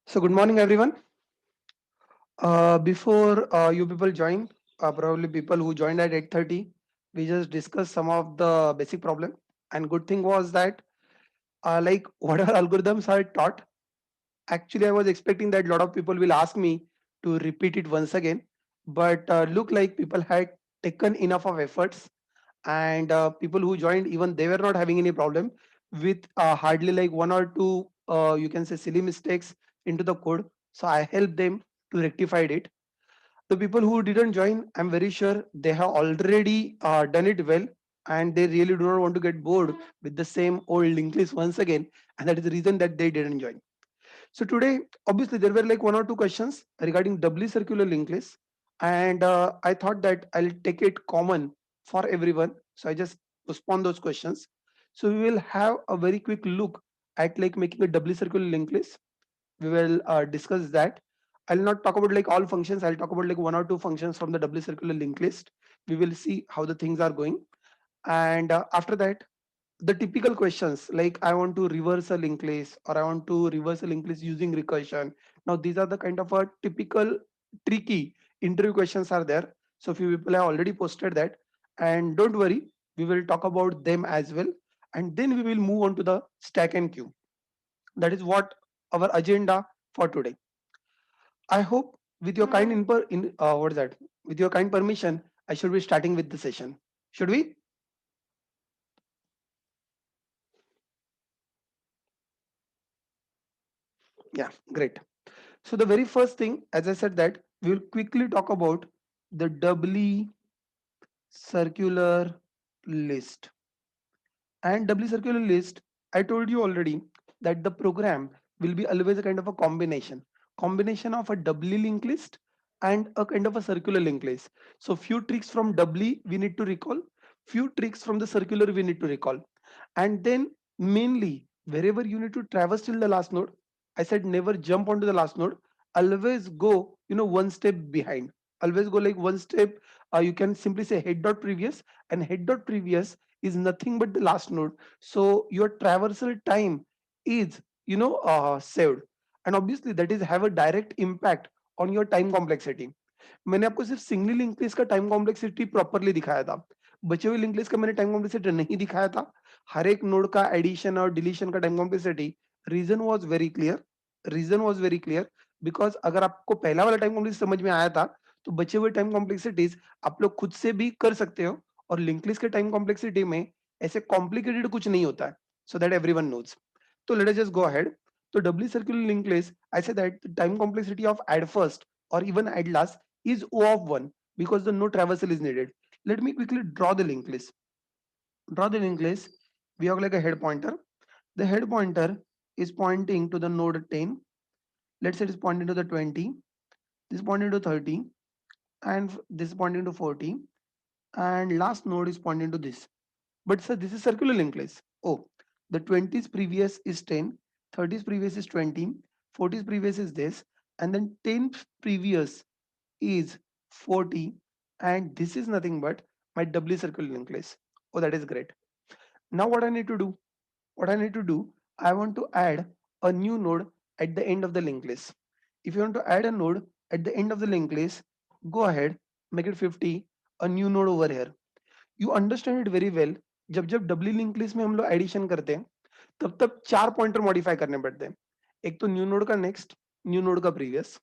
So good morning, everyone. Before you people join, probably people who joined at 8:30, we just discussed some of the basic problem. And good thing was that, like whatever algorithms are taught, actually I was expecting that a lot of people will ask me to repeat it once again. But look like people had taken enough of efforts, and people who joined, even they were not having any problem with hardly like one or two, you can say silly mistakes into the code. So I helped them to rectify it. The people who didn't join, I'm very sure they have already done it well, and they really do not want to get bored with the same old linked list once again, and that is the reason that they didn't join. So today, obviously, there were like one or two questions regarding doubly circular linked list, and I thought that I'll take it common for everyone. So I just postpone those questions. So we will have a very quick look at like making a doubly circular linked list. We will discuss that. I'll not talk about like all functions. I'll talk about like one or two functions from the doubly circular linked list. We will see how the things are going, and after that, the typical questions like I want to reverse a linked list, or I want to reverse a linked list using recursion. Now these are the kind of a typical tricky interview questions are there. So few people have already posted that, and don't worry, we will talk about them as well, and then we will move on to the stack and queue. That is what our agenda for today. I hope with your kind what is that? With your kind permission, I should be starting with the session. Should we? Yeah, great. So the very first thing, as I said, that we will quickly talk about the doubly circular list. And doubly circular list, I told you already that the program will be always a kind of a combination of a doubly linked list and a kind of a circular linked list. So few tricks from doubly we need to recall, few tricks from the circular we need to recall, and then mainly wherever you need to traverse till the last node, I said never jump onto the last node, always go one step behind, always go like one step. You can simply say head dot previous, and head dot previous is nothing but the last node. So your traversal time is saved, and obviously that is have a direct impact on your time complexity. मैंने आपको सिर्फ singly link list का time complexity properly दिखाया था, बचे हुए link list का मैंने टाइम कॉम्प्लेक्सिटी नहीं दिखाया था. हर एक नोड का एडिशन और डिलीशन का time complexity, reason was very clear, reason was very clear, because अगर आपको पहला वाला टाइम कॉम्प्लेक्सिटी समझ में आया था, तो बचे हुए टाइम कॉम्प्लेक्सिटीज आप लोग खुद से भी कर सकते हो. और लिंक लिस्ट के टाइम कॉम्प्लेक्सिटी में ऐसे कॉम्प्लिकेटेड कुछ नहीं होता है, सो दैट एवरीवन नोज. तो let us just go ahead. तो doubly circular linked list, I say that the time complexity of add first or even add last is O of 1, because the no traversal is needed. Let me quickly draw the linked list. Draw the linked list. We have like a head pointer. The head pointer is pointing to the node 10. Let's say it is pointing to the 20. This is pointing to 30, and this is pointing to 40, and last node is pointing to this. But sir, this is circular linked list. Oh, the 20's previous is 10, 30's previous is 20, 40's previous is this, and then 10's previous is 40, and this is nothing but my doubly circular linked list. Oh, that is great. Now what I need to do? What I need to do? I want to add a new node at the end of the linked list. If you want to add a node at the end of the linked list, go ahead, make it 50, a new node over here. You understand it very well. जब जब डबली link list में हम लोग addition करते हैं, तब तब चार पॉइंटर मॉडिफाई करने पड़ते हैं. एक तो न्यू नोड का नेक्स्ट, न्यू नोड का प्रीवियस,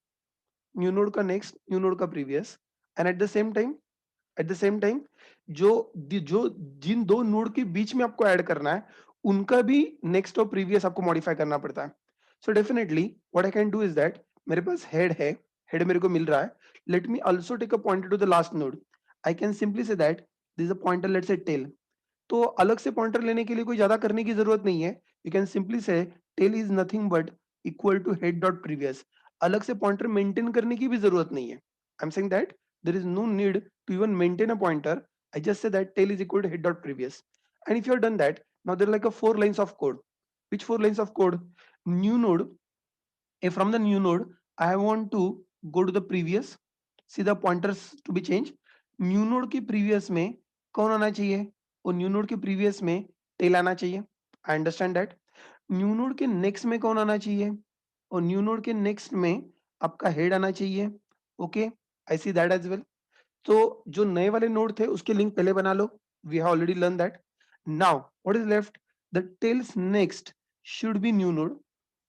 न्यू नोड का नेक्स्ट, न्यू नोड का previous, and at the same time जो जो जिन दो नोड के बीच में आपको ऐड करना है, उनका भी नेक्स्ट और प्रीवियस आपको मॉडिफाई करना पड़ता है. So definitely what I can do is that, मेरे पास हेड है, हेड मेरे को मिल रहा है, let me also take a pointer to the last node. I can simply say that this a pointer, let's say tail. तो अलग से पॉइंटर लेने के लिए कोई ज्यादा करने की जरूरत नहीं है. You can simply say tail is nothing but equal to head dot previous. अलग से पॉइंटर मेंटेन करने की भी जरूरत नहीं है. I am saying that there is no need to even maintain a pointer. I just say that tail is equal to head dot previous. And if you have done that, now there are like a 4 lines of code. Which 4 lines of code? New node. If from the new node I want to go to the previous, see the pointers to be changed. New node की previous में कौन आना चाहिए? और new node के previous में tail आना चाहिए. I understand that. New node के next में कौन आना चाहिए? और न्यू नोड के नेक्स्ट में आपका हेड आना चाहिए। Okay, I see that as well. तो जो नए वाले नोड थे उसके लिंक पहले बना लो, we have already learn that. Now what is left, the tails next should be new node,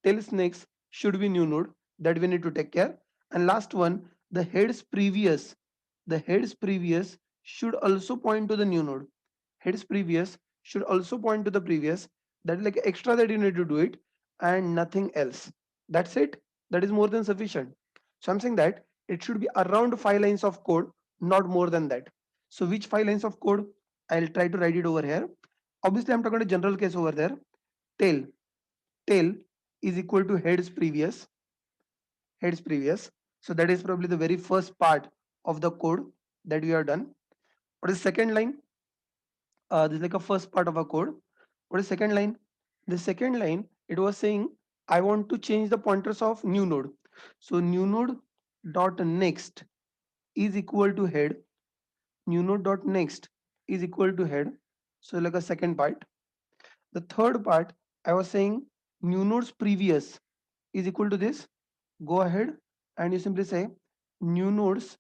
tails next should be new node, that we need to take care. And last one, the heads previous, the heads previous should also point to the new node, heads previous should also point to the previous, that is like extra that you need to do it, and nothing else. That's it, that is more than sufficient. So I'm saying that it should be around 5 lines of code, not more than that. So which 5 lines of code? I'll try to write it over here. Obviously I'm talking about general case over there. Tail is equal to heads previous. So that is probably the very first part of the code that we have done. What is second line? This is like a first part of a code. What is second line? The second line, it was saying I want to change the pointers of new node. So new node dot next is equal to head. New node dot next is equal to head. So like a second part. The third part, I was saying new nodes previous is equal to this. Go ahead and you simply say new nodes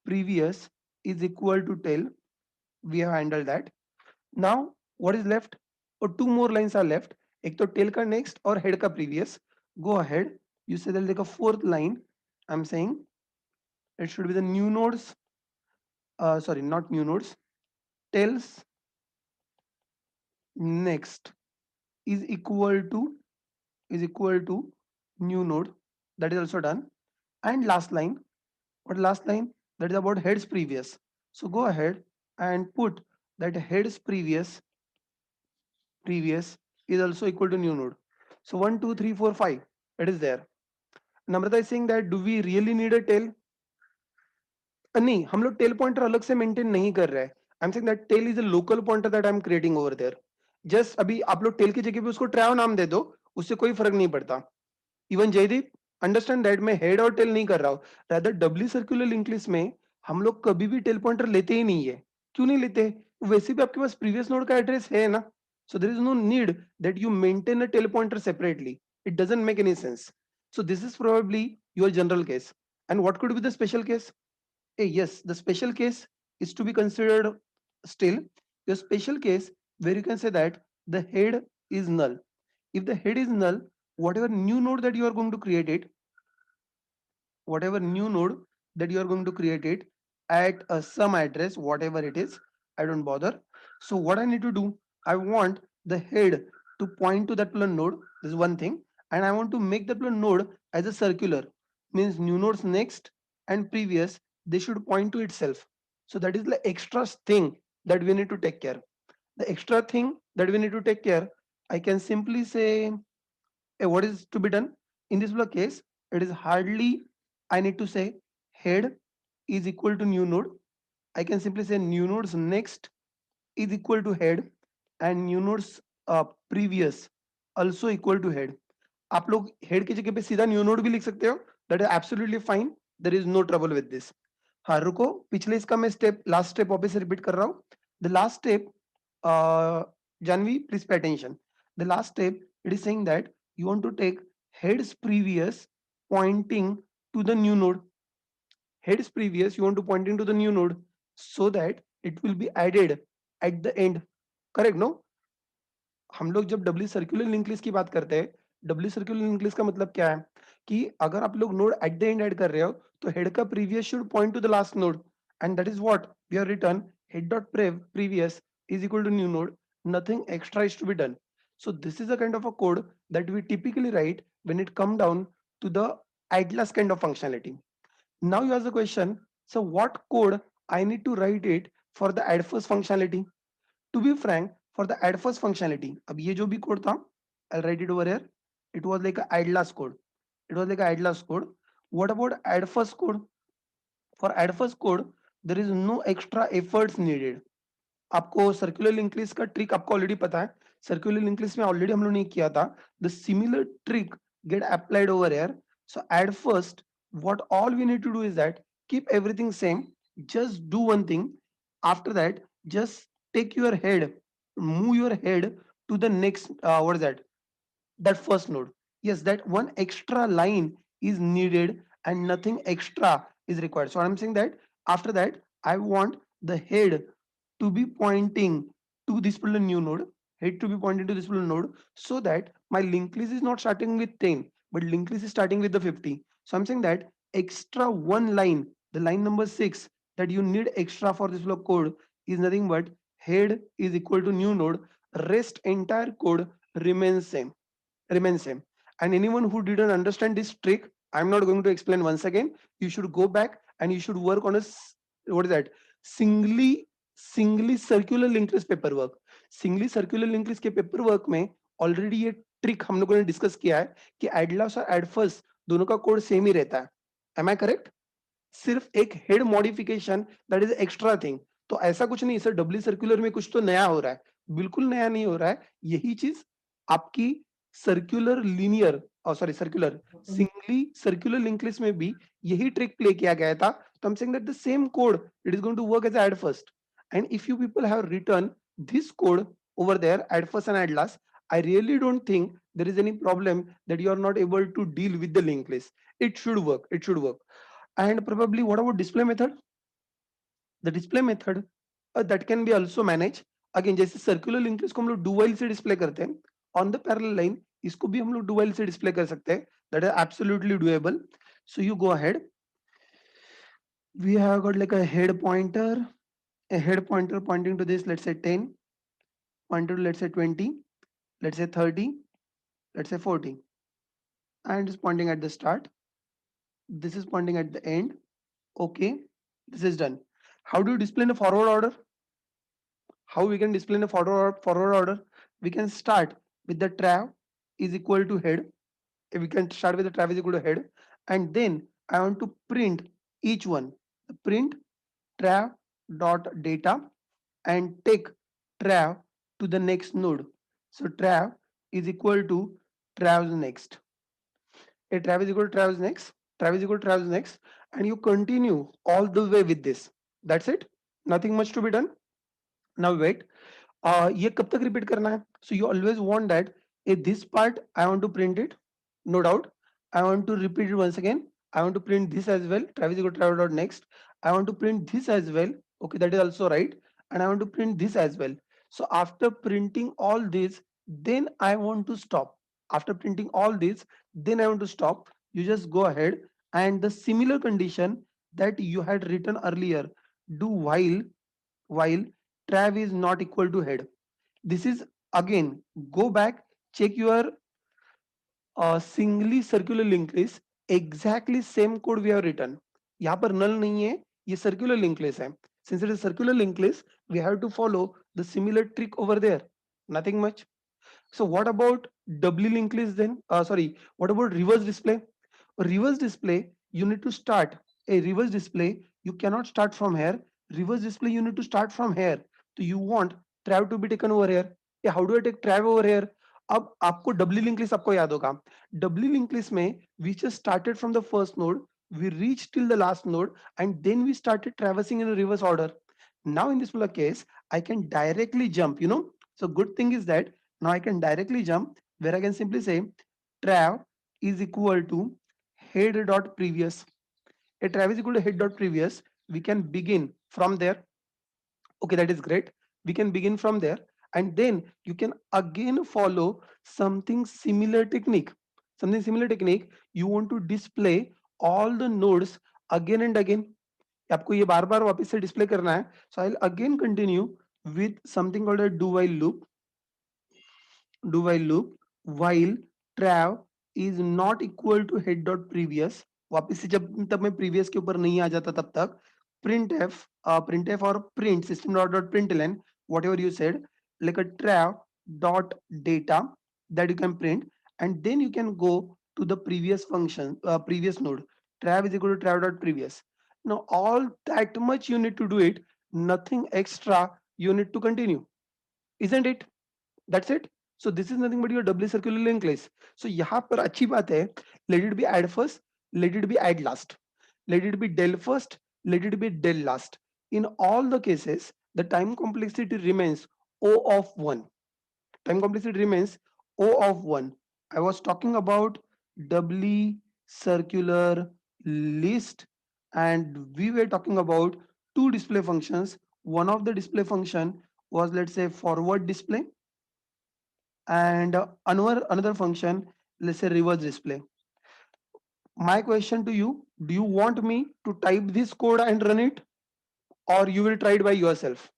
previous is equal to tail. We have handled that. Now what is left? Or two more lines are left. एक तो tail का next और head का previous. Go ahead. You say there's like a fourth line. I'm saying it should be the new nodes. Sorry, not new nodes. Tails next is equal to new node. That is also done. And last line, what last line? That is about heads previous. So go ahead and put that heads previous is also equal to new node. So 1 2 3 4 5, it is there. Namrata is saying that do we really need a tail? नहीं, हम लोग tell pointer अलग से maintain नहीं कर रहे हैं. I am saying that tail is a local pointer that I am creating over there. Just अभी आप लोग टेल की जगह पे उसको ट्रायो नाम दे दो, उससे कोई फर्क नहीं पड़ता. इवन जयदीप, अंडरस्टैंड दैट मैं हेड और टेल नहीं कर रहा हूँ. Rather W circular link list में हम लोग कभी भी टेल पॉइंटर लेते ही नहीं है. क्यों नहीं लेते? वैसे भी आपके पास प्रीवियस नोड का एड्रेस है ना. So there is no need that you maintain a tail pointer separately. It doesn't make any sense. So this is probably your general case. And what could be the special case? Yes, the special case is to be considered still. Your special case where you can say that the head is null. If the head is null, whatever new node that you are going to create it, whatever new node that you are going to create it at some address, whatever it is, I don't bother. So what I need to do, I want the head to point to that particular node. This is one thing. And I want to make that particular node as a circular. Means new nodes next and previous, they should point to itself. So that is the extra thing that we need to take care. The extra thing that we need to take care, I can simply say, what is to be done? In this particular case, it is hardly I need to say head is equal to new node. I can simply say new nodes next is equal to head and new nodes previous also equal to head. आप लोग head की जगह पे सीधा new node भी लिख सकते हो. That is absolutely fine. There is no trouble with this. हाँ रुको, पिछले इसका मैं स्टेप, लास्ट स्टेप वापस से रिपीट कर रहा हूँ. The last step, Janvi please pay attention. The last step, it is saying that you want to take heads previous pointing to the new node. Heads previous you want to pointing to the new node so that it will be added at the end. Correct, no? हम लोग जब W circular link list की बात करते हैं, W circular link list का मतलब क्या है कि अगर आप लोग node at the end add कर रहे हो तो हेड का previous should point to the last node. And that is what we have written. Head dot previous is equal to new node. Nothing extra is to be done. So this is a kind of a code that we typically write when it come down to the idlers kind of functionality. Now you ask the question, so what code I need to write it for the add first functionality? To be frank, for the add first functionality, अब ये जो भी code था, I'll write it over here. It was like a add last code. It was like a add last code. What about add first code? For add first code, there is no extra efforts needed. आपको circular link list का trick आपको already पता है. Circular link list में already हम लोग ने किया था. The similar trick get applied over here. So at first, what all we need to do is that keep everything same. Just do one thing. After that, just take your head, move your head to the next. What is that? That first node. Yes, that one extra line is needed and nothing extra is required. So I'm saying that after that, I want the head to be pointing to this particular new node, head to be pointing to this particular node, so that my linked list is not starting with 10, but linked list is starting with the 50. So I'm saying that extra one line, the line number 6 that you need extra for this block code is nothing but head is equal to new node, rest entire code remains same, remains same. And anyone who didn't understand this trick, I'm not going to explain once again. You should go back and you should work on a what is that, singly circular linked list paper work. Singly circular link list के paper work में already ये trick हम लोगों ने discuss किया है कि add last और एड फर्स्ट दोनों का कोड सेम ही रहता है. Am I correct? सिर्फ एक head modification, that is extra thing. तो ऐसा कुछ नहीं सर डब्ल्यू सर्कुलर में कुछ तो नया हो रहा है. बिल्कुल नया नहीं हो रहा है. यही चीज आपकी circular linear, sorry circular singly circular link list में भी यही ट्रिक प्ले किया गया था. तो I am saying that the same code it is going to work as add first. And if you people have return this code over there at first and at last, I really don't think there is any problem that you are not able to deal with the linked list. It should work, it should work. And probably what about display method? The display method that can be also managed. Again जैसे circular linked list को हम लोग do while से display करते हैं, on the parallel line इसको भी हम लोग do while से display कर सकते हैं. That is absolutely doable. So you go ahead. We have got like a head pointer pointing to this, let's say 10, pointer to let's say 20, let's say 30, let's say 40, and it's pointing at the start. This is pointing at the end. Okay, this is done. How do you display in a forward order? How we can display in a forward order? We can start with the trav is equal to head. If we can start with the trav is equal to head, and then I want to print each one. Print trav dot data and take trav to the next node. So trav is equal to trav's next. A trav is equal to trav's next. Trav is equal to trav's next, and you continue all the way with this. That's it. Nothing much to be done. Now wait. ये कब तक repeat करना है? So you always want that if this part I want to print it, no doubt. I want to repeat it once again. I want to print this as well. Travis equal to travel dot next. I want to print this as well. Okay, that is also right. And I want to print this as well. So after printing all this, then I want to stop. After printing all this, then I want to stop. You just go ahead and the similar condition that you had written earlier, do while trav is not equal to head. This is again, go back, check your singly circular linked list. Exactly same code we have written. यहाँ पर null नहीं है, ये circular linked list है. Since it is circular linked list, we have to follow the similar trick over there. Nothing much. So what about doubly linked list then? Sorry, what about reverse display? Reverse display, you need to start a reverse display. You cannot start from here. Reverse display, you need to start from here. So you want trav to be taken over here. Yeah, how do I take trav over here? अब आपको doubly link list आपको याद होगा. Doubly link list में we just started from the first node, we reached till the last node, and then we started traversing in a reverse order. Now in this particular case, I can directly jump, you know. So good thing is that now I can directly jump where I can simply say trav is equal to head dot previous. A trav is equal to head dot previous. We can begin from there. Okay, that is great. We can begin from there, and then you can again follow something similar technique. Something similar technique. You want to display all the nodes again and again. आपको ये बार बार वापस से display करना है. So I'll again continue with something called a do while loop while trav is not equal to head dot previous. वापस से जब तक मैं previous के ऊपर नहीं आ जाता तब तक printf or print system dot println, whatever you said, like a trav dot data that you can print, and then you can go to the previous function, previous node. Trav is equal to trav dot previous. Now all that much you need to do it, nothing extra you need to continue, isn't it? That's it. So this is nothing but your doubly circular linked list. So यहाँ पर अच्छी बात है, let it be add first, let it be add last, let it be del first, let it be del last. In all the cases, the time complexity remains O of 1. Time complexity remains O of 1. I was talking about doubly circular list, and we were talking about two display functions. One of the display function was, let's say, forward display, and another function, let's say, reverse display. My question to you, do you want me to type this code and run it, or you will try it by yourself?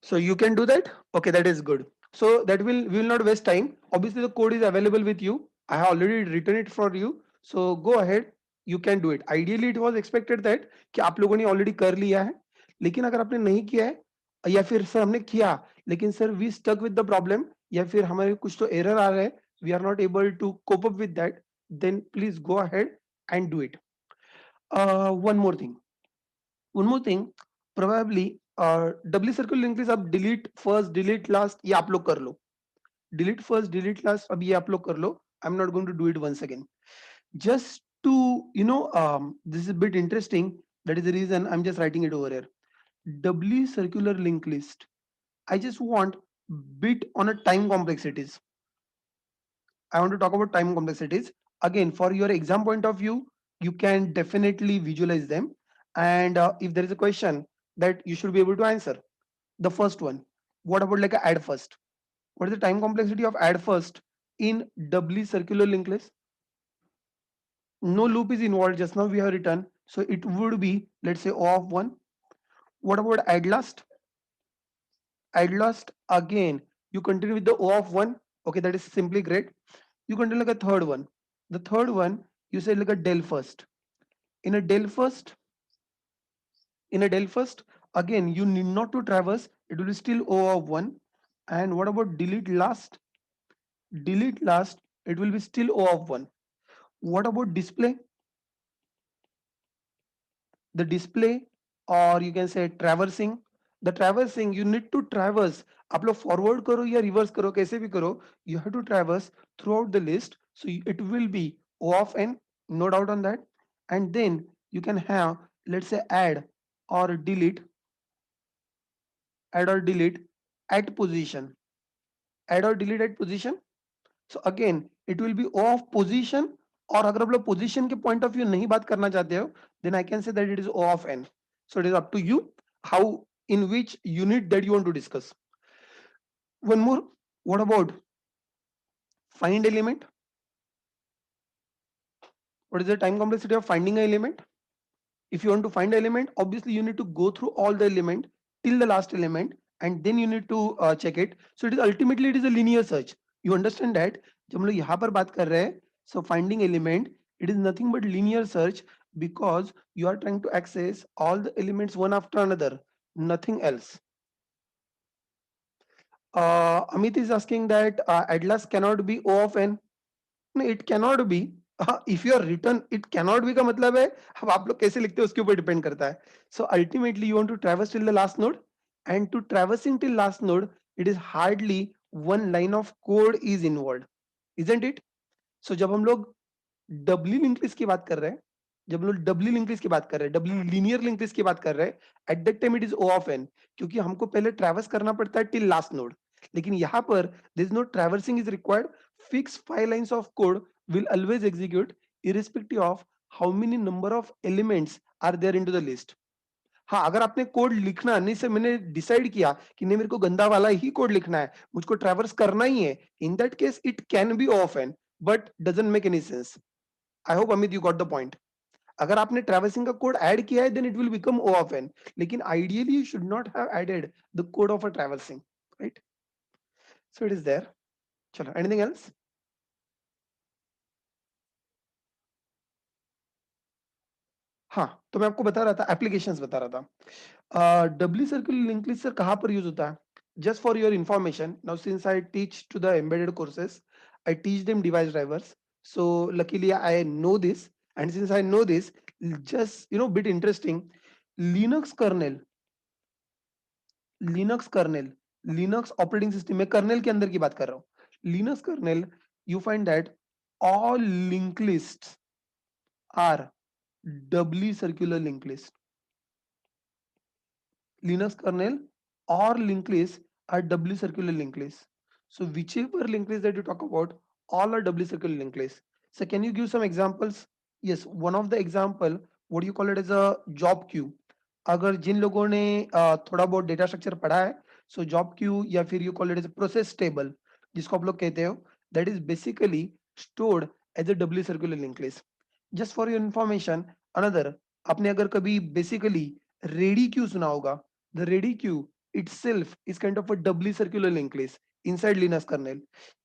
So you can do that. Okay, that is good. So that we will not waste time. Obviously the code is available with you. I have already written it for you. So go ahead, you can do it. Ideally it was expected that कि आप लोगों ने already कर लिया है, लेकिन अगर आपने नहीं किया है, या फिर सर हमने किया लेकिन sir we stuck with the problem, या फिर हमारे कुछ तो एरर आ रहे हैं, we are not able to cope up with that, then please go ahead and do it. One more thing, one more thing, probably W circle link list आप delete first delete last ये आप लोग कर लो, delete first delete last अब ये आप लोग कर लो. I am not going to do it once again, just to this is a bit interesting, that is the reason I'm just writing it over here. W circular link list, I just want bit on a time complexities. I want to talk about time complexities. Again, for your exam point of view, you can definitely visualize them. And if there is a question that you should be able to answer, the first one, what about like a add first? What is the time complexity of add first in doubly circular linked list? No loop is involved. Just now we have written. So it would be, let's say, O of 1. What about add last? Add last, again, you continue with the O of 1. Okay, that is simply great. You continue like a third one. The third one, you say like a del first. In a del first, in a del first, again, you need not to traverse. It will be still O of 1. And what about delete last? Delete last, it will be still O of 1. What about display? The display, or you can say traversing. The traversing, you need to traverse. आप लोग forward करो या reverse करो, कैसे भी करो, you have to traverse throughout the list. So it will be O of n, no doubt on that. And then you can have, let's say, or delete add or delete at position, add or delete at position. So again it will be O of position, और अगर आप लोग position के point of view नहीं बात करना चाहते हो, then I can say that it is O of n. So it is up to you how, in which unit that you want to discuss. One more, what about find element? What is the time complexity of finding an element? If you want to find element, obviously you need to go through all the element till the last element, and then you need to check it. So it is ultimately it is a linear search. You understand that जब हम लोग यहाँ पर बात कर रहे हैं, so finding element, it is nothing but linear search, because you are trying to access all the elements one after another, nothing else. Amit is asking that atlas cannot be O of n. No, it cannot be. If you are written it cannot be का मतलब है, अब आप लोग कैसे लिखते हो उसके ऊपर डिपेंड करता है. So ultimately you want to traverse till the last node, and to traversing till last node, it is hardly one line of code is involved, isn't it? So जब हम लोग डब्ली लिंक लिस्ट की बात कर रहे हैं, जब हम लोग डब्ली लिंक लिस्ट की बात कर रहे हैं, डब्ली लीनियर लिंक लिस्ट की बात कर रहे हैं, at that time it is O of n, क्योंकि हमको पहले ट्रैवर्स करना पड़ता है टिल लास्ट नोड. लेकिन यहाँ पर there is no traversing is required. Fix 5 lines of code will always execute irrespective of how many number of elements are there into the list. हाँ, अगर आपने कोड लिखना नहीं से मैंने डिसाइड किया कि नहीं मेरे को गंदा वाला ही कोड लिखना है, मुझको ट्रैवर्स करना ही है, in that case it can be of n, but doesn't make any sense. I hope Amit you got the point. अगर आपने ट्रैवर्सिंग का कोड ऐड किया है then it will become O of n, लेकिन ideally you should not have added the code of a traversing, right? So it is there. चलो, anything else? हाँ, तो मैं आपको बता रहा था, एप्लीकेशंस बता रहा था. Doubly circle link list sir कहाँ पर यूज होता है? Just for your information, now since I teach to the embedded courses, I teach them device drivers. So luckily I know this, and since I know this, just bit interesting. Linux kernel, Linux kernel, Linux operating system में kernel के अंदर की बात कर रहा हूं. Linux kernel, you find that all link list are doubly circular linked list. Linux kernel, or linked list are doubly circular linked list. So whichever linked list that you talk about, all are doubly circular linked list. So can you give some examples? Yes, one of the example, what do you call it as a job queue. अगर जिन लोगों ने थोड़ा बहुत data structure पढ़ा है, so job queue या फिर you call it as process table, जिसको आप लोग कहते हो, that is basically stored as a doubly circular link list. Just for your information, another, आपने अगर कभी बेसिकली रेडी क्यू सुना होगा, the ready queue itself is kind of a doubly circular linked list inside Linux kernel.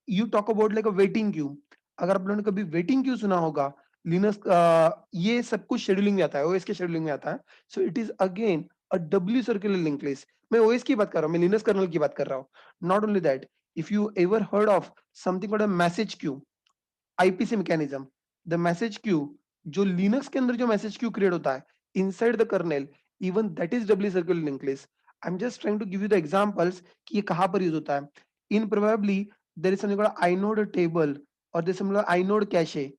You talk about like a waiting queue. अगर आप लोगों ने कभी वेटिंग क्यू सुना होगा, लिनक्स ये सब कुछ शेड्यूलिंग में आता है, ओएस के शेड्यूलिंग में आता है. सो it is again a doubly circular link list. मैं ओएस की बात कर रहा हूँ, मैं लिनक्स कर्नल की बात कर रहा हूँ. Not only that, if you ever heard of something called a message queue, IPC mechanism, the message queue, जो लिनक्स के अंदर जो मैसेज क्यू क्रिएट होता है inside the kernel, even that is W circular link list. I am just trying to give you the examples कि ये कहां पर यूज होता है. In probably there is something called inode table और there is something inode cache.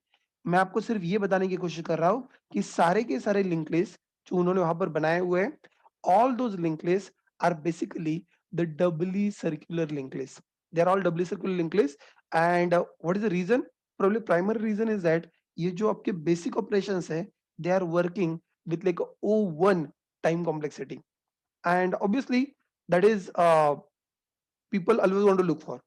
मैं आपको सिर्फ ये बताने की कोशिश कर रहा हूं कि सारे के सारे लिंक लिस्ट जो उन्होंने वहां पर बनाए हुए हैं, all those linked lists are basically the doubly circular linked lists. They are all doubly circular linked lists. And what is the reason? Probably primary reason is that ये जो आपके basic operations है, they are working with like a O1 time complexity. And obviously that is people always want to look for.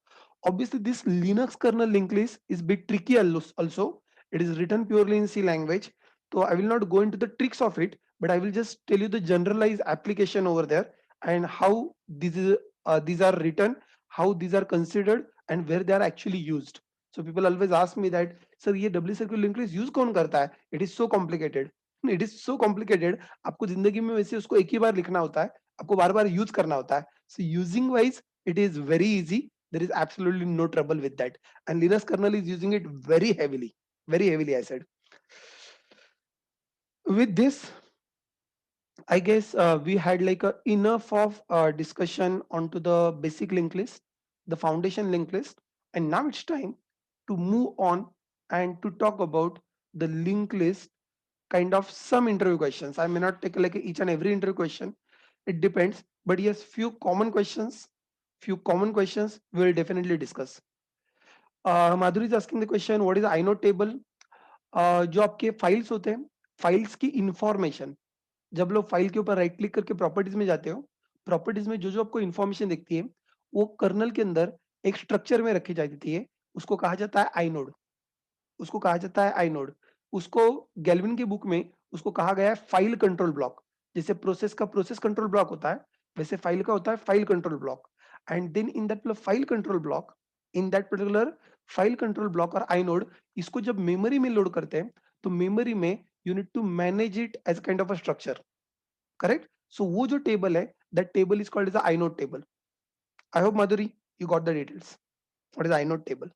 Obviously, this Linux kernel linked list is bit tricky also. It is written purely in C language. So I will not go into the tricks of it, but I will just tell you the generalized application over there and how these are written, how these are considered, and where they are actually used. So people always ask me that, sir, ये double circular linked list use कौन करता है? It is so complicated. It is so complicated. आपको जिंदगी में वैसे उसको एक ही बार लिखना होता है, आपको बार बार यूज करना होता है. So using wise, it is very easy. There is absolutely no trouble with that. And Linux kernel is using it very heavily, I said. With this, I guess we had like a enough of discussion onto the basic linked list, the foundation linked list, and now it's time to move on and to talk about the linked list, kind of some interview questions. I may not take like each and every interview question. It depends, but yes, few common questions we will definitely discuss. Madhuri is asking the question, what is inode table? जो आपके files होते हैं, files की information, जब लोग file के ऊपर right click करके प्रॉपर्टीज में जाते हो, प्रॉपर्टीज में जो जो आपको इंफॉर्मेशन दिखती है, वो कर्नल के अंदर एक स्ट्रक्चर में रखी जाती है. उसको कहा जाता है आइनोड. उसको कहा जाता है आइनोड. उसको गैल्विन की बुक में उसको कहा गया है फाइल कंट्रोल ब्लॉक. जैसे प्रोसेस का प्रोसेस कंट्रोल ब्लॉक होता है, वैसे फाइल का होता है file control block. And then in that file control block, in that particular file control block और आइनोड, इसको जब मेमोरी में लोड करते हैं, तो मेमोरी में you need to manage it as kind of a structure. Correct. So वो जो टेबल है, that table is called as inode table. I hope Madhuri you got the details what is inode table.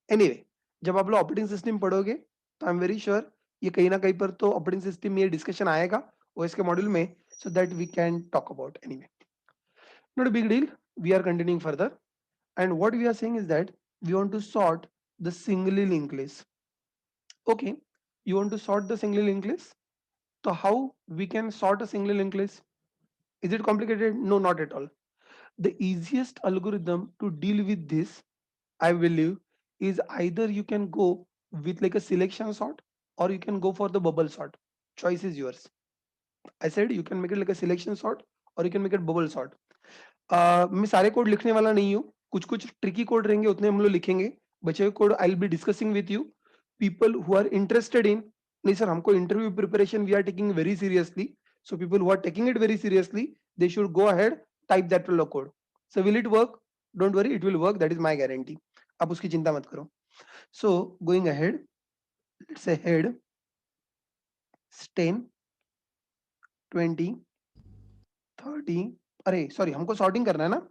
Anyway, जब आप लोग operating system पढ़ोगे, तो I am very sure ये कहीं ना कहीं पर तो ऑपरेटिंग सिस्टम में ये डिस्कशन आएगा ओएस के मॉड्यूल में, so that we can talk about. Anyway, not a big deal. We are continuing further, and what we are saying is that we want to sort the singly linked list. Okay, you want to sort the singly linked list. So how we can sort a singly linked list? Is it complicated? No, not at all. The easiest algorithm to deal with this, I believe, is either you can go with like a selection sort, or you can go for the bubble sort. Choice is yours. I said you can make it like a selection sort, or you can make it bubble sort. मैं सारे code लिखने वाला नहीं हूँ, कुछ कुछ tricky code रहेंगे, उतने हम लोग लिखेंगे. बचे हुए code I will be discussing with you. People who are interested in, नहीं सर हमको interview preparation we are taking very seriously, so people who are taking it very seriously, they should go ahead, type that code. So will it work? Don't worry, it will work, that is my guarantee. आप उसकी चिंता मत करो. So going ahead, let's say head 10, 20, 30. अरे sorry, हमको sorting करना है ना.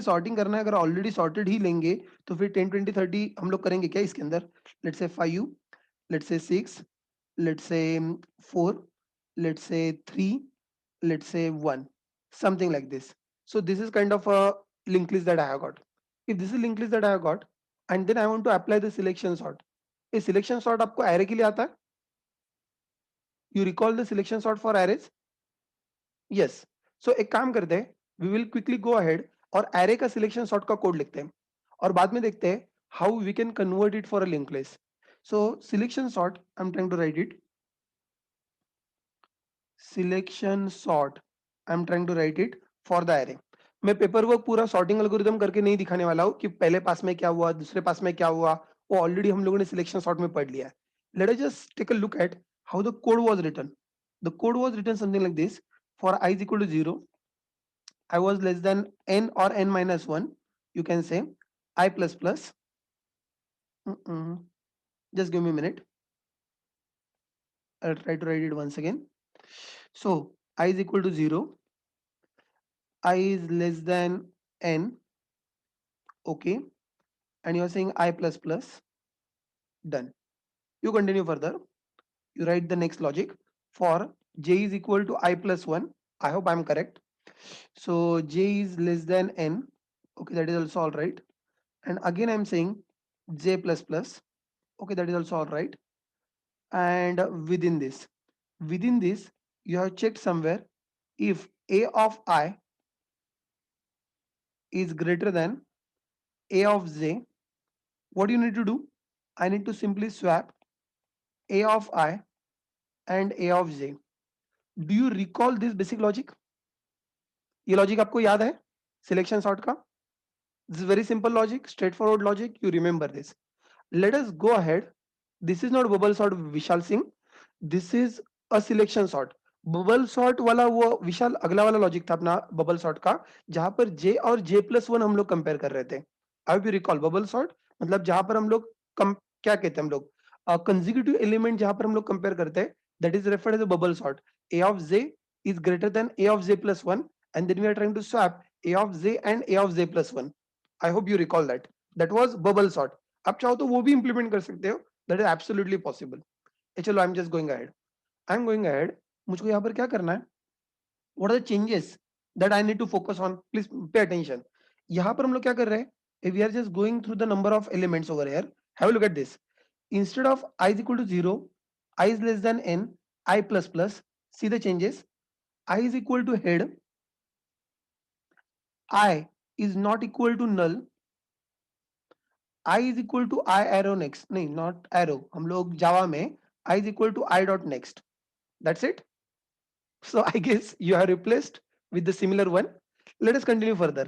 सॉर्टिंग करना है, अगर ऑलरेडी सॉर्टेड ही लेंगे तो फिर 10, 20, 30 हम लोग करेंगे क्या इसके अंदर? Let's say 5, let's say 6, let's say 4, let's say 3, let's say 1, something like this. So this is kind of a linked list that I have got. If this is linked list that I have got, and then I want to apply the selection sort. ये selection sort आपको array के लिए आता है? You recall the selection sort for arrays? Yes. So एक काम करते हैं, we will quickly go ahead और एरे का सिलेक्शन सॉर्ट का कोड लिखते हैं और बाद में देखते हैं how we can convert it for a link list. So selection sort I am trying to write it. Selection sort I am trying to write it for the array. मैं paper work पूरा sorting algorithm करके नहीं दिखाने वाला हूँ कि पहले पास में क्या हुआ, दूसरे पास में क्या हुआ. वो ऑलरेडी हम लोगों ने सिलेक्शन सॉर्ट में पढ़ लिया है. Let us just take a look at how the code was written. The code was written something like this. For I is equal to 0, I was less than n or n minus 1, you can say I plus plus. Just give me a minute. I'll try to write it once again. So I is equal to 0, I is less than n, okay, and you're saying I plus plus, done. You continue further. You write the next logic for j is equal to I plus 1. I hope I'm correct. So j is less than n, okay, that is also all right. And again I'm saying j plus plus, okay, that is also all right. And within this you have checked somewhere if a of I is greater than a of j. What do you need to do? I need to simply swap a of I and a of j. Do you recall this basic logic? ये logic आपको याद है selection sort का? This is very simple logic, straightforward logic. You remember this. Let us go ahead. This is not bubble sort Vishal Singh. This is a selection sort. Bubble sort वाला वो विशाल अगला वाला logic था अपना bubble sort का, जहां पर j और j+1 हम लोग कंपेयर कर रहे थे. आई यू रिकॉल बबल सॉर्ट मतलब जहां पर हम लोग क्या कहते हैं हम लोग कंसेक्यूटिव एलिमेंट जहां पर हम लोग कंपेयर करते हैं, that is referred as a bubble sort. a of j is greater than a of j+1 and then we are trying to swap a of j and a of j+1. I hope you recall that. That was bubble sort. आप चाहो तो वो भी implement कर सकते हो. That is absolutely possible. चलो आई am just going ahead. I am going ahead. मुझको यहाँ पर क्या करना है? What are the changes that I need to focus on? Please pay attention. यहाँ पर हम लोग क्या कर रहे हैं? We are just going through the number of elements over here. Have a look at this. Instead of I is equal to 0, I is less than n, I plus plus. See the changes. I is equal to head. I is not equal to null. I is equal to I arrow next. नहीं, not arrow. हम लोग जावा में I is equal to I dot next. That's it. So I guess you have replaced with the similar one. Let us continue further.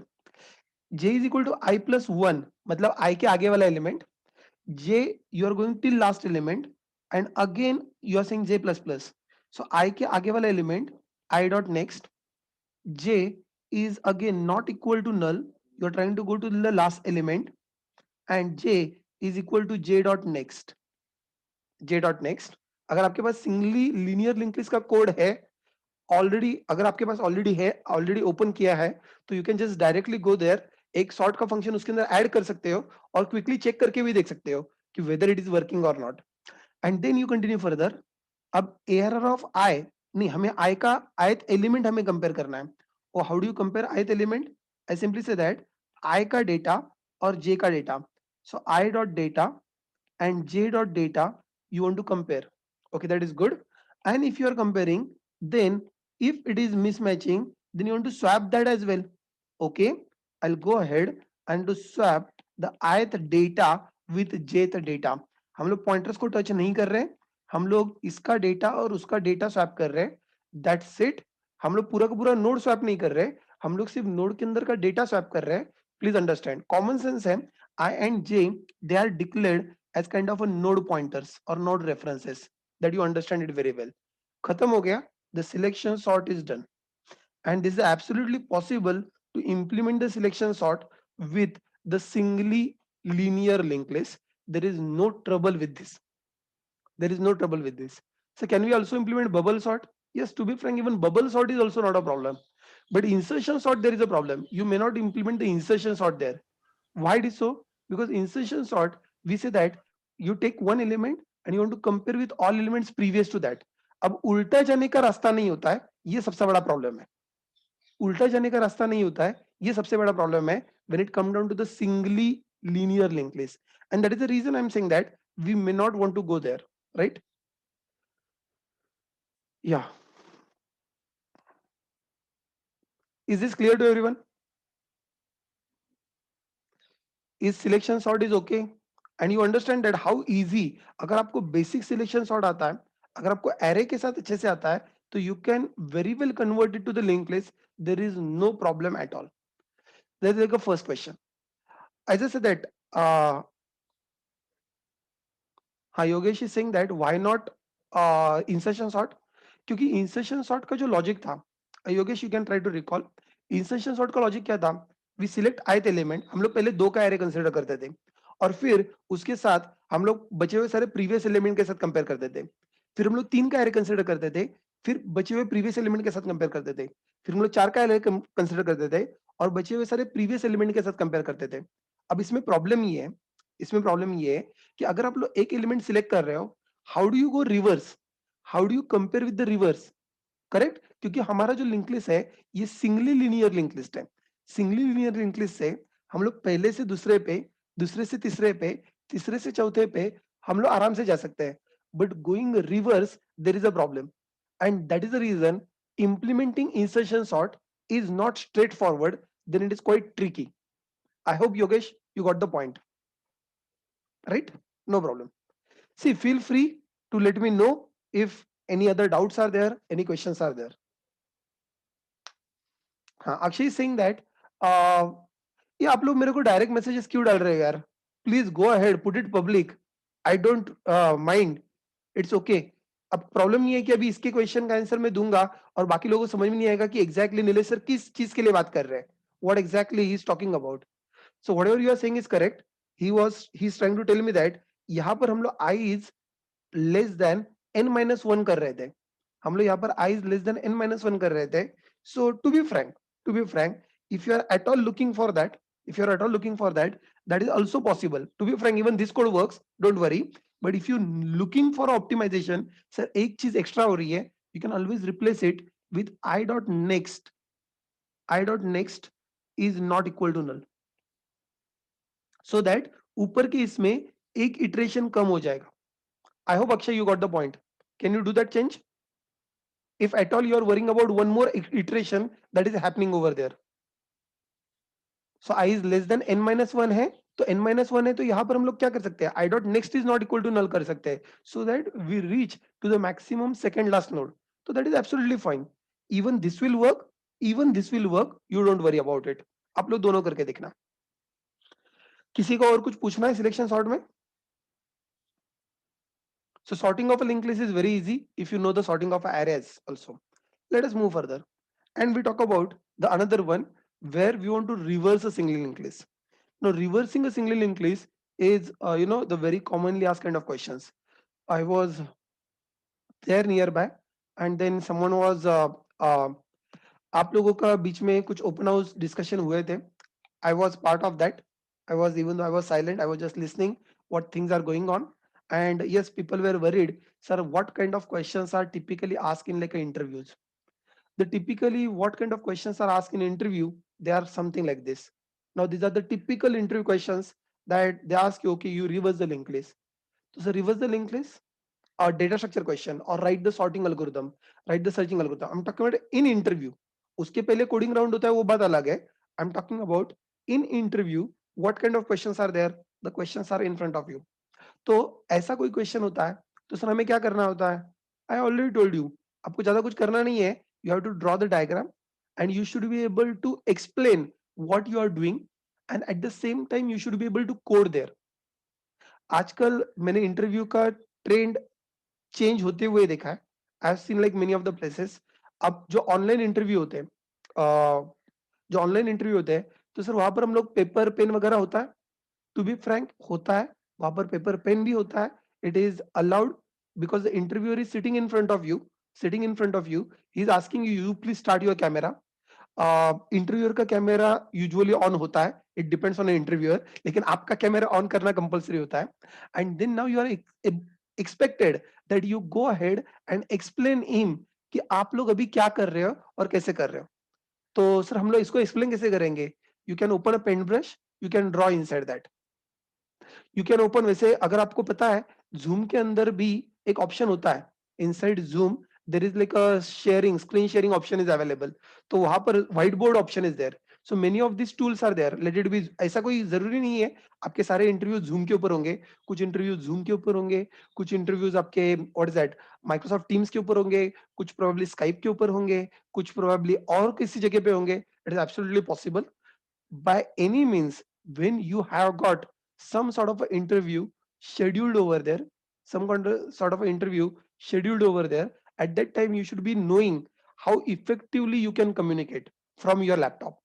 J is equal to I plus 1 मतलब I के आगे वाला element. J you are going till last element and again you are saying J plus plus. So I के आगे वाला element I dot next. J is again not equal to null. You are trying to go to the last element and J is equal to J dot next. J dot next. अगर आपके पास singly linear link list का code है already, अगर आपके पास already है, already open किया है, तो you can just directly go there, एक सॉर्ट का फंक्शन उसके अंदर ऐड कर सकते हो और क्विकली चेक करके भी देख सकते हो कि वेदर इट इज वर्किंग और not. And then you continue further. अब एरर ऑफ आई नहीं, हमें आई का ith एलिमेंट हमें कंपेयर करना है. और how do you compare ith element? I simply say that I का डेटा और जे का data. So I dot data and j dot data you want to compare. Okay, that is good. And if you are comparing, then if it is mismatching, then you want to swap that as well. Okay, I'll go ahead and to swap the ith data with jth data. हम लोग pointers को touch नहीं कर रहे हैं, हम लोग इसका डेटा और उसका डेटा स्वैप कर रहे हैं. That's it. हम लोग पूरा का पूरा नोड स्वैप नहीं कर रहे, हम लोग सिर्फ नोड के अंदर का डेटा स्वैप कर रहे हैं. प्लीज अंडरस्टैंड, कॉमन सेंस है. I and J, they are declared as kind of a node pointers or node references, that you understand it very well. खत्म हो गया. The selection sort is done. And this is absolutely possible to implement the selection sort with the singly linear linked list. There is no trouble with this. There is no trouble with this. So can we also implement bubble sort? Yes, to be frank, even bubble sort is also not a problem. But insertion sort, there is a problem. You may not implement the insertion sort there. Why it is so? Because insertion sort, we say that you take one element and you want to compare with all elements previous to that. अब उल्टा जाने का रास्ता नहीं होता है, ये सबसे बड़ा प्रॉब्लम है. उल्टा जाने का रास्ता नहीं होता है, ये सबसे बड़ा प्रॉब्लम है when it come down to the singly linear linked list. And that is the reason I'm saying that we may not want to go there, right? Yeah. Is this clear to everyone? Is selection sort is okay? And you understand that how easy, अगर आपको basic selection sort आता है, अगर आपको array के साथ अच्छे से आता है, तो you can very well convert it to the linked list. There is no problem at all. Let's take a first question. As I said that, Yogesh is saying that why not insertion sort, क्योंकि insertion sort का जो logic था, Yogesh you can try to recall, insertion sort का logic क्या था? We select ith element, हम लोग पहले दो का एरे कंसिडर करते थे और फिर उसके साथ हम लोग बचे हुए सारे प्रीवियस एलिमेंट के साथ कंपेयर करते थे, फिर हम लोग तीन का एरे कंसिडर करते थे, फिर बचे हुए प्रीवियस एलिमेंट के साथ कंपेयर करते थे, फिर हम लोग चार का एरे कंसिडर करते थे और बचे हुए सारे प्रीवियस एलिमेंट के साथ कंपेयर करते थे। अब इसमें प्रॉब्लम ये है, इसमें प्रॉब्लम ये है कि अगर आप लोग एक एलिमेंट सिलेक्ट कर रहे हो, how do you go reverse, how do you compare with the reverse, correct? क्योंकि हमारा जो लिंक लिस्ट है ये सिंगली लीनियर लिंक लिस्ट है। सिंगली लीनियर लिंक लिस्ट से हम लोग पहले से दूसरे पे, दूसरे से तीसरे पे, तीसरे से चौथे पे हम लोग आराम से जा सकते हैं, but going reverse there is a problem, and that is the reason implementing insertion sort is not straightforward, then it is quite tricky. I hope Yogesh you got the point, right? No problem. See, feel free to let me know if any other doubts are there, any questions are there. हाँ, Akshay is saying that ये आप लोग मेरे को direct messages क्यों डाल रहे हो यार? Please go ahead, put it public, I don't mind, it's okay. अब प्रॉब्लम ये है कि अभी इसके क्वेश्चन का आंसर मैं दूंगा और बाकी लोगों को समझ में नहीं आएगा कि एग्जैक्टली नीलेश सर किस चीज के लिए बात कर रहे हैं, what exactly he is talking about. So whatever you are saying is correct, he is trying to tell me that यहाँ पर हम लोग I is less than n-1 कर रहे थे, हम लोग यहाँ पर i is less than n-1 कर रहे थे। So to be frank, if you are at all looking for that, if you are at all looking for that, that is also possible. To be frank, even this code works, don't worry. But if you looking for optimization, sir एक चीज extra हो रही है, you can always replace it with I dot next. I dot next is not equal to null, so that ऊपर के इसमें एक iteration कम हो जाएगा। I hope Akshay you got the point. Can you do that change? If at all you are worrying about one more iteration that is happening over there. So I is less than n-1 है, तो n-1 है तो यहाँ पर हम लोग क्या कर सकते हैं? I dot next is not equal to null कर सकते हैं, so that we reach to the maximum second last node. So that is absolutely fine. Even this will work. Even this will work. You don't worry about it. आप लोग दोनों करके देखना। किसी को और कुछ पूछना है सिलेक्शन सॉर्ट में? So sorting of a linked list is very easy if you know the sorting of arrays also. Let us move further and we talk about the another one where we want to reverse a single linked list. Now reversing a single linked list is the very commonly asked kind of questions. I was there nearby and then someone was आप लोगों का बीच में कुछ open house discussion हुए थे. I was part of that. Even though I was silent, I was just listening what things are going on. And yes, people were worried, sir, what kind of questions are typically asked in like interviews? The typically what kind of questions are asked in interview? They are something like this. Now these are the typical interview questions that they ask you, okay, you reverse the linked list. So reverse the linked list or data structure question or write the sorting algorithm, write the searching algorithm. I'm talking about in interview. उसके पहले coding round होता है वो बात अलग है. I'm talking about in interview what kind of questions are there? The questions are in front of you. तो ऐसा कोई क्वेश्चन होता है तो सर हमें क्या करना होता है? आई ऑलरेडी टोल्ड यू, आपको ज्यादा कुछ करना नहीं है, you have to draw the diagram and you should be able to explain what you are doing and at the same time you should be able to code there. आजकल मैंने interview का trend change होते हुए देखा है, I have seen like many of the places. अब जो online interview होते हैं, जो ऑनलाइन इंटरव्यू होते हैं तो सर वहां पर हम लोग पेपर पेन वगैरह होता है, टू बी फ्रैंक होता है, वहां पर पेपर पेन भी होता है, it is allowed because the interviewer is sitting in front of you, sitting in front of you, he is asking you, you please start your camera. Interviewer का camera usually on होता है, it depends on interviewer, लेकिन आपका camera on करना compulsory होता है। And then now you are expected that you go ahead and explain him कि आप लोग अभी क्या कर रहे हो और कैसे कर रहे हो। तो सर हम लोग इसको एक्सप्लेन कैसे करेंगे? You can open a pen brush, you can draw inside that, you can open. वैसे अगर आपको पता है जूम के अंदर भी एक ऑप्शन होता है inside zoom there is like a sharing, screen sharing option is available. तो वहां पर whiteboard option is there. So many of these tools are there. Let it be, ऐसा कोई जरूरी नहीं है आपके सारे इंटरव्यू जूम के ऊपर होंगे, कुछ इंटरव्यू जूम के ऊपर होंगे, कुछ इंटरव्यूज आपके what is that Microsoft teams के ऊपर होंगे, कुछ प्रोबेबली स्काइप के ऊपर होंगे, कुछ प्रोबेबली और किसी जगह पे होंगे. It is absolutely possible. By any means, when you have got some sort of an interview scheduled over there, some sort of an interview scheduled over there, at that time you should be knowing how effectively you can communicate from your laptop.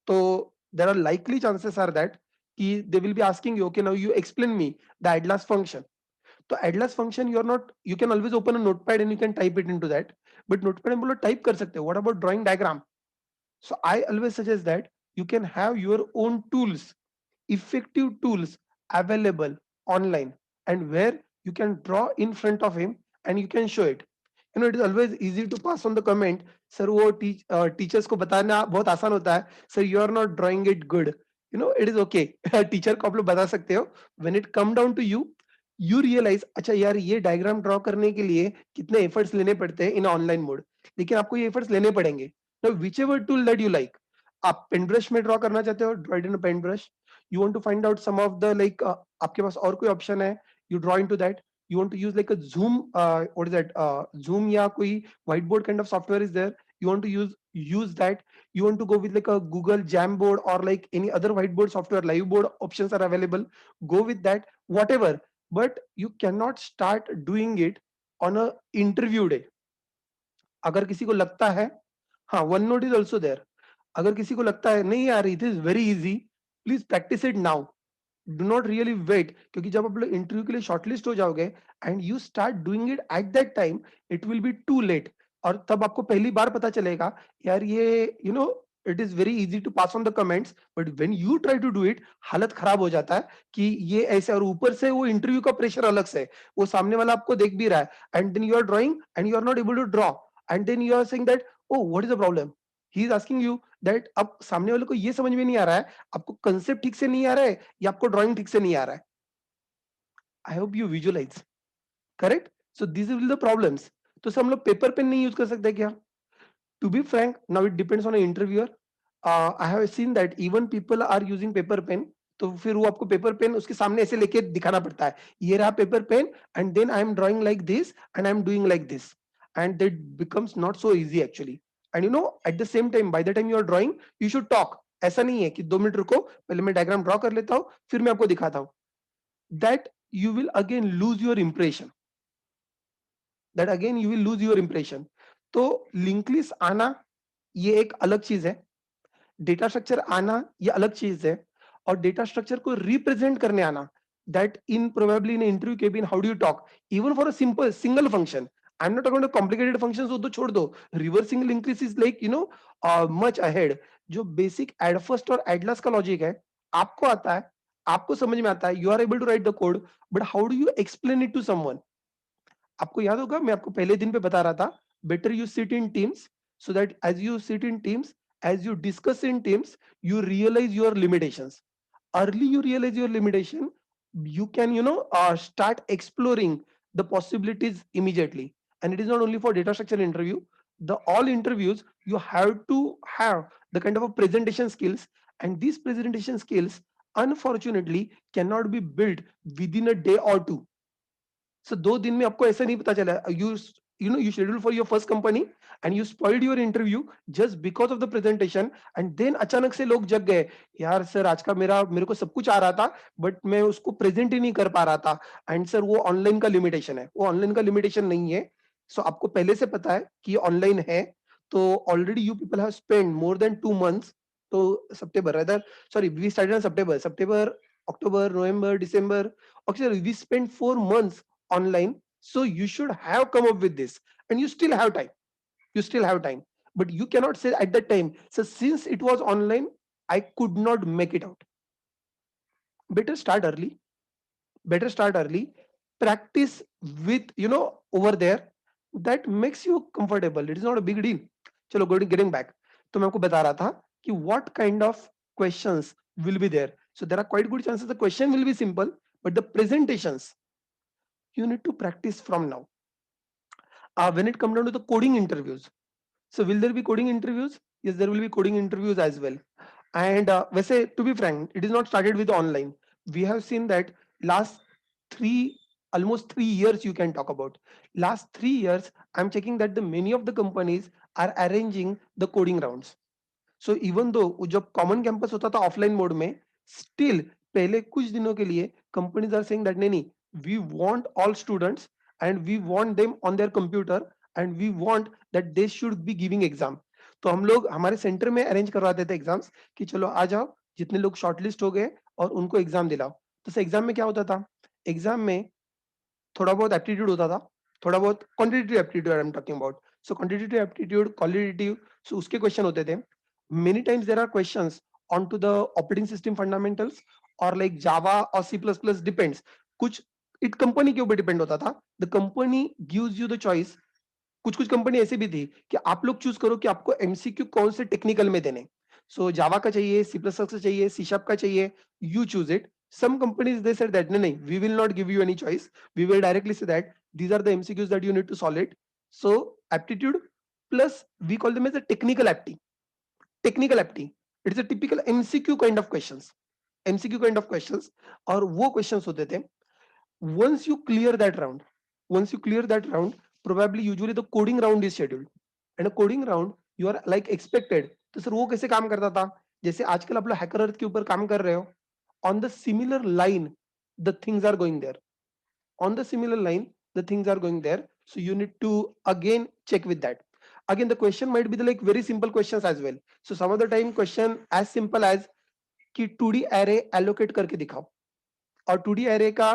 So there are likely chances are that they will be asking you, okay, now you explain me the atlas function. So atlas function, you're not, you can always open a notepad and you can type it into that, but notepad में बोलो type कर सकते हो. What about drawing diagram? So I always suggest that you can have your own tools, effective tools available online, and where you can draw in front of him and you can show it. You know, it is always easy to pass on the comment, sir वो teachers को बताना बहुत आसान होता है, sir you are not drawing it good. You know, it is okay. Teacher को आप लोग बता सकते हो. When it come down to you, you realize अच्छा यार ये डायग्राम ड्रॉ करने के लिए कितने एफर्ट्स लेने पड़ते हैं इन ऑनलाइन मोड, लेकिन आपको ये एफर्ट्स लेने पड़ेंगे. Now whichever tool that you like, आप पेन ब्रश में ड्रॉ करना चाहते हो, draw it in pen brush. You want to find out some of the like आपके पास और कोई ऑप्शन है, you draw into that. You want to use like a zoom, what is that, zoom या कोई whiteboard kind of software is there, you want to use that. You want to go with like a Google Jamboard or like any other whiteboard software, liveboard options are available, go with that, whatever. But you cannot start doing it on a interview day. अगर किसी को लगता है, हाँ, one note is also there. अगर किसी को लगता है नहीं यार it is very easy, please practice it now. Do not really wait, क्योंकि जब आप लोग इंटरव्यू के लिए शॉर्टलिस्ट हो जाओगे and you start doing it at that time, it will be too late. और तब आपको पहली बार पता चलेगा यार ये you know it is very easy to pass on the comments, but when you try to do it हालत खराब हो जाता है कि ये ऐसे. और ऊपर से वो इंटरव्यू का प्रेशर अलग से, वो सामने वाला आपको देख भी रहा है and then you are drawing and you are not able to draw, and then you are saying that oh what is the problem. He is asking you that अब सामने वाले को ये समझ में नहीं आ रहा है, आपको कंसेप्ट ठीक से नहीं आ रहा है या आपको ड्राइंग ठीक से नहीं आ रहा है. I hope you visualize, correct. So this will the problems. तो सर हम लोग पेपर पेन नहीं यूज कर सकते क्या? To be frank, now it depends on an interviewer. I have seen that even people are using paper pen. तो फिर वो आपको पेपर पेन उसके सामने ऐसे लेके दिखाना पड़ता है, ये रहा paper pen and then I am drawing like this and I am doing like this, and that becomes not so easy actually. And you know at the same time by the time you are drawing you should talk. ऐसा नहीं है कि 2 minute रुको, पहले मैं diagram draw कर लेता हूँ फिर मैं आपको दिखाता हूँ. That you will again lose your impression, that again you will lose your impression. तो लिंक लिस्ट आना ये एक अलग चीज है, डेटा स्ट्रक्चर आना ये अलग चीज है, और डेटा स्ट्रक्चर को रिप्रेजेंट करने आना, that in probably in interview cabin how do you talk even for a simple single function. I am not talking about complicated functions, वो तो छोड़ दो. Reversing link list is like you know much ahead. जो basic add first और एडलास का logic है आपको आता है, आपको समझ में आता है, you are able to write the code, but how do you explain it to someone. आपको याद होगा मैं आपको पहले दिन पे बता रहा था, better you sit in teams, so that as you sit in teams, as you discuss in teams, you realize your limitations. Early you realize your limitation, you can start exploring the possibilities immediately. And it is not only for data structure interview, the all interviews you have to have the kind of a presentation skills, and these presentation skills unfortunately cannot be built within a day or two. So 2 दिन में आपको ऐसा नहीं पता चला, you schedule for your first company and you spoiled your interview just because of the presentation, and then अचानक से लोग जग गए, यार सर आज का मेरे को सब कुछ आ रहा था बट मैं उसको प्रेजेंट ही नहीं कर पा रहा था. एंड सर वो ऑनलाइन का लिमिटेशन है, वो ऑनलाइन का लिमिटेशन नहीं है. सो आपको पहले से पता है कि ऑनलाइन है, तो already you people have spend more than 2 months. तो September rather, sorry we started in September, October, November, December. Okay, we spent 4 months online, so you should have come up with this, and you still have time. You still have time, but you cannot say at that time. So since it was online, I could not make it out. Better start early. Better start early. Practice with over there. That makes you comfortable. It is not a big deal. चलो getting back. तो मैं आपको बता रहा था कि what kind of questions will be there. So there are quite good chances the question will be simple, but the presentations you need to practice from now. When it comes down to the coding interviews, so will there be coding interviews? Yes, there will be coding interviews as well. And वैसे to be frank, it is not started with online. We have seen that last three, almost 3 years you can talk about. Last 3 years, I'm checking that the many of the companies are arranging the coding rounds. So even though जब common campus होता था offline mode में, still पहले कुछ दिनों के लिए companies are saying that नहीं नहीं, we want all students and we want them on their computer and we want that they should be giving exam. तो हम लोग हमारे सेंटर में अरेंज करवाते थे एग्जाम्स कि चलो आ जाओ, जितने लोग शॉर्टलिस्ट हो गए और उनको एग्जाम दिलाओ. तो एग्जाम में क्या होता था, एग्जाम में थोड़ा बहुत एप्टीट्यूड होता था, थोड़ा बहुत quantitative aptitude I am talking about. So quantitative aptitude, qualitative, so उसके क्वेश्चन होते थे. Many times there are questions onto the operating system fundamentals or like Java or C++, depends. कुछ it company के ऊपर डिपेंड होता था. The company gives you the choice. कुछ कुछ कंपनी ऐसे भी थी कि आप लोग चूज करो कि आपको एमसीक्यू कौन से टेक्निकल में देने. सो जावा का चाहिए, सी प्लस प्लस का चाहिए, सी शार्प का चाहिए, you choose it. Some companies they said that no, no, we will not give you any choice. We will directly say that these are the MCQs that you need to solve it. So aptitude plus we call them as a technical aptitude. Technical apti, it is a typical MCQ kind of questions. MCQ kind of questions, और वो questions होते थे. once you clear that round once you clear that round, probably usually the coding round is scheduled, and a coding round you are like expected. तो sir वो कैसे काम करता था, जैसे आजकल आप लोग हैकर अर्थ के ऊपर काम कर रहे हो, on the similar line the things are going there. On the similar line the things are going there, so you need to again check with that. Again the question might be the like very simple questions as well. So some of the time question as simple as कि 2D array allocate करके दिखाओ, और 2D array का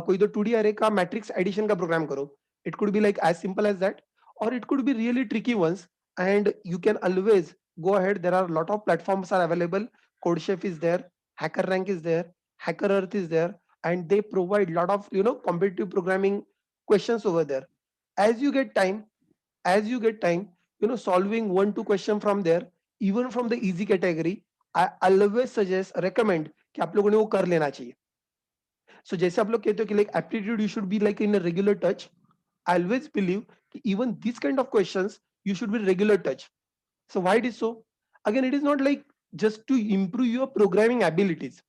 कोई तो 2D array का matrix addition का programme करो. It could be like as simple as that, or it could be really tricky ones, and you can always go ahead. There are a lot of platforms are available. CodeChef is there, HackerRank is there, Hacker Earth is there, and they provide lot of competitive programming questions over there. As you get time, solving 1-2 question from there, even from the easy category, I always suggest, recommend कि आप लोगों ने वो कर लेना चाहिए. So जैसे आप लोग कहते हो कि like aptitude you should be like in a regular touch, I always believe कि even these kind of questions you should be regular touch. So why it is so? Again, it is not like just to improve your programming abilities.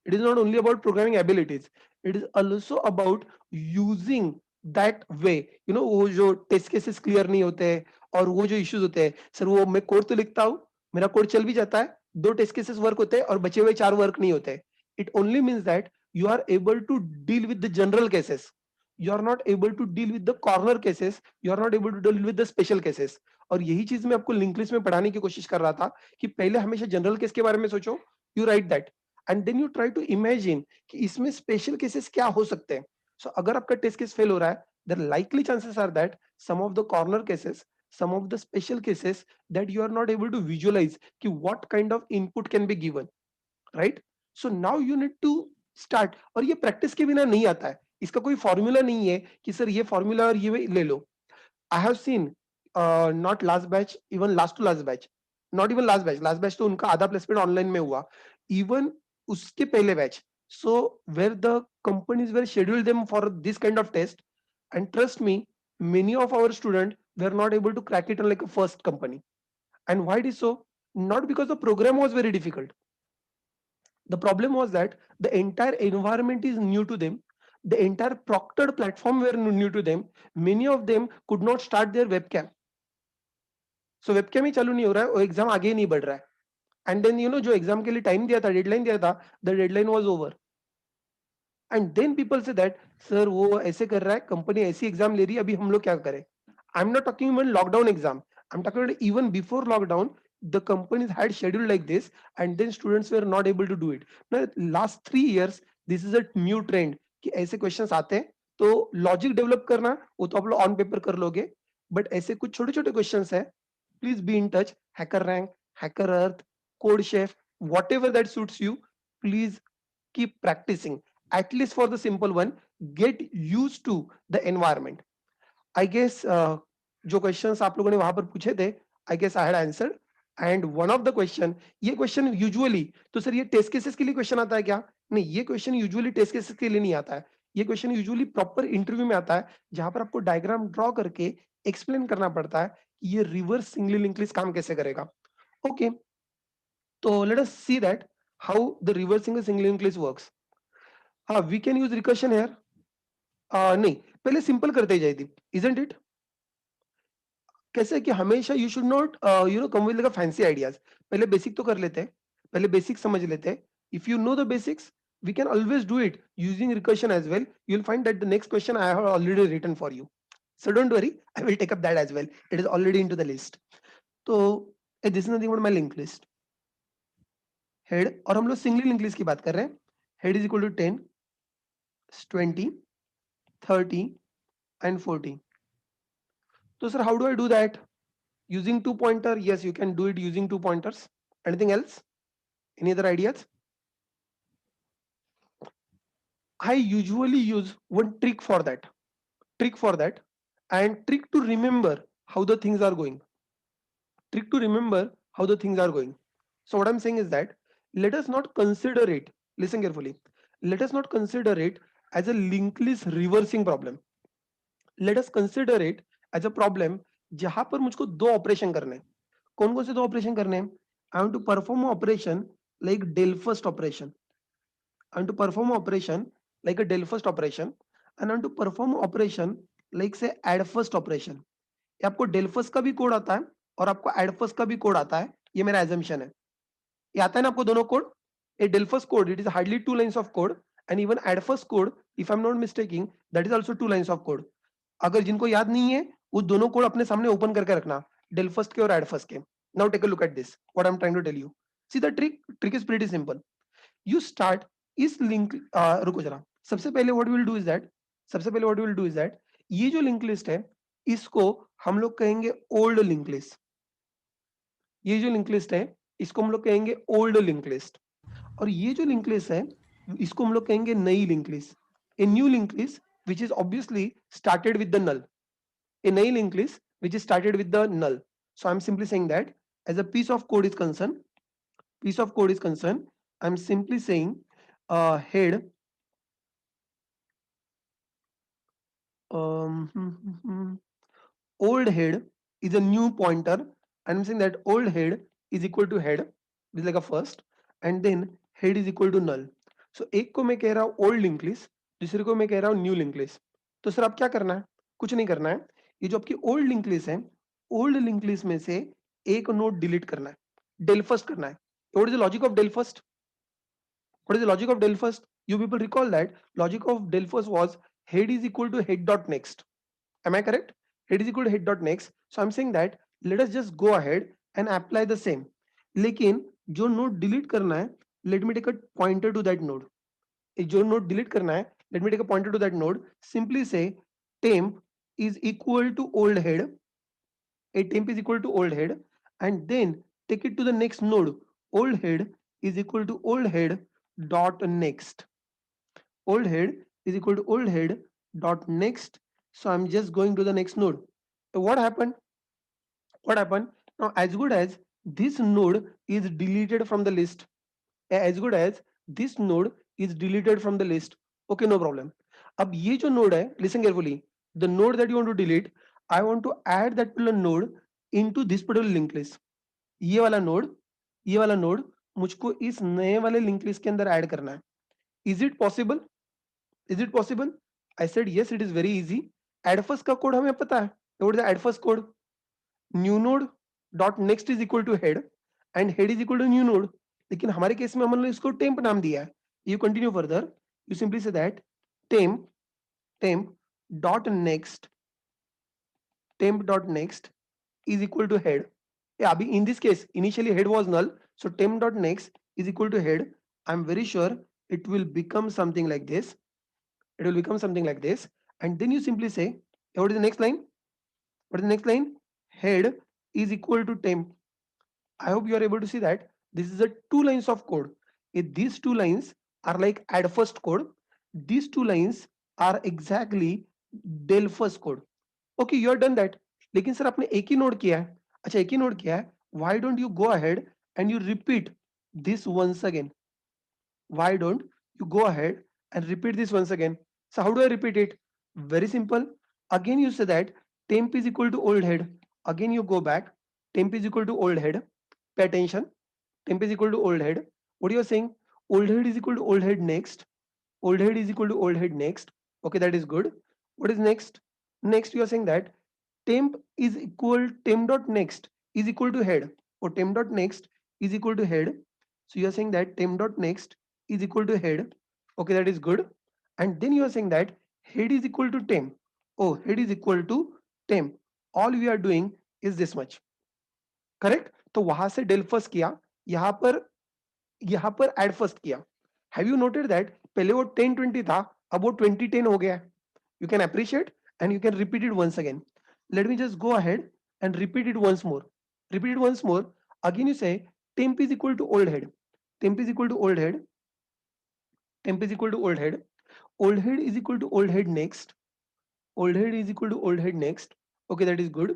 It is not only about programming abilities. It is also about using that way. वो जो test cases clear नहीं होते हैं और वो जो issues होते हैं, सर वो मैं कोड तो लिखता हूँ, मेरा कोड चल भी जाता है, 2 टेस्ट केसेस वर्क होते हैं और बचे हुए 4 वर्क नहीं होते. It only means that you are able to deal with the general cases. You are not able to deal with the corner cases. You are not able to deal with the special cases. और यही चीज मैं आपको link list में पढ़ाने की कोशिश कर रहा था कि पहले हमेशा जनरल केस के बारे में सोचो, you write that, and then you try to imagine कि इसमें स्पेशल केसेस क्या हो सकते हैं. सो अगर आपका टेस्ट केस फेल हो रहा है, there likely chances are that some of the corner cases, some of the special cases that you are not able to visualize कि what kind of input can be given, right? So now you need to start. और ये practice के बिना नहीं आता है, इसका कोई फॉर्मूला नहीं है कि सर ये फॉर्मूला और ये ले लो. I have seen not last batch, even last to last batch, not even last batch तो उनका आधा प्लेसमेंट ऑनलाइन में हुआ, even उसके पहले batch. So where the companies were scheduled them for this kind of test, and trust me, many of our students were not able to crack it on like a first company. And why it is so? Not because the program was very difficult. The problem was that the entire environment is new to them. The entire proctored platform were new to them. Many of them could not start their webcam. So webcam ही चालू नहीं हो रहा है और exam आगे ही नहीं बढ़ रहा है. And then जो एग्जाम के लिए टाइम दिया था, डेडलाइन दिया था, the deadline was over. And then people say that sir वो ऐसे कर रहा है, कंपनी ऐसी एग्जाम ले रही है, अभी हम लोग क्या करें. I'm not talking about lockdown exam. I'm talking about even before lockdown, the companies had scheduled like this, and then students were not able to do it. Now, last 3 years, this is a new trend कि ऐसे questions आते हैं, तो logic develop करना वो तो आप लोग on paper कर लोगे, but ऐसे कुछ छोटे-छोटे questions है. Please be in touch. Hacker Rank, Hacker Earth, Code Chef, whatever that suits you. Please keep practicing. At least for the simple one, get used to the environment. I guess जो questions आप लोगों ने वहां पर पूछे थे, I guess I had answered. And one of the question, ये question usually, तो सर ये टेस्ट केसेस के लिए क्वेश्चन आता है क्या? नहीं, ये क्वेश्चन यूजुअली टेस्ट केसेस के लिए नहीं आता है. ये क्वेश्चन यूजुअली प्रॉपर इंटरव्यू में आता है, जहां पर आपको डायग्राम ड्रॉ करके एक्सप्लेन करना पड़ता है कि ये रिवर्स सिंगली लिंक लिस्ट काम कैसे करेगा. ओके, तो let us see that how the reversing single link list works. हाँ, we can use recursion here. नहीं, पहले सिंपल करते जाइए, इजंट इट. कैसे है कि हमेशा you should not come with like fancy ideas. पहले बेसिक तो कर लेते हैं, पहले बेसिक समझ लेते हैं. If you know the basics, we can always do it using recursion as well. You'll find that the next question I have already written for you, so don't worry, I will take up that as well. It is already into the list. So this is nothing but my linked list. Head, और हम लोग singly link list की बात कर रहे हैं. Head is equal to 10, 20, 30 and 40. So sir, how do I do that? Using two pointer? Yes, you can do it using two pointers. Anything else? Any other ideas? I usually use one trick for that. And trick to remember how the things are going. So what I'm saying is that let us not consider it, listen carefully, let us not consider it as a linked list reversing problem. Let us consider it as a problem जहां पर मुझको दो operation करने हैं. कौन कौन से दो ऑपरेशन करने हैं? I want to perform an operation like del first operation. I want to perform an operation like a del first operation, and I want to perform an operation like say add first operation. ये आपको del first का भी code आता है और आपको add first का भी कोड आता है. ये मेरा assumption है. ये आता है ना आपको दोनों code. A del first code, it is hardly 2 lines of code, and even add first code, if I'm not mistaken, that is also 2 lines of code. अगर जिनको याद नहीं है, वो दोनों कोड अपने सामने ओपन करके रखना, del first के और add first के. Now take a look at this. What I'm trying to tell you. See the trick. Trick is pretty simple. You start इस लिंक, रुको जरा. सबसे पहले what we will do is that, ये जो लिंक लिस्ट है, इसको हम लोग कहेंगे ओल्ड लिंक लिस्ट. ये जो लिंक लिस्ट है, इसको हम लोग कहेंगे ओल्ड लिंक लिस्ट. और ये जो लिंक लिस्ट है, इसको हम लोग कहेंगे नई link list. A new link list which is obviously started with the null. A नई link list which is started with the null. So I am simply saying that as a piece of code is concerned, I'm simply saying head old head is a new pointer, and I'm saying that old head is equal to head, this is like a first, and then head is equal to null. So एक को मैं कह रहा हूँ old linked list, दूसरे को मैं कह रहा हूँ new linked list. तो सर आप क्या करना है? कुछ नहीं करना है. ये जो आपकी old linked list है, old linked list में से एक नोड डिलीट करना है, del first करना है. What is the logic of del first? What is the logic of del first? You people recall that logic of del first was head is equal to head dot next. Am I correct? Head is equal to head dot next. So I'm saying that let us just go ahead and apply the same. लेकिन जो node delete करना है, let me take a pointer to that node. जो node delete करना है, let me take a pointer to that node. Simply say temp is equal to old head. A temp is equal to old head, and then take it to the next node. Old head is equal to old head dot next. Old head is equal to old head dot next. So I'm just going to the next node. So what happened? Now as good as this node is deleted from the list, as good as this node is deleted from the list, okay, no problem. अब ये जो node है, listen carefully, the node that you want to delete, I want to add that particular node into this particular linked list. ये वाला node मुझको इस नए वाले linked list के अंदर add करना है. Is it possible? I said yes, it is very easy. Add first का कोड हमें पता है. What is the add first code? New node dot next is equal to head, and head is equal to new node. लेकिन हमारे case में हमने इसको temp नाम दिया है. You continue further. You simply say that temp dot next is equal to head. Yeah, अभी in this case initially head was null, so temp dot next is equal to head. I'm very sure it will become something like this. And then you simply say, what is the next line? Head is equal to temp. I hope you are able to see that this is a 2 lines of code. If these 2 lines are like add first code, these 2 lines are exactly del first code. Okay, you are done that. लेकिन sir आपने एक ही node किया है. अच्छा, एक ही node किया है. Why don't you go ahead and you repeat this once again? Why don't you go ahead and repeat this once again? So how do I repeat it? Very simple. Again you say that temp is equal to old head. Again you go back. Temp is equal to old head. Pay attention. Temp is equal to old head. What you are saying? Old head is equal to old head next. Old head is equal to old head next. Okay, that is good. What is next? Next you are saying that temp is equal temp dot next is equal to head, or temp dot next is equal to head. So you are saying that temp dot next is equal to head. Okay, that is good. And then you are saying that head is equal to temp. Oh, head is equal to temp. All we are doing is this much. Correct? तो वहां से del first किया, यहां पर add first किया. Have you noted that पहले वो 10-20 था, अब वो 20-10 हो गया है. You can appreciate and you can repeat it once again. Let me just go ahead and repeat it once more. Repeat it once more. Again you say temp is equal to old head. Temp is equal to old head. Temp is equal to old head. Old head is equal to old head next. Old head is equal to old head next. Okay, that is good.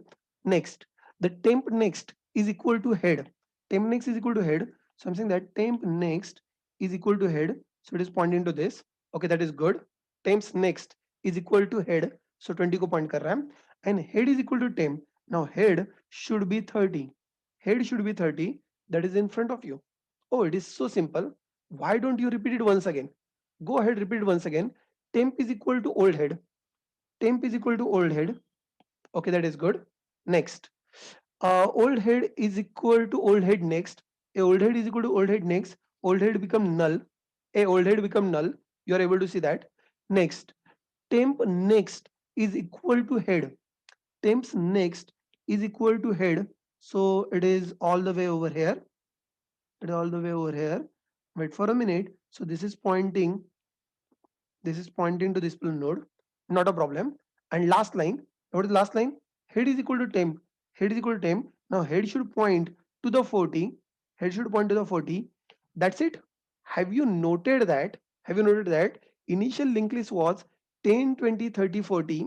Next, the temp next is equal to head. Temp next is equal to head. So I'm saying that temp next is equal to head. So it is pointing to this. Okay, that is good. Temps next is equal to head. So 20 को point कर रहा है. And head is equal to temp. Now head should be 30. Head should be 30. That is in front of you. Oh, it is so simple. Why don't you repeat it once again? Go ahead, repeat it once again. Temp is equal to old head. Temp is equal to old head. Okay, that is good. Next, old head is equal to old head next. A old head is equal to old head next. Old head become null. A old head become null. You are able to see that. Next, temp next is equal to head. Temps next is equal to head. So it is all the way over here. It is all the way over here. Wait for a minute. So this is pointing to this node, not a problem. And last line, what is the last line? Head is equal to temp. Head is equal to temp. Now head should point to the 40. Head should point to the 40. That's it. Have you noted that? Have you noted that initial linked list was 10, 20, 30, 40,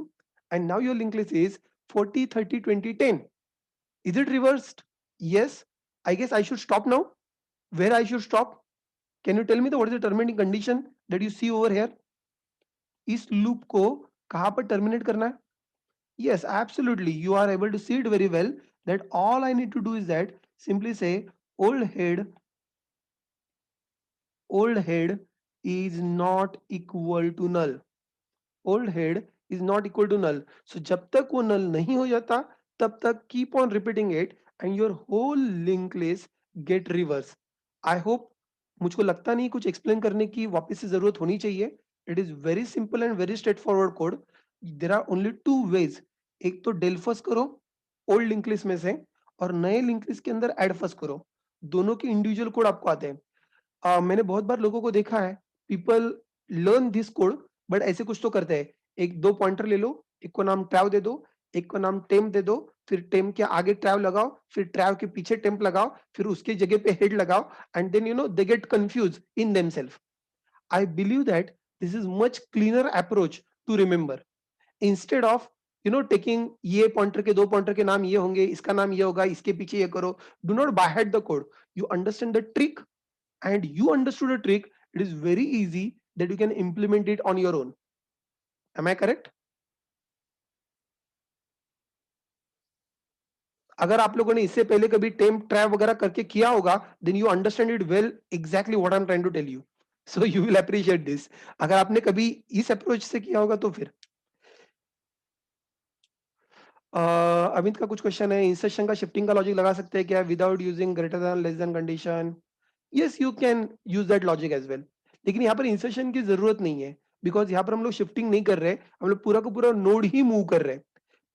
and now your linked list is 40, 30, 20, 10. Is it reversed? Yes. I guess I should stop now. Where I should stop? Can you tell me what is the terminating condition that you see over here? इस loop को कहां पर terminate करना है? Yes, absolutely, you are able to see it very well, that all I need to do is that simply say old head is not equal to null. Old head is not equal to null. So जब तक वो null नहीं हो जाता तब तक keep on repeating it and your whole linked list get reverse. I hope, मुझको लगता नहीं कुछ explain करने की वापस से जरूरत होनी चाहिए. It is very simple and very straightforward code. There are only two ways. एक तो del first करो old linked list में से, और नए linked list के अंदर add first करो. दोनों के individual कोड आपको आते हैं. मैंने बहुत बार लोगों को देखा है, people learn this code but ऐसे कुछ तो करते हैं. एक दो पॉइंटर ले लो, एक को नाम ट्रैव दे दो, एक को नाम टेम्प दे दो, फिर टेम्प के आगे ट्रैव लगाओ, फिर ट्रैव के पीछे टेम्प लगाओ, फिर उसके जगह पे हेड लगाओ, and then they get confuse in themselves. I believe that this is much cleaner approach to remember, instead of taking ये पॉइंटर के दो पॉइंटर के नाम ये होंगे, इसका नाम ये होगा, इसके पीछे ये करो. Do not bye head the code. You understand the trick, and you understood a trick. It is very easy that you can implement it on your own. Am I correct? अगर आप लोगों ने इससे पहले कभी टेम्प ट्रैप वगैरह करके किया होगा, then you understand it well exactly what I'm trying to tell you. So you will appreciate this. अगर आपने कभी इस अप्रोच से किया होगा तो फिर अमित का कुछ क्वेश्चन है, इंसर्शन का शिफ्टिंग का लॉजिक लगा सकते हैं क्या without using greater than less than condition? Yes, you can use that logic as well, लेकिन यहाँ पर इंसर्शन की जरूरत नहीं है, बिकॉज यहाँ पर हम लोग शिफ्टिंग नहीं कर रहे, हम लोग पूरा का पूरा नोड ही मूव कर रहे हैं.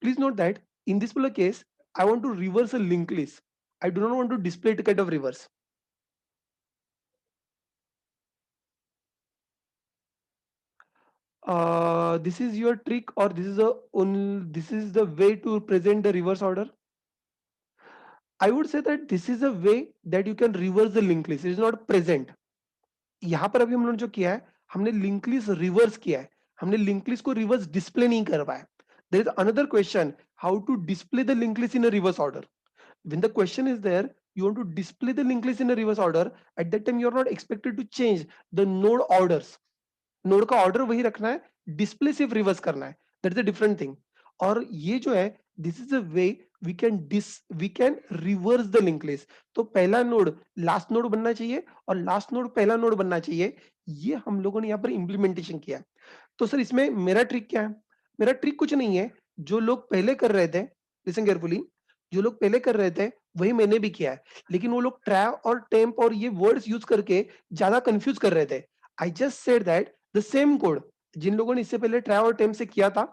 Please note that in this particular case I want to reverse a link list. I do not want to display it kind of reverse. This is your trick, or this is the way to present the reverse order? I would say that this is a way that you can reverse the linked list. It is not present. यहाँ पर अभी हम लोगों ने जो किया है, हमने लिंक लिस्ट रिवर्स किया है, हमने लिंक लिस्ट को रिवर्स डिस्प्ले नहीं करवाया. There is another question, how to display the linked list in a reverse order. When the question is there, you want to display the linked list in a reverse order. At that time, you are not expected to change the node orders. Node का order वही रखना है, display सिर्फ reverse करना है, that is a different thing. और ये जो है, this is a way we can reverse the link list. तो पहला नोड लास्ट नोड बनना चाहिए और लास्ट नोड पहला नोड बनना चाहिए, ये हम लोगों ने यहाँ पर इंप्लीमेंटेशन किया। तो सर इसमें मेरा ट्रिक क्या है? मेरा ट्रिक कुछ नहीं है, जो लोग पहले कर रहे थे, लिसन केयरफुली, जो लोग पहले कर रहे थे वही मैंने भी किया है, लेकिन वो लोग ट्रै और टेम्प और ये वर्ड्स यूज करके ज्यादा कंफ्यूज कर रहे थे। I just said that the same code, जिन लोगों ने इससे पहले ट्रै और टेम्प से किया था,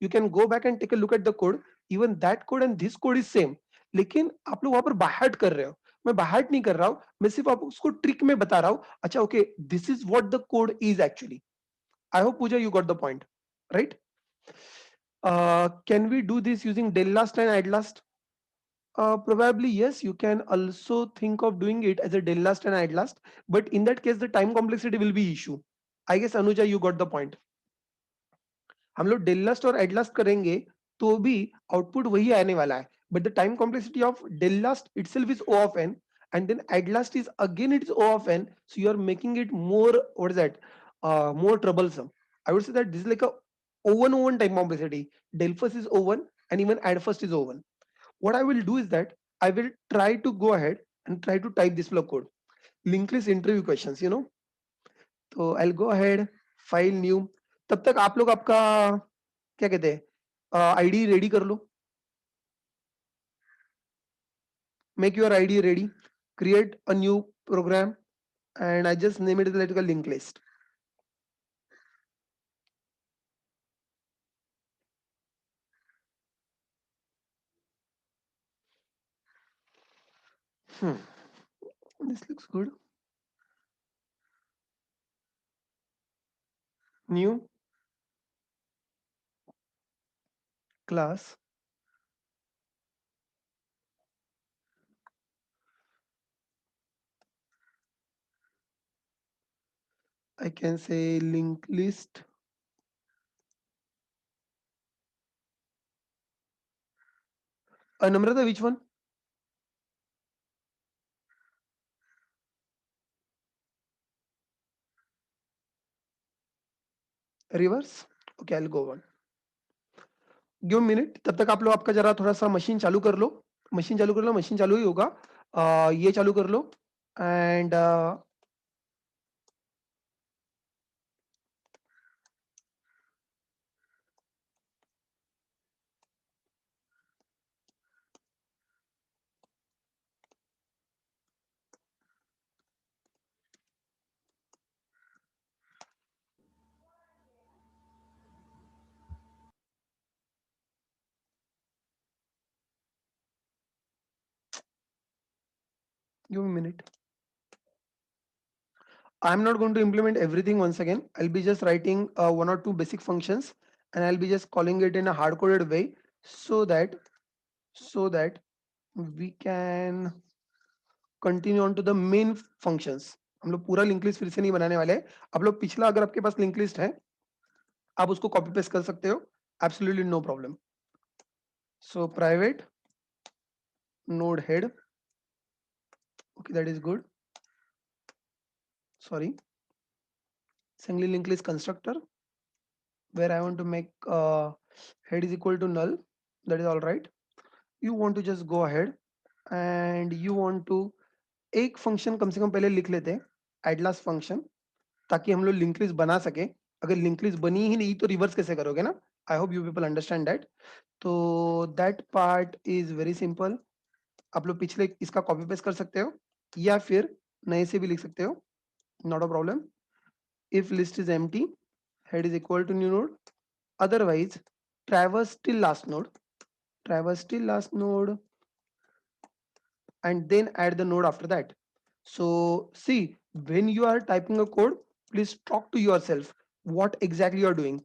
you can go back and take a look at the code, even that code and this code is same. लेकिन आप लोग वहां पर बाहट कर रहे हो, मैं बाहट नहीं कर रहा हूं, मैं सिर्फ आपको उसको ट्रिक में बता रहा हूं। अच्छा okay, this is what the code is actually. I hope Pooja you got the point, right? Can we do this using del last and add last? Probably yes, you can also think of doing it as a del last and add last, but in that case the time complexity will be issue. I guess Anuja you got the point. हम लोग del last और add last करेंगे तो भी output वही आने वाला है, but the time complexity of del last itself is O of n, and then add last is again it's O of n, so you are making it more, what is that, more troublesome. I would say that this is like a O1 O1 time complexity. Del first is O1 and even add first is O1. What I will do is that I will try to go ahead and try to type this flow code. Linked list interview questions, you know. तो I'll go ahead, file new. तब तक आप लोग आपका क्या कहते हैं ID ready कर लो, make your id ready, create a new program, and I just name it as like a linked list. hmm. This looks good. New class, I can say linked list. Namrata, which one? Reverse. Okay, I'll go on. Give minute, तब तक आप लोग आपका जरा थोड़ा सा machine चालू कर लो, मशीन चालू कर लो, मशीन चालू ही होगा। ये चालू कर लो and give minute. I'm not going to implement everything once again. I'll be just writing one or two basic functions, and I'll be just calling it in a hard-coded way so that we can continue on to the main functions. हम लोग पूरा link list फिर से नहीं बनाने वाले हैं। आप लोग पिछला अगर आपके पास लिंक लिस्ट है, आप उसको कॉपी पेस्ट कर सकते हो, absolutely no problem. So private node head, okay, that is good. Sorry, single linked list constructor where I want to make head is equal to null, that is all right. You want to just go ahead and you want to एक function कम से कम पहले लिख लेते हैं, एडलास function, ताकि हम लोग link list बना सके। अगर लिंक लिस्ट बनी ही नहीं तो रिवर्स कैसे करोगे ना? I hope you people understand that. तो that part is very simple. आप लोग पिछले इसका कॉपी पेस्ट कर सकते हो या फिर नए से भी लिख सकते हो, not a problem. if list is empty, head is equal to new node, otherwise traverse till last node, traverse till last node, and then add the node after that. So see, when you are typing a code, please talk to yourself what exactly you are doing.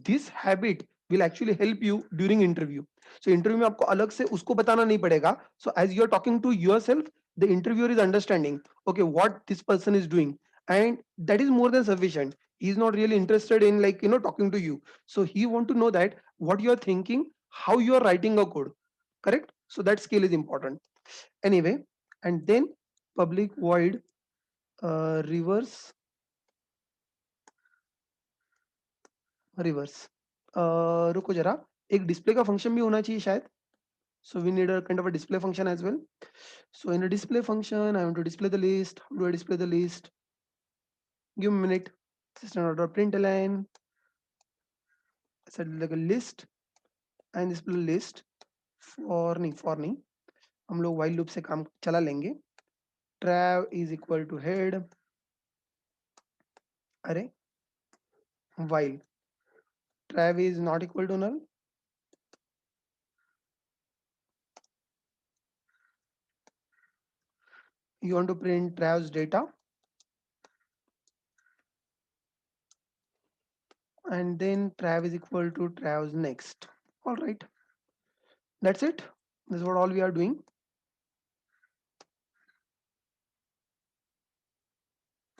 This habit will actually help you during interview. So interview में आपको अलग से उसको बताना नहीं पड़ेगा. So as you are talking to yourself, the interviewer is understanding, okay, what this person is doing, and that is more than sufficient. He is not really interested in, like, talking to you. So he want to know that what you are thinking, how you are writing a code, correct? So that skill is important. Anyway, and then public void reverse reverse रुको जरा, एक display का function भी होना चाहिए शायद. So we need a kind of a display function as well. So in a display function, I want to display the list. How do I display the list? Give me a minute. System.println, set like a list and display list for नहीं हम लोग while loop से काम चला लेंगे. Trav is equal to head. अरे while trav is not equal to null. You want to print trav's data and then trav is equal to trav's next. All right, that's it. This is what all we are doing.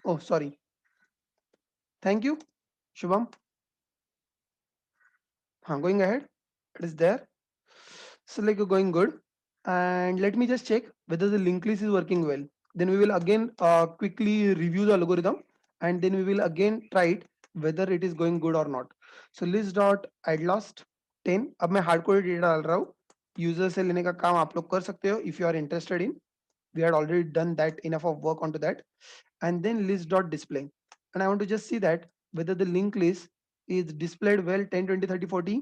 Oh, sorry. Thank you, Shubham. Going ahead. It is there. So like you're going good. And let me just check whether the linked list is working well. Then we will again quickly review the algorithm and then we will again try it whether it is going good or not. So list dot add last 10. अब मैं hard coded data डाल रहा हूँ. User से लेने का काम आप लोग कर सकते हो if you are interested in. We had already done that enough of work onto that. And then list dot display. And I want to just see that whether the linked list is displayed well 10, 20, 30, 40.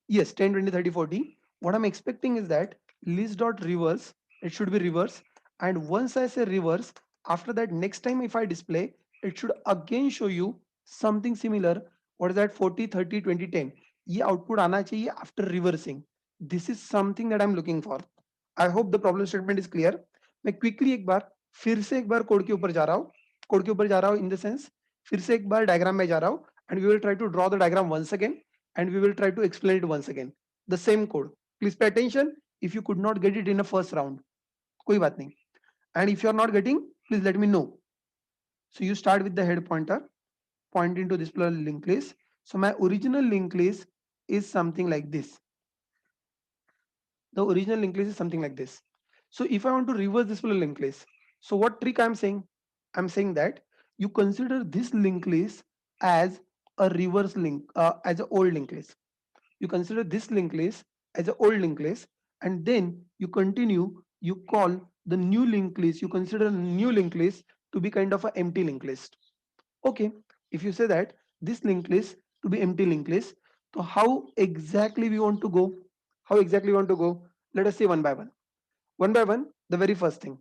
Yes, 10, 20, 30, 40. What I'm expecting is that list dot reverse, it should be reverse. And once I say reverse, after that, next time if I display, it should again show you something similar. What is that? 40, 30, 20, 10. ये output आना चाहिए after reversing. This is something that I'm looking for. I hope the problem statement is clear. मैं quickly एक बार फिर से एक bar code के ऊपर जा रहा हूँ. कोड के ऊपर जा रहा हूँ in the sense फिर से एक बार डायग्राम में जा रहा हूँ and we will try to draw the diagram once again and we will try to explain it once again. The same code. Please pay attention if you could not get it in the first round. कोई बात नहीं. And if you are not getting, please let me know. So you start with the head pointer, pointing to this linked list. So my original linked list is something like this. The original linked list is something like this. So if I want to reverse this linked list, so what trick I'm saying? I'm saying that you consider this linked list as a reverse link, as an old linked list. You consider this linked list as an old linked list, and then you continue, you call the new linked list, you consider a new linked list to be kind of an empty linked list. Okay, if you say that this linked list to be empty linked list, so how exactly we want to go? How exactly we want to go? Let us see one by one. One by one, the very first thing.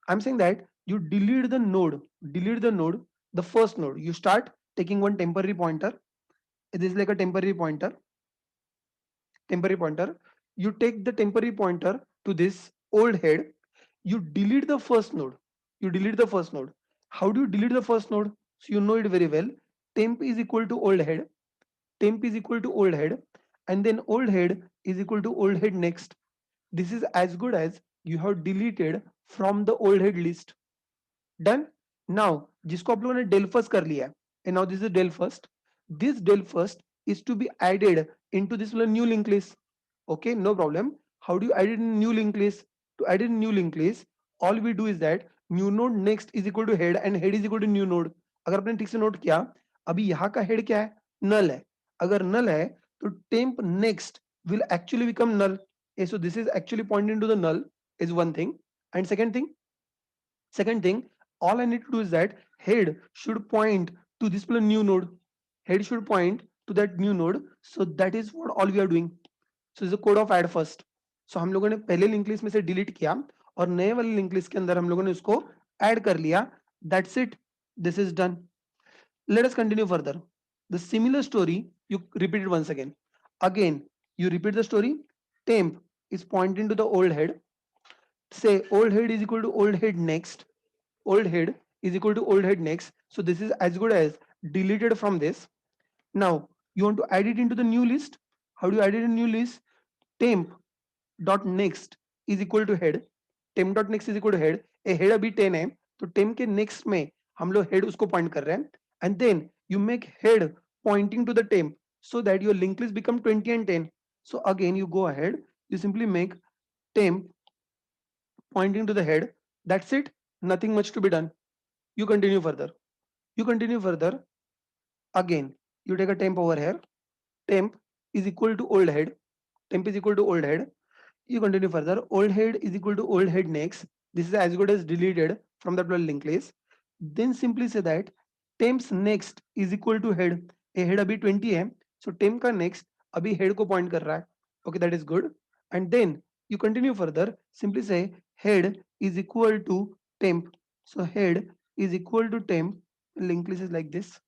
I'm saying that you delete the node, the first node. You start taking one temporary pointer. It is like a temporary pointer. You take the temporary pointer to this old head. You delete the first node. You delete the first node. How do you delete the first node? So you know it very well. Temp is equal to old head. Temp is equal to old head. And then old head is equal to old head next. This is as good as you have deleted from the old head list. Done. Now जिसको आप लोगों ने del first कर लिया है, and now this is del first. This del first is to be added into this new linked list. Okay, no problem. How do you add it in new linked list? To add in new linked list, all we do is that new node next is equal to head and head is equal to new node. अगर आपने ठीक से note किया, अभी यहाँ का head क्या है? Null है. अगर null है, तो temp next will actually become null. Okay, so this is actually pointing to the null is one thing. And second thing, all I need to do is that head should point to this new node. Head should point to that new node. So that is what all we are doing. So is the code of add first. So हम लोगों ने पहले link list में से delete किया और नए वाले लिंक लिस्ट के अंदर हम लोगों ने उसको ऐड कर लिया. That's it. This is done. Let us continue further. The similar story you repeat it once again. Again, you repeat the story. Temp is pointing to the old head. Say old head is equal to old head next. Old head is equal to old head next. So this is as good as deleted from this. Now you want to add it into the new list. How do you add it in new list? Temp dot next is equal to head. Temp dot next is equal to head. A head अभी 10 है, तो temp के next में हम लोग head उसको point कर रहे हैं. And then you make head pointing to the temp so that your linked list become 20 and 10. So again you go ahead, you simply make temp pointing to the head. That's it. Nothing much to be done. You continue further. You continue further. Again, you take a temp over here. Temp is equal to old head. Temp is equal to old head. You continue further. Old head is equal to old head next. This is as good as deleted from that linked list. Then simply say that temps next is equal to head. A head अभी 20 है. So temp का next अभी head को point कर रहा है. Okay, that is good. And then you continue further. Simply say head is equal to temp. So head is equal to temp. Linked list is like this.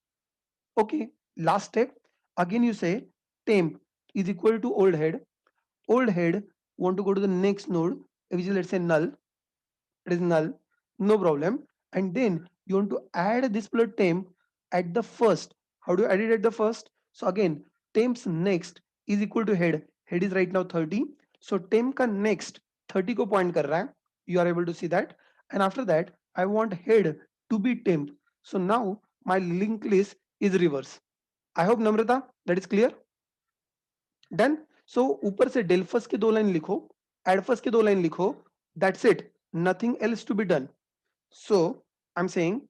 Okay. Last step. Again you say temp is equal to old head want to go to the next node, which is let's say null. It is null, no problem. And then you want to add this particular temp at the first. How do you add it at the first? So again, temps next is equal to head. Head is right now 30. So temp ka next 30 ko point kar raha hai. You are able to see that. And after that, I want head to be temp. So now my linked list is reverse. I hope Namrata that is clear. Done. So ऊपर से del first के 2 line लिखो, add first के 2 line लिखो, that's it, nothing else to be done. So I am saying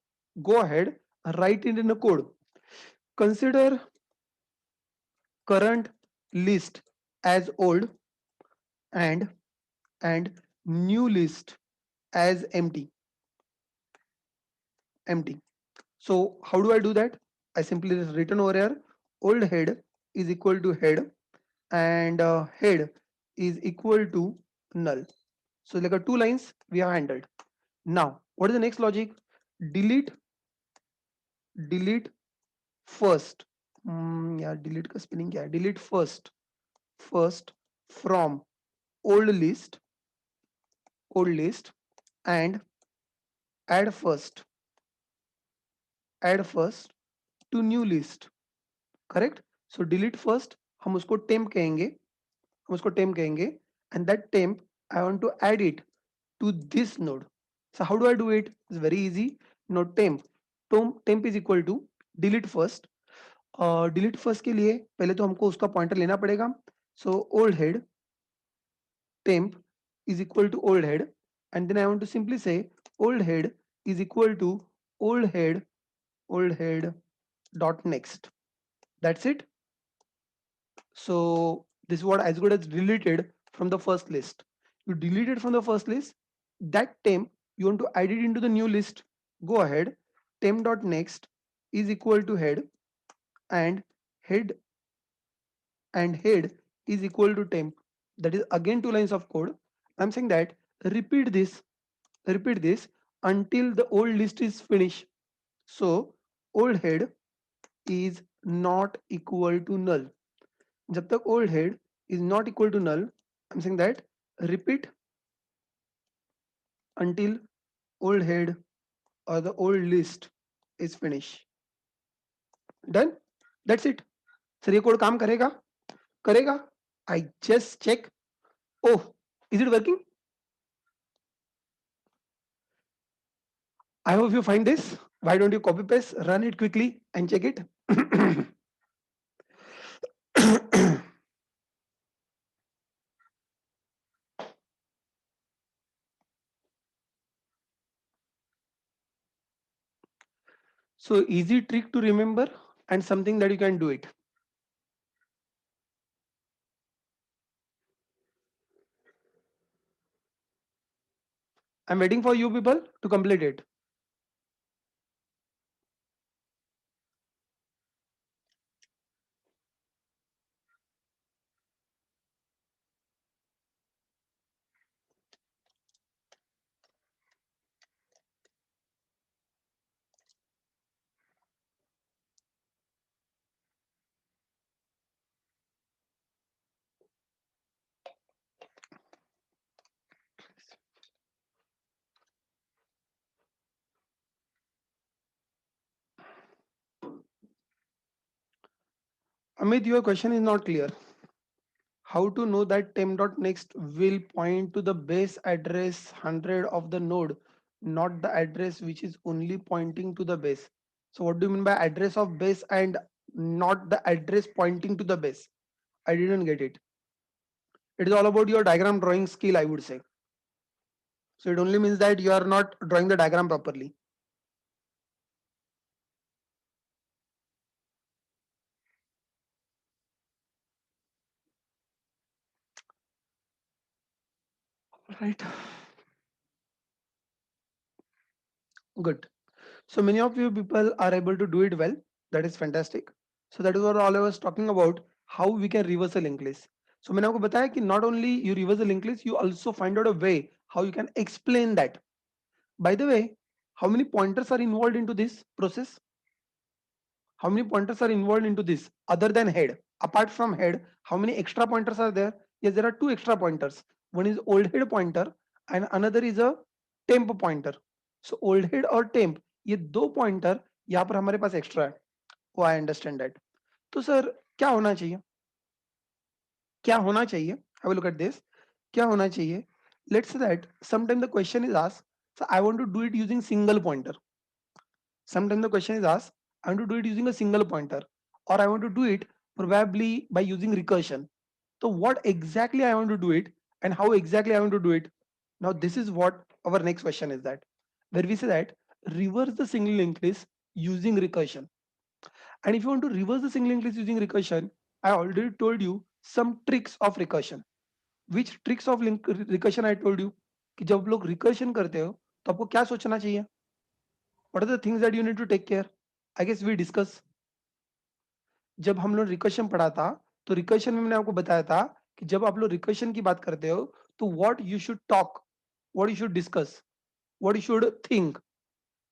go ahead, write it in a code. Consider current list as old and new list as empty. So how do I do that? I simply written over here old head is equal to head and head is equal to null. So like a 2 lines we have handled. Now what is the next logic? Delete first. Yeah, delete का spelling क्या है? Delete first from old list and add first to new list. Correct? So delete first हम उसको temp कहेंगे and that temp I want to add it to this node. So how do I do it? It's very easy. Now temp is equal to delete first. Delete first के लिए पहले तो हमको उसका pointer लेना पड़ेगा. So old head temp is equal to old head, and then I want to simply say old head is equal to old head dot next. That's it. So this is what as good as deleted from the first list. You deleted from the first list. That temp you want to add it into the new list. Go ahead. Temp dot next is equal to head and head head is equal to temp. That is again 2 lines of code. I'm saying that repeat this until the old list is finished. So old head is not equal to null. जब तक old head is not equal to null, I'm saying that repeat until old head or the old list is finished. Done. That's it. Sir ये code काम करेगा. I just check. Oh, is it working? I hope you find this. Why don't you copy paste, run it quickly and check it. So easy trick to remember and something that you can do it. I'm waiting for you people to complete it. Amit, your question is not clear. How to know that temp.next will point to the base address 100 of the node, not the address which is only pointing to the base? So what do you mean by address of base and not the address pointing to the base? I didn't get it. It is all about your diagram drawing skill, I would say. So it only means that you are not drawing the diagram properly. right? Good. So many of you people are able to do it well. That is fantastic. So that is what all I was talking about, how we can reverse a linked list. So मैंने आपको बताया कि not only you reverse a linked list, you also find out a way how you can explain that. By the way, how many pointers are involved into this process? How many pointers are involved into this other than head? Apart from head, how many extra pointers are there? Yes, there are two extra pointers. One is old head pointer and another is a temp pointer. So old head और temp, ये दो pointer यहाँ पर हमारे पास extra है. Oh, I understand that. तो sir क्या होना चाहिए? क्या होना चाहिए? Have a look at this. क्या होना चाहिए? Let's say that sometimes the question is asked, so I want to do it using single pointer. Sometimes the question is asked, I want to do it using a single pointer, or I want to do it probably by using recursion. So what exactly I want to do it and how exactly I want to do it? Now this is what our next question is, that where we say that reverse the single linked list using recursion. And if you want to reverse the single linked list using recursion, I already told you some tricks of recursion. Which tricks of recursion I told you? कि जब लोग recursion करते हो तो आपको क्या सोचना चाहिए? What are the things that you need to take care? I guess we discuss. जब हम लोग रिकर्शन पढ़ा था, तो रिकर्शन में मैंने आपको बताया था कि जब आप लोग रिकर्शन की बात करते हो तो what you should talk, what you should discuss, what you should think.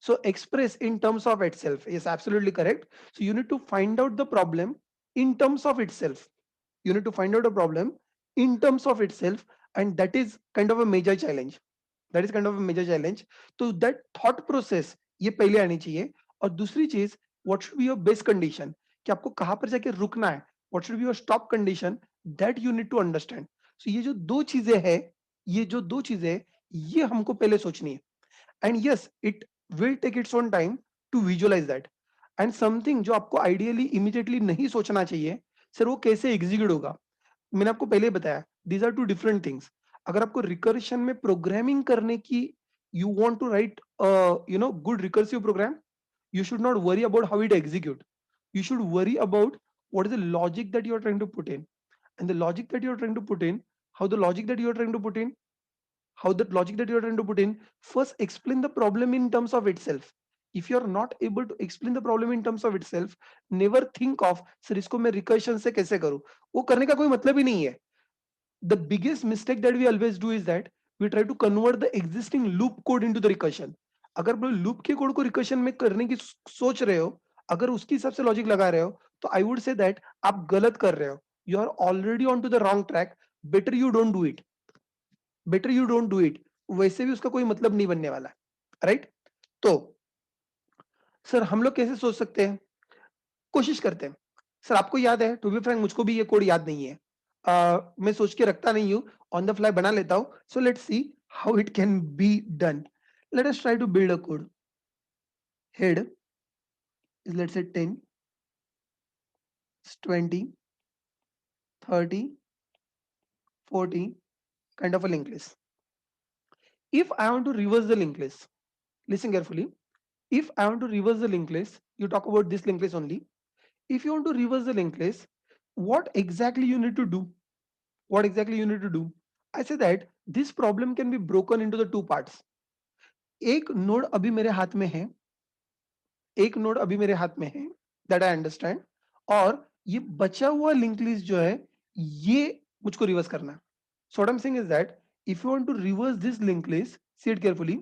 So express in terms of itself. Yes, absolutely correct. So you need to find out the problem in terms of itself. You need to find out a problem in terms of itself, and that is kind of a major challenge. That is kind of a major challenge. So that thought process ये पहले आनी चाहिए. और दूसरी चीज, what should be your base condition, कि आपको कहाँ पर जाके रुकना है, what should be your stop condition, that you need to understand. So ये जो दो चीजें हैं, ये जो दो चीजें ये हमको पहले सोचनी है. And yes, it will take its own time to visualize that. And something जो आपको ideally immediately नहीं सोचना चाहिए, सर वो कैसे एग्जीक्यूट होगा. मैंने आपको पहले ही बताया, these are two different things. अगर आपको रिकर्शन में प्रोग्रामिंग करने की, you want to write good recursive program, you should not worry about how it execute. You should worry about what is the logic that you are trying to put in. And the logic that you are trying to put in, how the logic that you are trying to put in, how that logic that you are trying to put in, first explain the problem in terms of itself. If you are not able to explain the problem in terms of itself, never think of sir इसको मैं recursion से कैसे करूं. वो करने का कोई मतलब ही नहीं है. The biggest mistake that we always do is that we try to convert the existing loop code into the recursion. अगर आप loop के कोड को recursion में करने की सोच रहे हो, अगर उसके हिसाब से लॉजिक लगा रहे हो, तो I would say that आप गलत कर रहे हो. You are already on to the wrong track. Better you don't do it. Better you don't do it. वैसे भी उसका कोई मतलब नहीं बनने वाला, राइट? तो सर हम लोग कैसे सोच सकते हैं? कोशिश करते हैं. सर आपको याद है, टू बी फ्रैंक मुझको भी ये कोड याद नहीं है. मैं सोच के रखता नहीं हूं, ऑन द फ्लाई बना लेता हूं. So let's see how it can be done. Let us try to build a code. Head is let's say 10, 20, 30, 40, kind of a linked list. If I want to reverse the linked list, listen carefully. If I want to reverse the linked list, you talk about this linked list only. If you want to reverse the linked list, what exactly you need to do? What exactly you need to do? I say that this problem can be broken into the two parts. एक node अभी मेरे हाथ में है, एक node अभी मेरे हाथ में है, that I understand. और ये बचा हुआ लिंक लिस्ट जो है, ये मुझको रिवर्स करना है. So what I'm saying is that if you want to reverse this linked list, see it carefully.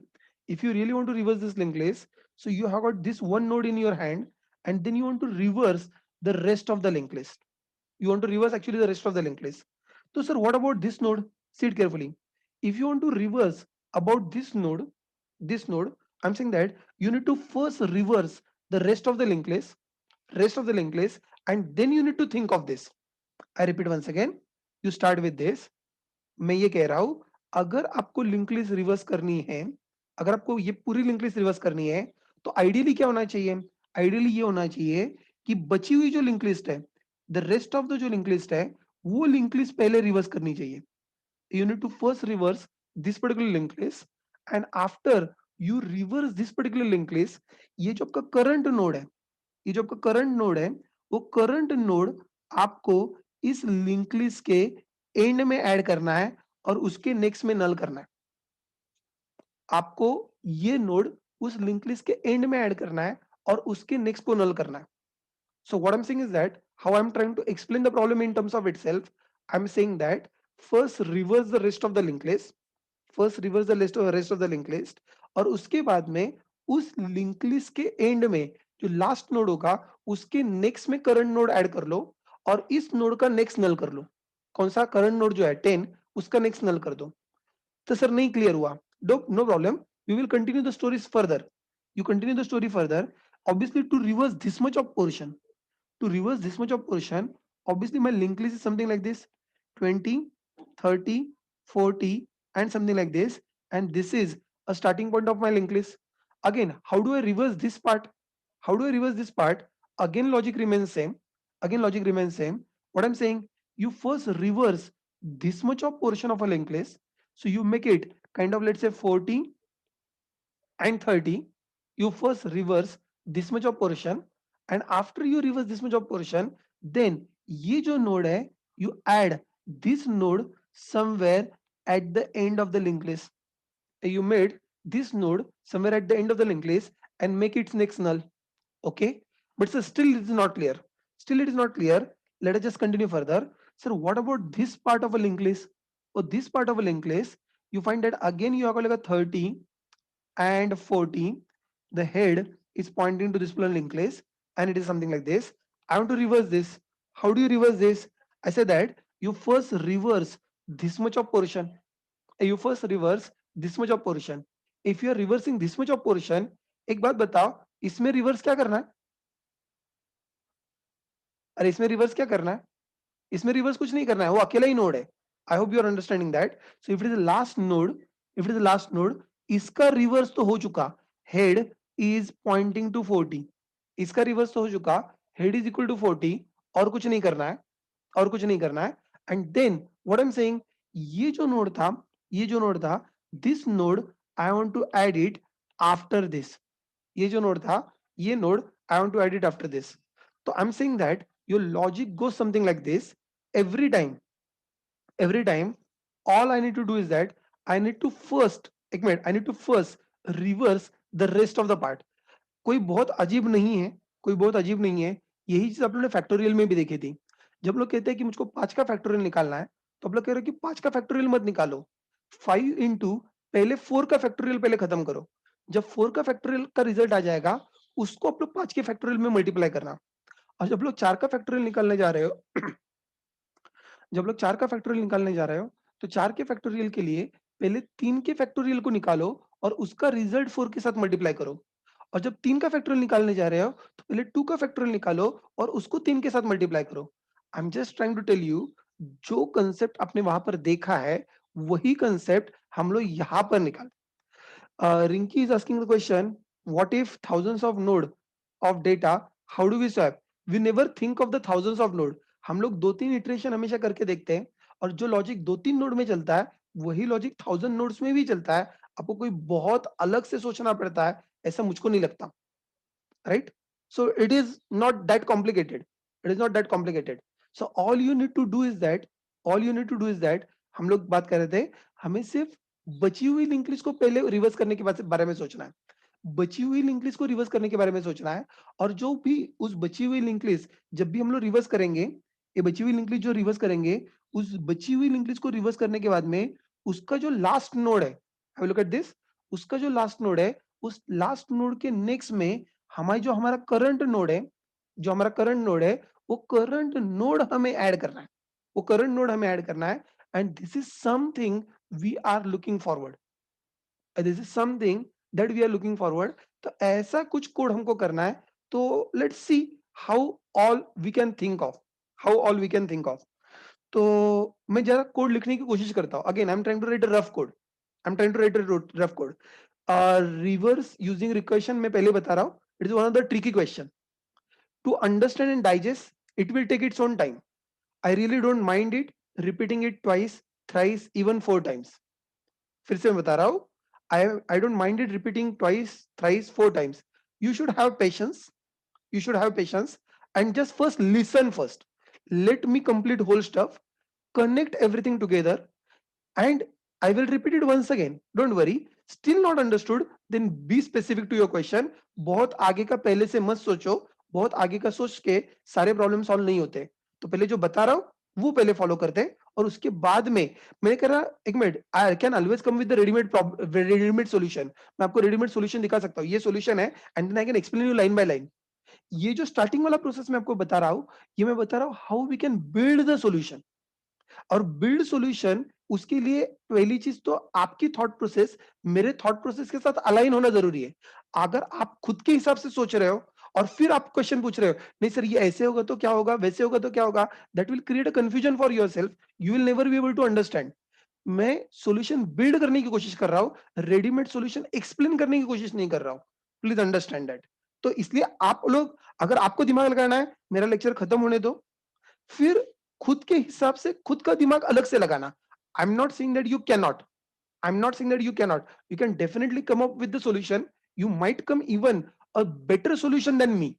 If you really want to reverse this linked list, so you have got this one node in your hand, and then you want to reverse the rest of the linked list. You want to reverse actually the rest of the linked list. So sir, what about this node? See it carefully. If you want to reverse about this node, I'm saying that you need to first reverse the rest of the linked list, and then you need to think of this. I repeat once again. You start with this. मैं ये कह रहा हूं, अगर आपको link list reverse करनी है, अगर आपको ये पूरी लिंक लिस्ट रिवर्स करनी है, तो आइडियली क्या होना चाहिए? आइडियली ये होना चाहिए कि बची हुई जो लिंक लिस्ट है, द रेस्ट ऑफ द जो लिंक लिस्ट है, वो लिंक लिस्ट पहले रिवर्स करनी चाहिए. You need to first reverse this particular linked list, and after you reverse this particular linked list, ये जो आपका करंट नोड है, ये जो आपका करंट नोड है, वो करंट नोड आपको इस लिंक लिस्ट के एंड में ऐड करना है, और उसके नेक्स्ट में नल करना है। आपको ये नोड उस लिंक लिस्ट के एंड में ऐड करना है और उसके नेक्स्ट को नल करना है। So what I'm saying is that how I'm trying to explain the problem in terms of itself, I'm saying that first reverse the rest of the linked list, first reverse the rest of the linked list, और उसके बाद में उस link list के end में जो last node होगा उसके नेक्स्ट में करंट नोड ऐड कर लो और इस नोड का नेक्स्ट नल कर लो। कौन सा करंट नोड जो है 10 उसका नेक्स्ट नल कर दो। तो सर नहीं क्लियर हुआ, no problem, we will continue the stories further, you continue the story further. Obviously to reverse this much of portion, to reverse this much of portion, obviously my linked list is something like this: 20, 30, 40 and something like this, and this is a starting point of my linked list. Again, how do I reverse this part? How do I reverse this part? Again logic remains same, again logic remains same. What I'm saying, you first reverse this much of portion of a linked list, so you make it kind of, let's say 40 and 30, you first reverse this much of portion, and after you reverse this much of portion, then ये जो node है, you add this node somewhere at the end of the linked list. You made this node somewhere at the end of the linked list and make its next null. Okay, but so still it is not clear, still it is not clear. Let us just continue further. Sir, what about this part of a linked list? For this part of a linked list, you find that again you have got like a 30 and 40, the head is pointing to this particular linked list and it is something like this. I want to reverse this. How do you reverse this? I say that you first reverse this much of portion. You first reverse this much of portion. If you are reversing this much of portion, एक बात बताओ, इसमें reverse क्या करना है? अरे इसमें reverse क्या करना है? इसमें रिवर्स कुछ नहीं करना है, वो अकेला ही नोड है। I hope you are understanding that. So if it is the last node, if it is the last node, इसका रिवर्स तो हो चुका, हेड इज पॉइंटिंग टू 40, इसका रिवर्स तो हो चुका, हेड इज इक्वल टू 40, और कुछ नहीं करना है, और कुछ नहीं करना है। And then what I am saying, ये जो नोड था, ये जो नोड था, this node I want to add it after this, ये जो नोड था, ये node I want to add it after this. तो I am saying that your logic goes something like this. every time every time all I need to do is that I need to first, एक minute, I need to first reverse the rest of the part. कोई बहुत अजीब नहीं है, कोई बहुत अजीब नहीं है। यही चीज आप लोगों ने फैक्टोरियल में भी देखी थी। जब लोग कहते हैं कि मुझको 5 का फैक्टोरियल निकालना है, तो आप लोग कह रहे हो कि 5 का फैक्टोरियल मत निकालो, 5 इंटू पहले 4 का फैक्टोरियल पहले खत्म करो। जब 4 का फैक्टोरियल का रिजल्ट आ जाएगा, उसको आप लोग 5 के फैक्टोरियल में मल्टीप्लाई करना। और जब लोग 4 का फैक्टोरियल निकालने जा रहे हो जब लोग 4 का फैक्टोरियल निकालने जा रहे हो, तो 4 के फैक्टोरियल के लिए पहले 3 के फैक्टोरियल को निकालो और उसका रिजल्ट 4 के साथ मल्टीप्लाई करो। और जब 3 का फैक्टोरियल निकालने जा रहे हो, तो पहले 2 का फैक्टोरियल निकालो और उसको 3 के साथ मल्टीप्लाई करो। I am just trying to tell you, जो कंसेप्ट आपने वहां पर देखा है, वही कंसेप्ट हम लोग यहाँ पर निकाल। Rinki is asking the question, what if thousands of node of data, how do we swap? We never think of the thousands of node. हम लोग 2-3 इटरेशन हमेशा करके देखते हैं, और जो लॉजिक 2-3 नोड में चलता है, वही लॉजिक 1000 नोड्स में भी चलता है। आपको कोई बहुत अलग से सोचना पड़ता है, ऐसा मुझको नहीं लगता, right? So it is not that complicated, it is not that complicated. So all you need to do is that, all you need to do is that, हम लोग बात कर रहे थे, हमें सिर्फ बची हुई लिंक लिस्ट को पहले रिवर्स करने के बारे में सोचना है, बची हुई लिंक लिस्ट को रिवर्स करने के बारे में सोचना है। और जो भी उस बची हुई लिंक लिस्ट, जब भी हम लोग रिवर्स करेंगे, ये बची हुई लिंक लिस्ट जो रिवर्स करेंगे, उस बची हुई लिंक लिस्ट को रिवर्स करने के बाद में उसका जो लास्ट नोड है, have a look at this, उसका जो लास्ट नोड है, उस लास्ट नोड के नेक्स्ट में हमारी जो हमारा करंट नोड है, जो हमारा करंट नोड है, वो करंट नोड हमें ऐड करना है, वो करंट नोड हमें ऐड करना है। And this is something we are looking forward, this is something that we are looking forward. तो ऐसा कुछ कोड हमको करना है। तो let's see how all we can think of, how all we can think of. तो मैं जरा कोड लिखने की कोशिश करता हूं। Again I am trying to write a rough code, I am trying to write a rough code. Reverse using recursion मैं पहले बता रहा हूं, it is one of the tricky question to understand and digest, it will take its own time. I really don't mind it repeating it twice, thrice, even 4 times. फिर से मैं बता रहा हूं, I don't mind it repeating twice, thrice, 4 times. You should have patience, you should have patience, and just first listen first, let me complete whole stuff, connect everything together, and I will repeat it once again. Don't worry. Still not understood? Then be specific to your question. बहुत आगे का पहले से मत सोचो. बहुत आगे का सोच के सारे प्रॉब्लम सॉल्व नहीं होते. तो पहले जो बता रहा हूं वो पहले फॉलो करते हैं और उसके बाद में मैंने कह रहा एक minute I can always come with the readymade solution. मैं आपको रेडीमेड सॉल्यूशन दिखा सकता हूं. ये सॉल्यूशन है and then I can explain you line by line. ये जो स्टार्टिंग वाला प्रोसेस मैं आपको बता रहा हूं, ये मैं बता रहा हूं how we can build the solution. और बिल्ड सॉल्यूशन उसके लिए पहली चीज तो आपकी थॉट प्रोसेस मेरे थॉट प्रोसेस के साथ अलाइन होना जरूरी है. अगर आप खुद के हिसाब से सोच रहे हो और फिर आप क्वेश्चन पूछ रहे हो नहीं सर ये ऐसे होगा तो क्या होगा, वैसे होगा तो क्या होगा, that will create a confusion for yourself. You will never be able to understand. मैं सॉल्यूशन बिल्ड करने की कोशिश कर रहा हूं, रेडीमेड सॉल्यूशन एक्सप्लेन करने की कोशिश नहीं कर रहा हूं. Please understand that. तो इसलिए आप लोग अगर आपको दिमाग लगाना है मेरा लेक्चर खत्म होने दो, फिर खुद के हिसाब से खुद का दिमाग अलग से लगाना. I am not saying that you can not. I am not saying that you can not. You can definitely come up with the solution. You might come even a better solution than me.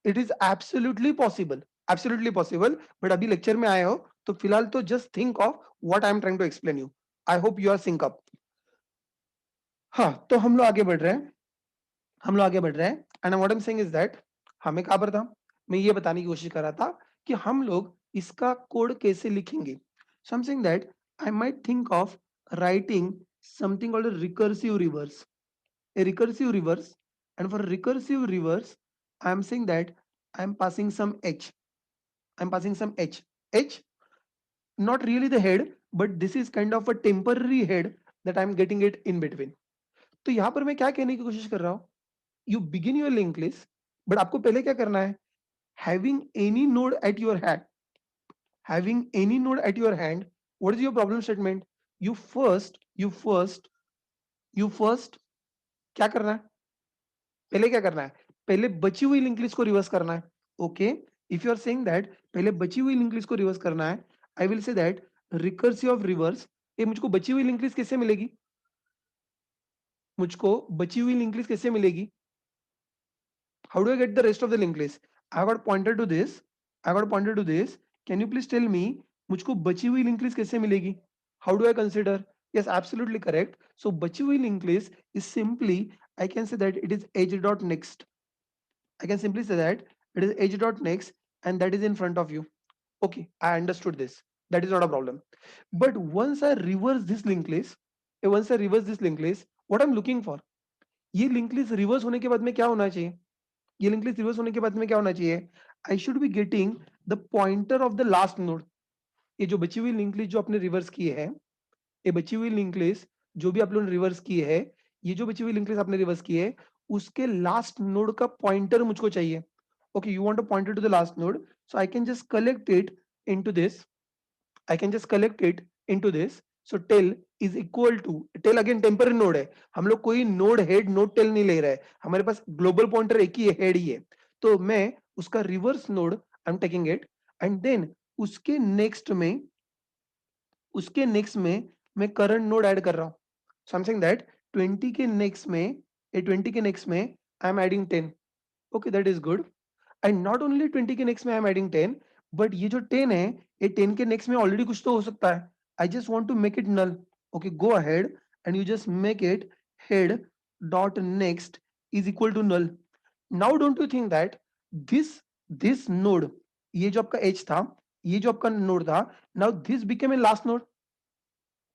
It is absolutely possible. Absolutely possible. But अभी lecture में आए हो तो फिलहाल तो just think of what I am trying to explain you. I hope you are sync up. हाँ तो हम लोग आगे बढ़ रहे हैं. हम लोग आगे बढ़ रहे हैं and what I am saying is that हमें कहां पर था. मैं ये बताने की कोशिश कर रहा था कि हम लोग इसका कोड कैसे लिखेंगे. So I am saying that I might think of writing something called a recursive reverse. A recursive reverse, and for recursive reverse I am saying that I am passing some h. I am passing some h, not really the head, but this is kind of a temporary head that I am getting it in between. तो यहां पर मैं क्या कहने की कोशिश कर रहा हूं, you begin your linked list, but आपको पहले क्या करना है, having any node at your hand, having any node at your hand, what is your problem statement? You first क्या करना है, पहले क्या करना है, पहले बची हुई लिंक लिस्ट को रिवर्स करना है. Okay, if you are saying that पहले बची हुई लिंक लिस्ट को रिवर्स करना है, I will say that recursive of reverse. ये मुझको बची हुई लिंक लिस्ट कैसे मिलेगी, मुझको बची हुई लिंक लिस्ट कैसे मिलेगी. How do I get the rest of the linked list? I got pointed to this. I got pointed to this. Can you please tell me मुझको बची हुई linked list कैसे मिलेगी? How do I consider? Yes, absolutely correct. So बची हुई linked list is simply I can say that it is edge dot next. I can simply say that it is edge dot next and that is in front of you. Okay, I understood this. That is not a problem. But once I reverse this linked list, what I'm looking for? ये linked list reverse होने के बाद में क्या होना चाहिए? ये link list reverse होने के बाद में क्या होना चाहिए, आई should be getting the pointer of the last node. ये जो बची हुई लिंक लिस्ट जो आपने रिवर्स की है, ये बची हुई लिंक लिस्ट जो भी आप लोगों ने रिवर्स की है, ये जो बची हुई लिंक लिस्ट आपने रिवर्स की है उसके लास्ट नोड का पॉइंटर मुझको चाहिए. Okay, you want to pointer to the last node, so I can just collect it into this. I can just collect it into this. So tel is equal to tel again temporary node है. हम लोग कोई node head node tel नहीं ले रहे हैं. हमारे पास global pointer एक ही है, head ही है. तो मैं उसका reverse node I'm taking it and then उसके next में मैं current node add कर रहा हूँ. So I'm saying that 20 के next में 20 के next में I'm adding 10. Okay, that is good. And not only 20 के नेक्स्ट में आई एम एडिंग 10, बट ये जो 10 है ये 10 के नेक्स्ट में ऑलरेडी कुछ तो हो सकता है. I just want to make it null. Okay, go ahead and you just make it head dot next is equal to null. Now don't you think that this this node, ये जो आपका as था, ये जो आपका node था, now this became a last node,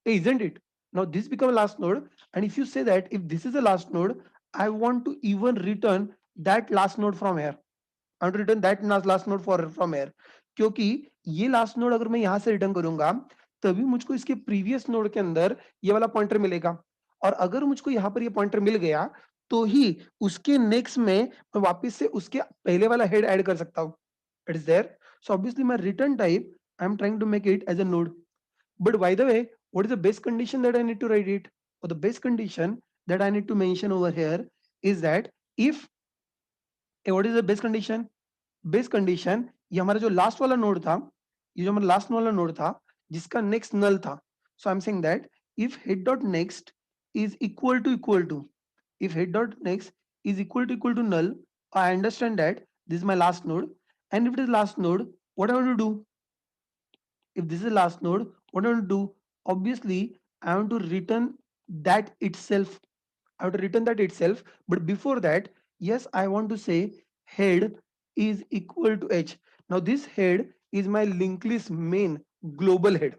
isn't it? Now this become a last node, and if you say that if this is a last node, I want to even return that last node from here. I want to return that last node for from here, क्योंकि ये last node अगर मैं यहां से return करूंगा तभी मुझको इसके प्रीवियस नोड के अंदर ये वाला पॉइंटर मिलेगा. और अगर मुझको यहाँ पर ये पॉइंटर मिल गया तो ही उसके नेक्स्ट में मैं वापस से उसके पहले वाला हेड ऐड कर सकता हूँ. It is there. So obviously my return type I am trying to make it as a node. But by the way, what is the base condition that I need to write it? Or the base condition that I need to mention over here is that if what is the base condition? Base condition ये हमारा जो last वाला node था, ये जो हमारा last वाला node था जिसका नेक्स्ट नल था. So I am saying that if head dot next is equal to if head dot next is equal to null, I understand that this is my last node. And if it is last node, what I want to do? If this is the last node, what I want to do? Obviously, I want to return that itself. I have to return that itself. But before that, yes, I want to say head is equal to h. Now this head is my linked list main global head.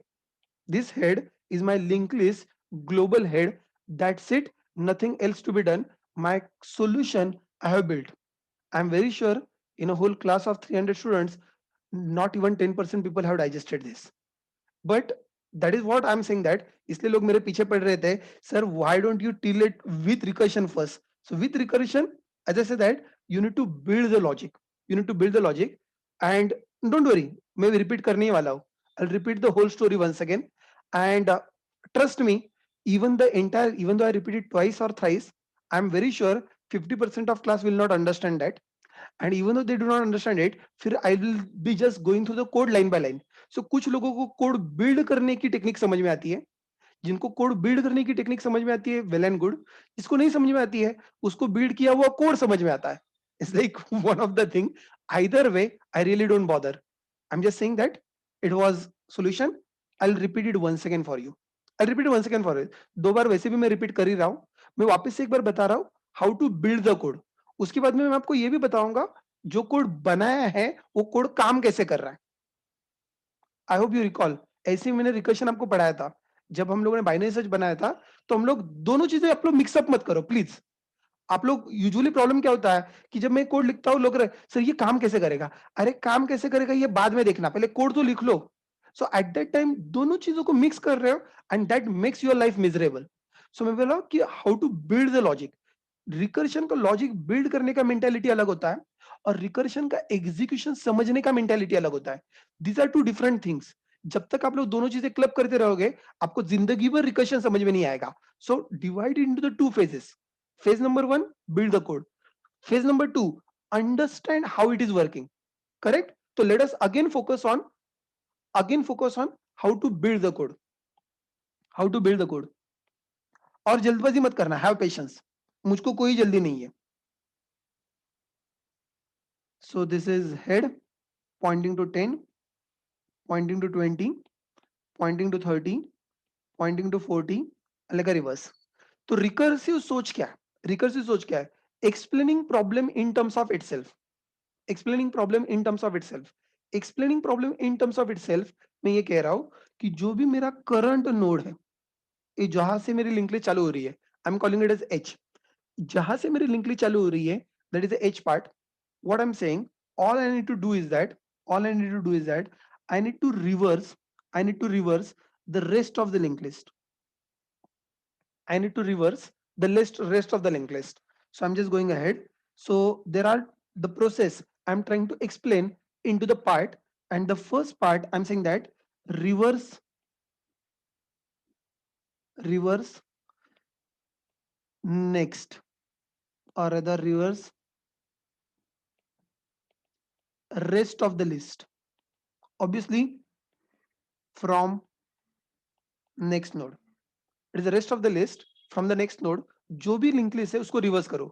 This head is my linked list global head. That's it. Nothing else to be done. My solution I have built. I'm very sure in a whole class of 300 students, not even 10% people have digested this. But that is what I'm saying, that इसलिए लोग मेरे पीछे पड़ रहे थे, sir, why don't you till it with recursion first? So with recursion, as I said, that you need to build the logic. You need to build the logic, and don't worry, मैं repeat करने ही वाला हूँ. I'll repeat the whole story once again, and trust me, even though I repeat it twice or thrice, I'm very sure 50% of class will not understand that. And even though they do not understand it, फिर I will be just going through the code line by line. So कुछ लोगों को code build करने की technique समझ में आती है, जिनको कोड बिल्ड करने की टेक्निक समझ में आती है, वेल एंड गुड. जिसको नहीं समझ में आती है, उसको बिल्ड किया हुआ कोड समझ में आता है. It's like one of the thing. Either way, I really don't bother. I'm just saying that it was solution. I'll repeat it once again for you. I'll repeat it once again for you. दो बार वैसे भी मैं repeat कर ही रहा हूँ. मैं वापस से एक बार बता रहा हूँ how to build the code. उसके बाद में मैं आपको ये भी बताऊंगा जो कोड बनाया है वो कोड काम कैसे कर रहा है. आई होप यू रिकॉल, ऐसे ही मैंने रिकर्शन आपको पढ़ाया था. जब हम लोगों ने बाइनरी सर्च बनाया था, तो हम लोग दोनों चीजें, आप लोग मिक्सअप मत करो प्लीज. आप लोग यूजुअली प्रॉब्लम क्या होता है कि जब मैं कोड लिखता हूँ, लोग रहे सर ये काम कैसे करेगा. अरे काम कैसे करेगा ये बाद में देखना, पहले कोड तो लिख लो. सो एट दैट टाइम दोनों चीजों को मिक्स कर रहे हो, and that makes your life miserable. So मैं बोला कि how to build the logic. Recursion का लॉजिक बिल्ड करने का मेंटालिटी अलग होता है, और रिकर्शन का एग्जीक्यूशन समझने का मेंटालिटी अलग होता है. These are two different things. जब तक आप लोग दोनों चीजें क्लब करते रहोगे, आपको जिंदगी भर रिकर्शन समझ में नहीं आएगा. So divide into the two phases. Phase number one, build the code. Phase number two, understand how it is working. Correct? So let us again focus on how to build the code. How to build the code. और जल्दबाजी मत करना. Have patience. मुझको कोई जल्दी नहीं है. So this is head pointing to 10, pointing to 20, pointing to 30, pointing to 40, like a reverse. तो recursive सोच क्या है? Recursive सोच क्या है? Explaining problem in terms of itself. Explaining problem in terms of itself. Explaining problem in terms of itself, मैं ये कह रहा हूं कि जो भी मेरा करंट नोड है, ये जहां से मेरी लिंक लिस्ट चालू हो रही है, I am calling it as H. जहां से मेरी लिंक लिस्ट चालू हो रही है, that is H part. What I am saying, all I need to do is that all I need to do is that I need to reverse the rest of the link list. I need to reverse the rest of the linked list. So I'm just going ahead. So there are the process I'm trying to explain into the part, and the first part I'm saying that reverse next, or rather reverse rest of the list. Obviously from next node. It is the rest of the list from the next node. जो भी link list है उसको reverse करो.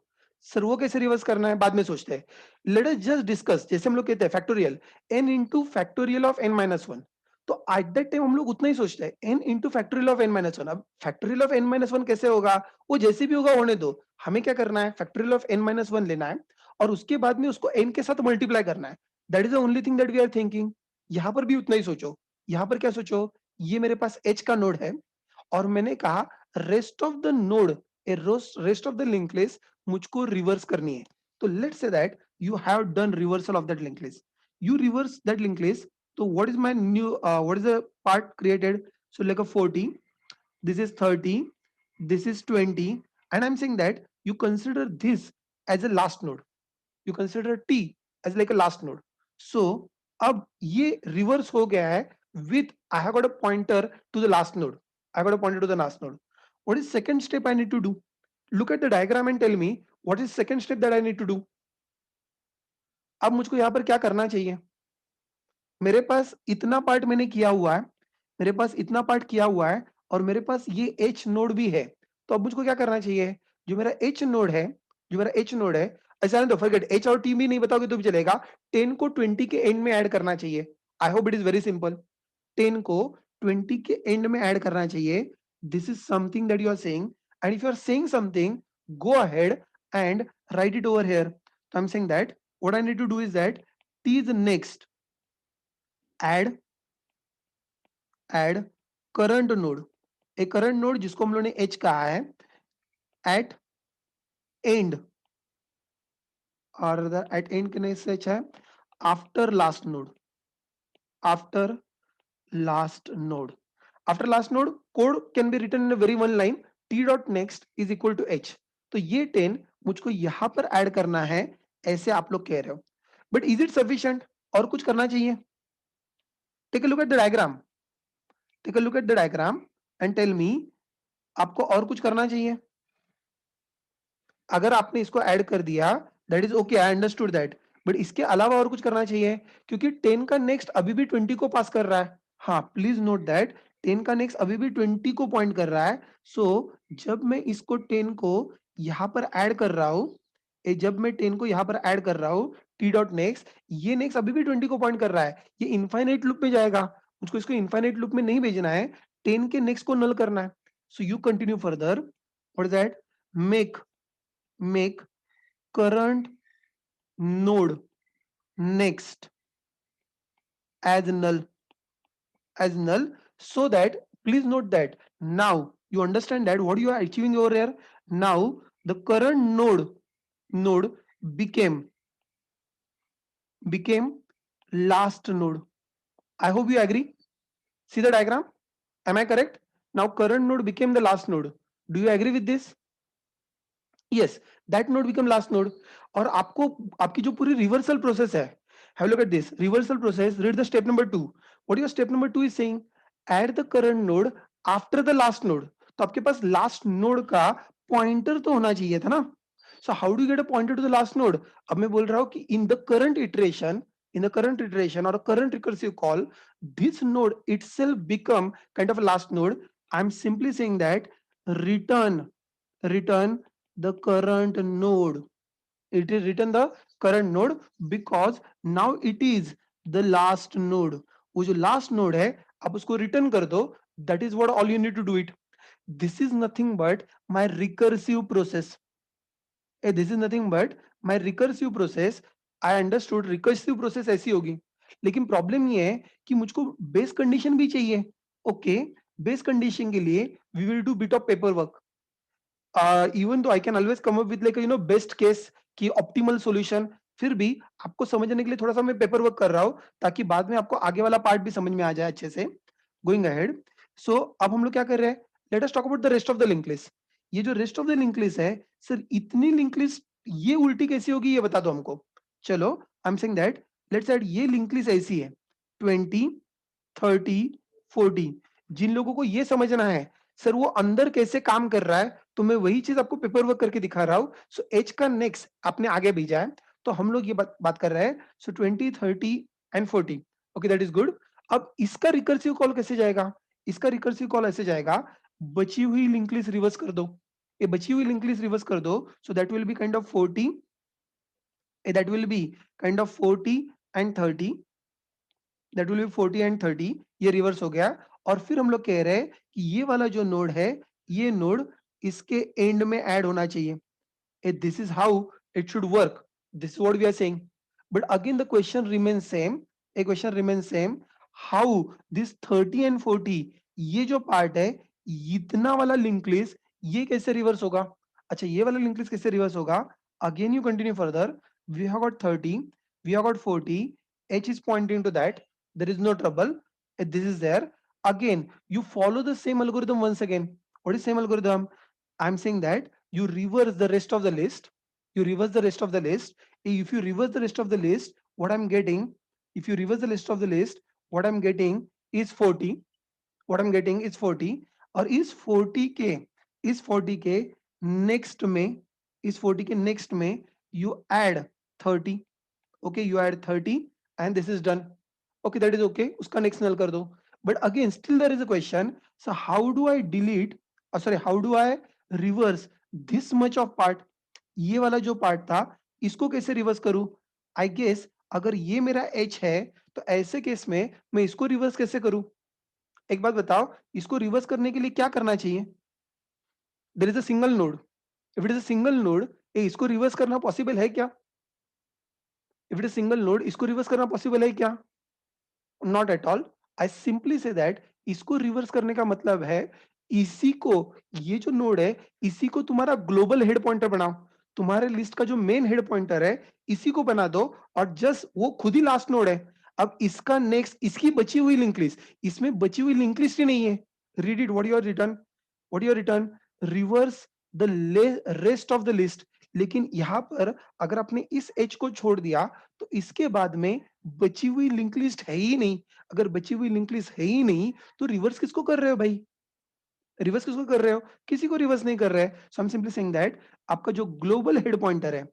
Sir वो कैसे reverse करना है बाद में सोचते हैं. Let us just discuss. जैसे हम लोग कहते हैं factorial n into factorial of n minus one, तो एट दैट टाइम हम लोग उतना ही सोचते हैं n into factorial of n minus one. अब factorial of n minus one कैसे होगा, वो जैसे भी होगा होने दो. हमें क्या करना है, factorial of n minus one लेना है, और उसके बाद में उसको n के साथ मल्टीप्लाई करना है. That is the only thing that we are thinking. यहां पर भी उतना ही सोचो. यहां पर क्या सोचो, ये मेरे पास h का नोड है, और मैंने कहा rest of the node, rest of the link list मुझको रिवर्स करनी है. तो let's say that you have done reversal of that link list. You reverse that link list. तो what is my new, what is the part created. So like a 40, this is 30, this is 20, and I'm saying that you consider this as a last node. You consider t as like a last node. So अब ये reverse हो गया है with I have got a pointer to the last node. I got a pointer to the last node. What is second step I need to do? Look at the diagram and tell me what is second step that I need to do. अब मुझको यहां पर क्या करना चाहिए. मेरे पास इतना part मैंने किया हुआ है, मेरे पास इतना पार्ट किया हुआ है, और मेरे पास ये एच नोड भी है. तो अब मुझको क्या करना चाहिए, जो मेरा एच नोड है, जो मेरा एच नोड है, ऐसा नहीं, फॉरगेट एच और टी भी नहीं बताओगे तो भी चलेगा. 10 को 20 के एंड में ऐड करना चाहिए. I hope it is very simple. 10 को 20 के एंड में ऐड करना चाहिए. This is something that you are saying, and if you are saying something, go ahead and write it over here. So I'm saying that what I need to do is that t is next, add current node, a current node जिसको हम लोगों ने h कहा है, at end, और at end के next से h है after last node, after last node, after last node code can be written in a very one line, t dot next is equal to h. तो ये 10 मुझको यहां पर add करना है, ऐसे आप लोग कह रहे हो. But is it sufficient? और कुछ करना चाहिए? Take a look at the diagram, take a look at the diagram and tell me, आपको और कुछ करना चाहिए? अगर आपने इसको ऐड कर दिया, that is okay, I understood that, but इसके अलावा और कुछ करना चाहिए, क्योंकि 10 का नेक्स्ट अभी भी 20 को पास कर रहा है. हाँ, प्लीज नोट दैट 10 का नेक्स्ट अभी भी 20 को पॉइंट कर रहा है. सो जब मैं इसको 10 को यहां पर ऐड कर रहा हूं, जब मैं 10 को यहां पर ऐड कर रहा हूं, टी डॉट नेक्स्ट, ये नेक्स्ट अभी भी 20 को पॉइंट कर रहा है, ये इनफाइनाइट लूप में जाएगा. मुझको इसको इनफाइनाइट लूप में नहीं भेजना है, 10 के नेक्स्ट को नल करना है. So you continue further. What is that? Make current node next as null, so that, please note that now you understand that what you are achieving over here. Now the current node became last node. I hope you agree. See the diagram, am I correct? Now current node became the last node. Do you agree with this? Yes, that node become last node. और आपको आपकी जो पूरी reversal process है, have a look at this reversal process. Read the step number 2. What your step number 2 is saying? Add the current node after the last node. तो आपके पास last node का pointer तो होना चाहिए था ना. So how do you get a pointer to the last node? अब मैं बोल रहा हूँ कि in the current iteration or a current recursive call, this node itself become kind of a last node. I'm simply saying that return the current node. It is written the current node because now it is the last node. वो जो last node है, आप उसको return कर दो. That is what all you need to do it. This is nothing but my recursive process. This is nothing but my recursive process. I understood recursive process ऐसी होगी, लेकिन प्रॉब्लम ये है कि मुझको बेस कंडीशन भी चाहिए. ओके, बेस कंडीशन के लिए we will do bit of paper work. Even though I can always come up with like best case की optimal solution, फिर भी आपको समझने के लिए थोड़ा सा मैं पेपर वर्क कर रहा हूं, ताकि बाद में आपको आगे वाला पार्ट भी समझ में आ जाए अच्छे से. गोइंग अहेड, सो अब हम लोग क्या कर रहे हैं? Let us talk about the rest of the link list. ये जो rest of the link list है, सर इतनी लिंक लिस्ट ये उल्टी कैसी होगी, ये बता दो हमको. चलो, आई am saying that let's add ये लिंक लिस्ट ऐसी है 20, 30, 40. जिन लोगों को ये समझना है सर वो अंदर कैसे काम कर रहा है, तो मैं वही चीज आपको पेपर वर्क करके दिखा रहा हूं. सो एच का नेक्स्ट आपने आगे भेजा है, तो हम लोग ये बात कर रहे हैं. सो 20, 30 and 40. Okay, that is good. अब इसका रिकर्सिव कॉल कैसे जाएगा? इसका रिकर्सिव कॉल ऐसे जाएगा, बची हुई लिंक लिस्ट रिवर्स कर दो. ये बची हुई लिंक लिस्ट रिवर्स कर दो. So that will be kind of 40, that will be kind of 40 and 30, that will B 40 and 30. ये रिवर्स हो गया. और फिर हम लोग कह रहे हैं कि ये वाला जो नोड है, ये नोड इसके एंड में ऐड होना चाहिए. This is how it should work. This is what we are saying. But again the question remains same. A question remains same. How this 30 and 40, ये जो पार्ट है, इतना वाला लिंक लिस्ट ये कैसे रिवर्स होगा? अच्छा, ये वाला लिंक लिस्ट कैसे रिवर्स होगा? Again you continue further. We have got 30, we have got 40. H is pointing to that. There is no trouble. This is there. Again you follow the same algorithm once again. What is same algorithm? I'm saying that you reverse the rest of the list. You reverse the rest of the list. If you reverse the rest of the list, what I'm getting, if you reverse the list of the list, what I'm getting is 40. What I'm getting is 40. और इस 40 के next में, इस 40 के next में you add 30. Okay, you add 30 and this is done. Okay, that is okay. उसका next null कर दो. But again, still there is a question. So how do I delete? Sorry, how do I reverse this much of part? ये वाला जो part था, इसको कैसे reverse करूं? आई गेस अगर ये मेरा h है, तो ऐसे केस में मैं इसको रिवर्स कैसे करूं? एक बात बताओ, इसको रिवर्स करने के लिए क्या करना चाहिए? There is a single node, if it is a single node, इसको रिवर्स करना पॉसिबल है क्या? If it is single node, इसको रिवर्स करना पॉसिबल है क्या? Not at all. I simply say that इसको रिवर्स करने का मतलब है, इसी को, ये जो नोड है, इसी को तुम्हारा ग्लोबल हेड पॉइंटर बनाओ। तुम्हारे लिस्ट का जो मेन हेड पॉइंटर है, इसी को बना दो, और जस्ट वो खुद ही लास्ट नोड है। अब इसका नेक्स्ट, इसकी बची हुई लिंक लिस्ट, इसमें बची हुई लिंक लिस्ट ही नहीं है। Read it, what you are return, what you are return, reverse the rest of the list. लेकिन यहां पर अगर आपने इस एच को छोड़ दिया, तो इसके बाद में बची हुई लिंक लिस्ट है ही नहीं। अगर बची हुई लिंक लिस्ट है ही नहीं, तो रिवर्स किसको कर रहे हो भाई? रिवर्स किसको कर रहे हो? किसी को रिवर्स नहीं कर रहे हैं। So I am simply saying that आपका जो ग्लोबल हेड पॉइंटर है,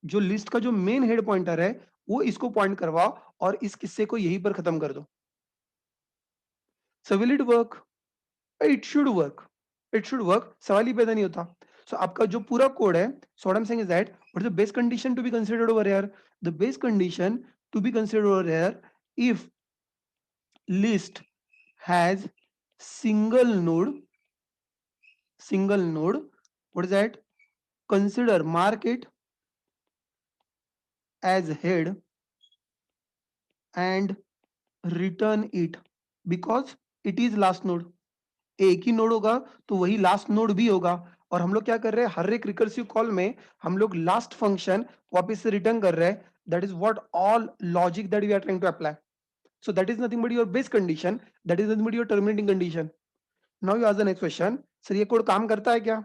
जो लिस्ट का जो मेन हेड पॉइंटर है, वो इसको पॉइंट करवाओ और इस किस्से को यहीं पर खत्म कर दो। सो will it work? It should work, it should work, सवाल ही पैदा नहीं होता। सो आपका जो पूरा कोड है, so what I am saying is that what is the base condition to be considered over here? The base condition to be considered over here, if list has single node, single node, what is that? Consider, mark it as head and return it because it is last node. एक ही node होगा तो वही last node भी होगा। और हम लोग क्या कर रहे हैं, हर एक रिकर्सिव कॉल में हम लोग लास्ट फंक्शन वापस से रिटर्न कर रहे हैं। That is what all logic that we are trying to apply. So that is nothing but your base condition, that is nothing but your terminating condition. Now you ask the next question, sir ये code काम करता है क्या?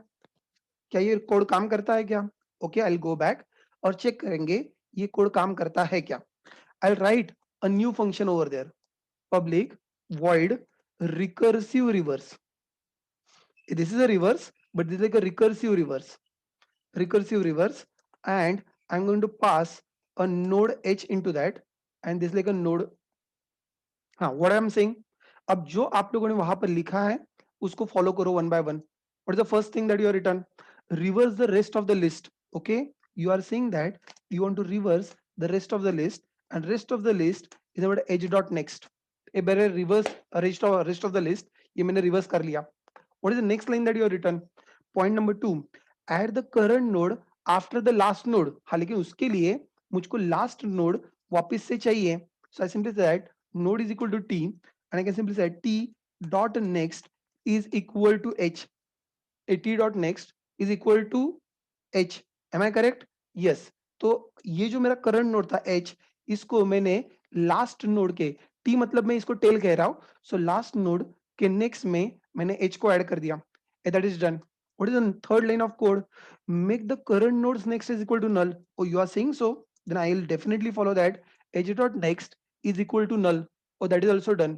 क्या ये code काम करता है क्या? Okay, I will go back और चेक करेंगे ये कोड काम करता है क्या। I will write a new function over there, public void recursive reverse. This is a reverse, but this is like a recursive reverse, recursive reverse, and I'm going to pass a node h into that, and this is like a node, हाँ, what I am saying, अब जो आप लोगों ने वहां पर लिखा है उसको फॉलो करो one by one. What is the first thing that you are return? Reverse the rest of the list. Okay, you are saying that you want to reverse the rest of the list, and rest of the list is about edge dot next. A बेरे reverse rest of the list, ये मैंने reverse कर लिया। What is the next line that you have written? Point number 2, add the current node after the last node. हाँ, लेकिन उसके लिए मुझको last node वापस से चाहिए। So I simply said node is equal to t, and I can simply say t dot next is equal to h. A t dot next is equal to h. Am I correct? Yes. तो ये जो मेरा current node था h, इसको मैंने last node के, t मतलब मैं इसको टेल कह रहा हूं, सो लास्ट नोड के नेक्स्ट में मैंने h को ऐड कर दिया। That is done. What is the third line of code? Make the current nodes next is equal to null. Oh, you are saying so? Then I will definitely follow that. H dot next is equal to null. Oh, that is also done.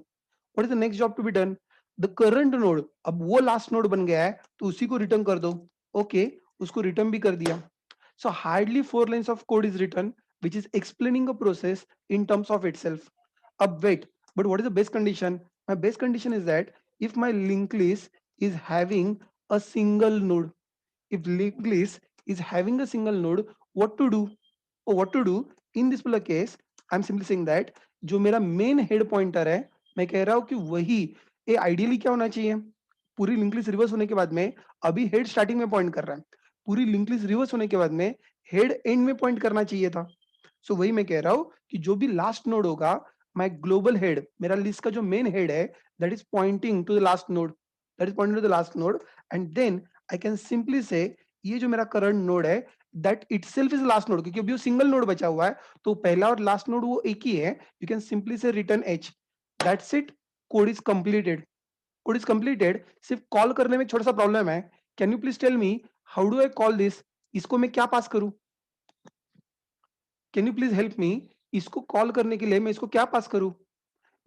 What is the next job to be done? The current node, अब वो last node बन गया है तो उसी को return कर दो। ओके, उसको रिटर्न भी कर दिया। So hardly 4 lines of code is written, which is explaining a process in terms of itself. Wait, but what is the base condition? My base condition is that if my linked list is having a single node, if linked list is having a single node, what to do? Or what to do in this particular case? I'm simply saying that जो मेरा main head pointer है, मैं कह रहा हूं कि वही, ये आइडियली क्या होना चाहिए, पूरी लिंक लिस्ट रिवर्स होने के बाद में, अभी हेड स्टार्टिंग में पॉइंट कर रहा है, पूरी लिंक लिस्ट रिवर्स होने के बाद में हेड एंड में पॉइंट करना चाहिए था। सो वही मैं कह रहा हूं कि जो भी लास्ट नोड होगा, माय ग्लोबल हेड, मेरा लिस्ट का जो मेन हेड है, that is pointing to the last node, that is pointing to the last node, and then I can simply say ये जो मेरा करंट नोड है, that itself is last node, क्योंकि अभी वो सिंगल नोड बचा हुआ है, तो पहला और लास्ट नोड वो एक ही है। You can simply say return H, that's it, code is completed. Code is completed, सिर्फ कॉल करने में छोटा सा प्रॉब्लम है। Can you please tell me how do I call this? इसको मैं क्या पास करूं? Can you please help me? इसको कॉल करने के लिए मैं इसको क्या पास करूं?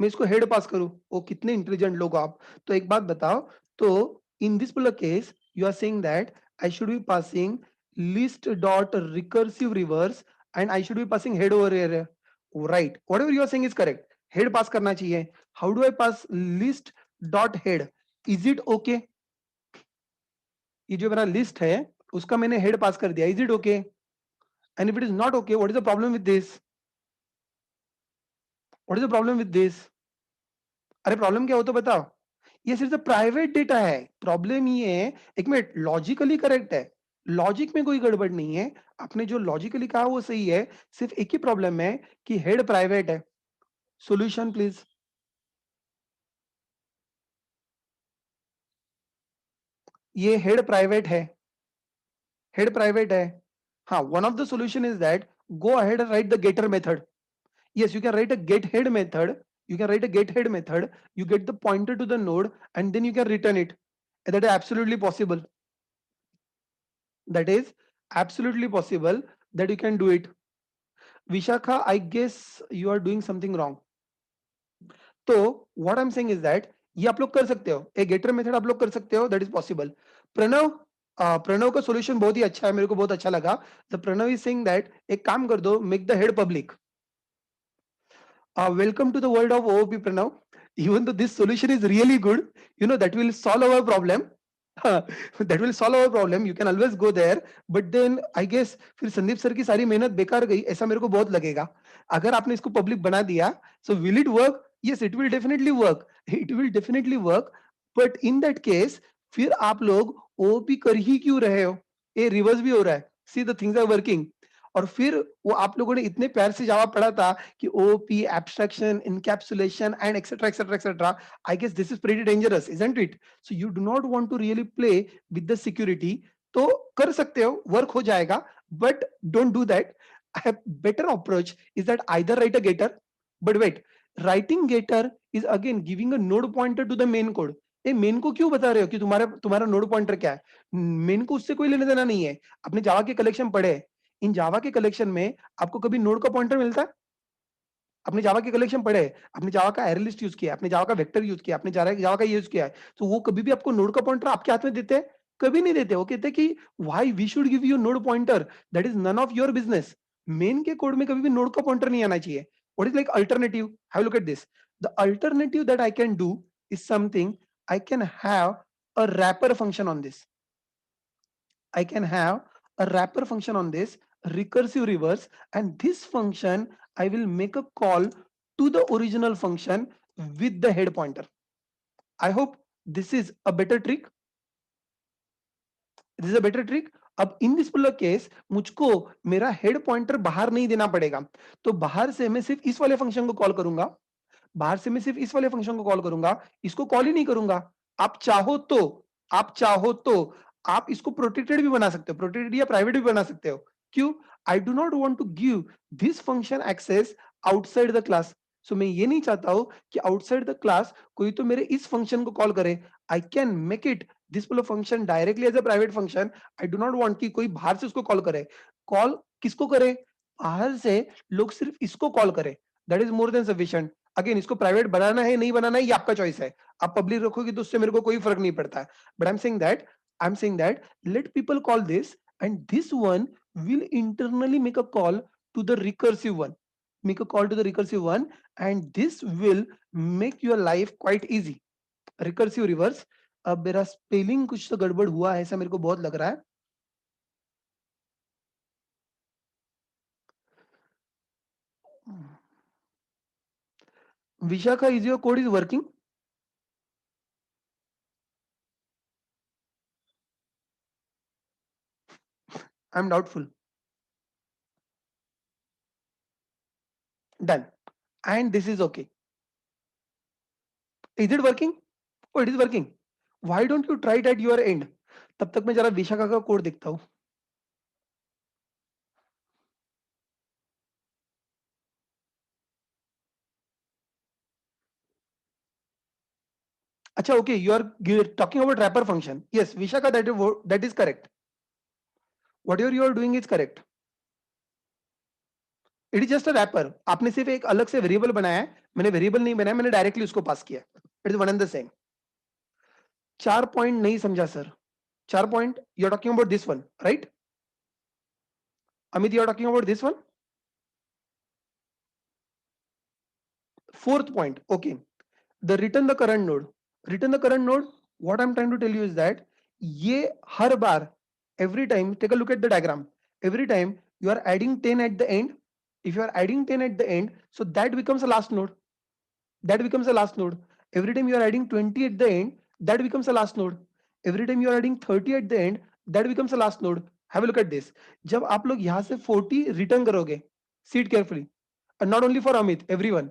मैं इसको हेड पास करूं? ओ, कितने इंटेलिजेंट लोग आप। तो एक बात बताओ, तो in this particular case you are saying that I should be passing list dot recursive reverse, and I should be passing head over here, right? Whatever you are saying is correct, head pass करना चाहिए। How do I pass list dot head? Is it okay? ये जो मेरा list है उसका मैंने head पास कर दिया, is it okay? And if it is not okay, what is the problem with this? What is the problem with this? अरे problem क्या हो तो बताओ। ये सिर्फ प्राइवेट डेटा है। प्रॉब्लम ये है, एक मिनट, लॉजिकली करेक्ट है, लॉजिक में कोई गड़बड़ नहीं है, आपने जो लॉजिकली कहा वो सही है, सिर्फ एक ही प्रॉब्लम है कि हेड प्राइवेट है। Solution please. ये हेड प्राइवेट है, हेड प्राइवेट है। हाँ, one of the solution is that go ahead and write the getter method. Yes, you can write a get head method. You can write a get head method. You get the pointer to the node and then you can return it. That is absolutely possible. That is absolutely possible that you can do it. Vishakha, I guess you are doing something wrong. तो what I'm saying is that ये आप लोग कर सकते हो, एक गेटर method आप लोग कर सकते हो, that is possible. Pranav, Pranav का सॉल्यूशन बहुत ही अच्छा है, मेरे को बहुत अच्छा लगा। The Pranav is saying that एक काम कर दो, make the head public. Welcome to the world of OOP, Pranav. Even though this solution is really good, that will solve our problem. That will solve our problem. You can always go there. But then I guess फिर Sandeep sir की सारी मेहनत बेकार गई, ऐसा मेरे को बहुत लगेगा। अगर आपने इसको पब्लिक बना दिया, so will it work? Yes, it will definitely work. It will definitely work. But in that case, फिर आप लोग OOP कर ही क्यों रहे हो? ये रिवर्स भी हो रहा है। See, the things are working. और फिर वो आप लोगों ने इतने प्यार से जवाब पढ़ा था कि OOP, abstraction, encapsulation and etcetera etcetera etcetera. I guess this is pretty dangerous, isn't it? So you do not want to really play with the security. तो कर सकते हो, वर्क हो जाएगा, but don't do that. Better approach is that either write a getter, but wait, writing getter is again giving a node pointer to the main code. A main को क्यों बता रहे हो कि तुम्हारा तुम्हारा नोड पॉइंटर क्या है? मेन को उससे कोई लेने देना नहीं है। अपने जावा के कलेक्शन पढ़े, इन जावा के कलेक्शन में आपको कभी नोड का पॉइंटर मिलता है? अपने जावा के कलेक्शन पढ़े, अपने जावा का एरे लिस्ट यूज किया, अपने जावा का वेक्टर यूज किया, अपने जावा का यूज किया है, तो वो कभी भी आपको नोड का पॉइंटर आपके हाथ में देते हैं? कभी नहीं देते। वो कहते हैं कि why we should give you node pointer, that is none of your business. Main के कोड में कभी भी नोड का पॉइंटर नहीं आना चाहिए। What is like alternative? Have look at this. The alternative that I can do is something, I can have a wrapper function on this. I can have a wrapper function on this, recursive reverse, and this function I will make a call to the original function with the head pointer. I hope this is a better trick. This is a better trick. अब इन this particular case मुझको मेरा head pointer बाहर नहीं देना पड़ेगा, तो बाहर से मैं सिर्फ इस वाले फंक्शन को कॉल करूंगा। बाहर से मैं सिर्फ इस वाले फंक्शन को कॉल करूंगा, इसको कॉल ही नहीं करूंगा। आप चाहो तो आप चाहो तो आप इसको प्रोटेक्टेड भी बना सकते हो, प्रोटेक्टेड या प्राइवेट भी बना सकते हो। क्यों? I do not want to give this function access outside the class. So मैं ये नहीं चाहता हूं कि आउटसाइड द क्लास कोई तो मेरे इस फंक्शन को कॉल करे। I can make it this function directly as a private function. I do not want कि कोई बाहर से उसको कॉल करे। कॉल किसको करे? बाहर से लोग सिर्फ इसको कॉल करे, that is more than sufficient. Again, इसको प्राइवेट बनाना है नहीं बनाना है ये आपका चॉइस है। आप पब्लिक रखोगे तो उससे मेरे को कोई फर्क नहीं पड़ता है। But I am saying that let people call this, and this one will internally make a call to the recursive one, make a call to the recursive one, and this will make your life quite easy. Recursive reverse। अब मेरा spelling कुछ तो गड़बड़ हुआ है ऐसा मेरे को बहुत लग रहा है। Vishakha, is your code is working? I'm doubtful. Done. And this is okay. Is it working? Oh, it is working. Why don't you try it at your end? तब तक मैं जरा विशाखा का कोड देखता हूँ। अच्छा, okay, you are talking about wrapper function. Yes, Vishaka, that is correct. Whatever you are doing is correct. It is just a wrapper. आपने सिर्फ एक अलग से वेरिएबल बनाया है, मैंने वेरिएबल नहीं बनाया, मैंने डायरेक्टली उसको पास किया। It is one and the same. 4 point नहीं समझा sir. 4 point you are talking about this one, right? Amit, you are talking about this one. Fourth point, okay. The return the current node, return the current node. What I am trying to tell you is that ये हर बार, every time, take a look at the diagram, every time you are adding 10 at the end, if you are adding 10 at the end, so that becomes a last node, that becomes a last node, Every time you are adding 20 at the end, that becomes a last node. Every time you are adding 30 at the end, that becomes a last node. Have a look at this. जब आप लोग यहाँ से 40 return करोगे, see it carefully, and not only for Amit, everyone.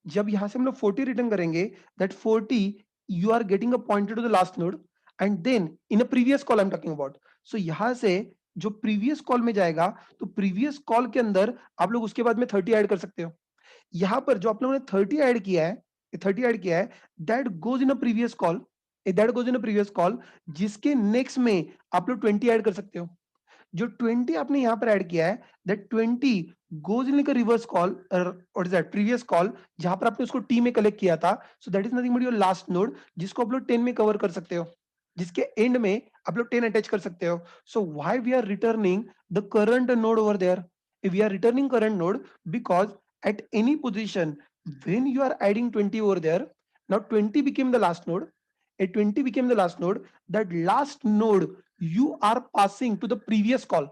जब यहाँ से हम लोग 40 रिटर्न करेंगे, that 40 you are getting a pointer to the last node, and then in a previous call I'm talking about. So यहाँ से जो previous call में जाएगा, तो previous call के अंदर आप लोग उसके बाद में 30 ऐड कर सकते हो. यहाँ पर जो आप लोगों ने 30 ऐड किया है, 30 ऐड किया है, that goes in a previous call, that goes in a previous call, जिसके नेक्स्ट में आप लोग 20 ऐड कर सकते हो. जो 20 आपने यहाँ पर ऐड किया है, that 20 goes in like a reverse call, what is that, previous call, जहां पर आपने उसको टी में कलेक्ट किया था. सो that is nothing but your last node, जिसको आप लोग 10 में कवर कर सकते हो, जिसके एंड में आप लोग 10 अटैच कर सकते हो. So why we are returning the current node over there? If we are returning current node, because at any position when you are adding 20 over there, now 20 became the last node, a 20 became the last node, that last node you are passing to the previous call,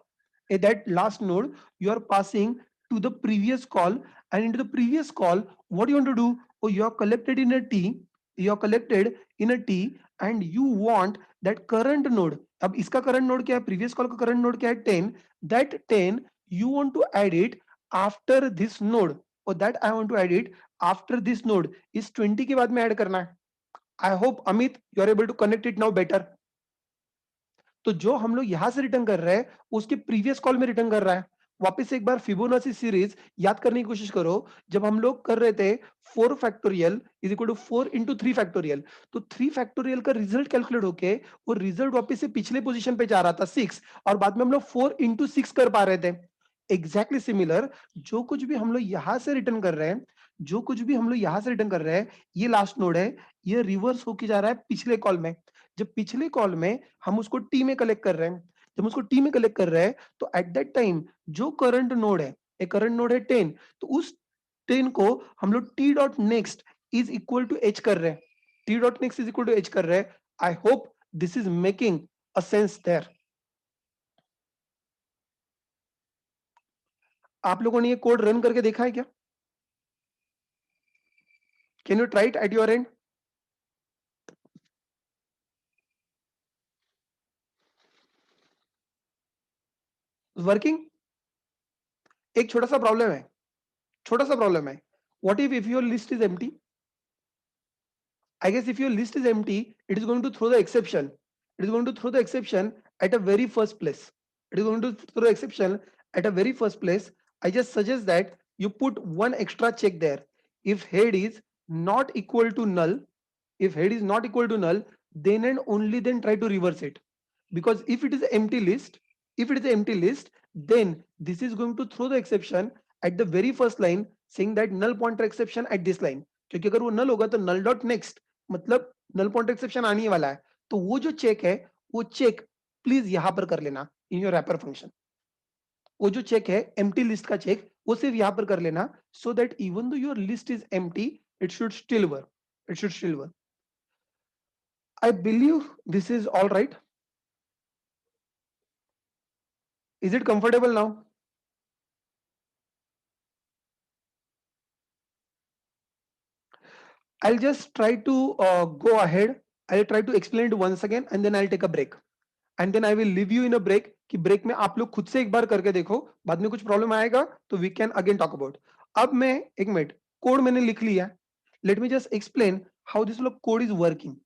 that last node you are passing to the previous call, and into the previous call what you want to do? Oh, you are collected in a t, you are collected in a t, and you want that current node. अब इसका current node क्या है? Previous call का current node क्या है? 10. That 10 you want to add it after this node, or that I want to add it after this node. इस 20 के बाद में ऐड करना है. I hope Amit you are able to connect it now better. तो जो हम लोग यहां से रिटर्न कर रहे हैं, उसके प्रीवियस कॉल में रिटर्न कर रहा है. वापस से एक बार फिबोनाची सीरीज याद करने की कोशिश करो. जब हम लोग कर रहे थे 4 factorial is equal to 4 into 3 factorial, तो 3 फैक्टोरियल का रिजल्ट कैलकुलेट होके वो रिजल्ट वापस से पिछले पोजीशन पे जा रहा था 6, और बाद में हम लोग 4 इंटू 6 कर पा रहे थे. एग्जैक्टली सिमिलर, जो कुछ भी हम लोग यहां से रिटर्न कर रहे हैं, जो कुछ भी हम लोग यहां से रिटर्न कर रहे हैं, ये लास्ट नोड है, ये रिवर्स होके जा रहा है पिछले कॉल में. जब पिछले कॉल में हम उसको टी में कलेक्ट कर रहे हैं, जब उसको टी में कलेक्ट कर रहे हैं, तो एट दैट टाइम जो करंट नोड है, एक करंट नोड है 10, तो उस 10 को हम लोग T dot next is equal to H कर रहे हैं. T dot next is equal to H कर रहे हैं. I hope this is making a sense there. आप लोगों ने ये कोड रन करके देखा है क्या? Can you try it at your and? Working? एक छोटा सा प्रॉब्लम है, छोटा सा प्रॉब्लम है. What if your list is empty? I guess if your list is empty, it is going to throw the exception. It is going to throw the exception at a very first place. It is going to throw the exception at a very first place. I just suggest that you put one extra check there. If head is not equal to null, if head is not equal to null, then and only then try to reverse it. Because if it is an empty list, if it is an empty list, then this is going to throw the exception at the very first line, saying that null pointer exception at this line. क्योंकि अगर वो null होगा तो null dot next मतलब null pointer exception आने ही वाला है. तो वो जो चेक है, वो चेक प्लीज यहां पर कर लेना इन योर रैपर फंक्शन. वो जो चेक है एम्प्टी लिस्ट का चेक, वो सिर्फ यहां पर कर लेना, so that even though your list is empty, it should still work. It should still work. I believe this is all right. Is it comfortable now? I'll just try to go ahead. I'll try to explain it once again and then I'll take a break. And then I will leave you in a break कि break में आप लोग खुद से एक बार करके देखो, बाद में कुछ प्रॉब्लम आएगा तो we can again talk about. अब मैं एक मिनट कोड मैंने लिख लिया. Let me just explain how this code is working.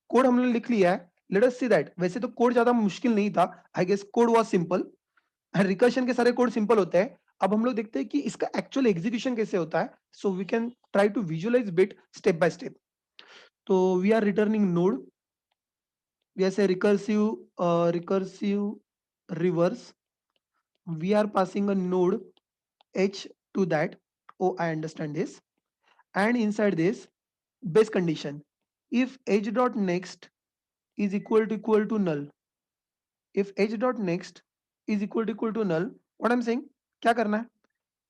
Code हमने लिख लिया है. Let us see that. वैसे तो कोड ज्यादा मुश्किल नहीं था. I guess code was simple. Recursion के सारे कोड सिंपल होते हैं. अब हम लोग देखते हैं कि इसका एक्चुअल एग्जीक्यूशन कैसे होता है. So we can try to visualize bit step by step. तो we are returning node, we are say recursive reverse, we are passing a node h to that. Oh, I understand this. And inside this base condition, if h dot next is equal to null, if h dot next is equal to null, what I'm saying, क्या करना है?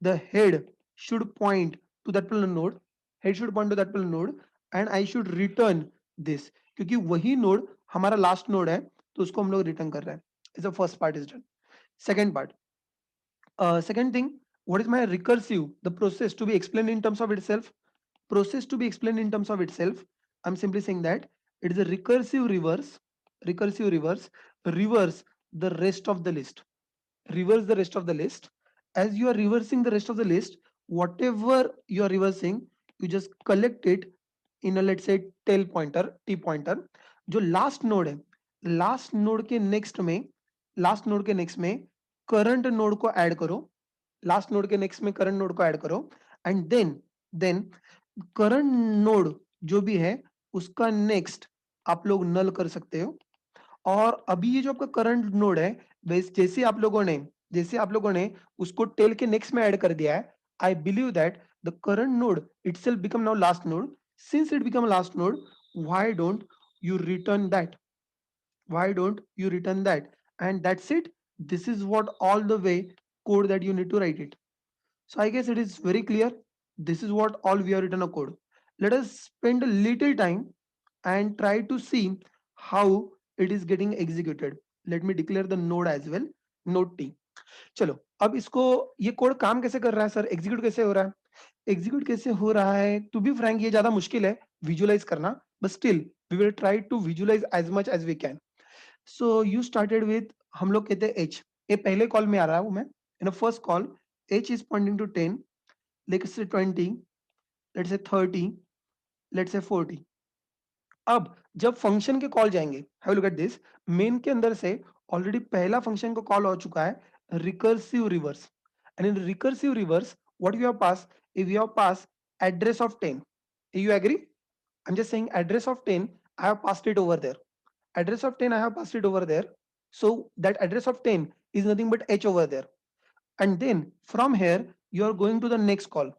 The head should point to that particular node, head should point to that particular node, and I should return this, क्योंकि वही node हमारा last node है, तो उसको हम लोग रिटर्न कर रहे हैं. Is the first part is done. Second part, second thing, what is my recursive, the process to be explained in terms of itself. process to be explained in terms of itself, I'm simply saying that it is a recursive reverse, reverse the rest of the list. Reverse the rest of the list. As you are reversing the rest of the list, whatever you are reversing, you just collect it in a, let's say, tail pointer, t pointer. जो last node है, last node के next में, last node के next में current node को add करो, last node के next में करंट नोड को ऐड करो, एंड देन करंट नोड जो भी है उसका नेक्स्ट आप लोग नल कर सकते हो। और अभी ये जो आपका करंट नोड है, जैसे आप लोगों ने उसको टेल के नेक्स्ट में ऐड कर दिया है, आई believe that the current node itself become now last node. Since it become a last node, why don't you return that? Why don't you return that? And that's it. This is what all the way code that you need to write it. So I guess it is very clear. This is what all we have written a code. Let us spend a little time and try to see how it is getting executed. Let me declare the node as well, node t. चलो अब इसको, ये code काम कैसे कर रहा है sir, execute कैसे हो रहा है? एग्जीक्यूट कैसे हो रहा है, टू बी फ्रैंक ये ज्यादा मुश्किल है विजुअलाइज करना, but still we will try to visualise as much as we can. So you started with, हम लोग कहते हैं एच, ये पहले कॉल में आ रहा है वो मैं, in first call H is pointing to 10, let's say 20, let's say 30, let's say 40. अब जब फंक्शन के कॉल जाएंगे, have look at this, main के अंदर से ऑलरेडी पहला फंक्शन को कॉल हो चुका है, recursive reverse. And in recursive reverse what you have pass, if you have pass address of 10, you agree? I'm just saying address of 10, I have passed it over there. Address of 10, I have passed it over there. So that address of 10 is nothing but h over there. And then from here you are going to the next call.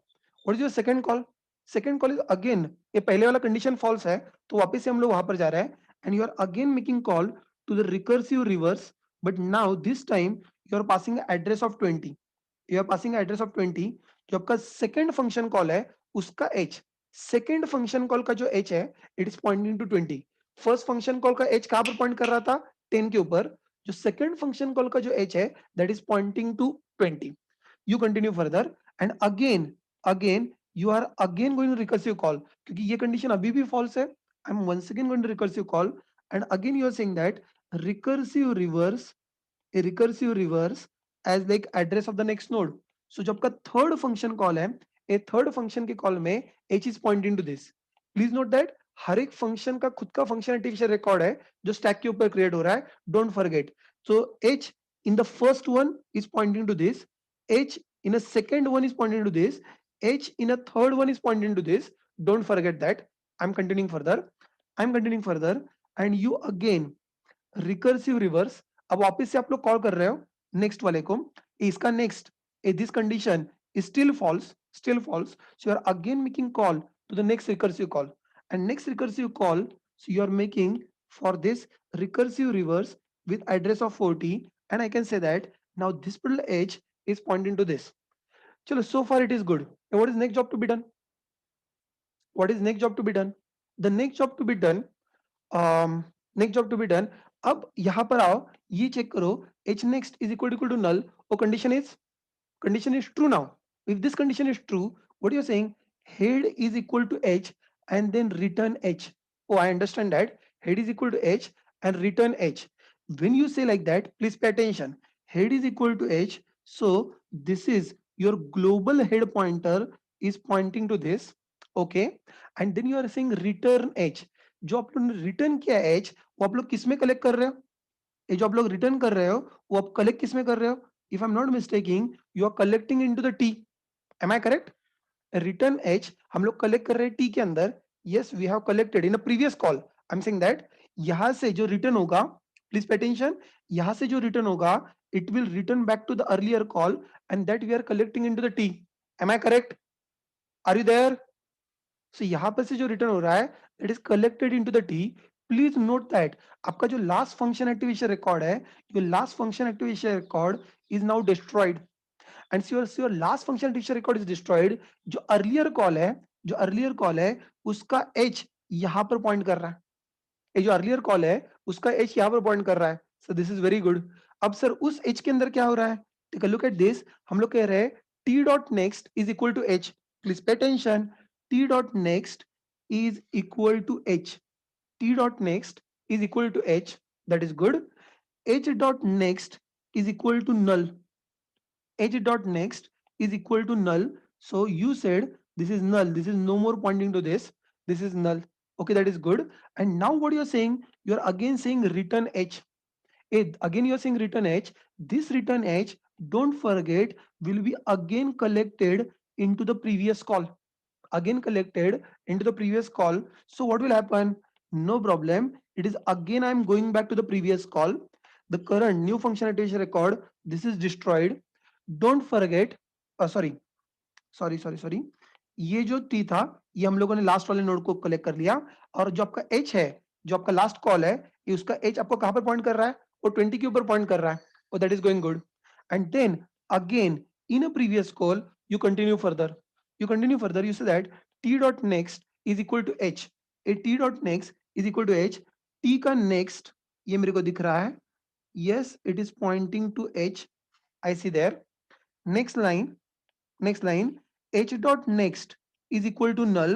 What is your second call? Second call is again, ये पहले वाला condition false है, तो वापस से हम लोग वहां पर जा रहे हैं, and you are again making call to the recursive reverse, but now this time you are passing address of 20. You are passing address of 20. जो आपका second function call है उसका h, सेकेंड फंक्शन कॉल का जो h है it is pointing to 20. First function call का h कहां पर पॉइंट कर रहा था, 10 के ऊपर. जो सेकेंड फंक्शन कॉल का जो h है that is pointing to 20. You continue further and again you are again going to recursive call, क्योंकि ये कंडीशन अभी भी फॉल्स है. I am once again going to recursive call and again you are saying that recursive reverse, a recursive reverse as like address of the next node. So जब का third function call है, a third function के call में h is pointing to this. Please note that हर एक function का खुद का फंक्शनलिटी रिकॉर्ड है जो स्टैक के ऊपर क्रिएट हो रहा है, don't forget. So h in the first one is pointing to this, h in a second one is pointing to this, h in a third one is pointing to this. Don't forget that. I'm continuing further and you again recursive reverse. अब वापस से आप लोग call कर रहे हो next वाले को, इसका next, this condition is still false, so you are again making call to the next recursive call, and next recursive call, so you are making for this recursive reverse with address of 40, and I can say that now this particular h is pointing to this. Chalo, so far it is good. Now what is next job to be done? What is next job to be done? The next job to be done, next job to be done. अब यहां पर आओ, ये check करो, h next is equal to null, or condition is true. Now if this condition is true, what you're saying, head is equal to h and then return h. Oh, I understand that head is equal to h and return h. When you say like that, please pay attention. Head is equal to h, so this is your global head pointer is pointing to this, okay? And then you are saying return h. जो आप लोग ने return किया है H, वो आप लोग किस में कलेक्ट कर रहे हो? ये जो आप लोग रिटर्न कर रहे हो वो आप कलेक्ट किस में कर रहे हो? If I am not mistaking, you are collecting into the T. Am I correct? Return H हम लोग कलेक्ट कर रहे हैं टी के अंदर. Yes, we have collected in a previous call. I am saying that यहां से जो रिटर्न होगा, प्लीज पे अटेंशन, यहां से जो रिटर्न होगा it will return back to the earlier call and that we are collecting into the T. Am I correct? Are you there? So यहाँ पर से जो रिटर्न हो रहा है it is collected into the T. Please note that आपका जो last function activation record है, your last function activation record is now destroyed, and since your last function activation record is destroyed, जो earlier call है उसका h यहाँ पर point कर रहा है. ये जो अर्लियर कॉल है उसका h यहाँ पर पॉइंट कर रहा है. So this is very good. अब सर उस h के अंदर क्या हो रहा है? Take a look at this. हम लोग कह रहे हैं t dot next is equal to h. Please pay attention. t dot next is equal to h. T dot next is equal to h, that is good. H dot next is equal to null. H dot next is equal to null. So you said this is null, this is no more pointing to this is null. Okay, that is good. And now what you're saying, you're again saying return h. Again you're saying return h. This return h, don't forget, will be again collected into the previous call. Again collected into the previous call. So what will happen? No problem. It is again I'm going back to the previous call. The current new functionality record, this is destroyed. Don't forget, sorry, sorry, ये जो T था, ये हम लोगों ने last वाले node को collect कर लिया, और जो आपका एच है, जो आपका लास्ट कॉल है, ये उसका एच आपको कहां पर पॉइंट कर रहा है? वो 20 के ऊपर पॉइंट कर रहा है. और that is going good. And then again in a previous call you continue further, you say that t dot next is equal to h. A t dot next is equal to h. t का next ये मेरे को दिख रहा है, yes it is pointing to h, I see there. Next line h dot next is equal to null.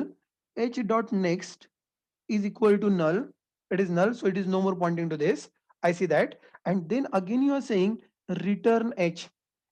H dot next is equal to null. It is null, so it is no more pointing to this, I see that. And then again you are saying return h.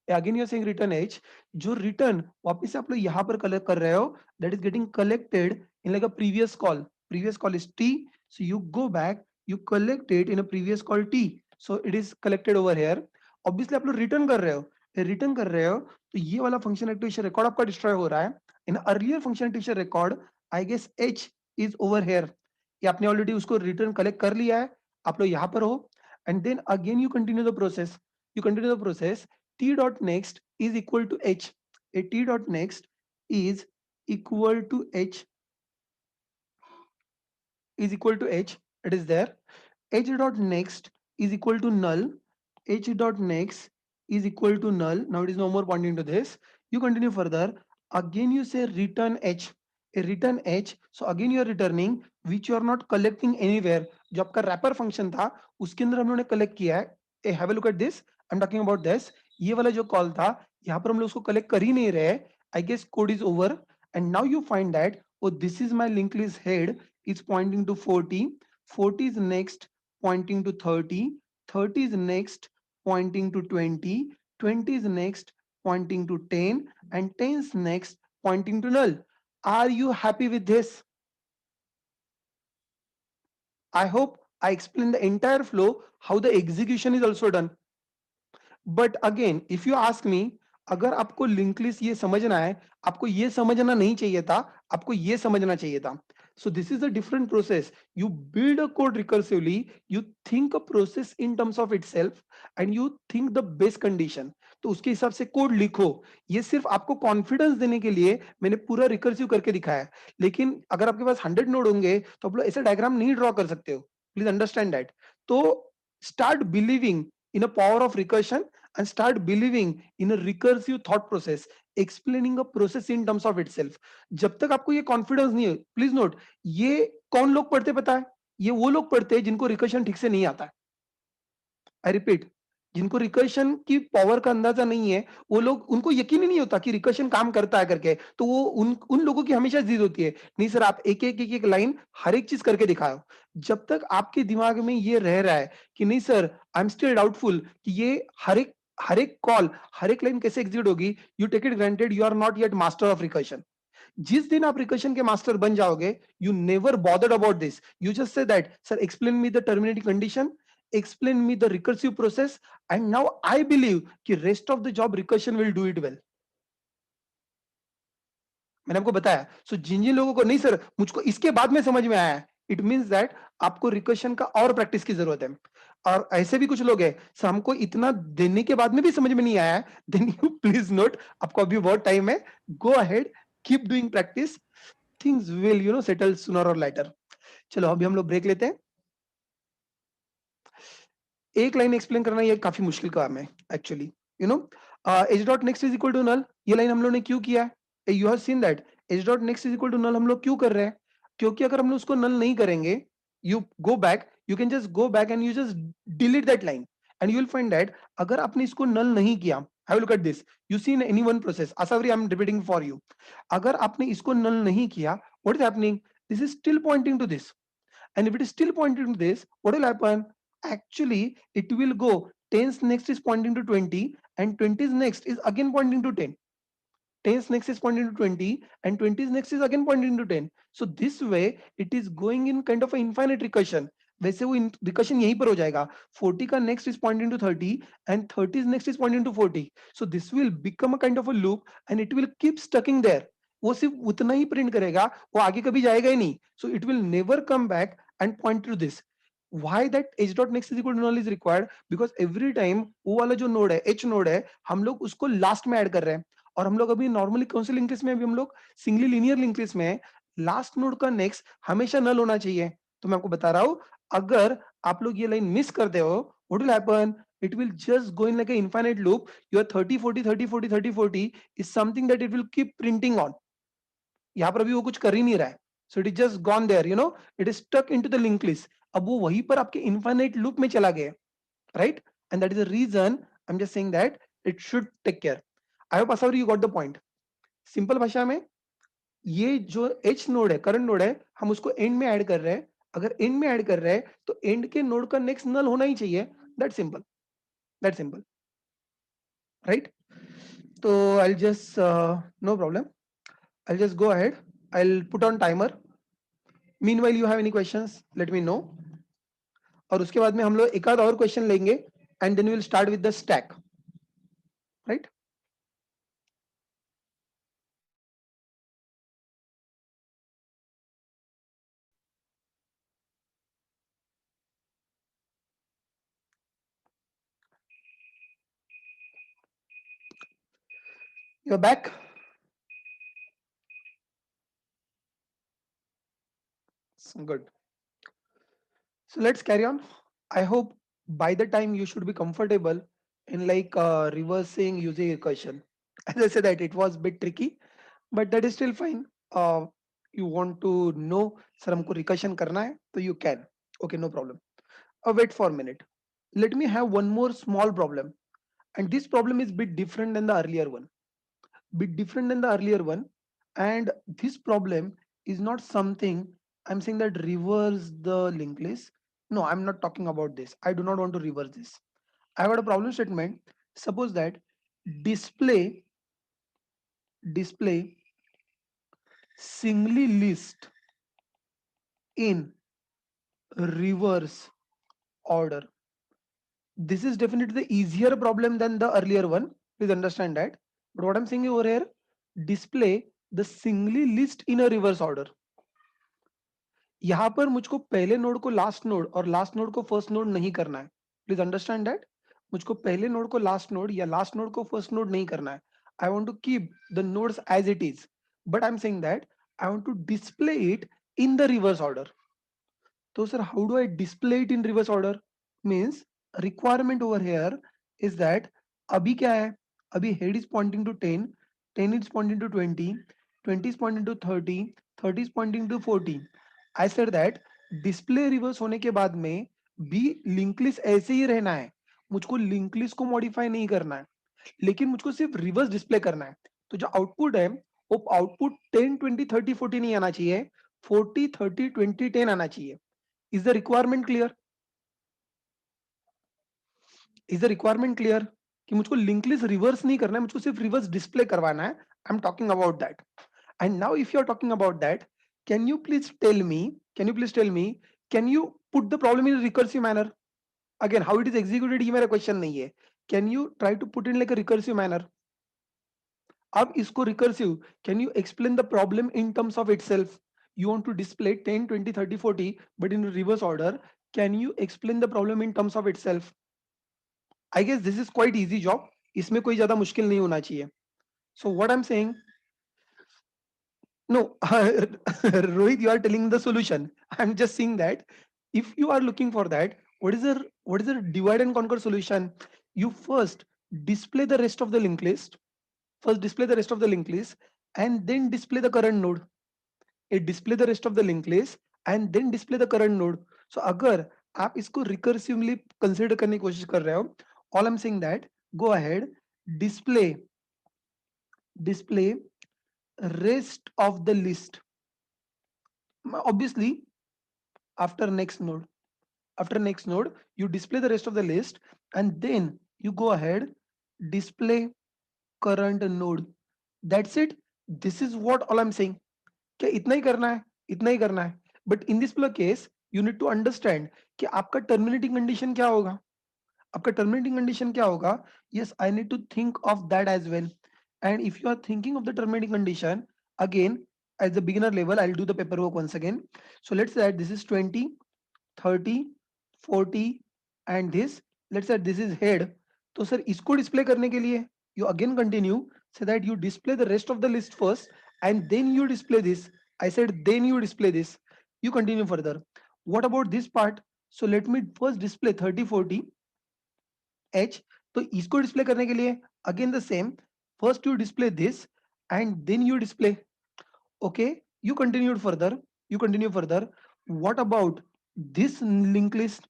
Again you are saying return h. जो return वापस से आप लोग यहाँ पर collect कर रहे हो, that is getting collected in like a previous call. Previous call is t, so you go back, you collect it in a previous call t, so it is collected over here. Obviously आप लोग return कर रहे हो, return कर रहे हो, तो ये वाला फंक्शन एक्टिवेशन रिकॉर्ड आपका डिस्ट्रॉय हो रहा है. In earlier function activation record, I guess H is over here. ये आपने ऑलरेडी उसको रिटर्न कलेक्ट कर लिया है, आप लोग यहाँ पर हो. And then again you continue the process. T dot next is equal to H. A T dot next is equal to H, it is there. H dot next is equal to null. H dot next is equal to null. Now it is no more pointing to this. You continue further. Again you say return h. A return h. So again you are returning which you are not collecting anywhere. जो आपका wrapper function था उसके अंदर हम लोगों ने collect किया है. Hey, have a look at this. I'm talking about this. ये वाला जो call था यहाँ पर हम लोग उसको collect कर ही नहीं रहे. I guess code is over. And now you find that, oh, this is my linked list head. It's pointing to 40. 40 is next pointing to 30. 30 is next pointing to 20. 20 is next pointing to 10. And 10 is next pointing to null. Are you happy with this? I hope I explained the entire flow, how the execution is also done. But again, if you ask me, अगर आपको link list ये समझना है, आपको ये समझना नहीं चाहिए था, आपको ये समझना चाहिए था. So this is a different process. You build a code recursively, you think a process in terms of itself, and you think the base condition. तो उसके हिसाब से कोड लिखो. ये सिर्फ आपको कॉन्फिडेंस देने के लिए मैंने पूरा रिकर्सिव करके दिखाया है. लेकिन अगर आपके पास 100 नोड होंगे तो आप लोग ऐसे डायग्राम नहीं ड्रॉ कर सकते हो. Please understand that. तो start believing in a power of recursion and start believing in a recursive thought process, explaining a process in terms of itself. जब तक आपको ये कॉन्फिडेंस नहीं है, प्लीज नोट, ये कौन लोग पढ़ते पता है? ये वो लोग पढ़ते हैं जिनको रिकर्शन ठीक से नहीं आता है. आई रिपीट, जिनको रिकर्शन की पावर का अंदाजा नहीं है, वो लोग, उनको यकीन ही नहीं होता कि रिकर्शन काम करता है करके, तो वो उन लोगों की हमेशा जिद होती है, नहीं सर आप एक लाइन हर एक चीज करके दिखाओ. जब तक आपके दिमाग में ये रह रहा है कि नहीं sir I am still doubtful कि ये हर एक कॉल, हर एक लाइन कैसे एग्जीक्यूट होगी, you take it granted you are not yet master of recursion. जिस दिन आप रिकर्शन के मास्टर बन जाओगे, you never bothered about this. You just say that sir explain me the terminating condition, explain me the recursive process, and now I believe कि rest of the job recursion will do it well. मैंने आपको बताया. सो जिन जिन लोगों को नहीं sir मुझको इसके बाद में समझ में आया है, इट मींस दैट आपको रिकर्शन का और प्रैक्टिस की जरूरत है. और ऐसे भी कुछ लोग हैं सर हमको इतना देने के बाद में भी समझ में नहीं आया है, देन यू प्लीज नोट, आपको अभी बहुत टाइम है, go ahead, keep doing practice, things will settle sooner और लेटर. चलो अभी हम लोग ब्रेक लेते हैं. एक लाइन एक्सप्लेन करना ये काफी मुश्किल काम है actually. H dot next is equal to null, ये लाइन हम लोग ने क्यों किया है? You have seen that H dot next is equal to null हम लोग क्यों कर रहे हैं? क्योंकि अगर हम लोग उसको नल नहीं करेंगे, you go back, you can just go back and you just delete that line, and you will find that अगर आपने इसको नल नहीं किया, have a look at this. You see in any one process, Asavri, I'm repeating for you. अगर आपने इसको null नहीं किया, what is happening? This is still pointing to this. And if it is still pointing to this, what will happen? Actually, it will go 10's next is pointing to 20, and 20's next is again pointing to 10. 10's next is pointing to 20, and 20's next is again pointing to 10. So this way it is going in kind of an infinite recursion. वैसे वो recursion यहीं पर हो जाएगा. 40 का next is pointing to 30, and 30's next is pointing to 40. So this will become a kind of a loop, and it will keep stucking there. वो सिर्फ उतना ही प्रिंट करेगा, वो आगे कभी जाएगा ही नहीं. So it will never come back and point to this. Why that h dot next is equal to null is required? Because every time वो वाला जो नोड है, h नोड है, हम लोग उसको लास्ट में ऐड कर रहे हैं. और हम लोग अभी नॉर्मली कौन से लिंक लिस्ट में, अभी हम लोग सिंगली लीनियर लिंक लिस्ट में, लास्ट नोड का नेक्स्ट हमेशा नल होना चाहिए. तो मैं आपको बता रहा हूं, अगर आप लोग ये लाइन मिस करते हो, what will happen? It will just go in like an infinite loop. Your 30 40 30 40 30 40 is something that it will keep printing on. यहाँ पर अभी वो कुछ कर ही नहीं रहा है. So it is just gone there, you know, it is stuck into the linked list. अब वो वहीं पर आपके infinite loop में चला गया, right? And that is the reason I'm just saying that it should take care. I hope Asawari you got the point. Simple भाषा में ये जो h नोड है, करंट नोड है, हम उसको एंड में ऐड कर रहे हैं. अगर एंड में ऐड कर रहे हैं तो एंड के नोड का नेक्स्ट नल होना ही चाहिए. That simple, that simple, right? तो I'll just no problem, I'll just go ahead, I'll put on timer. Meanwhile you have any questions, let me know. और उसके बाद में हम लोग एक आध और क्वेश्चन लेंगे, and then we'll start with the stack, right? You're back. Good. So let's carry on. I hope by the time you should be comfortable in like reversing using recursion. As I said that it was a bit tricky, but that is still fine. You want to know, sir, हमको recursion करना है, so you can. Okay, no problem. Wait for a minute. Let me have one more small problem, and this problem is bit different than the earlier one. Bit different than the earlier one, and this problem is not something I'm saying that reverse the linked list. No, I'm not talking about this. I do not want to reverse this. I have got a problem statement. Suppose that display singly list in reverse order. This is definitely the easier problem than the earlier one. Please understand that. But what I'm saying over here, display the singly list in a reverse order. यहाँ पर मुझको पहले node को last node और last node को first node नहीं करना है. Please understand that. मुझको पहले नोड को लास्ट नोड या लास्ट नोड को फर्स्ट नोड नहीं करना है. I want to keep the nodes as it is, but I am saying that I want to display it in the reverse order. तो sir how do I display it in reverse order? Means requirement over here is that अभी क्या है, अभी head is pointing to 10, 10 is pointing to 20, 20 is pointing to 30, 30 is pointing to 40. I said that display reverse होने के बाद में भी link list ऐसे ही रहना है. मुझको लिंक लिस्ट को मॉडिफाई नहीं करना है, लेकिन मुझको सिर्फ रिवर्स डिस्प्ले करना है. तो जो आउटपुट है वो आउटपुट 10 20 30 40 नहीं आना चाहिए, 40 30 20 10 आना चाहिए. Is the requirement clear? Is the requirement clear कि मुझको लिंक लिस्ट रिवर्स नहीं करना है, मुझको सिर्फ रिवर्स डिस्प्ले करवाना है. I am talking about that. And now if you're talking about that, can you please tell me, can you put the problem in a recursive manner? Again, how it is executed ये मेरा question नहीं है. Can you try to put in like a recursive manner? अब इसको recursive, can you explain the problem in terms of itself? You want to display 10 20 30 40 but in reverse order. Can you explain the problem in terms of itself? I guess this is quite easy job. इसमें कोई ज्यादा मुश्किल नहीं होना चाहिए. So what I'm saying, no, Rohit, you are telling the solution. I'm just saying that if you are looking for that, what is the divide and conquer solution? You first display the rest of the linked list. First display the rest of the linked list and then display the current node. It display the rest of the linked list and then display the current node. So अगर आप इसको recursively consider करने की कोशिश कर रहे हो, all I'm saying that go ahead display display rest of the list. Obviously, after next node, you display the rest of the list, and then you go ahead, display current node. That's it. This is what all I'm saying. क्या इतना ही करना है, इतना ही करना है. But in this particular case, you need to understand कि आपका terminating condition क्या होगा. आपका terminating condition क्या होगा? Yes, I need to think of that as well. And if you are thinking of the terminating condition, again, at the beginner level, I'll do the paperwork once again. So let's say that this is 20, 30, 40 and this, let's say this is head. तो sir इसको display करने के लिए you again continue, so that you display the rest of the list first and then you display this. I said then you display this. You continue further. What about this part? So let me first display 30, 40 h. तो इसको display करने के लिए again the same, first you display this and then you display. Okay, you continue further. What about this linked list?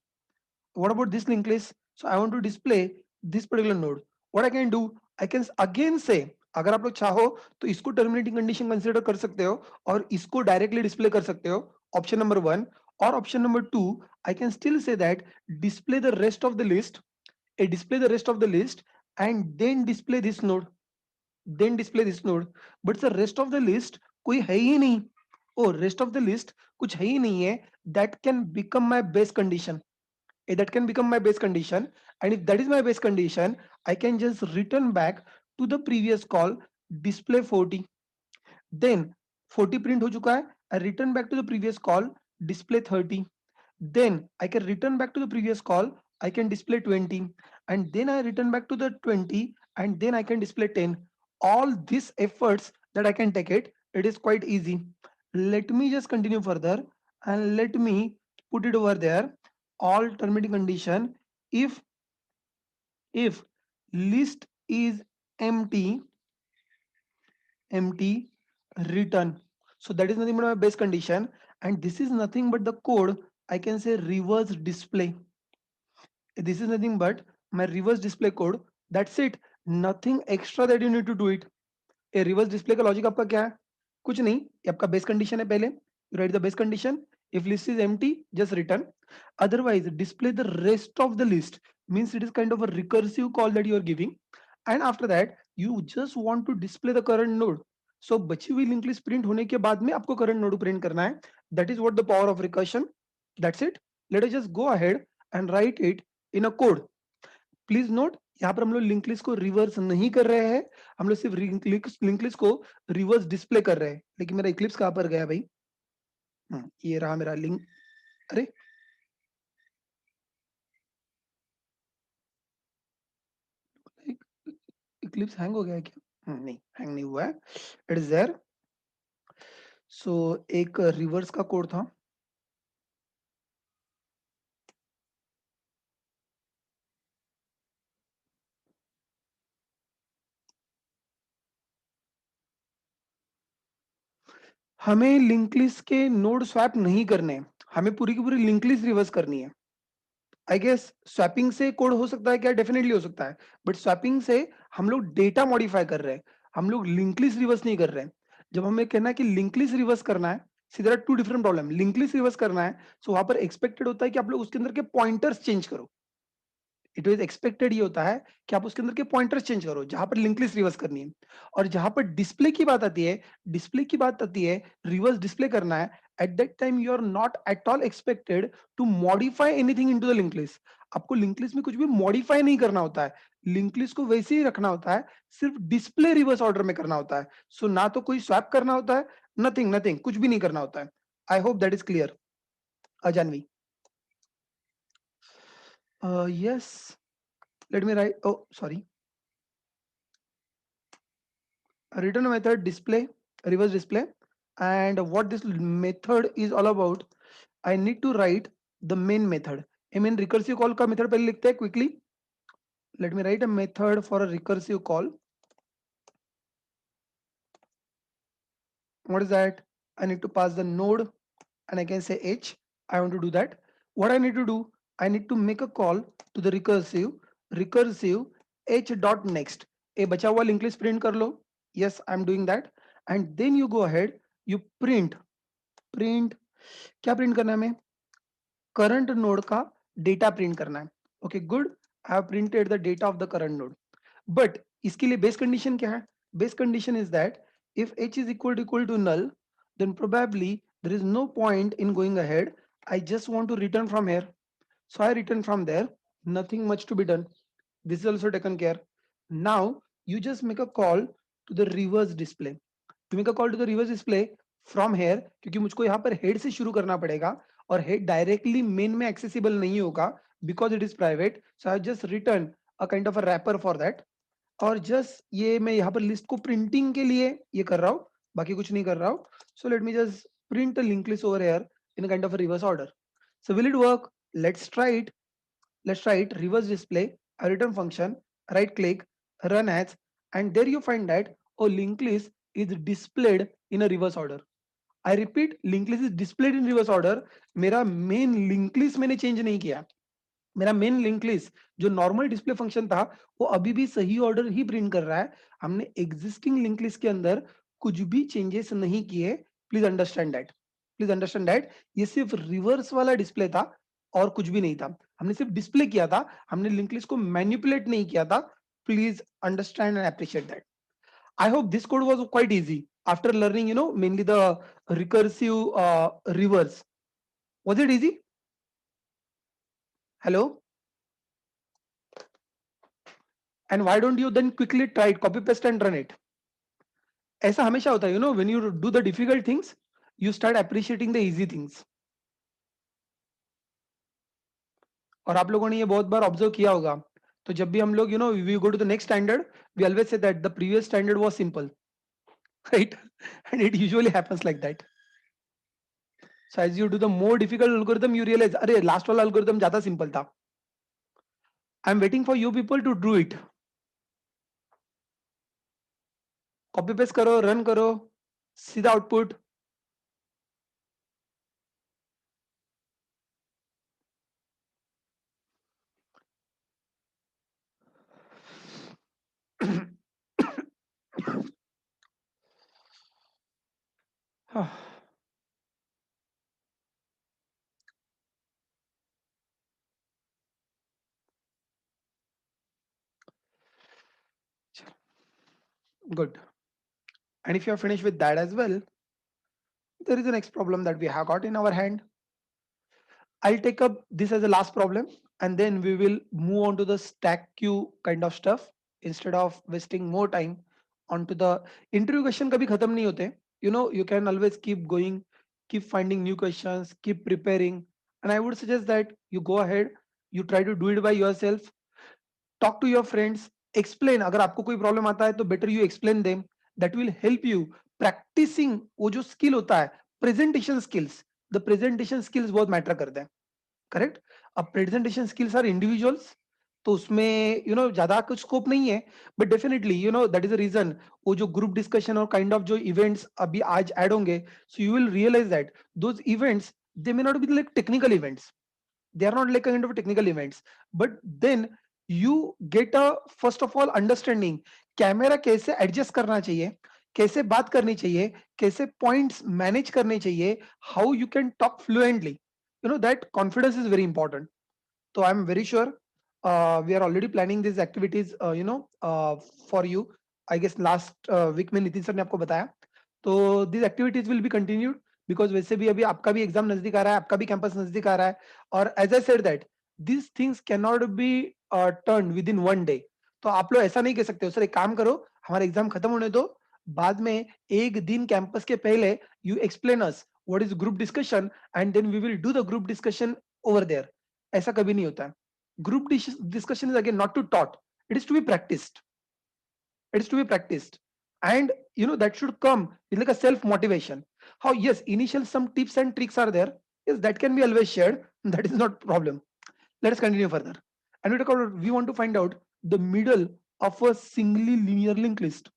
What about this linked list? So I want to display this particular node. What I can do, I can again say, अगर आप लोग चाहो तो इसको terminating condition consider कर सकते हो और इसको डायरेक्टली डिस्प्ले कर सकते हो, ऑप्शन नंबर 1. और option number 2, I can still say that display the rest of the list, display the rest of the list and then display this node, but the rest of the list कोई है ही नहीं. Oh, rest of the list कुछ है ही नहीं है. That can become my base condition. That can become my base condition, and if that is my base condition, I can just return back to the previous call, display 40. Then 40 print हो चुका है, I return back to the previous call, display 30. Then I can return back to the previous call, I can display 20, and then I return back to the 20 and then I can display 10. All these efforts that I can take it is quite easy. Let me just continue further and let me put it over there. All terminating condition, if list is empty, return. So that is nothing but my base condition, and this is nothing but the code. I can say reverse display. This is nothing but my reverse display code. That's it. Nothing extra that you need to do it. A reverse display का logic आपका क्या है? कुछ नहीं, ये आपका base condition है. पहले you write the base condition. If list is empty, just return. Otherwise, display the rest of the list. Means it is kind of a recursive call that you are giving. And after that, you just want to display the current node. So बची हुई link list print होने के बाद में आपको current node print करना है. That is what the power of recursion. That's it. Let us just go ahead and write it in a code. Please note, यहाँ पर हम लोग लिंक लिस्ट को रिवर्स नहीं कर रहे हैं, हम लोग सिर्फ लिंक लिस्ट को रिवर्स डिस्प्ले कर रहे हैं. लेकिन मेरा इक्लिप्स कहाँ पर गया भाई? ये रहा मेरा लिंक. अरे इक्लिप्स हैंग हो गया है क्या? नहीं, हैंग नहीं हुआ है. It is there. सो एक रिवर्स का कोड था. हमें लिंक लिस्ट के नोड स्वैप नहीं करने, हमें पूरी की पूरी लिंक लिस्ट रिवर्स करनी है. आई गेस स्वैपिंग से कोड हो सकता है क्या? डेफिनेटली हो सकता है, बट स्वैपिंग से हम लोग डेटा मॉडिफाई कर रहे हैं, हम लोग लिंक लिस्ट रिवर्स नहीं कर रहे हैं. जब हमें कहना है कि लिंक लिस्ट रिवर्स करना है, see there are two different problem. Link list reverse करना है, सो वहां पर एक्सपेक्टेड होता है कि आप लोग उसके अंदर के पॉइंटर्स चेंज करो. इट इज एक्सपेक्टेड ये होता है कि आप उसके अंदर के पॉइंटर्स चेंज करो जहां पर लिंक लिस्ट रिवर्स करनी है. और जहां पर डिस्प्ले की बात आती है, रिवर्स डिस्प्ले करना है, at that time you are not at all expected to modify anything into the link list. आपको लिंक लिस्ट में कुछ भी मॉडिफाई नहीं करना होता है, लिंक लिस्ट को वैसे ही रखना होता है, सिर्फ डिस्प्ले रिवर्स ऑर्डर में करना होता है. सो ना तो कोई स्वैप करना होता है, नथिंग नथिंग, कुछ भी नहीं करना होता है. I hope that is clear. अजानवी, yes, let me write. Oh, sorry. Return method display, reverse display. And what this method is all about, I need to write the main method. I mean recursive call का method पहले लिखते हैं quickly. Let me write a method for a recursive call. What is that? I need to pass the node and I can say h. I want to do that. What I need to do, I need to make a call to the recursive h dot next. ए बचा हुआ link list print कर लो. Yes, I'm doing that. And then you go ahead, you print क्या print करना है हमें? Current node का data print करना है. Okay good, I have printed the data of the current node. But इसके लिए बेस कंडीशन क्या है? Base condition is that if h is equal to null, then probably there is no point in going ahead. I just want to return from here, so I return from there. Nothing much to be done. This is also taken care. Now you just make a call to the reverse display. You make a call to the reverse display from here, क्योंकि मुझको यहाँ पर head से शुरू करना पड़ेगा और head directly main में एक्सेसिबल नहीं होगा because it is private. So I just return a kind of a rapper for that. और जस्ट ये मैं यहाँ पर लिस्ट को प्रिंटिंग के लिए ये कर रहा हूँ, बाकी कुछ नहीं कर रहा हूँ. सो let me just print a link list over here in a kind of a reverse order. So will it work? Let's try it. Let's try it. Reverse display, a return function, right click, run as, and there you find that a linked list is displayed in a reverse order. I repeat, linked list is displayed in reverse order. मेरा main linked list मैंने change नहीं किया. मेरा main link list जो normal display function था वो अभी भी सही ऑर्डर ही प्रिंट कर रहा है. हमने एग्जिस्टिंग लिंक लिस्ट के अंदर कुछ भी चेंजेस नहीं किए. Please understand that. Please understand that. ये सिर्फ रिवर्स वाला डिस्प्ले था और कुछ भी नहीं था. हमने सिर्फ डिस्प्ले किया था, हमने लिंक लिस्ट को मैनिपुलेट नहीं किया था. Please understand and appreciate that. I hope this code was quite easy after learning, mainly the recursive reverse. Was it easy? Hello? And why don't you then quickly try it, copy paste and run it? ऐसा हमेशा होता है, when you do the difficult things, you start appreciating the easy things. और आप लोगों ने ये बहुत बार ऑब्जर्व किया होगा. तो जब भी हम लोग we go to the next standard, we always say that the previous standard was simple, right? And it usually happens like that. So as you do the more difficult algorithm, you realize अरे last वाला algorithm ज्यादा simple था. I'm waiting for you people to do it. Copy paste करो, run करो, सीधा output. Good. And if you are finished with that as well, there is the next problem that we have got in our hand. I'll take up this as a last problem and then we will move on to the stack queue kind of stuff instead of wasting more time onto the interview question. कभी खत्म नहीं होते. You can always keep going, keep finding new questions, keep preparing. And I would suggest that you go ahead, you try to do it by yourself. Talk to your friends, explain. अगर आपको कोई problem आता है तो better you explain them. That will help you practicing. वो जो skill होता है presentation skills, the presentation skills बहुत matter करते हैं. करेक्ट. अब प्रेजेंटेशन स्किल्स आर इंडिविजुअल्स, तो उसमें ज्यादा कुछ स्कोप नहीं है. But definitely that is a reason वो जो ग्रुप डिस्कशन और काइंड ऑफ जो इवेंट्स अभी आज ऐड होंगे, so you will realise that those events they may not be like technical events. They are not like kind of technical events, but then you get a first of all understanding camera कैसे adjust करना चाहिए, कैसे बात करनी चाहिए, कैसे points manage करने चाहिए, how you can talk fluently. that confidence is very important. So I'm very sure we are already planning these activities for you. I guess last week में नितिन सर ने आपको बताया. तो these activities will be continued because वैसे भी अभी आपका भी एग्जाम नजदीक आ रहा है, आपका भी कैंपस नजदीक आ रहा है. और as I said that these things cannot be turned within one day. तो आप लोग ऐसा नहीं कह सकते हो सर एक काम करो हमारा एग्जाम खत्म होने दो, बाद में एक दिन कैंपस के पहले you explain us what is group discussion and then we will do the group discussion over there. ऐसा कभी नहीं होता है. Group discussion is again not to taught, it is to be practised. It is to be practiced. And that should come with like a self motivation. How, yes, initial some tips and tricks are there, yes, that can be always shared. That is not problem. Let us continue further. And we want to find out the middle of a singly linear linked list.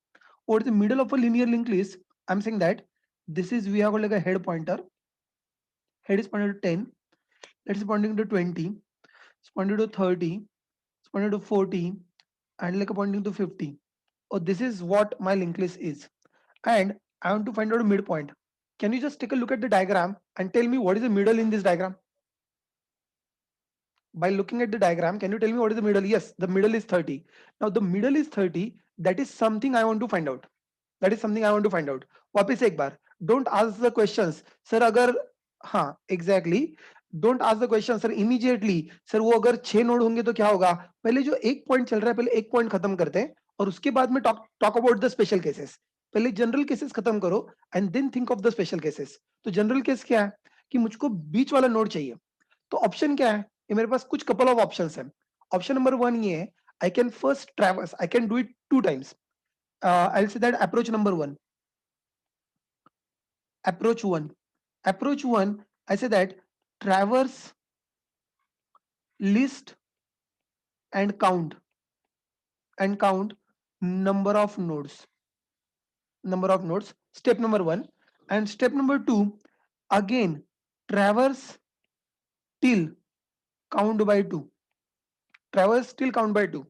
What is the middle of a linear linked list? I'm saying that this is, we have got like a head pointer. Head is pointing to 10, that is pointing to 20, it's pointing to 30, it's pointing to 40, and like a pointing to 50. or this is what my linked list is, and I want to find out a midpoint. Can you just take a look at the diagram and tell me what is the middle in this diagram? By looking at the diagram, can you tell me what is the middle? Yes, the middle is 30. Now the middle is 30. That is something I want to find out. That is something I want to find out. वापस एक बार, don't ask the questions sir अगर, हाँ exactly, don't ask the question sir immediately sir वो अगर 6 node होंगे तो क्या होगा. पहले जो एक पॉइंट चल रहा है, पहले एक पॉइंट खत्म करते हैं और उसके बाद में talk about the special cases. पहले जनरल केसेस खत्म करो and then think of the special cases. तो जनरल केस क्या है कि मुझको बीच वाला नोड चाहिए. तो ऑप्शन क्या है, ये मेरे पास कुछ कपल ऑफ ऑप्शंस हैं. ऑप्शन नंबर 1 ये है, I can first traverse, I can do it 2 times. I'll say that approach number 1. Approach 1. Approach 1, I say that traverse list and count number of nodes. Number of nodes. Step number 1. And step number 2, again traverse till count by 2. Traverse still count by 2.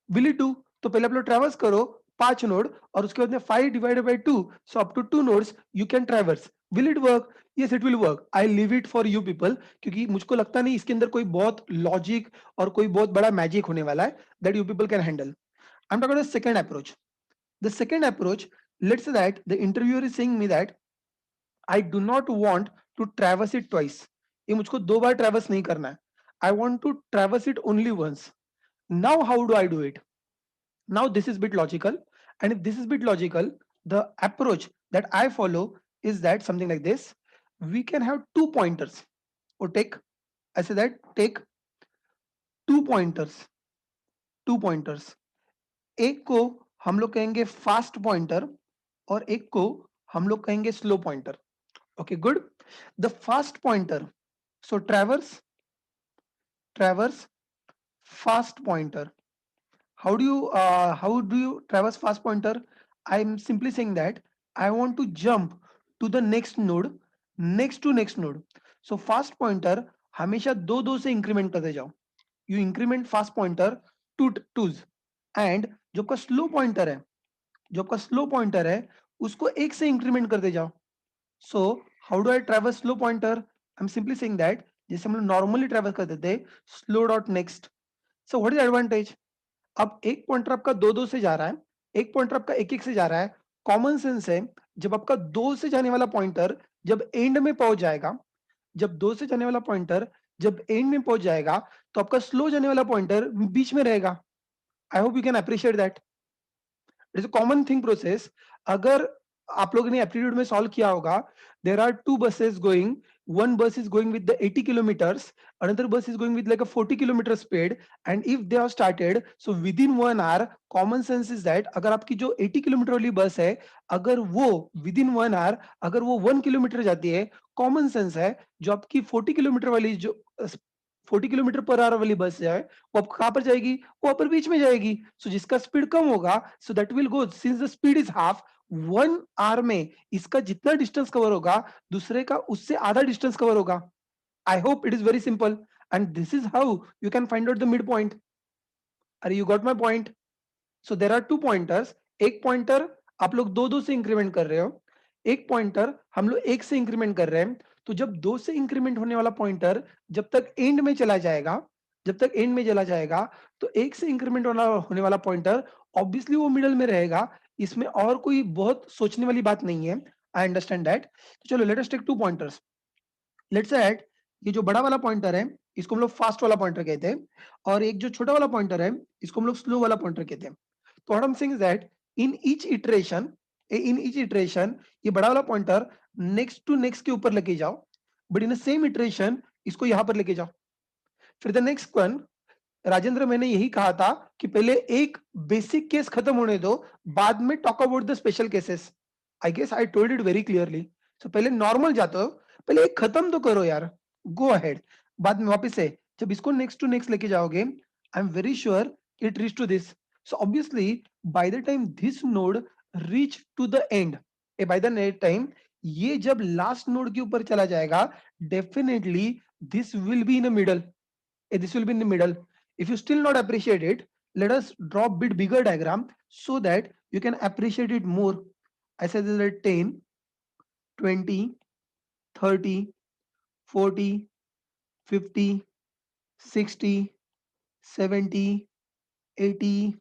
Will it do? तो पहले आप लोग traverse करो 5 node और उसके बाद में 5 divided by 2, so up to 2 nodes you can traverse. Will it work? Yes it will work. I leave it for you people, क्योंकि मुझको लगता नहीं इसके अंदर कोई बहुत लॉजिक और कोई बहुत बड़ा मैजिक होने वाला है that you people can handle. I am talking about the second approach. The second approach, let's say that the interviewer is saying me that I do not want to traverse it twice. ये मुझको दो बार traverse नहीं करना है. I want to traverse it only once. Now how do I do it? Now this is bit logical, and if this is bit logical, the approach that I follow is that something like this. We can have 2 pointers, or take, I say that take 2 pointers. 2 pointers. एक को हम लोग कहेंगे fast pointer और एक को हम लोग कहेंगे slow pointer. Okay good. The fast pointer, so traverse fast pointer. How do you traverse fast pointer? I'm simply saying that I want to jump to the next node, next to next node. So fast pointer हमेशा दो दो से increment करते जाओ. You increment fast pointer to twos. And जो आपका slow pointer है, जो आपका स्लो पॉइंटर है उसको एक से इंक्रीमेंट करते जाओ. So how do I traverse slow pointer? I'm simply saying that जैसे हम लोग नॉर्मली ट्रेवर्स करते थे, slow dot next. So what is advantage? अब एक पॉइंटर आपका दो दो से जा रहा है, एक पॉइंटर आपका एक एक से जा रहा है. कॉमन सेंस है, जब आपका दो से जाने वाला पॉइंटर जब एंड में पहुंच जाएगा, जब दो से जाने वाला पॉइंटर जब एंड में पहुंच जाएगा, तो आपका स्लो जाने वाला पॉइंटर बीच में रहेगा. I hope you can appreciate that. It's a common thing process. अगर आप लोगों ने एप्टीट्यूड में सॉल्व किया होगा, there are two buses going, one bus is going with the 80 kilometers, another bus is going with like a 40 kilometer speed, and if they have started, so within 1 hour, common sense is that अगर आपकी जो 80 kilometre वाली बस है, अगर वो within 1 hour अगर वो 1 किलोमीटर जाती है, कॉमन सेंस है जो आपकी 40 किलोमीटर वाली जो 40 किलोमीटर पर आवर वाली बस है, वो आपको कहाँ पर जाएगी? वो ऊपर बीच में जाएगी. सो जिसका स्पीड कम होगा, so that will go, since the speed is half, 1 hour में इसका जितना डिस्टेंस कवर होगा, दूसरे का उससे आधा डिस्टेंस कवर होगा. I hope it is very simple, and this is how you can find out the mid point. Are you got my point? So there are two pointers. एक pointer आप लोग दो दो से इंक्रीमेंट कर रहे हो, एक पॉइंटर हम लोग एक से इंक्रीमेंट कर रहे हैं. तो जब दो से इंक्रीमेंट होने वाला पॉइंटर जब तक एंड में चला जाएगा, जब तक एंड में चला जाएगा, तो एक से इंक्रीमेंट होने वाला पॉइंटर ऑब्वियसली वो मिडल में रहेगा. इसमें और कोई बहुत सोचने वाली बात नहीं है. I understand that. तो चलो let us take 2 pointers. Let's add, ये जो बड़ा वाला पॉइंटर है इसको हम लोग फास्ट वाला पॉइंटर कहते हैं, और एक जो छोटा वाला पॉइंटर है इसको हम लोग स्लो वाला पॉइंटर कहते हैं. तो what I am saying is that in each iteration ये बड़ा वाला पॉइंटर नेक्स्ट टू नेक्स्ट के ऊपर लेके जाओ, but in the same iteration इसको यहां पर लेके जाओ. फिर द नेक्स्ट वन, राजेंद्र मैंने यही कहा था कि पहले एक बेसिक केस खत्म होने दो, बाद में talk about the special cases. I guess I told it very clearly. So पहले नॉर्मल जाते हो, पहले एक खत्म तो करो यार, गो अहेड. बाद में वापस से जब इसको नेक्स्ट टू नेक्स्ट लेके जाओगे, I am very sure it reach to this. So obviously by the time this node reach to the end, by the time ये जब लास्ट नोड के ऊपर चला जाएगा, definitely this will be in the middle. This will be in the middle. If you still not appreciate it, let us draw a bit bigger diagram so that you can appreciate it more. I said that 10, 20, 30, 40, 50, 60, 70, 80,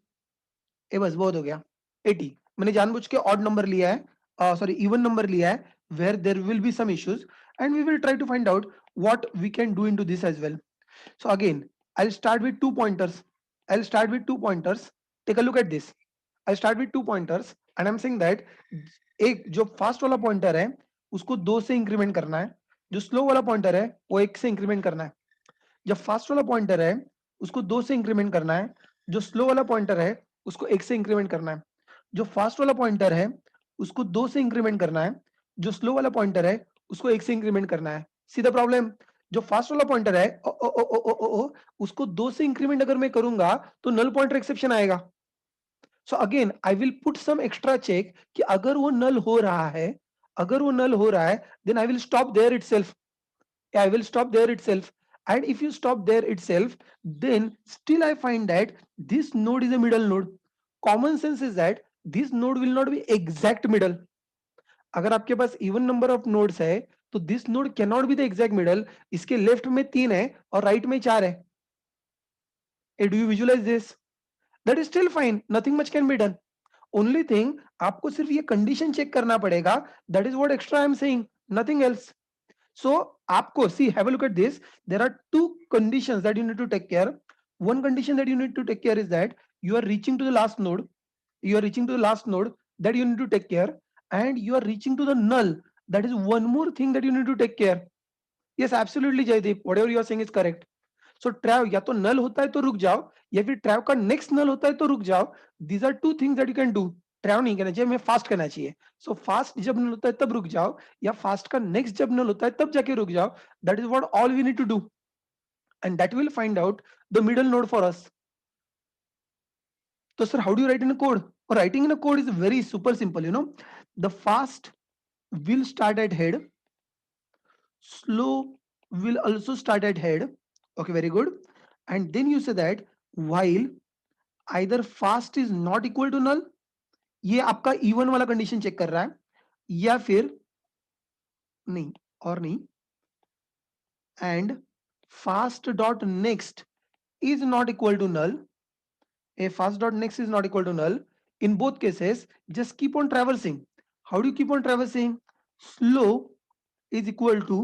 ये बस बहुत हो गया 80. मैंने जानबूझ के odd number लिया है, सॉरी इवन नंबर लिया है, where there will be some issues and we will try to find out what we can do into this as well. So again, I'll start with 2 pointers. I'll start with 2 pointers. Take a look at this. I'll start with 2 pointers and I'm saying that एक जो fast वाला pointer है उसको 2 से increment करना है, जो slow वाला पॉइंटर है वो 1 से इंक्रीमेंट करना है. जब फास्ट वाला पॉइंटर है उसको 2 से इंक्रीमेंट करना है, जो स्लो वाला पॉइंटर है उसको 1 से इंक्रीमेंट करना है. जो फास्ट वाला पॉइंटर है उसको 2 से इंक्रीमेंट करना है, जो स्लो वाला पॉइंटर है उसको 1 से इंक्रीमेंट करना है. सी द प्रॉब्लम, जो फास्ट वाला पॉइंटर है उसको 2 से इंक्रीमेंट अगर मैं करूंगा तो नल पॉइंटर एक्सेप्शन आएगा. So again I will put some extra check कि अगर वो नल हो रहा है, अगर वो नल हो रहा है then I will stop there itself. I will stop there itself. And if you stop there itself, then still I find that this node is a middle node. Common sense is that this node will not be exact middle. अगर आपके पास even number of nodes है तो this node cannot be the exact middle. इसके left में 3 है और right में 4 है. Do you visualize this? That is still fine. Nothing much can be done. Only thing आपको सिर्फ ये condition check करना पड़ेगा. That is what extra I am saying. Nothing else. So आपको see, have a look at this. There are 2 conditions that you need to take care. One condition that you need to take care is that you are reaching to the last node. You are reaching to the last node that you need to take care, and you are reaching to the null. That is one more thing that you need to take care. Yes, absolutely, Jaideep. Whatever you are saying is correct. So ट्रैव या तो नल होता है तो रुक जाओ, या फिर ट्रैव का नेक्स्ट नल होता है तो रुक जाओ. These are 2 things that you can do. ट्रैव नहीं करना चाहिए, हमें फास्ट करना चाहिए. सो फास्ट जब नल होता है तब रुक जाओ, या फास्ट का नेक्स्ट जब नल होता है तब जाके रुक जाओ. That is what all we need to do, and that will find out the middle node for us. तो sir how do you write in a code? और writing in a code is very super simple. You know, the fast will start at head, slow will also start at head. Okay, very good. And then you say that while either fast is not equal to null, ये आपका even वाला condition check कर रहा है, या फिर नहीं और नहीं, and fast dot next is not equal to null. A fast dot next is not equal to null. In both cases, just keep on traversing. How do you keep on traversing? Slow is equal to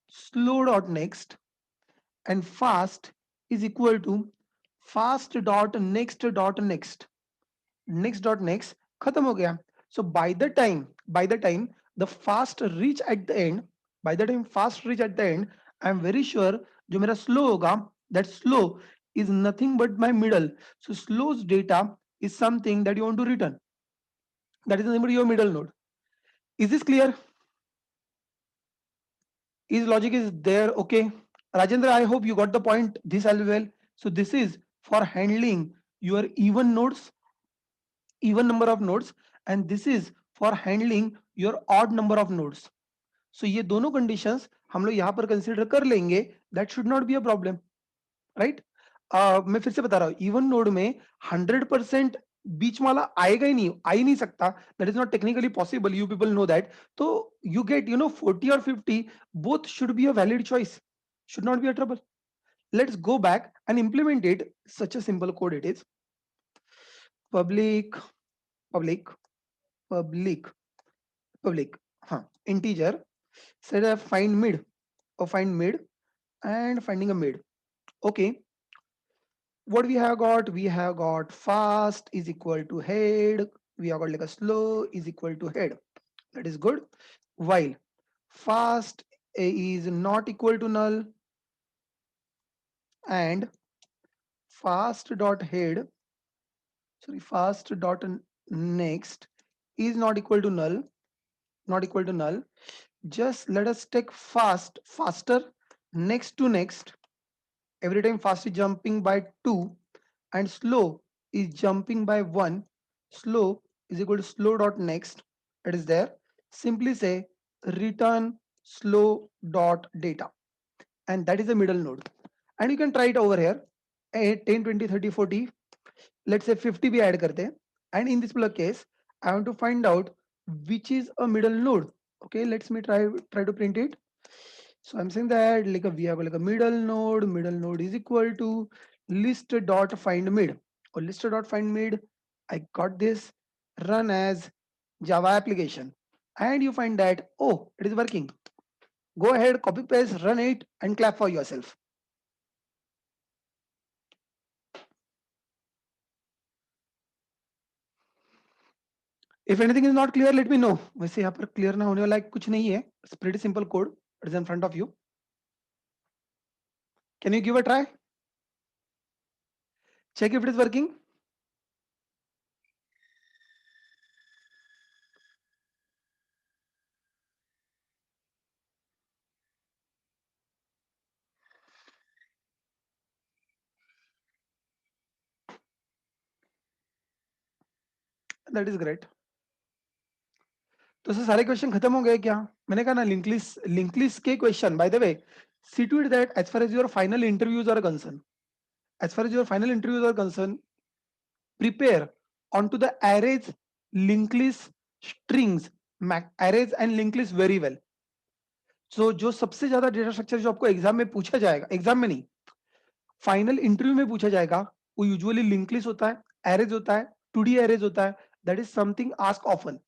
slow dot next, and fast is equal to fast dot next dot next. Next dot next खत्म हो गया. So by the time the fast reach at the end, by the time fast reach at the end, I am very sure जो मेरा slow होगा, that slow is nothing but my middle. So slow's data is something that you want to return. That is the name of your middle node. Is this clear? Is logic is there? Okay, Rajendra, I hope you got the point this as well. So this is for handling your even nodes, even number of nodes, and this is for handling your odd number of nodes. So ये दोनों conditions हम लोग यहाँ पर consider कर लेंगे. That should not be a problem, right? मैं फिर से बता रहा हूँ, even node में 100% बीच वाला आएगा ही नहीं, आ ही नहीं सकता. That is not technically possible. You people know that. So you get 40 or 50, both should be a valid choice. Should not be a trouble. Let's go back and implement it. Such a simple code it is. Public, public, public, public. Integer. Set a find mid, or find mid, and finding a mid. Okay. What we have got? We have got fast is equal to head. We have got like a slow is equal to head. That is good. While fast is not equal to null, and fast dot head, sorry, fast dot next is not equal to null, not equal to null. Just let us take fast, faster, next to next. Every time fast is jumping by 2 and slow is jumping by 1, slow is equal to slow dot next. It is there. Simply say return slow dot data, and that is the middle node. And you can try it over here. 8, 10, 20, 30, 40. let's say 50 भी add करते हैं, and in this particular case I want to find out which is a middle node. Okay, let's me try to print it. So I'm saying that like we have like a middle node is equal to list dot find mid, or list dot find mid. I got this, run as Java application, and you find that, oh, it is working. Go ahead, copy paste, run it, and clap for yourself. If anything is not clear, let me know. वैसे यहाँ पर clear ना होने वाला कुछ नहीं है. It's pretty simple code. It is in front of you. Can you give a try? Check if it is working. That is great. तो सर सारे क्वेश्चन खत्म हो गए क्या? मैंने कहा ना लिंक लिस्ट के question, bye the way, see to it that as far as your final interviews are concerned, as far as your final interviews are concerned, prepare onto the arrays, linked list, strings, arrays and linked list very well. So जो सबसे ज्यादा data structure जो आपको exam में पूछा जाएगा, exam में नहीं, फाइनल इंटरव्यू में पूछा जाएगा, वो यूजुअली लिंक लिस्ट होता है, एरेज होता है, 2D एरेज होता है. That is something ask often,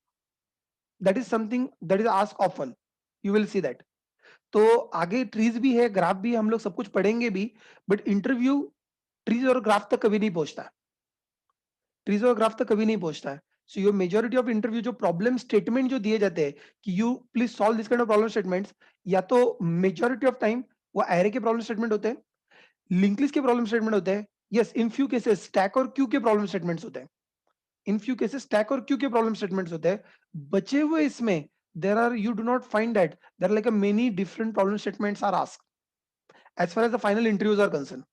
that is something that is ask often, you will see that. तो आगे ट्रीज भी है, ग्राफ भी, हम लोग सब कुछ पढ़ेंगे भी, बट इंटरव्यू ट्रीज और ग्राफ तक कभी नहीं पहुंचता है, ट्रीज और ग्राफ तक कभी नहीं पहुंचता है. So your majority of interview जो प्रॉब्लम स्टेटमेंट जो दिए जाते हैं कि you please solve this kind of problem statements, या तो मेजोरिटी ऑफ टाइम वो एरे के प्रॉब्लम स्टेटमेंट होते हैं, लिंक लिस्ट के प्रॉब्लम स्टेटमेंट होते हैं, yes in few cases stack और क्यू के प्रॉब्लम स्टेटमेंट्स होते हैं, इन फ्यू केसेस स्टैक और क्यू के प्रॉब्लम स्टेटमेंट्स होते हैं. बचे हुए इसमें देर are, you do not find that there like a many different problem statements are asked as far as the final interviews are concerned.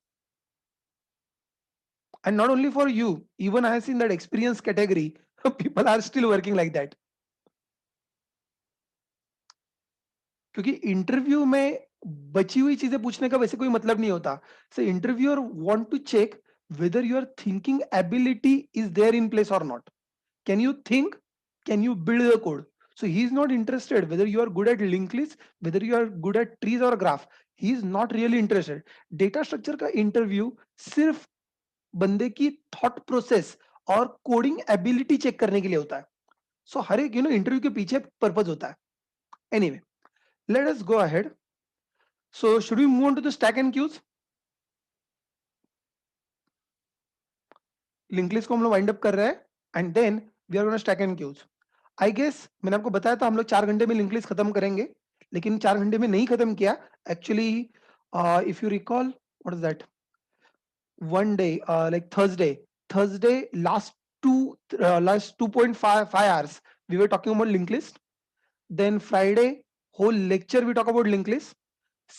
And not only for you, even I have seen that experience category, people are still working like that. क्योंकि interview में बची हुई चीजें पूछने का वैसे कोई मतलब नहीं होता. So interviewer want to check whether your thinking ability is there in place or not. Can you think? Can you build the code? So he is not interested whether you are good at linked list, whether you are good at trees or graph. He is not really interested. Data structure का interview सिर्फ बंदे की thought process और coding ability check करने के लिए होता है. सो हर एक इंटरव्यू के पीछे पर्पज होता है. Anyway, let us go ahead. So should we move on to the stack and queues? Link list को हम लोग वाइंड अप कर रहे हैं, and then we are gonna stack and queues. I guess मैंने आपको बताया था हम लोग 4 घंटे में लिंक लिस्ट खत्म करेंगे, लेकिन 4 घंटे में नहीं खत्म किया actually. If you recall, what is that, one day, like Thursday, last 2.5 hours, we were talking about linked list. Then Friday, whole lecture we talk about linked list.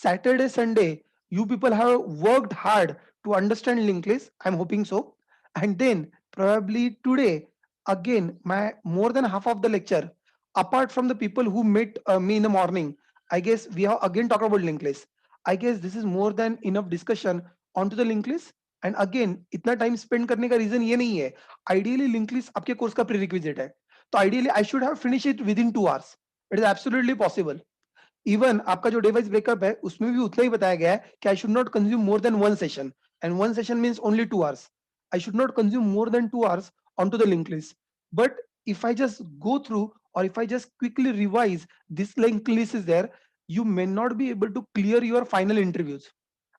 Saturday, Sunday, you people have worked hard to understand linked list. I'm hoping so. And then probably today, again, my more than half of the lecture, apart from the people who met me in the morning, I guess we have again talked about linked list. I guess this is more than enough discussion onto the linked list. And again इतना time spend करने का reason ये नहीं है, ideally link list आपके course का pre requisite है, तो ideally I should have finish it with in 2 hours. It is absolutely possible. Even आपका जो डे वाइज ब्रेकअप है उसमें भी उतना ही बताया गया है कि I should not consume more than 1 session, and 1 session means only 2 hours. I should not consume more than 2 hours onto the linked list. But if I just go through, or if I just quickly revise this linked list is there, you may not be able to clear your final interviews.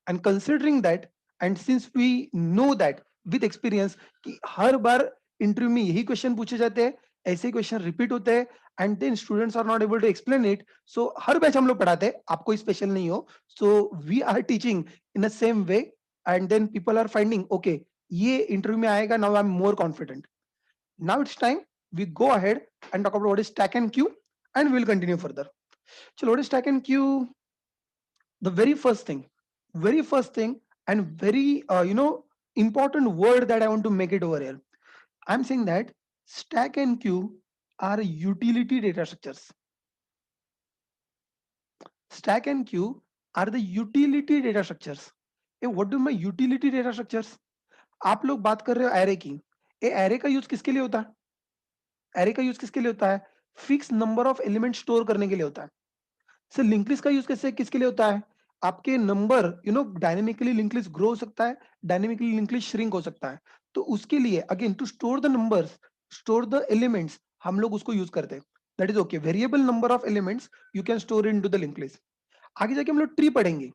And considering that, and since we know that with experience कि हर बार interview में यही question पूछे जाते हैं, ऐसे question repeat होते हैं, and then students are not able to explain it. So हर बैच हम लोग पढ़ाते हैं, आप कोई स्पेशल नहीं हो. So we are teaching in the same way, and then people are finding okay ये इंटरव्यू में आएगा, now I am more confident. Now it's time we go ahead and talk about what is stack and queue, and we will continue further. चलो, what is stack and Q? The very first thing, and very important word that I want to make it over here. I'm saying that stack and queue are utility data structures. Stack and queue are the utility data structures. Hey, what do my utility data structures? आप लोग बात कर रहे हो array की, ये array का use किसके लिए होता है? एरे का यूज किसके लिए होता है? Fix number of element store करने के लिए होता है। सर लिंक लिस्ट का यूज कैसे किसके लिए होता है? आपके number dynamically link list grow हो सकता है, डायनेमिकली लिंक लिस्ट श्रिंक हो सकता है। तो उसके लिए again to store the numbers, store the elements, हम लोग उसको यूज करते हैं। That is okay, variable number of elements you can store in to the link list. आगे जाके हम लोग ट्री पढ़ेंगे।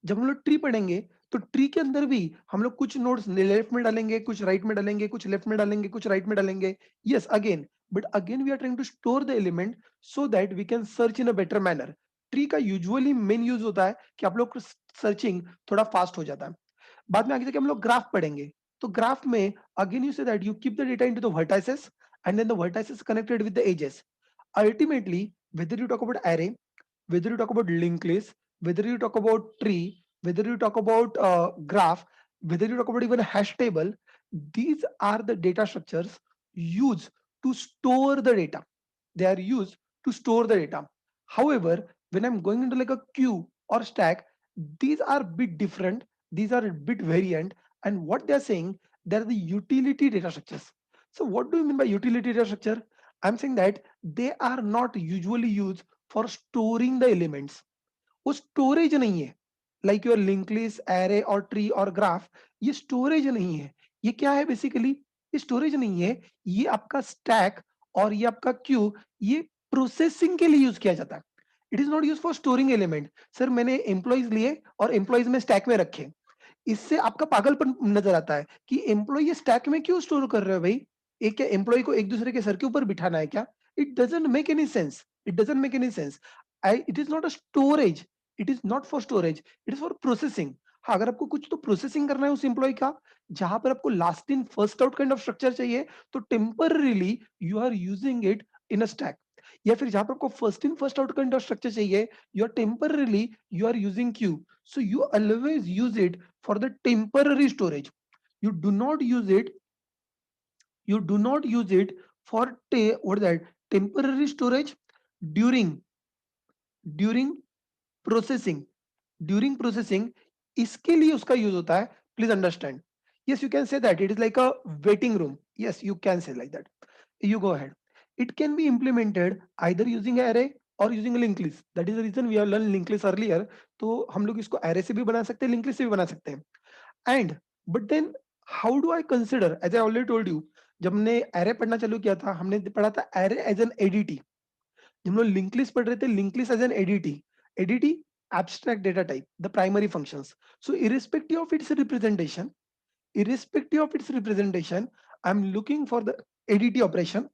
जब हम लोग ट्री पढ़ेंगे तो ट्री के अंदर भी हम लोग कुछ नोड्स लेफ्ट में डालेंगे, कुछ राइट में डालेंगे, कुछ लेफ्ट में डालेंगे, कुछ राइट में डालेंगे। Yes again, but again we are trying to store the element so that we can search in a better manner. Tree का यूजुअली मेन यूज होता है कि आप लोग सर्चिंग थोड़ा फास्ट हो जाता है। बाद में आगे जाके हम लोग ग्राफ पढ़ेंगे। तो ग्राफ में again you say that you keep the data into the vertices and then the vertices connected with the edges. Ultimately whether you talk about array, whether you talk about linked list, whether you talk about tree, whether you talk about graph, whether you talk about even a hash table, these are the data structures used to store the data. They are used to store the data. However, when I'm going into like a queue or stack, these are bit different. These are a bit variant. And what they're saying, they're the utility data structures. So what do you mean by utility data structure? I'm saying that they are not usually used for storing the elements. वो storage नहीं है, like your link list, array और tree और graph, ये storage नहीं है। ये क्या है बेसिकली? ये स्टोरेज नहीं है, ये आपका स्टैक और ये आपका क्यू, ये प्रोसेसिंग के लिए यूज किया जाता है। It is not use for storing element. Sir मैंने एम्प्लॉइज लिए और एम्प्लॉइज में स्टैक में रखे, इससे आपका पागलपन नजर आता है कि एम्प्लॉय ये स्टैक में क्यों स्टोर कर रहे हो भाई? एक क्या एम्प्लॉय को एक दूसरे के सर के ऊपर बिठाना है क्या? It doesn't make any sense, it doesn't make any sense. I it is not a storage, it is not for storage, it is for processing. हाँ, अगर आपको कुछ तो प्रोसेसिंग करना है उस एम्प्लॉय का, जहां पर आपको last in first out kind of structure चाहिए, तो temporarily you are using it in a stack. या फिर जहां पर आपको first in first out kind of structure चाहिए, you are temporarily you are using queue. So you always use it for the temporary storage. You do not use it, you do not use it for what is that? Temporary storage during during processing. During processing, इसके लिए उसका use होता है। Please understand. Yes, you can say that it is like a waiting room. Yes, you can say like that. You go ahead. It can be implemented either using array or using a linked list. That is the reason we have learned linked list earlier. तो हम लोग इसको array से भी बना सकते हैं, linked list से भी बना सकते हैं। And but then how do I consider? As I already told you, जब हमने array पढ़ना चालू किया था, हमने पढ़ा था array as an ADT। हम लोग लिंक लिस्ट पढ़ रहे थे, link list as an ADT. ADT abstract data type, the primary functions. So irrespective of its representation, I'm looking for the ADT operation.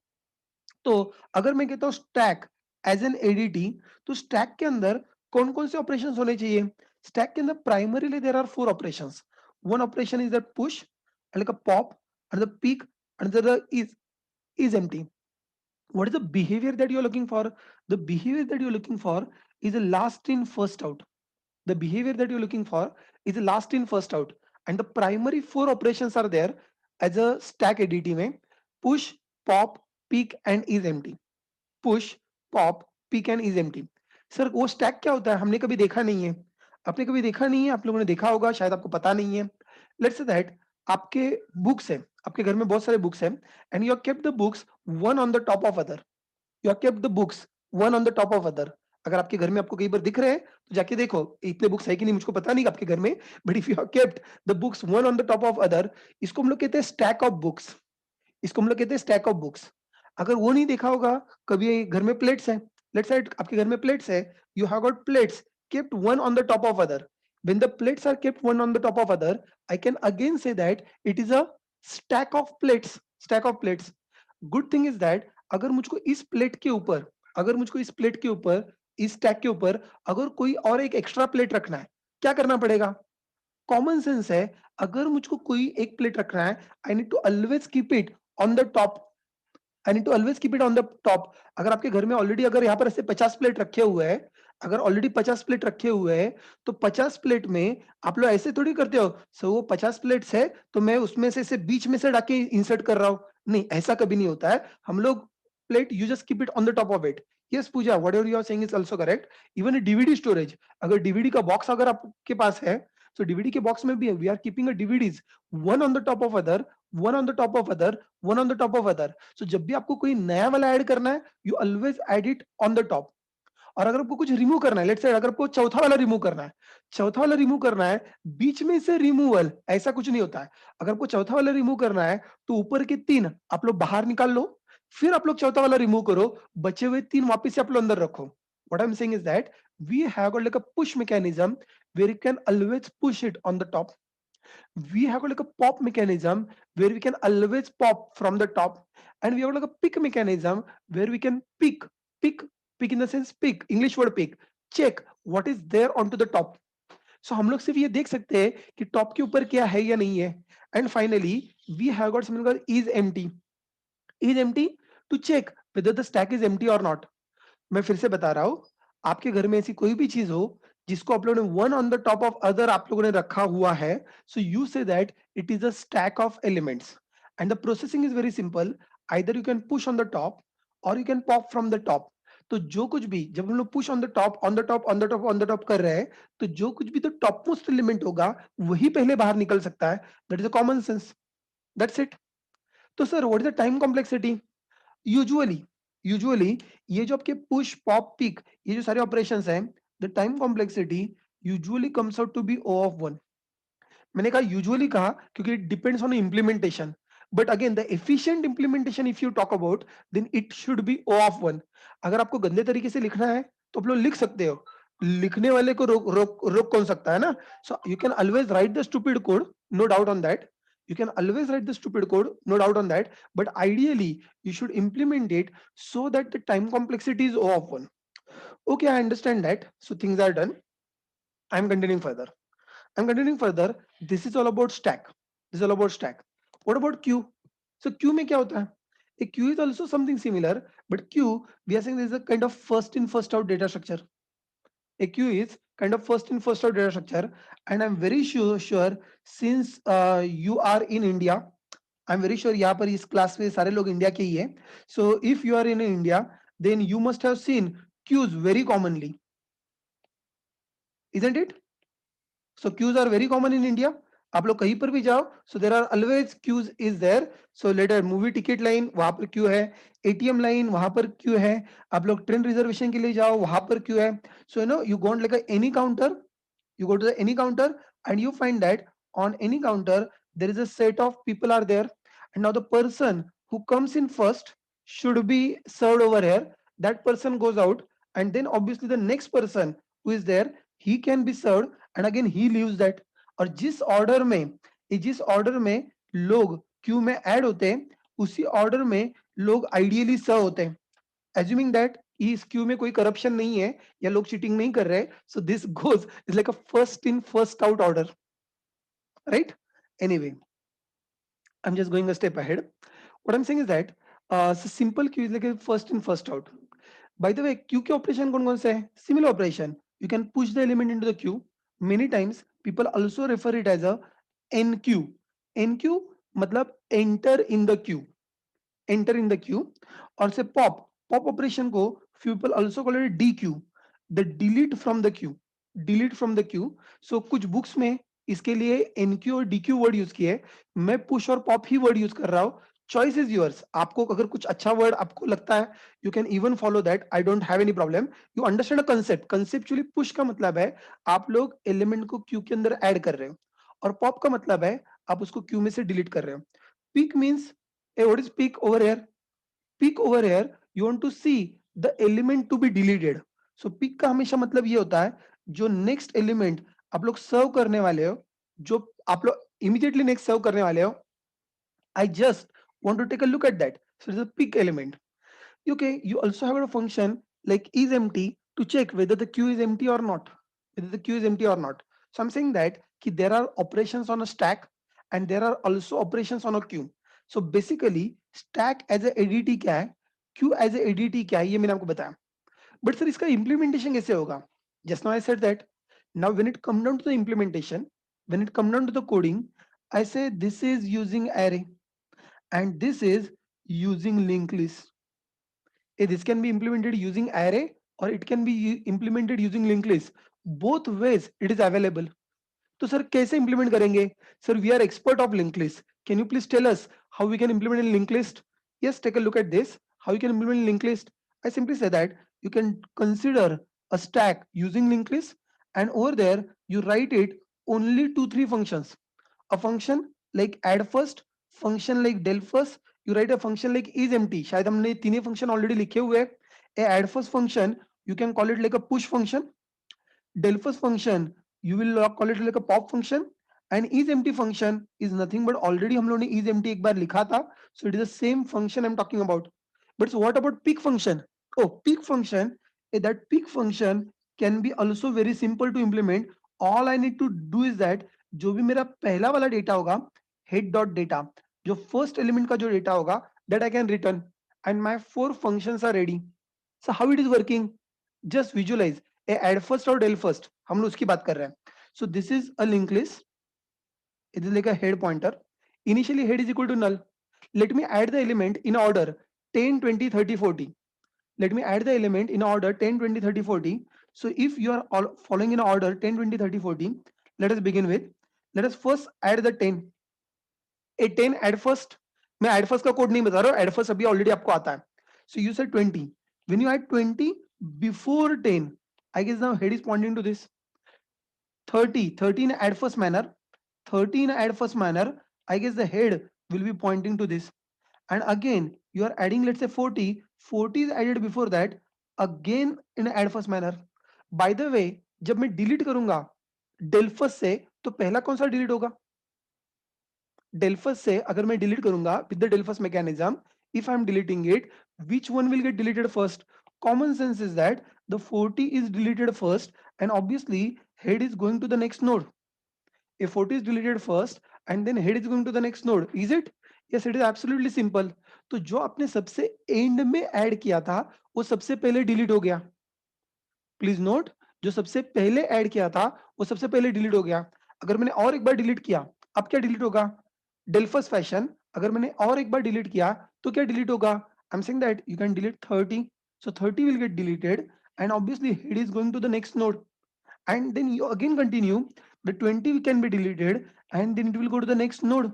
तो अगर मैं कहता हूँ स्टैक एज एन एडीटी, तो स्टैक के अंदर कौन कौन से ऑपरेशन होने चाहिए? स्टैक के अंदर primarily there are 4 operations. One operation is the push, like a pop, and the peak, and the is empty. What is the behavior that you're looking for? The behavior that you're looking for is a last in first out. The behavior that you're looking for is a last in first out, and the primary 4 operations are there as a stack ADT में: push, pop, peak and is empty. Push, pop, peak and is empty. Sir वो stack क्या होता है? हमने कभी देखा नहीं है। आपने कभी देखा नहीं है, आप लोगों ने देखा होगा, शायद आपको पता नहीं है। लेट्स से दैट आपके बुक्स है, आपके घर में बहुत सारे बुक्स हैं, and you have kept the books one on the top of other. You have kept the books one on the top of other. अगर आपके घर में आपको कई बार दिख रहे हैं तो जाके देखो इतने बुक्स है कि नहीं, मुझको पता नहीं आपके घर में, but if you have kept the books one on the top of other, इसको हम लोग कहते हैं स्टैक ऑफ बुक्स। इसको हम लोग कहते हैं स्टैक ऑफ बुक्स। अगर वो नहीं देखा होगा, कभी घर में प्लेट्स है, लेट्स से आपके घर में प्लेट्स है, you have got plates kept one on the top of other. When the plates are kept one on the top of other, I can again say that it is a stack of plates. Stack of plates. Good thing is that अगर मुझको इस plate के ऊपर, अगर मुझको इस plate के ऊपर, इस स्टैक के ऊपर अगर कोई और एक एक्स्ट्रा प्लेट रखना है, क्या करना पड़ेगा? कॉमन सेंस है, अगर मुझको कोई एक प्लेट रखना है, I need to always keep it on the top. I need to always keep it on the top. अगर आपके घर में ऑलरेडी अगर यहाँ पर ऐसे 50 प्लेट रखे हुए हैं, अगर ऑलरेडी 50 प्लेट रखे हुए हैं, तो 50 प्लेट में आप लोग ऐसे थोड़ी करते हो, सो वो 50 प्लेट्स है तो मैं उसमें से बीच में से डाके इंसर्ट कर रहा हूँ। नहीं, ऐसा कभी नहीं होता है। हम लोग plate you just keep it on the top of it. Yes Pooja, whatever you are saying is also correct. Even DVD storage, अगर डीवीडी का बॉक्स अगर आपके पास है, So DVD के बॉक्स में भी है, we are keeping a DVDs one on the top of other, one on the top of other, one on the top of other. So जब भी आपको कोई नया वाला ऐड करना है, you always add it on the top. और अगर आपको कुछ रिमूव करना है, लेट्स से अगर आपको चौथा वाला रिमूव करना है, चौथा वाला रिमूव करना है, बीच में से रिमूवल ऐसा कुछ नहीं होता है. अगर आपको चौथा वाला रिमूव करना है तो ऊपर के तीन आप लोग बाहर निकाल लो, फिर आप लोग चौथा वाला रिमूव करो, बचे हुए तीन वापस से आप लोग अंदर रखो. What I am saying is that we have got like a push mechanism where you can always push it on the top. We have got like a pop mechanism where we can always pop from the top, and we have got like a pick mechanism where we can pick in the sense pick, English word pick, check what is there onto the top. So हम लोग सिर्फ ये देख सकते हैं कि top के ऊपर क्या है या नहीं है. And finally we have got something called is empty to check whether the stack is empty or not. मैं फिर से बता रहा हूं, आपके घर में ऐसी कोई भी चीज हो जिसको आप लोगों ने one on the top of other आप लोगों ने रखा हुआ है, so you say that it is a stack of elements. And the processing is very simple, either you can push on the top or you can pop from the top. तो जो कुछ भी जब हम लोग push on the top on the top on the top on the top कर रहे हैं, तो जो कुछ भी तो टॉप मोस्ट एलिमेंट होगा वही पहले बाहर निकल सकता है. That is a common sense. That's it. तो sir what is the time complexity? Usually ये जो आपके पुश पॉप पिक ये जो सारे ऑपरेशंस हैं, the time complexity usually comes out to be O of 1. मैंने कहा यूजुअली कहा क्योंकि it depends on implementation, but again the efficient implementation if you talk about then it should be O of 1. अगर आपको गंदे तरीके से लिखना है तो आप लोग लिख सकते हो, लिखने वाले को रोक रोक रोक कौन सकता है ना. So you can always write the stupid code, no doubt on that. You can always write the stupid code, no doubt on that, but ideally you should implement it so that the time complexity is O of 1. Okay, I understand that. So things are done. I'm continuing further. I'm continuing further. This is all about stack. This is all about stack. What about queue? So queue में क्या होता है? A queue is also something similar, but queue we are saying this is a kind of first in first out data structure. A queue is kind of first in first out data structure, and I'm very sure since you are in India, I'm very sure यहाँ पर इस class में सारे लोग India के ही हैं. So if you are in India, then you must have seen queues very commonly, isn't it? So queues are very common in India. आप लोग कहीं पर भी जाओ, so there are always queues is there. So later movie ticket line वहां पर queue है, ATM line वहां पर queue है, आप लोग ट्रेन रिजर्वेशन के लिए जाओ वहां पर queue है. So you go on like any counter, you go to any counter and you find that on any counter there is a set of people are there, and now the person who comes in first should be served over here. That person goes out, and then obviously the next person who is there he can be served, and again he leaves that. और जिस order में लोग Q में add होते हैं उसी order में लोग आइडियली सर्व होते हैं, assuming that इस क्यू में कोई करप्शन नहीं है या लोग चीटिंग नहीं कर रहे. So this goes is like a first in first out order, right? Anyway, I am just going a step ahead. What I am saying is that simple queue is like a first in first out. By the way queue के operation कौन कौन से हैं? Similar operation. You can push the element into the queue. Many times people also refer it as a enqueue. Enqueue मतलब enter in the Q, enter in the queue. और से pop operation को people also call it DQ, the delete from the queue, delete from the queue. So कुछ books में इसके लिए NQ और DQ word use किए, मैं पुश और पॉप ही वर्ड यूज कर रहा हूँ. Choice is yours. आपको अगर कुछ अच्छा वर्ड आपको लगता है you can even follow that, I don't have any problem. You understand a concept. Conceptually push का मतलब है आप लोग एलिमेंट को क्यू के अंदर ऐड कर रहे हो, और पॉप का मतलब है आप उसको क्यू में से डिलीट कर रहे हो. Pick means, what is pick over here? Pick over here you want to see the element to be deleted. So pick का हमेशा मतलब ये होता है जो नेक्स्ट एलिमेंट आप लोग सर्व करने वाले हो, जो आप लोग इमीडिएटली नेक्स्ट सर्व करने वाले हो, I just want to take a look at that. So it's a pick element. Okay, you also have a function like is empty to check whether the queue is empty or not, whether the queue is empty or not. So I'm saying that there are operations on a stack and there are also operations on a queue. So basically stack as a ADT क्या है, queue as a ADT क्या है, ये मैंने आपको बताया. But sir इसका implementation कैसे होगा? Just now I said that. Now when it come down to the implementation, when it come down to the coding, I say this is using array and this is using linked list. This can be implemented using array or it can be implemented using linked list. Both ways it is available. तो sir कैसे implement करेंगे? Sir we are expert of link list, can you please tell us how we can implement in linked list? Yes, take a look at this, how you can implement linked list. I simply say that you can consider a stack using linked list, and over there you write it only 2 3 functions. A function like add first, function like del first, you write a function like is empty. शायद हमने तीनों function already लिखे हुए हैं. A add first function you can call it like a push function. Del first function you will call it like a pop function, and is empty function is nothing but already हम लोगों ने is empty एक बार लिखा था, so it is the same function I'm talking about. But so what about peak function? Oh, peak function, that peak function can be also very simple to implement. All I need to do is that जो भी मेरा पहला वाला data होगा, head dot data, जो first element का जो data होगा, that I can return, and my 4 functions are ready. So how it is working? Just visualize. A add first और del first हम लोग उसकी बात कर रहे हैं. So this is a linked list. It is like a head pointer. Initially head is equal to null. Let me add the element in order 10 20 30 40. Let me add the element in order 10 20 30 40. So if you are all following in order 10 20 30 40, let us begin with, let us first add the 10. A 10 add first, मैं add first का code नहीं बता रहा हूँ, add first अभी already आपको आता है. So you said 20. When you add 20 before 10, I guess now head is pointing to this. 30 in add first manner, 30 in add first manner, I guess the head will be pointing to this. And again you are adding, let's say 40, 40 is added before that, again in add first manner. By the way, जब मैं delete करूंगा del first से, तो पहला कौन सा delete होगा? Del first से अगर मैं delete करूंगा with the del first mechanism, if I am deleting it, which one will get deleted first? Common sense is that the 40 is deleted first, and obviously head is going to the next node. If 40 is deleted first and then head is going to the next node, is it? Yes, it is absolutely simple. तो जो आपने सबसे end में add किया था वो सबसे पहले delete हो गया. प्लीज नोट, जो सबसे पहले ऐड किया था वो सबसे पहले डिलीट हो गया. अगर मैंने और एक बार डिलीट किया, अब क्या डिलीट होगा? डेल्फस फैशन. अगर मैंने और एक बार डिलीट किया तो क्या डिलीट होगा? आई am saying that you can delete 30, so 30 will get deleted, and obviously head is going to the next node, and then you again continue, the 20 can be deleted and then it will go to the next node.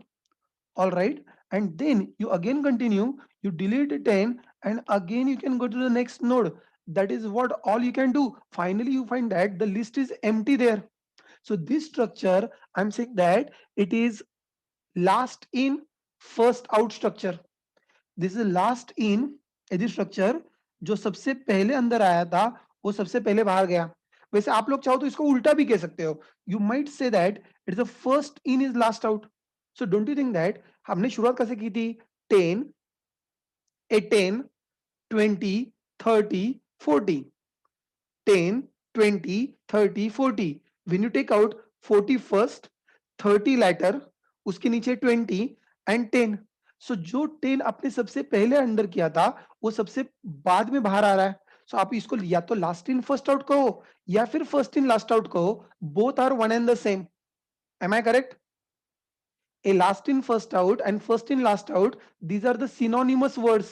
All right, and then you again continue, you delete 10 and again you can go to the next node. That is what all you can do. Finally you find that the list is empty there. So this structure, I'm saying that it is last in first out structure. This is last in यदि structure, जो सबसे पहले अंदर आया था वो सबसे पहले बाहर गया. वैसे आप लोग चाहो तो इसको उल्टा भी कह सकते हो. You might say that it's the first in is last out. So don't you think that हमने शुरुआत कैसे की थी? 10, a 10, 20, 30, 40. 10, 20, 30, 40. When you take out 40 first, 30 later, उसके नीचे 20 and 10. So जो 10 आपने सबसे पहले अंडर किया था वो सबसे बाद में बाहर आ रहा है. So आप इसको या तो लास्ट इन फर्स्ट आउट कहो या फिर फर्स्ट इन लास्ट आउट कहो. Both are one and the same. Am I correct? A last in first out and first in last out, these are the synonymous words.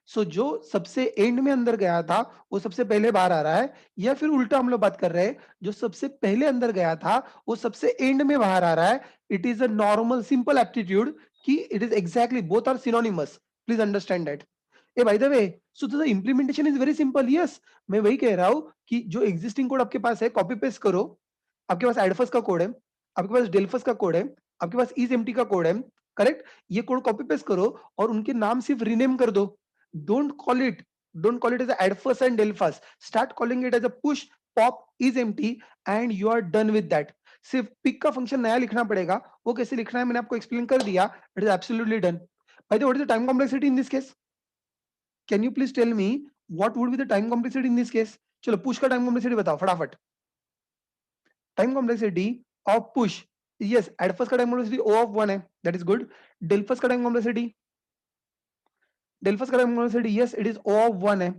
So जो सबसे and में अंदर गया था वो सबसे पहले बाहर आ रहा है, या फिर उल्टा हम लोग बात कर रहे हैं, जो सबसे पहले अंदर गया था वो सबसे एंड में बाहर आ रहा है. It is a normal simple aptitude कि it is exactly both are synonymous. Please understand that. Uh by the way, so the implementation is very simple. Yes, मैं वही कह रहा हूं कि जो एग्जिस्टिंग कोड आपके पास है कॉपी पेस्ट करो. आपके पास एडफस का कोड है, आपके पास डेल्फस का कोड है, आपके पास इज एम्प्टी का कोड है. करेक्ट, ये कोड कॉपी पेस्ट करो और उनके नाम सिर्फ रीनेम कर दो. Don't call it, don't call it as adfus and delfus. Start calling it as a push pop is empty and you are done with that. सिर्फ पिक का फंक्शन नया लिखना पड़ेगा. वो कैसे लिखना है मैंने आपको एक्सप्लेन कर दिया. It is absolutely done. By the way, what is the time complexity in this case? Can you please tell me what would be the time complexity in this case? चलो पुश का time complexity बताओ फटाफट. Time complexity of push, yes, एडफस का time complexity O of 1 है, that is good. डेल्फस का time complexity, del first का time complexity, yes it is O of 1 है,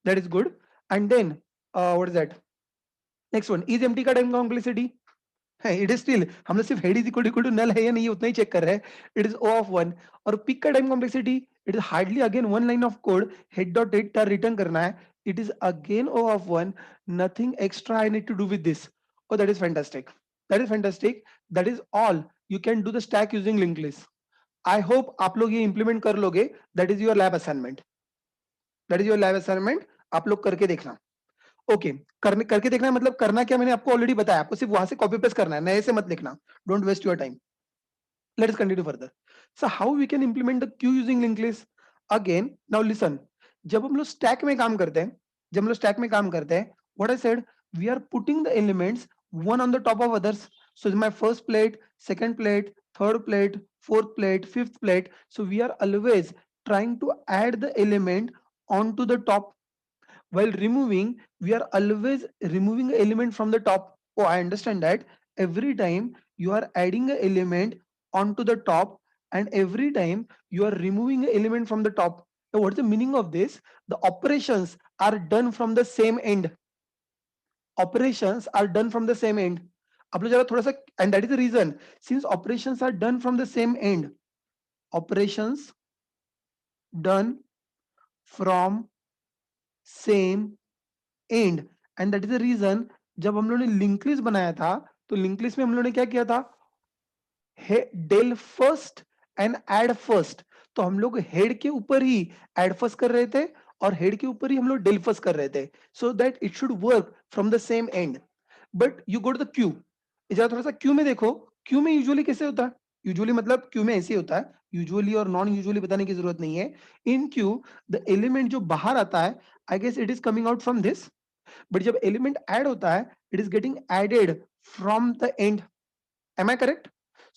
that is good. And then what is that next one? Is empty का time complexity है, it is still, हम लोग सिर्फ head is equal to null है या नहीं उतना ही चेक कर रहे हैं. It is O of 1. और पिक का time complexity, it is hardly again one line of code, head dot data return करना है. It is again O of 1. Nothing extra I need to do with this. Oh, that is fantastic. That is fantastic. That is all. You can do the stack using linked list. I hope आप लोग ये implement कर लोगे. That is your lab assignment. That is your lab assignment. आप लोग करके देखना. Okay करने करके देखना है मतलब करना क्या मैंने आपको ऑलरेडी बताया आपको सिर्फ वहां से कॉपी पेस्ट करना है नए से मत लिखना don't waste your time let us continue further so how we can implement the queue using link list again now listen जब हम लोग स्टैक में काम करते हैं जब हम लोग स्टैक में काम करते हैं what I said we are putting the elements one on the top of others so my first plate second plate third plate fourth plate fifth plate so we are always trying to add the element onto the top while removing we are always removing an element from the top oh I understand that every time you are adding an element onto the top and every time you are removing an element from the top so what's the meaning of this the operations are done from the same end operations are done from the same end आप लोग जरा थोड़ा सा and that is the reason since operations are done from the same end operations done from same end and that is the reason जब हम लोग ने link list बनाया था तो लिंक लिस्ट में हम लोग ने क्या किया था del first and add first तो हम लोग हेड के ऊपर ही एड फर्स्ट कर रहे थे और हेड के ऊपर ही हम लोग डेल फर्स्ट कर रहे थे so that it should work from the same end but you go to the queue जरा थोड़ा सा क्यू में देखो क्यू में यूजुअली कैसे होता है यूजुअली मतलब क्यू में ऐसे होता है यूजुअली और नॉन यूजुअली बताने की जरूरत नहीं है इन क्यू द एलिमेंट जो बाहर आता है I guess it is coming out from this but जब एलिमेंट ऐड होता है it is getting added from the end am I correct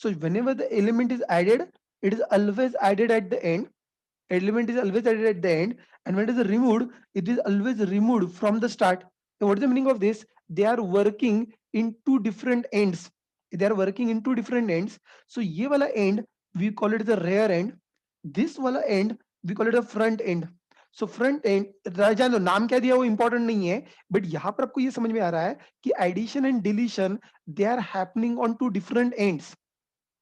so whenever the element is added it is always added at the end element is always added at the end and when it is removed it is always removed from the start so what is the meaning of this they are working in two different ends they are working in two different ends so ye wala end we call it the rear end this wala end we call it a front end so front end जान लो नाम क्या दिया वो important नहीं है but यहाँ पर आपको ये समझ में आ रहा है कि addition and deletion they are happening on two different ends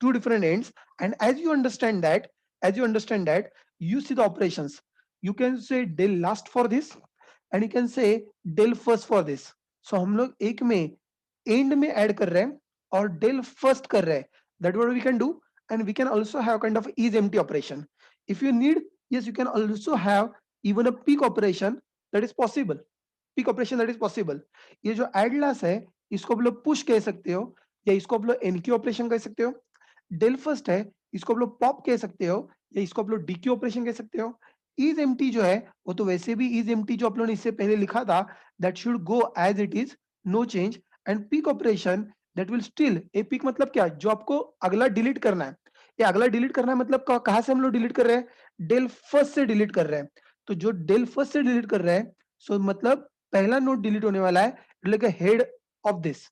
two different ends and as you understand that you see the operations you can say del last for this and you can say del first for this so हम लोग एक में end में add कर रहे हैं और del first कर रहे हैं that what we can do and we can also have kind of is empty operation if you need yes you can also have even a peak operation that is possible peak operation that is possible ये जो add last है इसको आप लोग push कह सकते हो या इसको आप लोग NQ ऑपरेशन कह सकते हो डेल फर्स्ट है इसको आप लोग पॉप कह सकते हो या इसको आप लोग डीक्यू ऑपरेशन कह सकते हो इज एम्प्टी जो है वो तो वैसे भी इज एम्प्टी जो आप लोगों ने इससे पहले लिखा था that should go as it is no change and pick operation that will still a pick मतलब क्या जो आपको अगला डिलीट करना है या अगला डिलीट करना है मतलब कहां से हम लोग डिलीट कर रहे हैं डेल फर्स्ट से डिलीट कर रहे हैं तो जो डेल फर्स्ट से डिलीट कर रहे हैं सो मतलब पहला नोड डिलीट होने वाला है like head of this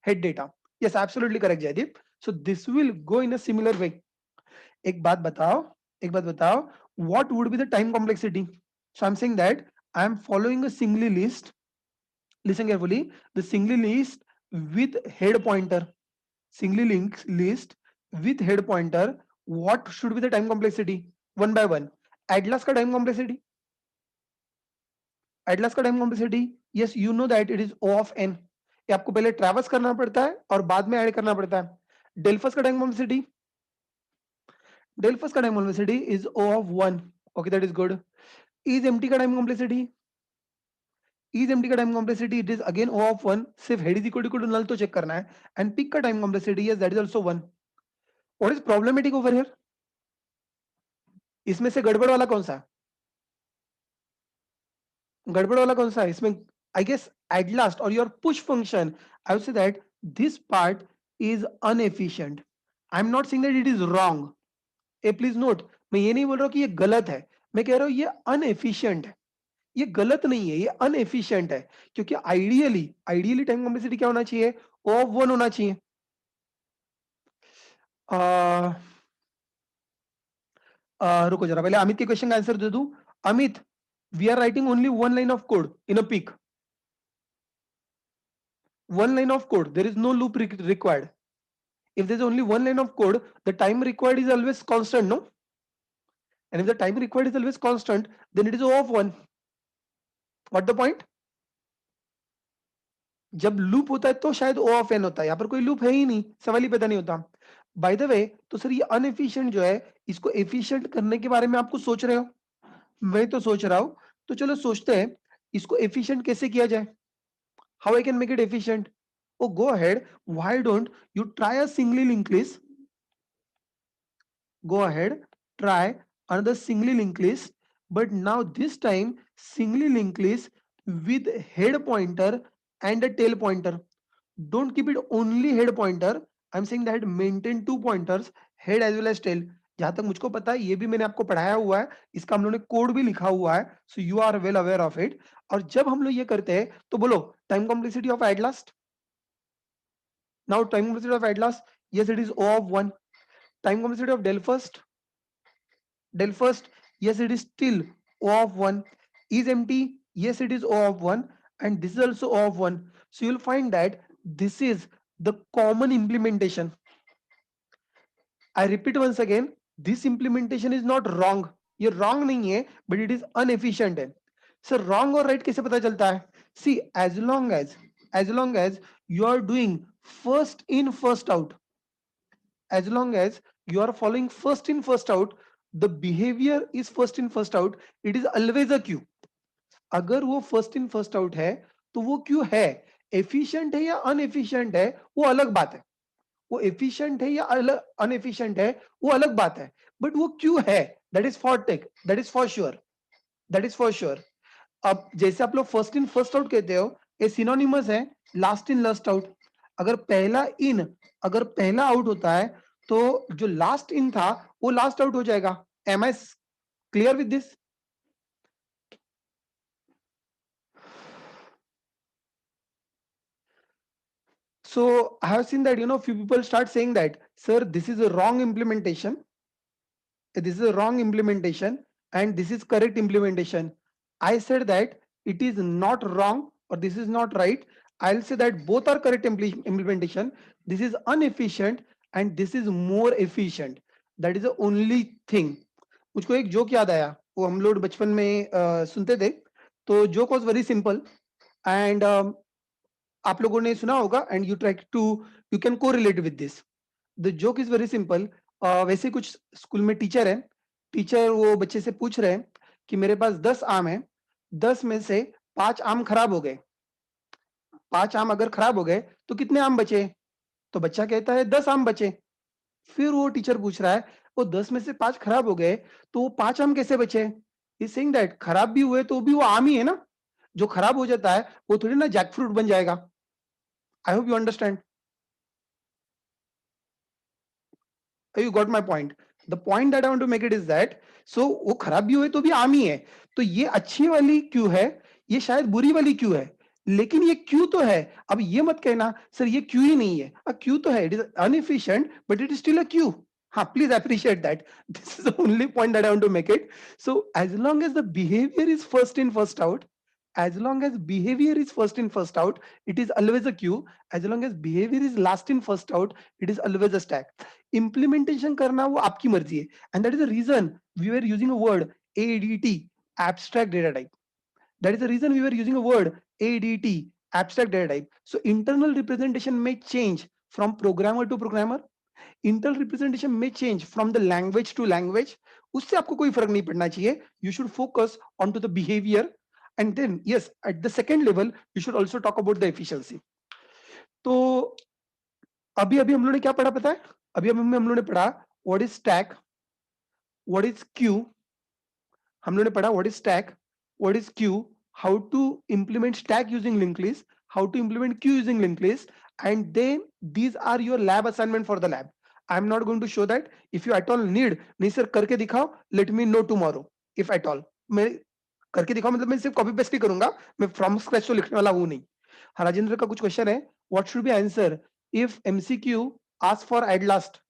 head data yes absolutely correct Jaydeep so this will go in a similar way एक बात बताओ what would be the time complexity so I'm saying that I am following a singly list listen carefully the singly list with head pointer singly linked list with head pointer what should be the time complexity one by one atlas का time complexity atlas का time complexity yes you know that it is O of n ये आपको पहले traverse करना पड़ता है और बाद में ऐड करना पड़ता है Delphus का time complexity Delphus का time complexity is O of 1 okay that is good is empty का time complexity is empty का time complexity it is again O of 1 सिर्फ head is equal to null तो check करना है and pick का time complexity yes that is also 1 what is problematic over here इसमें से गड़बड़ वाला कौन सा गड़बड़ वाला कौन सा है इसमें I guess at last or your push function I would say that this part is inefficient I'm not saying that it is wrong A please note मैं ये नहीं बोल रहा हूं कि ये गलत है मैं कह रहा हूं ये अनएफिशिएंट है ये गलत नहीं है ये अनएफिशिएंट है क्योंकि आइडियली टाइम कॉम्प्लेक्सिटी क्या होना चाहिए O of 1 होना चाहिए रुको जरा पहले अमित के क्वेश्चन का आंसर दे दूं Amit we are writing only one line of code in a pick one line of code there is no loop required if there's only one line of code the time required is always constant no and if the time required is always constant then it is O of 1 what the point जब loop होता है तो शायद ओ of N होता है, यहाँ पर कोई लूप है ही नहीं, सवाल ही पैदा नहीं होता। बाय द वे, तो सर ये अनएफिशिएंट जो है, इसको एफिशिएंट करने के बारे में आपको सोच रहे हो, मैं तो सोच रहा हूं, तो चलो सोचते हैं इसको एफिशिएंट कैसे किया जाए, how I can make it efficient. Oh go ahead, why don't you try a singly link list, go ahead, try another singly linked list, but now this time singly linked list with head pointer and a tail pointer. Don't keep it only head pointer, I'm saying that maintain two pointers, head as well as tail. जहां तक मुझको पता है ये भी मैंने आपको पढ़ाया हुआ है, इसका हम लोगों ने कोड भी लिखा हुआ है, so you are well aware of it. और जब हम लोग ये करते हैं तो बोलो time complexity of add last, now time complexity of add last, yes it is O of 1, time complexity of del first, yes it is still O of 1, is empty, yes it is O of 1, and this is also O of 1. So you'll find that this is the common implementation. I repeat once again, this implementation is not wrong, ये wrong नहीं है, but it is inefficient है। Sir wrong और right कैसे पता चलता है? See, as long as you are doing first in first out, as long as you are following first in first out, the behavior is first in first out, it is always a queue. अगर वो first in first out है तो वो क्यों है, efficient है या अनएफिशिएंट है वो अलग बात है, वो एफिशिएंट है या अनएफिशिएंट है वो अलग बात है, बट वो क्यों है, that is for take, that is for sure, that is for sure. अब जैसे आप लोग फर्स्ट इन फर्स्ट आउट कहते हो, ये सिनोनिमस है लास्ट इन लास्ट आउट। अगर पहला इन, अगर पहला आउट होता है तो जो लास्ट इन था वो लास्ट आउट हो जाएगा। Am I clear with this? So I have seen that few people start saying that, sir, this is a wrong implementation, this is a wrong implementation, and this is correct implementation. I said that it is not wrong or this is not right. I'll say that both are correct implementation. This is inefficient and this is more efficient. That is the only thing. मुझको एक joke याद आया, वो हम लोग बचपन में सुनते थे, तो joke was very simple and आप लोगों ने सुना होगा, and you try to, you can को relate with this. The joke is very simple. वैसे कुछ स्कूल में टीचर है, टीचर वो बच्चे से पूछ रहे हैं कि मेरे पास 10 आम है, 10 में से 5 आम खराब हो गए, 5 आम अगर खराब हो गए तो कितने आम बचे? तो बच्चा कहता है 10 आम बचे। फिर वो टीचर पूछ रहा है, वो 10 में से 5 खराब हो गए तो वो 5 आम कैसे बचे? इज सेइंग दैट खराब भी हुए तो भी वो आम ही है ना, जो खराब हो जाता है वो थोड़ी ना जैक फ्रूट बन जाएगा। आई hope you understand, you got my point. The point that I want to make it is that, so वो खराब भी हुए तो भी आम ही है, तो ये अच्छी वाली क्यों है, ये शायद बुरी वाली क्यों है, लेकिन ये क्यों तो है। अब ये मत कहना सर ये क्यों ही नहीं है, क्यों तो है, it is inefficient but it is still a queue. हाँ, please appreciate that, this is the only point that I want to make it. So as long as the behaviour is first in first out, as long as behavior is first in first out, it is always a queue. As long as behavior is last in first out, it is always a stack. Implementation करना वो आपकी मर्जी है, and that is the reason we were using a word ADT, abstract data type. That is the reason we were using a word ADT, abstract data type. So internal representation may change from programmer to programmer, internal representation में change from the language to language, उससे आपको कोई फर्क नहीं पड़ना चाहिए। You should focus on to the behaviour, and then yes at the second level you should also talk about the efficiency. तो अभी अभी हम लोगों ने क्या पढ़ा पता है? अभी अभी हम लोगों ने पढ़ा what is stack, what is queue, हम लोगों ने पढ़ा what is stack, what is queue, how to implement stack using linked list, how to implement queue using linked list, and then these are your lab assignment for the lab. I'm not going to show that. If you at all need, नहीं sir करके दिखाओ, let me know tomorrow if at all। मैं करके दिखाओ मतलब मैं सिर्फ copy paste ही करूंगा, मैं फ्रॉम स्क्रैच तो लिखने वाला हूं नहीं। हाँ, राजेंद्र का कुछ क्वेश्चन है, what should B answer if MCQ ask for at last,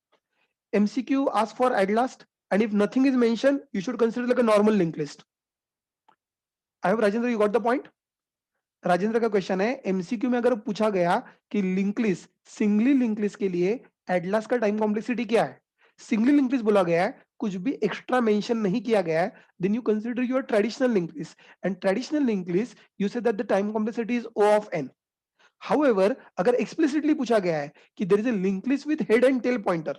MCQ asks for at last, and if nothing is mentioned, you should consider like a normal linked list. I hope Rajendra you got the point. Rajendra का question है, MCQ में अगर पूछा गया कि link list, singly link list के लिए atlas का टाइम कॉम्प्लेक्सिटी क्या है, सिंगली लिंक लिस्ट बोला गया है, कुछ भी एक्स्ट्रा मेंशन नहीं किया गया है, then you consider your traditional link list, and traditional link list you say that the time complexity is O of n. However, अगर explicitly पूछा गया है कि there is a linked list with head and tail pointer,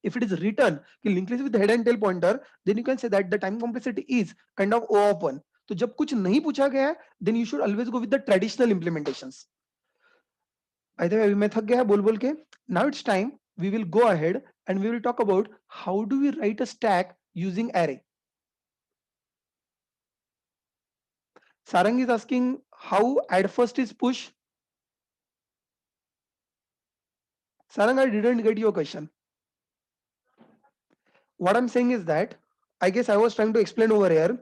if it is written कि linked list with head and tail pointer, then you can say that the time complexity is kind of O of 1. तो जब कुछ नहीं पूछा गया है, then you should always go with the traditional implementations. By the way, अभी मैं थक गया है बोल बोल के. Now it's time we will go ahead and we will talk about how do we write a stack using array. Sarang is asking how add first is push. Sarang, I didn't get your question. What I'm saying is that I guess I was trying to explain over here.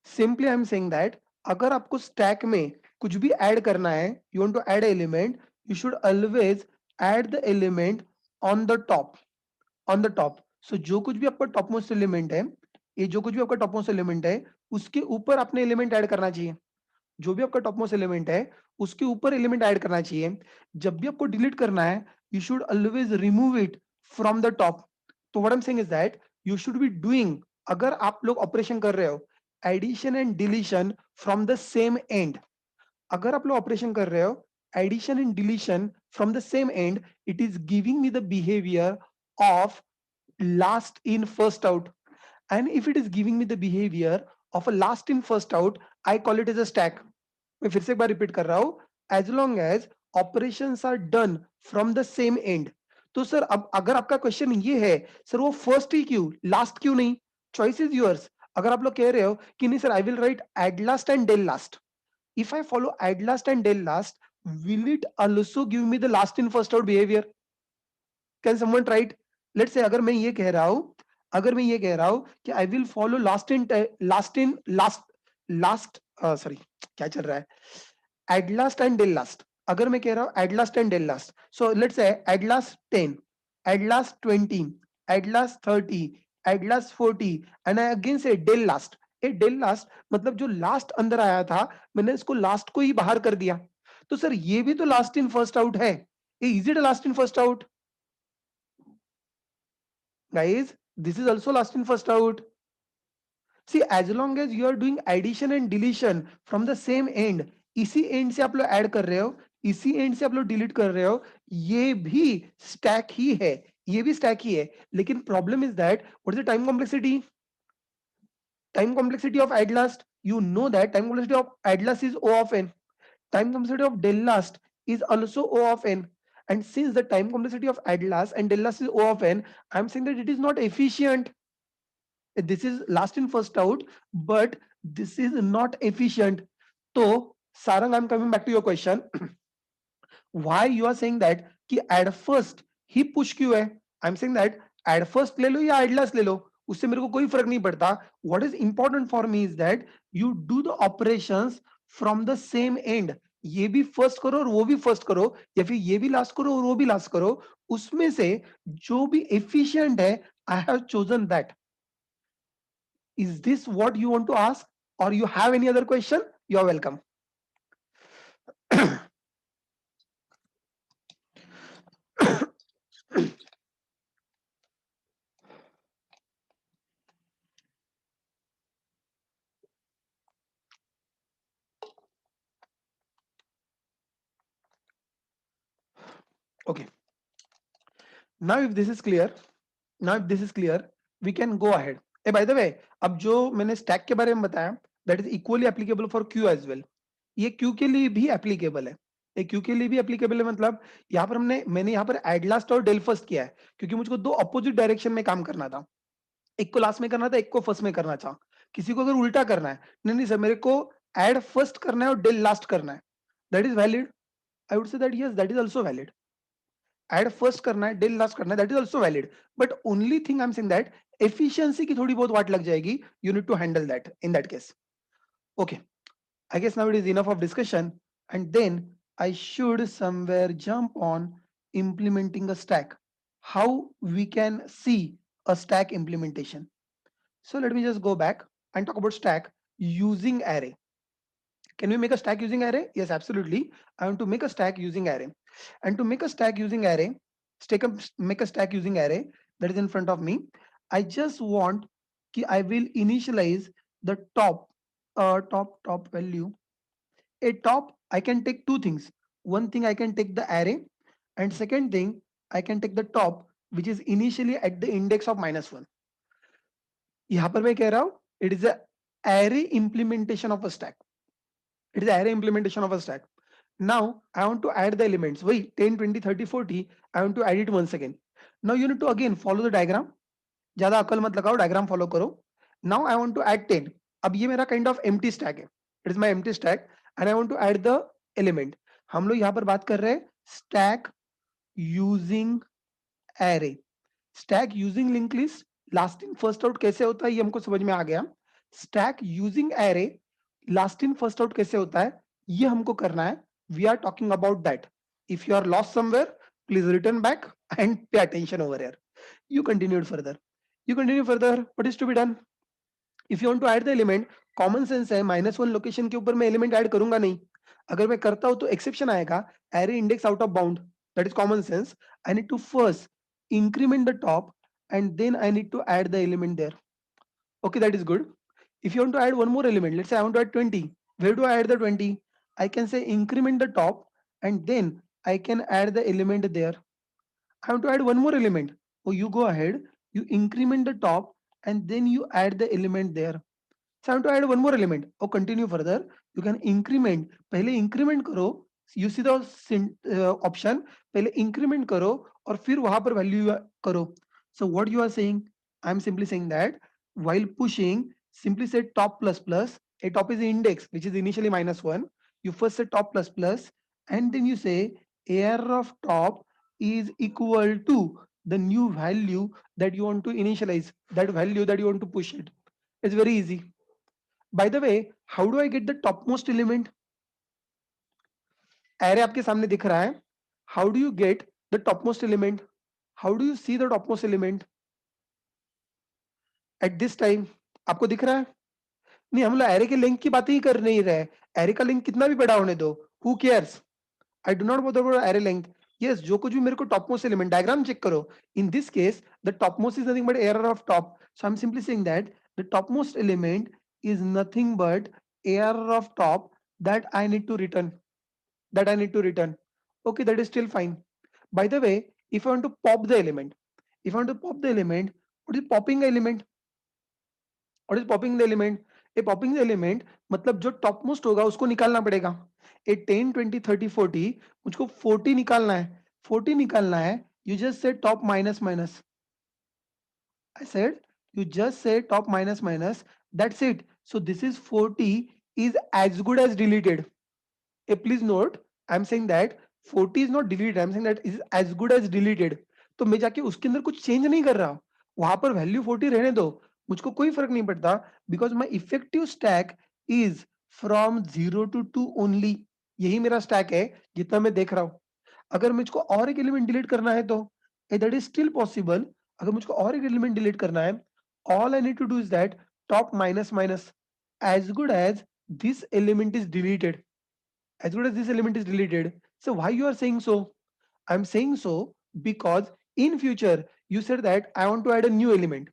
Simply I'm saying that अगर आपको stack में कुछ भी add करना है, you want to add an element, you should always add the element on the top. On the top. So जो कुछ भी आपका topmost element है, ये जो कुछ भी आपका topmost element है, उसके ऊपर आपने element add करना चाहिए. जो भी आपका टॉप मोस्ट एलिमेंट है उसके ऊपर एलिमेंट ऐड करना चाहिए. जब भी आपको डिलीट करना है you should always remove it from the top. तो what I am saying is that you should be doing, अगर आप लोग ऑपरेशन कर रहे हो addition and deletion from the same end, अगर आप लोग ऑपरेशन कर रहे हो addition and deletion from the same end, it is giving me the behaviour of last in first out. And if it is giving me the behavior of a last in first out, I call it as a stack. मैं फिर से एक बार repeat कर रहा हूं, as long as operations are done from the same end. तो sir अब अगर आपका क्वेश्चन ये है सर वो फर्स्ट ही क्यों लास्ट क्यों नहीं, चॉइस इज योर्स. अगर आप लोग कह रहे हो कि नहीं sir I will write add last and del last, if I follow add last and del last, will it also give me the last in first out behavior? Can someone try it? Let's say अगर मैं ये कह रहा हूं, अगर मैं ये कह रहा हूं कि I will follow last sorry क्या चल रहा है, add last and del last. अगर मैं कह रहा हूं add last and del last, so let's say add last 10, add last 20, add last 30, add last 40 and I again say del last. A del last मतलब जो लास्ट अंदर आया था मैंने इसको लास्ट को ही बाहर कर दिया. तो सर ये भी तो लास्ट इन फर्स्ट आउट है. Is it last in first out? Guys, this is also last in first out. See, as long as you are doing addition and deletion from the same end, इसी end से आप लोग add कर रहे हो, इसी end से आप लोग delete कर रहे हो, ये भी stack ही है, ये भी stack ही है. लेकिन problem is that what is the time complexity? Time complexity of add last, you know that time complexity of add last is O of n. Time complexity of del last is also O of n. And since the time complexity of add last and del last is O of n, I'm saying that it is not efficient. This is last in first out, but this is not efficient. So Sarang, I'm coming back to your question. Why you are saying that कि add first ही push क्यों है? I'm saying that add first ले लो या add last ले लो, उससे मेरे को कोई फर्क नहीं पड़ता. What is important for me is that you do the operations from the same end. ये भी फर्स्ट करो और वो भी फर्स्ट करो, या फिर ये भी लास्ट करो और वो भी लास्ट करो, उसमें से जो भी एफिशिएंट है I have chosen that. Is this what you want to ask, or you have any other question? You are welcome. Okay. Now if this is clear, we can go ahead. Hey, by the way, अब जो मैंने stack के बारे में बताया, that is equally applicable for Q as well. ये Q के लिए भी applicable है. ये Q के लिए भी applicable है, मतलब यहाँ पर मैंने यहाँ पर add last और del first किया है क्योंकि मुझको दो opposite direction में काम करना था. एक को लास्ट में करना था, एक को फर्स्ट में करना था. किसी को अगर उल्टा करना है, नहीं नहीं सर मेरे को एड फर्स्ट करना है और डेल लास्ट करना है, that is valid. I would say that yes, that is also valid. Add first करना है, डेल लास्ट करना है, that is also valid. But only thing I am saying that efficiency की थोड़ी बहुत वाट लग जाएगी. You need to handle that in that case. Okay, I guess now it is enough of discussion and then I should somewhere jump on implementing a stack. How we can see a stack implementation. So let me just go back and talk about stack using array. Can we make a stack using array? Yes, absolutely. I want to make a stack using array. And to make a stack using array, make a stack using array that is in front of me. I just want I will initialize the top value. A top, I can take two things. one thing I can take the array, and second thing I can take the top which is initially at the index of -1. यहाँ पर मैं कह रहा हूँ it is a array implementation of a stack. It is array implementation of a stack. Now I want to add the elements. Wait, 10, 20, 30, 40. I want to add it once again. Now you need to again follow the diagram. ज़्यादा अकल मत लगाओ, diagram follow करो. Now I want to add 10. अब ये मेरा kind of empty stack है. It is my empty stack and I want to add the element. हम लोग यहाँ पर बात कर रहे हैं stack using array. Stack using linked list, last in first out कैसे होता है ये हमको समझ में आ गया. Stack using array, last in first out कैसे होता है ये हमको करना है. We are talking about that. If you are lost somewhere, please return back and pay attention over here. You continued further. You continue further. What is to be done? If you want to add the element, common sense है -1 location के ऊपर मैं element add करूंगा नहीं. अगर मैं करता हूं तो एक्सेप्शन आएगा, array index out of bound. That is common sense. I need to first increment the top and then I need to add the element there. Okay, that is good. If you want to add one more element, let's say I want to add 20. Where do I add the 20? I can say increment the top and then I can add the element there. I want to add one more element. Oh, you go ahead, you increment the top and then you add the element there. So I want to add one more element. Oh, continue further. You can increment. पहले increment करो. You see the option. पहले increment करो और फिर वहां पर value करो. So what you are saying? I'm simply saying that while pushing, simply say top plus plus. A top is the index which is initially -1. You first say top plus plus and then you say AR of top is equal to the new value that you want to initialize. That value that you want to push it. It's very easy. By the way, how do I get the topmost element? Array आपके सामने दिख रहा है. How do you get the topmost element? How do you see the topmost element at this time? आपको दिख रहा है? नहीं, हम लोग array के लिंक की बात ही कर नहीं रहे. Array का लिंक कितना भी बड़ा होने दो. Who cares? I do not bother about array length. Yes, जो कुछ भी मेरे को topmost element diagram check करो. In this case, the topmost is nothing but error of top. So I'm simply saying that the topmost element is nothing but error of top that I need to return. Okay, that is still fine. By the way, if I want to pop the element, what is popping the element? What is popping the element? A popping the element मतलब जो topmost होगा उसको निकालना पड़ेगा. A 10, 20, 30, 40 मुझको 40 निकालना है. 40 निकालना है. You just say top minus minus. I said you just say top minus minus. That's it. So this is 40 is as good as deleted. Please note, I'm saying that 40 is not deleted. I'm saying that is as good as deleted. तो मैं जाके उसके अंदर कुछ change नहीं कर रहा. वहां पर वैल्यू 40 रहने दो. मुझको कोई फर्क नहीं पड़ता because my effective stack is from 0 to 2 only. यही मेरा स्टैक है जितना मैं देख रहा हूं. अगर मुझको और एक एलिमेंट डिलीट करना है तो दैट इज स्टिल पॉसिबल. अगर मुझको और एक एलिमेंट डिलीट करना है, all I need to do is that top minus minus as good as this element is deleted. As good as this element is deleted. So why you are saying so? I'm saying so because in future you said that I want to add a new element.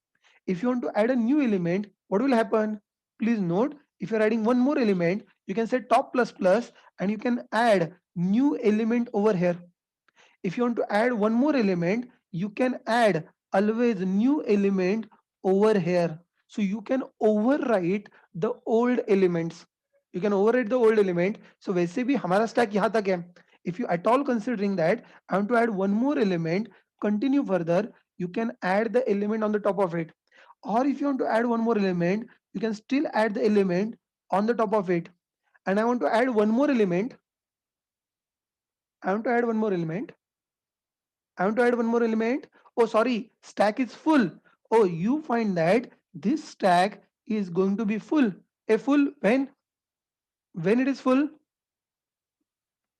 If you want to add a new element, what will happen? Please note, if you're adding one more element, you can say top plus plus and you can add new element over here. If you want to add one more element, you can add always new element over here. So you can overwrite the old elements. You can overwrite the old element. So वैसे भी हमारा stack यहाँ तक है. If you at all considering that I want to add one more element, continue further, you can add the element on the top of it. Or if you want to add one more element, you can still add the element on the top of it. And I want to add one more element. I want to add one more element. I want to add one more element. Oh, sorry, stack is full. Oh, you find that this stack is going to be full. A full when it is full,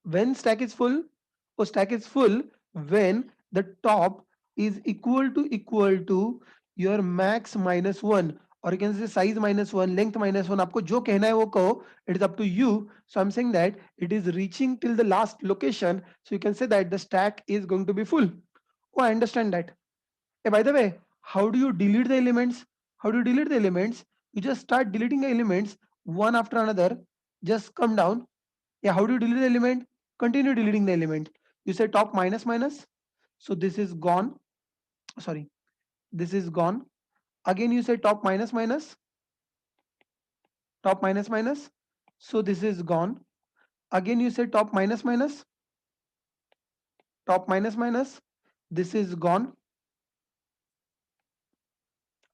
when stack is full. Oh, stack is full when the top is equal to your max -1, or you can say size -1, length -1. आपको जो कहना है वो कहो. It is up to you. So I'm saying that it is reaching till the last location. So you can say that the stack is going to be full. Oh, I understand that. Hey, by the way, how do you delete the elements? How do you delete the elements? You just start deleting the elements one after another. Just come down. Yeah, how do you delete the element? Continue deleting the element. You say top minus minus, so this is gone. Sorry, this is gone. Again you say top minus minus, top minus minus, so this is gone. Again you say top minus minus, top minus minus, this is gone.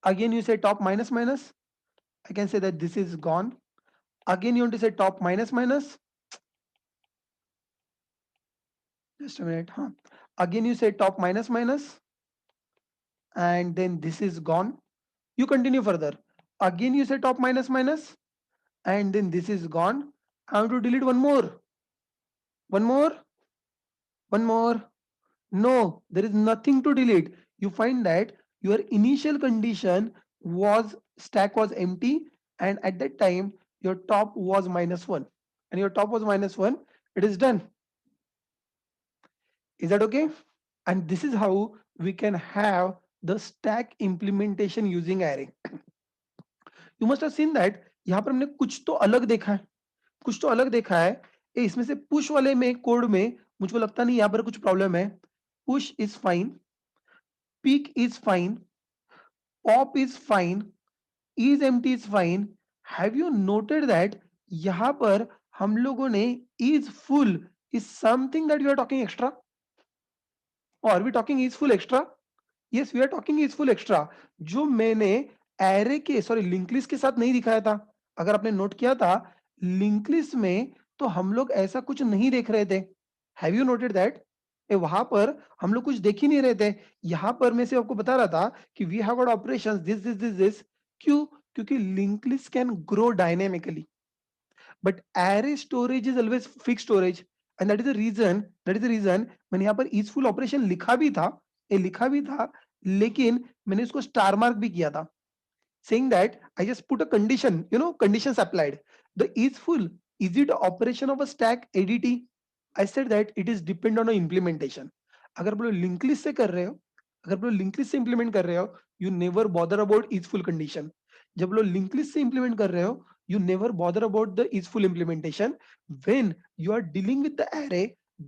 Again you say top minus minus, I can say that this is gone. Again you want to say top minus minus, just a minute, huh? Again you say top minus minus, and then this is gone. You continue further. Again you say top minus minus, and then this is gone. I want to delete one more, one more, one more. No, there is nothing to delete. You find that your initial condition was stack was empty, and at that time your top was -1, and your top was -1. It is done. Is that okay? And this is how we can have the stack implementation using array. You must have seen that यहाँ पर हमने कुछ तो अलग देखा है, कुछ तो अलग देखा है. इसमें से पुश वाले में कोड में मुझको लगता नहीं यहाँ पर कुछ प्रॉब्लम है. Push is fine, peak is fine, pop is fine, is empty is fine. Have you noted that यहाँ पर हम लोगों ने is full is something that you are talking extra, or are we talking is full extra? Yes, we are talking is full extra. जो मैंने array के sorry link list के साथ नहीं दिखाया था, अगर आपने नोट किया था लिंक लिस्ट में तो हम लोग ऐसा कुछ नहीं देख रहे थे. Have you noted that? वहां पर हम लोग कुछ देख ही नहीं रहे थे. यहां पर मैं से आपको बता रहा था कि we have got operations this this this this. क्यों? क्योंकि link list can grow dynamically, but array storage is always fixed storage, and that is the reason मैंने यहाँ पर each full operation लिखा भी था, ये लिखा भी था, लेकिन मैंने इसको स्टार मार्क भी किया था, saying that I just put a condition, conditions applied. The is full, is it operation of a stack ADT? I said that it is depend on a implementation. अगर आप लोग लिंक लिस्ट से कर रहे हो, अगर आप लोग लिंक लिस्ट से इंप्लीमेंट कर रहे हो, you never bother about is full condition. जब लोग लिंक लिस्ट से इंप्लीमेंट कर रहे हो, you never bother about the is full implementation. When you are dealing with the array,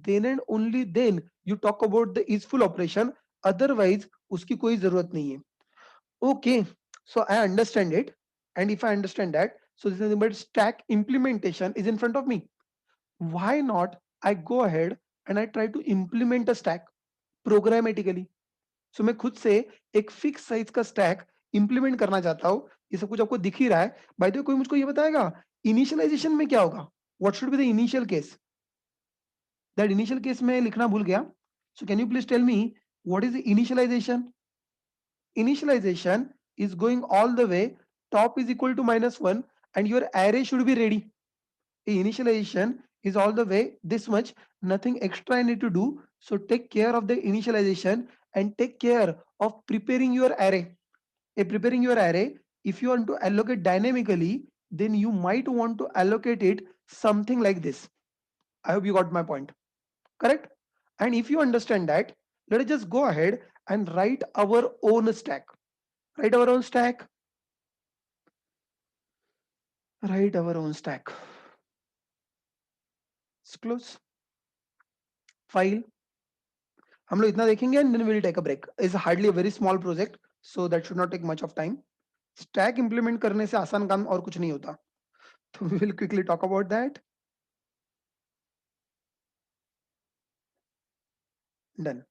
then and only then you talk about the is full operation. Otherwise उसकी कोई जरूरत नहीं है. Okay, so I understand it, and if I understand that, so this is about stack implementation is in front of me. Why not I go ahead and I try to implement a stack programmatically. So मैं खुद से एक fix size का stack implement करना चाहता हूं. ये सब कुछ आपको दिख ही रहा है. बाय द वे कोई मुझको ये बताएगा इनिशियलाइजेशन में क्या होगा? What should be the initial case? That initial case में लिखना भूल गया. So can you please tell me what is the initialization? Initialization is going all the way, top is equal to -1, and your array should be ready. Initialization is all the way this much, nothing extra I need to do. So take care of the initialization and take care of preparing your array. Preparing your array, if you want to allocate dynamically, then you might want to allocate it something like this. I hope you got my point. Correct? And if you understand that, let us just go ahead and write our own stack. Write our own stack. Write our own stack. Let's close. File. हम लोग इतना देखेंगे and then we'll take a break. It's hardly a very small project, so that should not take much of time. Stack implement करने से आसान काम और कुछ नहीं होता. So we will quickly talk about that. Done.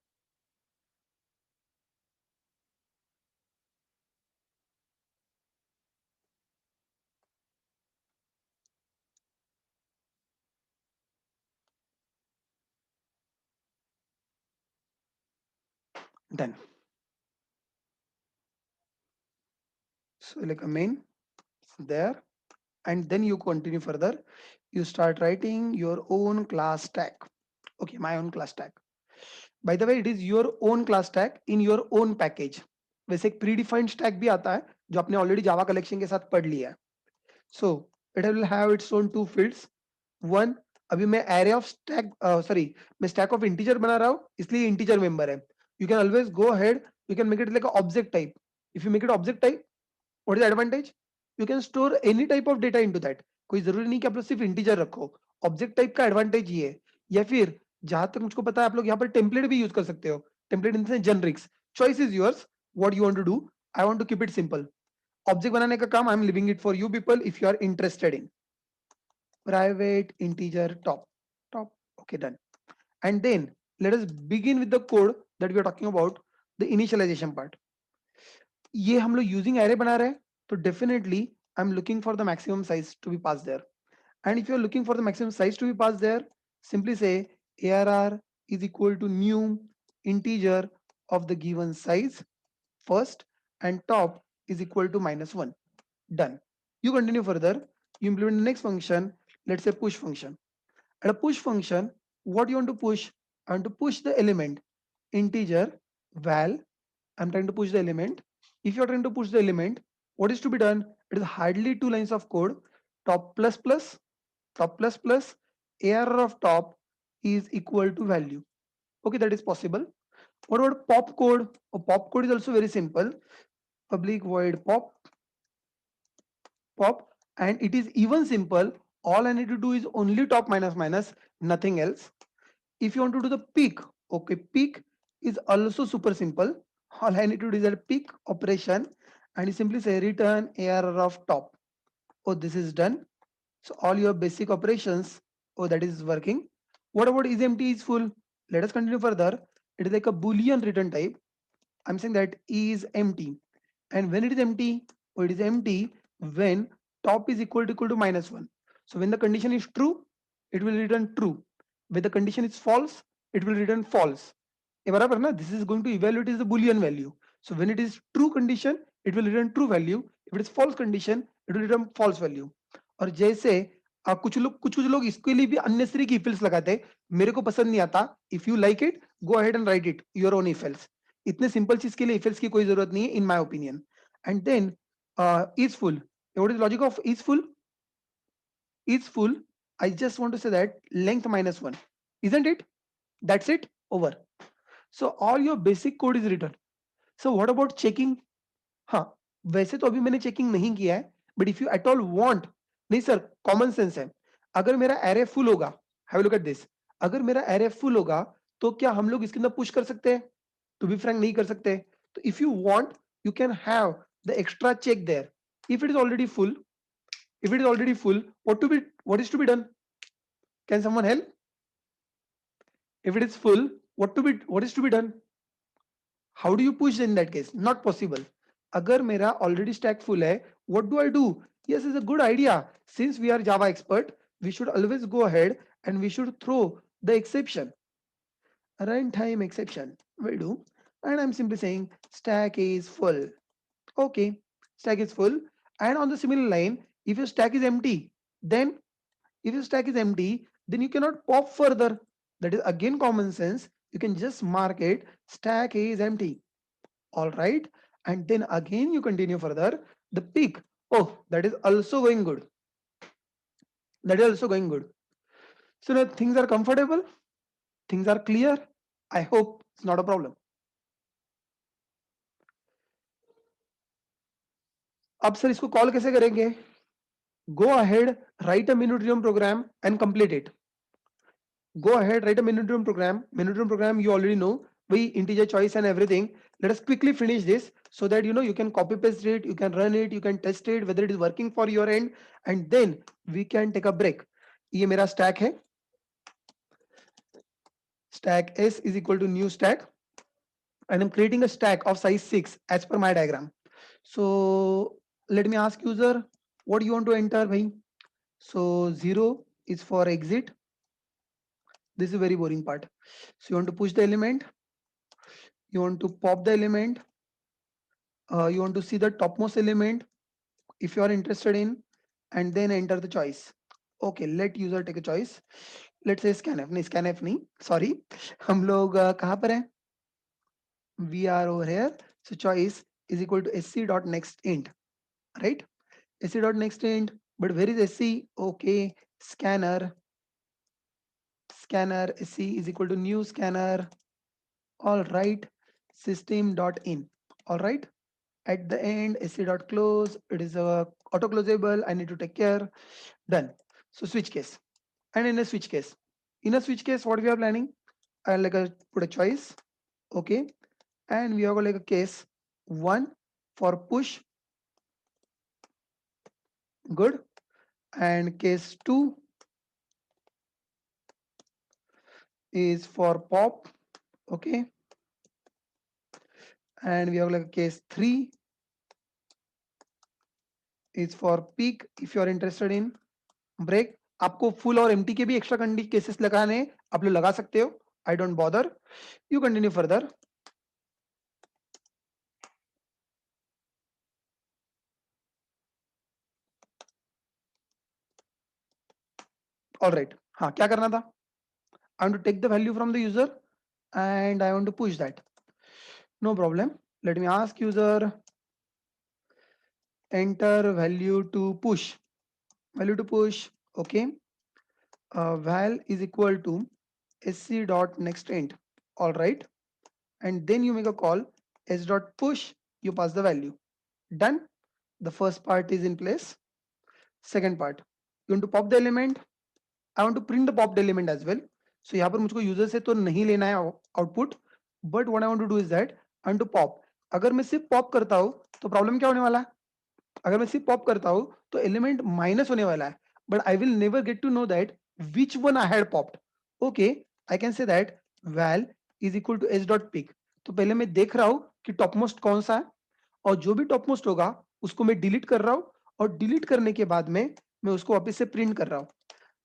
Done. So like a main there, and then you continue further. You start writing your own class stack. Okay, my own class stack. By the way, it is your own class stack in your own package. वैसे एक predefined stack भी आता है जो आपने already Java collection के साथ पढ़ लिया है. So it will have its own two fields. One, अभी मैं array of stack मैं stack of integer बना रहा हूँ इसलिए integer member है. You can always go ahead, you can make it like an object type. If you make it object type, what is the advantage? You can store any type of data into that. कोई जरूरी नहीं कि आप लोग सिर्फ integer रखो. Object type का advantage ये है, या फिर जहां तक मुझको पता है आप लोग यहाँ पर टेम्पलेट भी यूज कर सकते हो, template in generics, choice is yours, what you want to do. I want to keep it simple. Object बनाने का काम I am leaving it for you people if you are interested in. Private integer top, okay, done. And then let us begin with the code that we are talking about, the initialization part. ये हम लोग using array बना रहे हैं, तो definitely I am looking for the maximum size to be pass there, and if you are looking for the maximum size to be passed there, simply say arr is equal to new integer of the given size first, and top is equal to -1. Done. You continue further, you implement the next function, let's say push function. At a push function, what you want to push? I want to push the element integer val. I'm trying to push the element. If you're trying to push the element, what is to be done? It is hardly 2 lines of code. Top plus plus, top plus plus, arr of top is equal to value. Okay, that is possible. What about pop code? Pop code is also very simple. Public void pop, and it is even simple. All I need to do is only top minus minus, nothing else. If you want to do the peak, okay, peak is also super simple. All I need to do is a peak operation, and you simply say return arr of top. Oh, this is done. So all your basic operations, oh, that is working. What about is empty is full? Let us continue further. It is like a boolean return type. I'm saying that is empty, and when it is empty, oh, it is empty when top is equal to -1. So when the condition is true, it will return true. When the condition is false, it will return false. This is going to evaluate is the boolean value. So when it is true condition, it will return true value. If it is false condition, it will return false value. और जैसे कुछ लोग इसके लिए भी unnecessary की if else लगाते हैं, मेरे को पसंद नहीं आता. If you like it, go ahead and right it your own if else. इतने सिंपल चीज के लिए इफ एल्स की कोई जरूरत नहीं है in my opinion. And then is full. What is the logic of is full? Is full, I just want to say that length -1, isn't it? That's it, over. So all your basic code is written. So what about checking? हाँ, वैसे तो अभी मैंने checking नहीं किया है, but if you at all want, नहीं sir, common sense है. अगर मेरा एरे फुल होगा, have a look at this, अगर मेरा एरे फुल होगा तो क्या हम लोग इसके अंदर पुश कर सकते हैं? टू बी फ्रैंक नहीं कर सकते. तो if you want, you can have the extra check there. If it is already full, if it is already full, what is to be done? Can someone help? If it is full, what is to be done? How do you push in that case? Not possible. Agar mera already stack full hai, what do I do? Yes, it's a good idea. Since we are Java expert, we should always go ahead and we should throw the exception. Runtime exception. We do. And I'm simply saying stack is full. Okay, stack is full. And on the similar line, if your stack is empty, then if your stack is empty, then you cannot pop further. That is again common sense. You can just mark it stack is empty. All right. And then again you continue further. The peak. Oh, that is also going good. That is also going good. So now things are comfortable. Things are clear. I hope it's not a problem. अब sir इसको call कैसे करेंगे? Go ahead, write a minute program and complete it. Go ahead, write a minute program. Minute program you already know. We integer choice and everything. Let us quickly finish this so that you can copy paste it, you can run it, you can test it whether it is working for your end, and then we can take a break. ये मेरा stack है. Stack S is equal to new stack, and I'm creating a stack of size 6 as per my diagram. So let me ask user, what do you want to enter, bhai? So 0 is for exit. This is a very boring part. So you want to push the element, you want to pop the element, you want to see the topmost element if you are interested in, and then enter the choice. Okay, let user take a choice. Let's say scanf. नहीं scanf नहीं, sorry. हम लोग कहाँ पर हैं? We are over here. So choice is equal to sc dot next int, right? Sc dot next int. But where is sc? Okay, scanner. Scanner sc is equal to new scanner. All right, system dot in. All right. At the end, sc dot close. It is a auto closable. I need to take care. Done. So switch case. And in a switch case, In a switch case, what we are planning? I'll like put a choice, okay, and we have got like a case 1 for push, good, and case 2 is for pop, okay, and we have like a case 3 is for peak. If you are interested in break, आपको full और empty के भी extra cases लगाने हैं, आप लोग लगा सकते हो. I don't bother. You continue further. All right. हाँ, क्या करना था? I want to take the value from the user and I want to push that. No problem. Let me ask user enter value to push. Value to push. Okay. Val is equal to sc dot next int. All right. And then you make a call s dot push. You pass the value. Done. The first part is in place. Second part. You want to pop the element. I want to print the popped element as well. So यहाँ पर मुझको user से तो नहीं लेना है output, but what I want to do is that I want to pop. अगर मैं सिर्फ पॉप करता हूँ तो प्रॉब्लम क्या होने वाला है? अगर मैं सिर्फ पॉप करता हूँ तो एलिमेंट माइनस होने वाला है, but I will never get to know that which one I had popped. Okay, I can say that val is equal to H dot pick. तो पहले मैं देख रहा हूँ कि टॉप मोस्ट कौन सा है, और जो भी टॉप मोस्ट होगा उसको मैं डिलीट कर रहा हूँ, और डिलीट करने के बाद में मैं उसको वापस से प्रिंट कर रहा हूँ.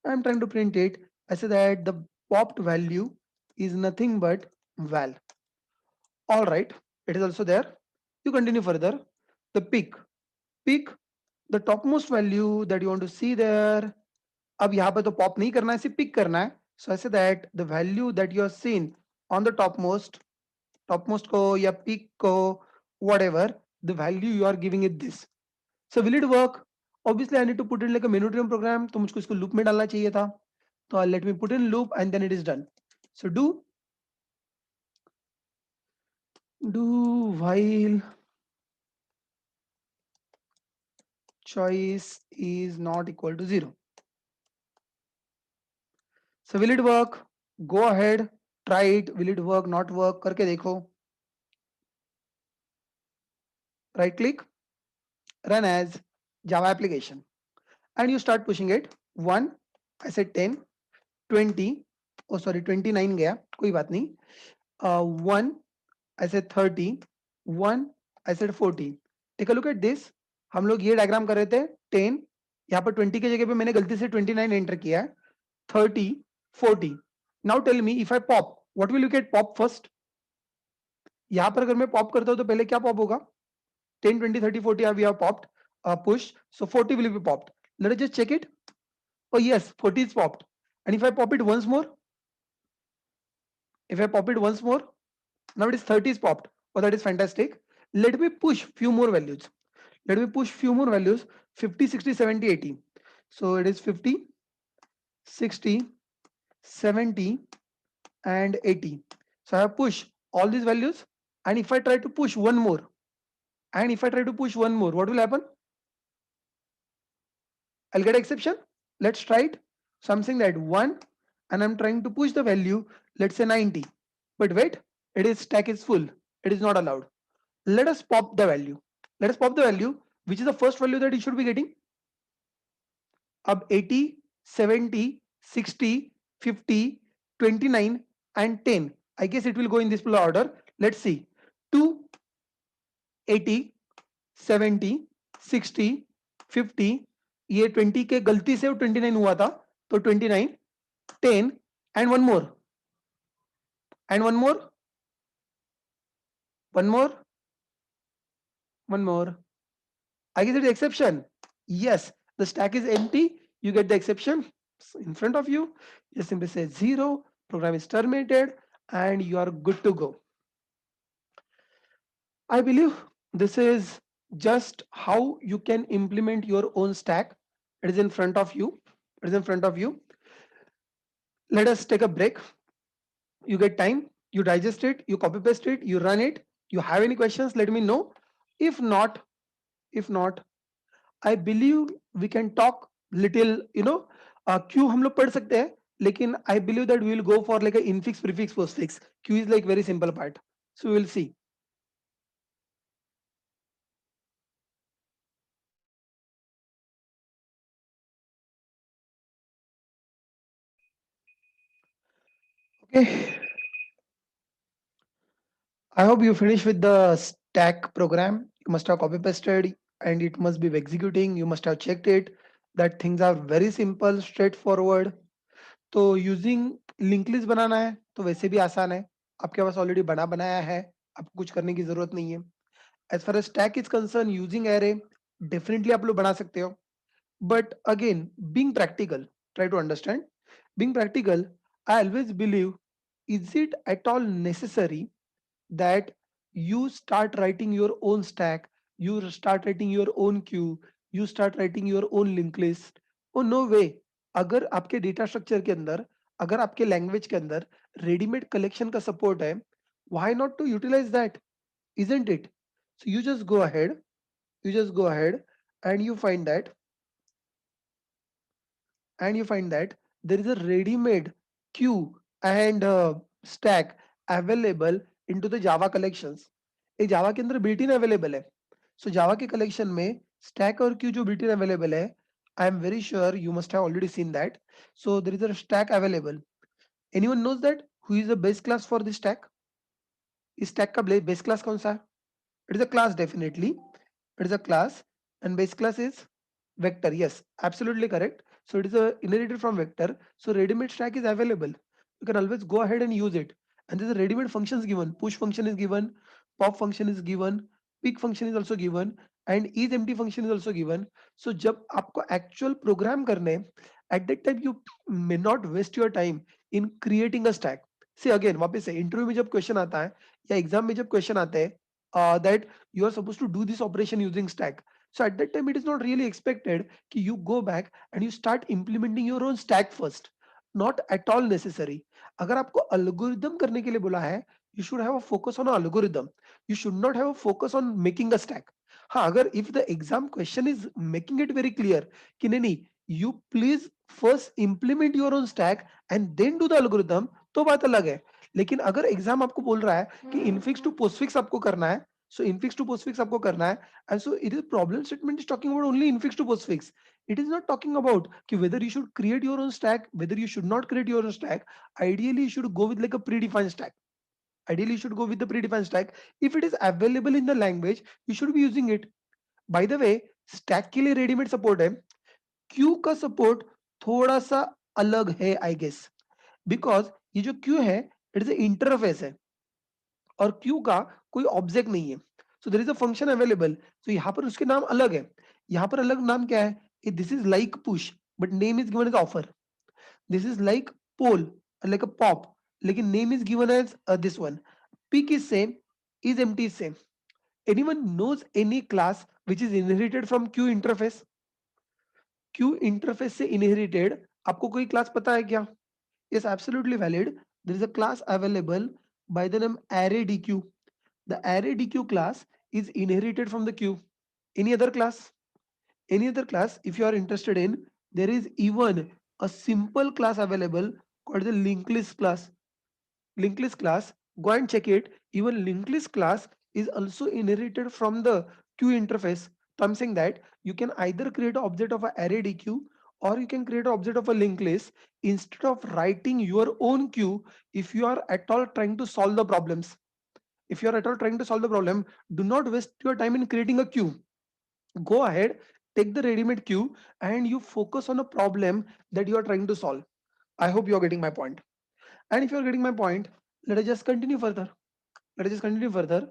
I'm trying to print it. I say that the popped value is nothing but val. All right, it is also there. You continue further. The pick the topmost value that you want to see there. अब यहाँ पे तो pop नहीं करना है, सिर्फ pick करना है. So I say that the value that you have seen on the topmost को या peak को, whatever the value you are giving it this. So will it work? Obviously I need to put in like a minute program, तो मुझको इसको loop में डालना चाहिए था. So let me put in loop and then it is done. So do while choice is not equal to 0. So will it work? Go ahead, try it. Will it work? Not work? करके देखो. Right click, run as Java application, and you start pushing it. 1, I said 10, 20. Oh sorry, 29 गया. कोई बात नहीं. 1, I said 30, 1, I said 40. Take a look at this. हम लोग ये diagram कर रहे थे 10, यहाँ पर 20 की जगह पे मैंने गलती से 29 एंटर किया है. 30, 40. Now tell me if I pop, what will you get pop first? यहाँ पर अगर मैं पॉप करता हूँ तो पहले क्या पॉप होगा? 10, 20, 30, 40 we have popped. Push, so 40 will be popped. Let us just check it. Oh yes, 40 is popped. And if I pop it once more, now it is 30 is popped. Oh, that is fantastic. Let me push few more values. 50, 60, 70, 80. So it is 50, 60, 70 and 80. So I have pushed all these values, and if I try to push one more, what will happen? I'll get exception. Let's try it. So I'm saying that 1, and I'm trying to push the value, let's say 90. But wait, it is stack is full. It is not allowed. Let us pop the value. Which is the first value that you should be getting. Up 80, 70, 60, 50, 29 and 10. I guess it will go in this order. Let's see. 2, 80, 70, 60, 50. ये 20 के गलती से 29 हुआ था, तो 29, 10 and one more. I guess it's exception. Yes, the stack is empty. You get the exception in front of you. You simply say 0, program is terminated, and you are good to go. I believe this is just how you can implement your own stack. It is in front of you. Let us take a break. You get time, you digest it, you copy paste it, you run it. You have any questions, let me know. If not, I believe we can talk little, क्यों हम लोग पढ़ सकते हैं. लेकिन I believe that we will go for like a infix, prefix, postfix. Q is like very simple part. So we will see. Okay. I hope you finish with the stack program. You must have copy pasted and it must be executing. You must have checked it. That things are very simple, straightforward. तो using link list बनाना है तो वैसे भी आसान है, आपके पास already बना बनाया है, आपको कुछ करने की जरूरत नहीं है. As far as stack is concern using array definitely आप लोग बना सकते हो, but again being practical, try to understand. Being practical, I always believe, is it at all necessary that you start writing your own stack, you start writing your own queue, you start writing your own linked list? Oh no way. अगर आपके data structure के अंदर, अगर आपके language के अंदर readymade collection का support है, why not to utilize that, isn't it? So you just go ahead, you just go ahead and you find that, and you find that there is a ready-made queue and stack available into the Java collections. एक Java के अंदर built-in available है. So Java के collection में stack और queue जो built-in available है, I am very sure you must have already seen that. So there is a stack available. Anyone knows that who is the base class for this stack? इस stack का base class कौन सा है? It is a class definitely. It is a class and base class is vector. Yes, absolutely correct. So it is a inherited from vector. So ready-made stack is available. You can always go ahead and use it. And there's a ready-made functions given. Push function is given, pop function is given, pick function is also given, and is empty function is also given. So जब आपको actual program करने हैं, at that time you may not waste your time in creating a stack. See again, वापस से interview में जब question आता है या एग्जाम में जब क्वेश्चन आते हैं, that you are supposed to do this operation using stack. So at that time, it is not really expected that you go back and you start implementing your own stack first. Not at all necessary. अगर आपको algorithm करने के लिए बोला है, you should have a focus on algorithm. You should not have a focus on making a stack. हाँ, अगर if the exam question is making it very clear कि नहीं, you please first implement your own stack and then do the algorithm, तो बात अलग है. लेकिन अगर एग्जाम आपको बोल रहा है कि इनफिक्स टू पोस्टफिक्स आपको करना है, सो इनफिक्स टू पोस्टफिक्स आपको करना है, and so it is problem statement is talking about only infix to postfix. It is not talking about कि whether you should create your own stack, whether you should not create your own stack. Ideally you should go with like a predefined stack. Ideally you should go with the predefined stack. If it is available in the language, you should be using it. By the way, stack के लिए readymade support है, Q का support थोड़ा सा अलग है I guess, because ये जो क्यू है इट इज इंटरफेस है और क्यू का कोई ऑब्जेक्ट नहीं है. So there is a function available. तो यहाँ पर उसके नाम अलग है. यहाँ पर अलग नाम क्या है? This is like push but name is given as offer. This is like poll like a pop, लेकिन name is given as this one. Peek is same, is empty is same. Anyone knows any class which is inherited from queue interface? Q interface से inherited आपको कोई class पता है क्या? Yes, absolutely valid. There is a class available by the name array_dq. The array_dq class is inherited from the queue. Any other class? Any other class if you are interested in? There is even a simple class available called the linked list class. Linked list class, go and check it. Even linked list class is also inherited from the queue interface. So I'm saying that you can either create an object of an array_dq or you can create an object of a linked list instead of writing your own queue. If you are at all trying to solve the problems, if you are at all trying to solve the problem, do not waste your time in creating a queue. Go ahead, take the ready-made queue and you focus on a problem that you are trying to solve. I hope you are getting my point. And if you are getting my point, let us just continue further. Let us just continue further.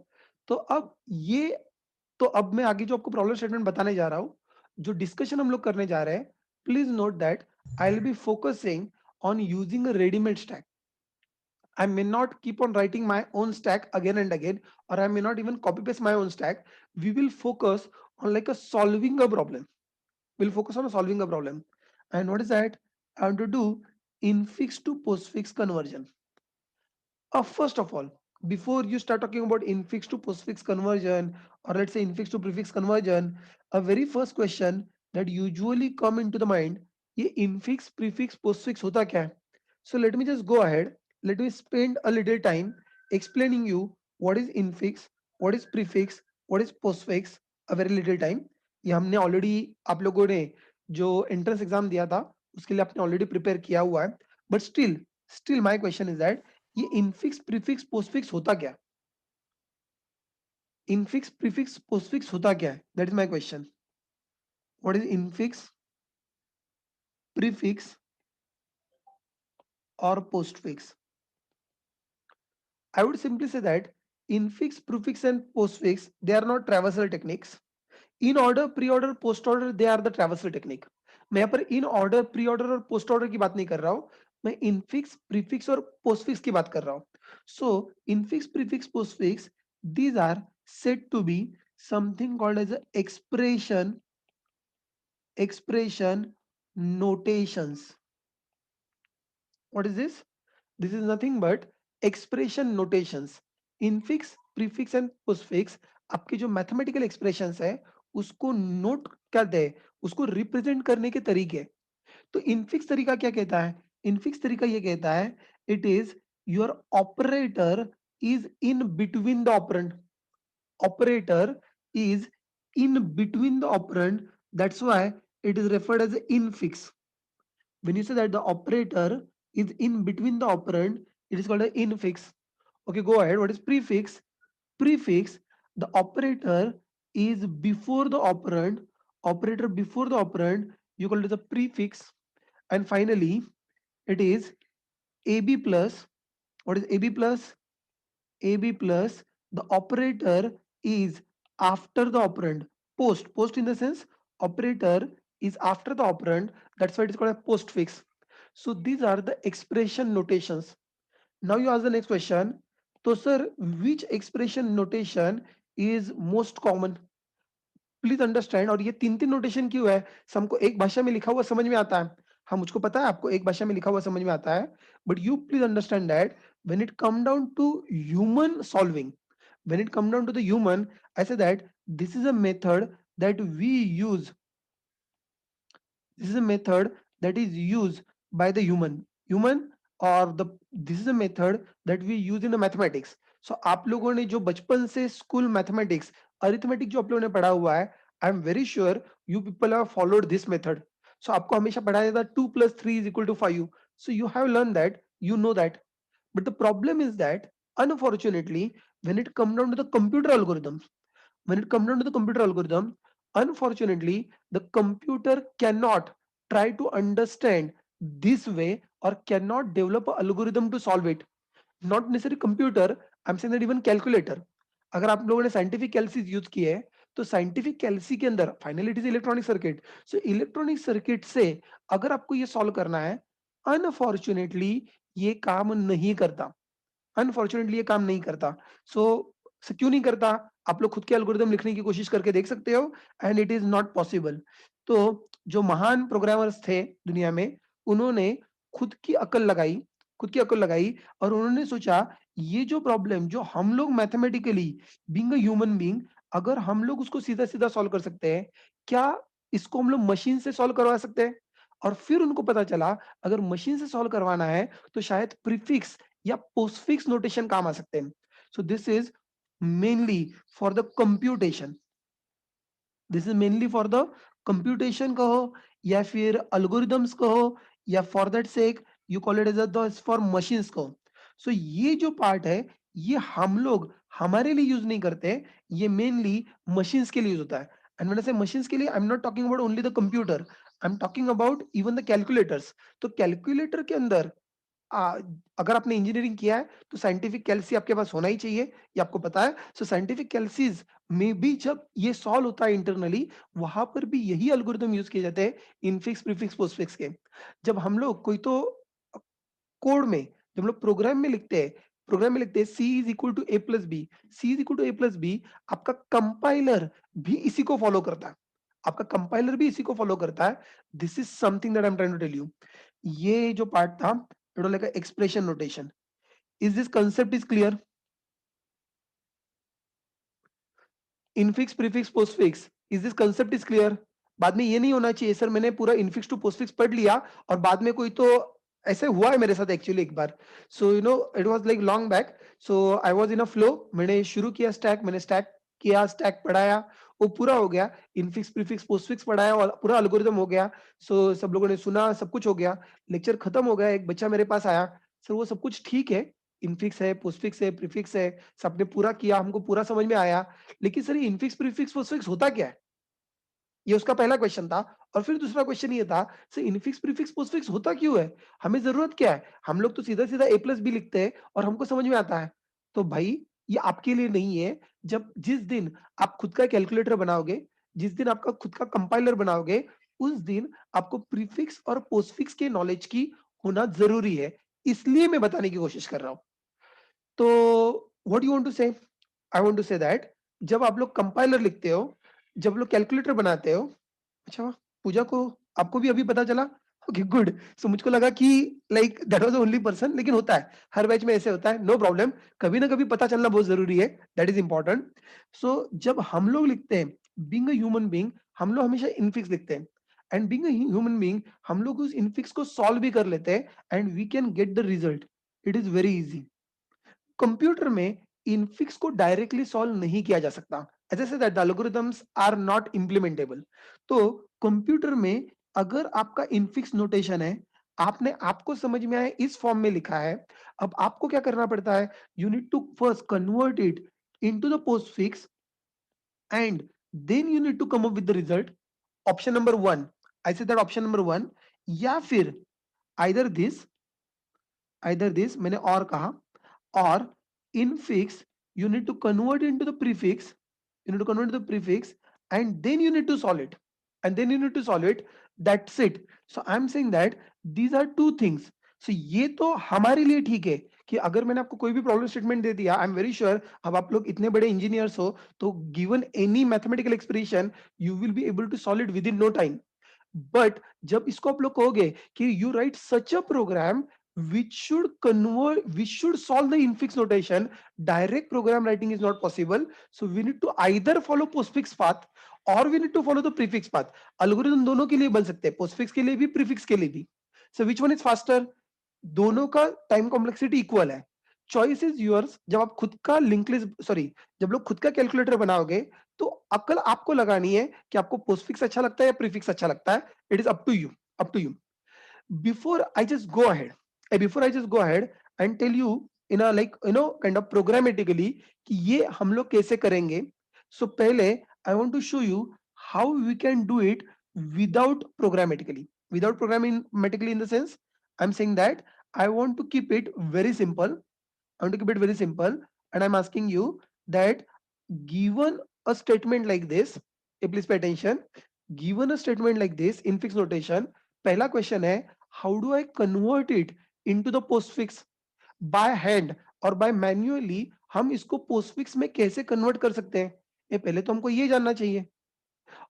तो अब ये, तो अब मैं आगे जो आपको problem statement बताने जा रहा हूँ, जो डिस्कशन हम लोग करने जा रहे हैं, please note that I will be focusing on using a ready-made stack. I may not keep on writing my own stack again and again, or I may not even copy paste my own stack. We will focus on like a solving a problem. We'll focus on solving a problem. And what is that? I want to do infix to postfix conversion. First of all, before you start talking about infix to postfix conversion, or let's say infix to prefix conversion, a very first question that usually come into the mind, ये infix prefix postfix होता क्या है? So let me just go ahead. Let me spend a little time explaining you what is infix, what is prefix, what is postfix. A very little time. ये हमने already आप लोगों ने जो entrance exam दिया था उसके लिए आपने ऑलरेडी प्रिपेयर किया हुआ है. But still my question is that ये इनफिक्स प्रीफिक्स पोस्टफिक्स होता क्या? इनफिक्स प्रीफिक्स पोस्टफिक्स होता क्या है? That is my question. What is infix, prefix और postfix? I would simply say that infix, prefix, and postfix they are not traversal techniques. In order, pre-order, post-order they are the traversal technique. मैं यहाँ पर in order, pre order और post order की बात नहीं कर रहा हूँ. मैं इनफिक्स, प्रीफिक्स और पोस्टफिक्स की बात कर रहा हूँ. So infix, prefix, postfix these are said to be something called as expression notations. What is this? This is nothing but expression notations. Infix, prefix and postfix आपके जो मैथमेटिकल एक्सप्रेशंस है उसको नोट करते हैं, उसको रिप्रेजेंट करने के तरीके. तो इनफिक्स तरीका क्या कहता है? इनफिक्स तरीका ये कहता है it is your operator is in between the operand. Operator is in between the operand, that's why it is referred as infix. When you say that the operator is in between the operand, it is called an infix. Okay, go ahead. What is prefix? Prefix, the operator is before the operand. Operator before the operand, you call it the prefix. And finally, it is AB plus. What is AB plus? AB plus, the operator is after the operand. Post in the sense, operator is after the operand. That's why it is called a postfix. So these are the expression notations. Now you ask the next question. So sir, which expression notation is most common? Please understand. और ये तीन तीन notation क्यों है? हमको एक भाषा में लिखा हुआ समझ में आता है. हाँ, मुझको पता है आपको एक भाषा में लिखा हुआ समझ में आता है. But you please understand that when it come down to human solving, when it come down to the human, I say that this is a method that we use. This is a method that is used by the human or the this is a method that we use in the mathematics. So आप लोगों ने जो बचपन से school mathematics, arithmetic जो आप लोगों ने पढ़ा हुआ है, I am very sure you people have followed this method. So आपको हमेशा पढ़ाया जाता 2 + 3 = 5. So you have learned that, you know that. But the problem is that unfortunately when it comes down to the computer algorithms, when it comes down to the computer algorithm, unfortunately the computer cannot try to understand this way or cannot develop an algorithm to solve it. Not necessarily computer, I'm saying that even calculator. अगर आप लोगों ने scientific कैलसीज use किए हैं तो scientific कैलसी के अंदर finally it is electronic circuit. So electronic circuit से अगर आपको ये सॉल्व करना है, अनफॉर्चुनेटली ये काम नहीं करता. अनफॉर्चुनेटली ये काम नहीं करता. सो क्यों नहीं करता? आप लोग खुद के एल्गोरिदम लिखने की कोशिश करके देख सकते हो and it is not possible. तो जो महान प्रोग्रामर्स थे दुनिया में, उन्होंने खुद की अकल लगाई, खुद की अकल लगाई और उन्होंने सोचा ये जो प्रॉब्लम जो हम लोग mathematically being a human being, अगर हम लोग उसको सीधा सीधा सॉल्व कर सकते हैं, क्या इसको हम लोग मशीन से सॉल्व करवा सकते हैं? और फिर उनको पता चला अगर मशीन से सॉल्व करवाना है तो शायद प्रीफिक्स या पोस्टफिक्स नोटेशन काम आ सकते हैं. So this is mainly for the computation. This is mainly for the computation कहो या फिर अल्गोरिदम्स कहो या for that sake you call it as for machines कहो. सो ये जो पार्ट है ये हम लोग हमारे लिए यूज नहीं करते, ये मेनली मशीन्स के लिए यूज होता है. एंड व्हेन आई से मशीन्स के लिए आई am not talking about only the computer, I am talking about even the calculators. तो कैलकुलेटर के अंदर आ, अगर आपने इंजीनियरिंग किया है तो साइंटिफिक कैलसी आपके पास होना ही चाहिए, ये आपको पता है. सो साइंटिफिक कैलसीज में भी जब ये सॉल्व होता है इंटरनली, वहां पर भी यही एल्गोरिदम यूज किए जाते हैं इनफिक्स, प्रीफिक्स, पोस्टफिक्स के. जब हम लोग कोई तो कोड में, जब हम लोग प्रोग्राम में लिखते हैं C is equal to A plus B, C is equal to A plus B, आपका कंपाइलर भी इसी को फॉलो करता है. आपका कंपाइलर भी इसी को फॉलो करता है. This is something that I am trying to tell you. ये जो पार्ट था it was like expression notation. Is this concept is clear? Infix, prefix, postfix, is this concept is clear? बाद में ये नहीं होना चाहिए सर मैंने पूरा इनफिक्स टू पोस्टफिक्स पढ़ लिया और बाद में कोई तो ऐसे हुआ है मेरे साथ एक्चुअली एक बार. So you know it was like long back. So I was in a flow. मैंने शुरू किया स्टैक, मैंने स्टैक किया, स्टैक पढ़ाया, वो पूरा हो गया. इनफिक्स प्रीफिक्स पोस्टफिक्स पढ़ाया और पूरा एल्गोरिदम हो गया. सो सब लोगों ने सुना, सब कुछ हो गया. लेक्चर खत्म हो गया. एक बच्चा मेरे पास आया, सर वो सब कुछ ठीक है, इनफिक्स है, पोस्टफिक्स है, प्रीफिक्स है, सबने पूरा किया, हमको पूरा समझ में आया, लेकिन सर ये इनफिक्स प्रीफिक्स पोस्टफिक्स होता क्या है? ये उसका पहला क्वेश्चन था. और फिर दूसरा क्वेश्चन ये था, सर इनफिक्स प्रीफिक्स पोस्टफिक्स होता क्यों है? हमें जरूरत क्या है? हम लोग तो सीधा सीधा ए प्लस बी लिखते हैं और हमको समझ में आता है. तो भाई ये आपके लिए नहीं है. जब जिस दिन आप खुद का कैलकुलेटर बनाओगे, जिस दिन आपका खुद का कंपाइलर बनाओगे, उस दिन आपको प्रीफिक्स और पोस्टफिक्स के नॉलेज की होना जरूरी है. इसलिए मैं बताने की कोशिश कर रहा हूं. तो what you want to say? I want to say that जब आप लोग कंपाइलर लिखते हो, जब लोग कैलकुलेटर बनाते हो. अच्छा, पूजा को आपको भी अभी पता चला? Okay good. सो मुझको लगा कि like that was the only person, लेकिन होता है, हर बैच में ऐसे होता है. नो प्रॉब्लम, कभी ना कभी पता चलना बहुत जरूरी है, दैट इज इंपॉर्टेंट. सो जब हम लोग लिखते हैं बीइंग अ ह्यूमन बीइंग, हम लोग हमेशा इनफिक्स लिखते हैं. And being a human being, हम लोग उस इनफिक्स को सॉल्व भी कर लेते हैं and we can get the result. It is very easy. Computer में इनफिक्स को डायरेक्टली सॉल्व नहीं किया जा सकता. As I said that the algorithms are not implementable. तो कंप्यूटर में अगर आपका इनफिक्स नोटेशन है, आपने आपको समझ में आए इस फॉर्म में लिखा है, अब आपको क्या करना पड़ता है? You need to first convert it into the postfix and then you need to come up with the result. Option number 1, I said that option number 1, या फिर आइदर दिस, मैंने और कहा, or infix you need to convert into the prefix, and then you need to solve it, that's it. So I'm saying that these are two things. So ये तो हमारे लिए ठीक है कि अगर मैंने आपको कोई भी प्रॉब्लम स्टेटमेंट दे दिया, आई एम वेरी श्योर अब आप लोग इतने बड़े इंजीनियर्स हो, तो given any mathematical expression you will be able to solve it within no time. But जब इसको आप लोग कहोगे कि you write such a program which should solve the infix notation, direct program writing is not possible. So we need to either follow postfix path or we need to follow the prefix path. Algorithm दोनों के लिए बन सकते हैं, postfix के लिए भी, prefix के लिए भी. So which one is faster? दोनों का टाइम कॉम्प्लेक्सिटी इक्वल है. Choice is yours. जब आप खुद का लिंक लिस्ट, सॉरी, जब लोग खुद का कैलकुलेटर बनाओगे, तो अक्ल आपको लगानी है कि आपको पोस्टफिक्स अच्छा लगता है या प्रीफिक्स अच्छा लगता है. It is up to you, up to you. Before I just go ahead, before I just go ahead and tell you in a like kind of programmatically कि ये हम लोग कैसे करेंगे. So पहले I want to show you how we can do it without programmatically. Without programmatically in the sense, I'm saying that I want to keep it very simple. I want to keep it very simple, and I'm asking you that given a statement like this, please pay attention. Given a statement like this in fixed notation, पहला question है, how do I convert it into the postfix by hand और by manually? हम इसको postfix में कैसे convert कर सकते हैं? ये पहले तो हमको ये जानना चाहिए.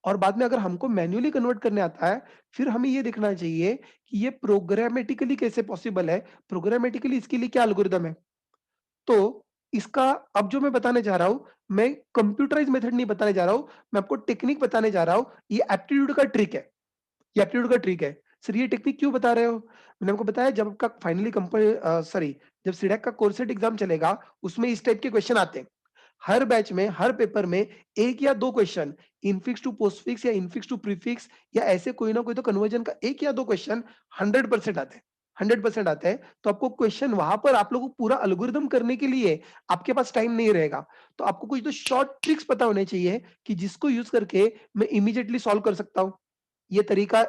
और बाद में अगर हमको मैन्युअली कन्वर्ट करने आता है, फिर हमें ये देखना चाहिए कि ये प्रोग्रामेटिकली कैसे पॉसिबल है, प्रोग्रामेटिकली इसके लिए क्या एल्गोरिदम है. तो इसका अब जो मैं बताने जा रहा हूं, मैं कंप्यूटराइज मेथड नहीं बताने जा रहा हूं, मैं आपको टेक्निक बताने जा रहा हूं. ये एप्टीट्यूड का ट्रिक है, ये एप्टीट्यूड का ट्रिक है. सर ये टेक्निक क्यों बता रहे हो? मैंने आपको बताया जब आपका फाइनली सॉरी, जब सीडैक का कोर सेट एग्जाम चलेगा, उसमें इस टाइप के क्वेश्चन आते हैं. हर बैच में, हर पेपर में एक या दो क्वेश्चन इनफिक्स टू पोस्टफिक्स या इनफिक्स टू प्रीफिक्स या ऐसे कोई ना कोई तो कन्वर्जन का एक या दो क्वेश्चन 100% आते हैं. 100% आते हैं. तो आपको क्वेश्चन वहां पर आप लोगों को पूरा एल्गोरिदम करने के लिए आपके पास टाइम नहीं रहेगा. तो आपको कुछ तो शॉर्ट ट्रिक्स पता होने चाहिए कि जिसको यूज करके मैं इमीडिएटली सॉल्व कर सकता हूं. ये तरीका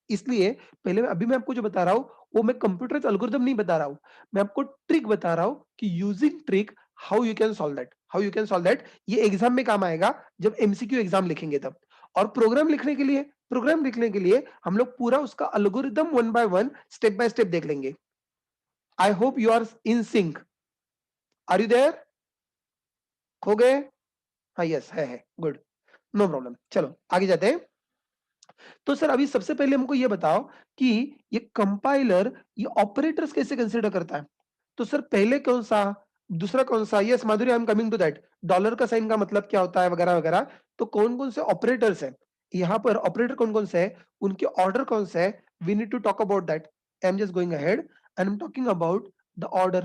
इसलिए पहले अभी मैं आपको जो बता रहा हूं, वो मैं कंप्यूटर एल्गोरिदम नहीं बता रहा हूं, मैं आपको ट्रिक बता रहा हूं कि using trick how you can solve that, ये एग्जाम में काम आएगा जब एमसीक्यू एग्जाम लिखेंगे तब. और प्रोग्राम लिखने के लिए हम लोग पूरा उसका algorithm one by one, step by step देख लेंगे. I hope you are in sync. Are you there? हो गए? हाँ, यस है, गुड, नो प्रॉब्लम. चलो आगे जाते हैं. तो सर अभी सबसे पहले हमको ये बताओ कि ये कंपाइलर ये ऑपरेटर्स कैसे कंसीडर करता है. तो सर पहले कौन सा, दूसरा कौन सा? Yes Madhuri, I am coming to that. Dollar का साइन का मतलब क्या होता है वगैरह वगैरह. तो कौन कौन से ऑपरेटर्स है यहाँ पर, ऑपरेटर कौन कौन से है, उनके ऑर्डर कौन से है, we need to talk about that. I'm just going ahead and I'm talking about the order.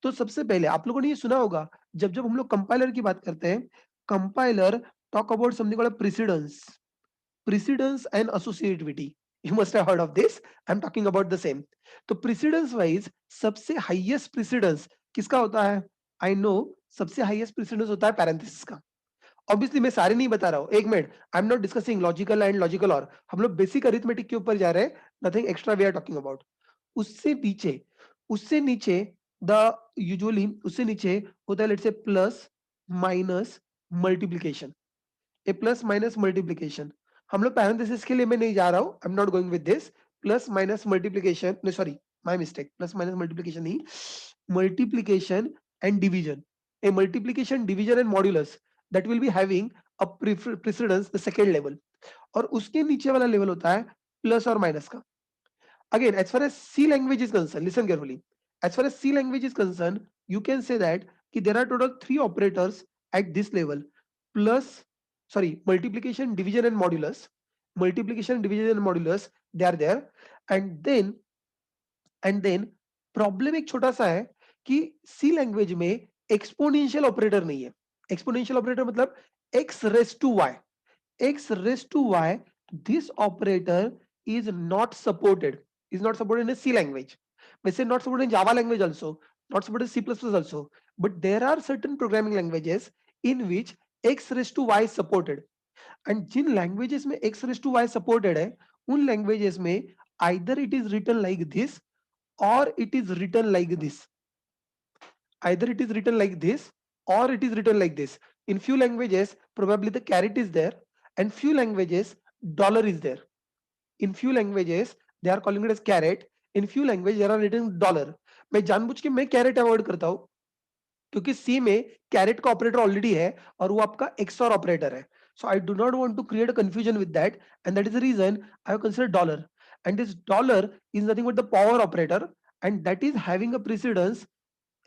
तो सबसे पहले आप लोगों ने ये सुना होगा, जब जब हम लोग कंपाइलर की बात करते हैं, compiler talk about something called precedence and associativity. You must have heard of this. I'm talking about the same. तो precedence wise सबसे highest precedence किसका होता है? I know सबसे highest precedence होता है parenthesis का. ऑब्वियसली मैं सारे नहीं बता रहा हूँ, एक minute, I am not discussing logical and logical, और हम लोग बेसिक अरिथमेटिक के ऊपर जा रहे हैं, nothing extra we are talking about. उससे पीछे, उससे नीचे द यूजुअली उससे नीचे होता है let's say plus minus multiplication. A plus minus multiplication हम लोग पैरेंथेसिस के लिए मैं नहीं जा रहा हूं, I am not going with this. Plus minus multiplication, नहीं sorry, my mistake, plus minus multiplication नहीं, multiplication and division. Uh multiplication division and modulus that will be having a precedence the second level, और उसके नीचे वाला level होता है plus और minus का. Again, as far as C language is concerned, listen carefully. As far as C language is concerned, you can say that there are total 3 operators at this level. Plus, sorry, multiplication, division and modulus. Multiplication, division and modulus, they are there. And then problem एक छोटा सा है कि C language में exponential operator नहीं है. Exponential operator मतलब x raised to y. X raised to y, this operator is not supported in a C language. We say not supported in Java language also, not supported in C++ also. But there are certain programming languages in which x raised to y is supported. And Jin languages में x raised to y supported है, उन languages में either it is written like this or it is written like this. Either it is written like this or it is written like this. In few languages, probably the caret is there, and few languages dollar is there. In few languages they are calling it as caret, in few languages they are written dollar. मैं जानबूझ के मैं caret avoid करता हूं क्योंकि C में caret का operator already है और वो आपका XOR operator है. So I do not want to create a confusion with that, and that is the reason I have considered dollar. And this dollar is nothing but the power operator, and that is having a precedence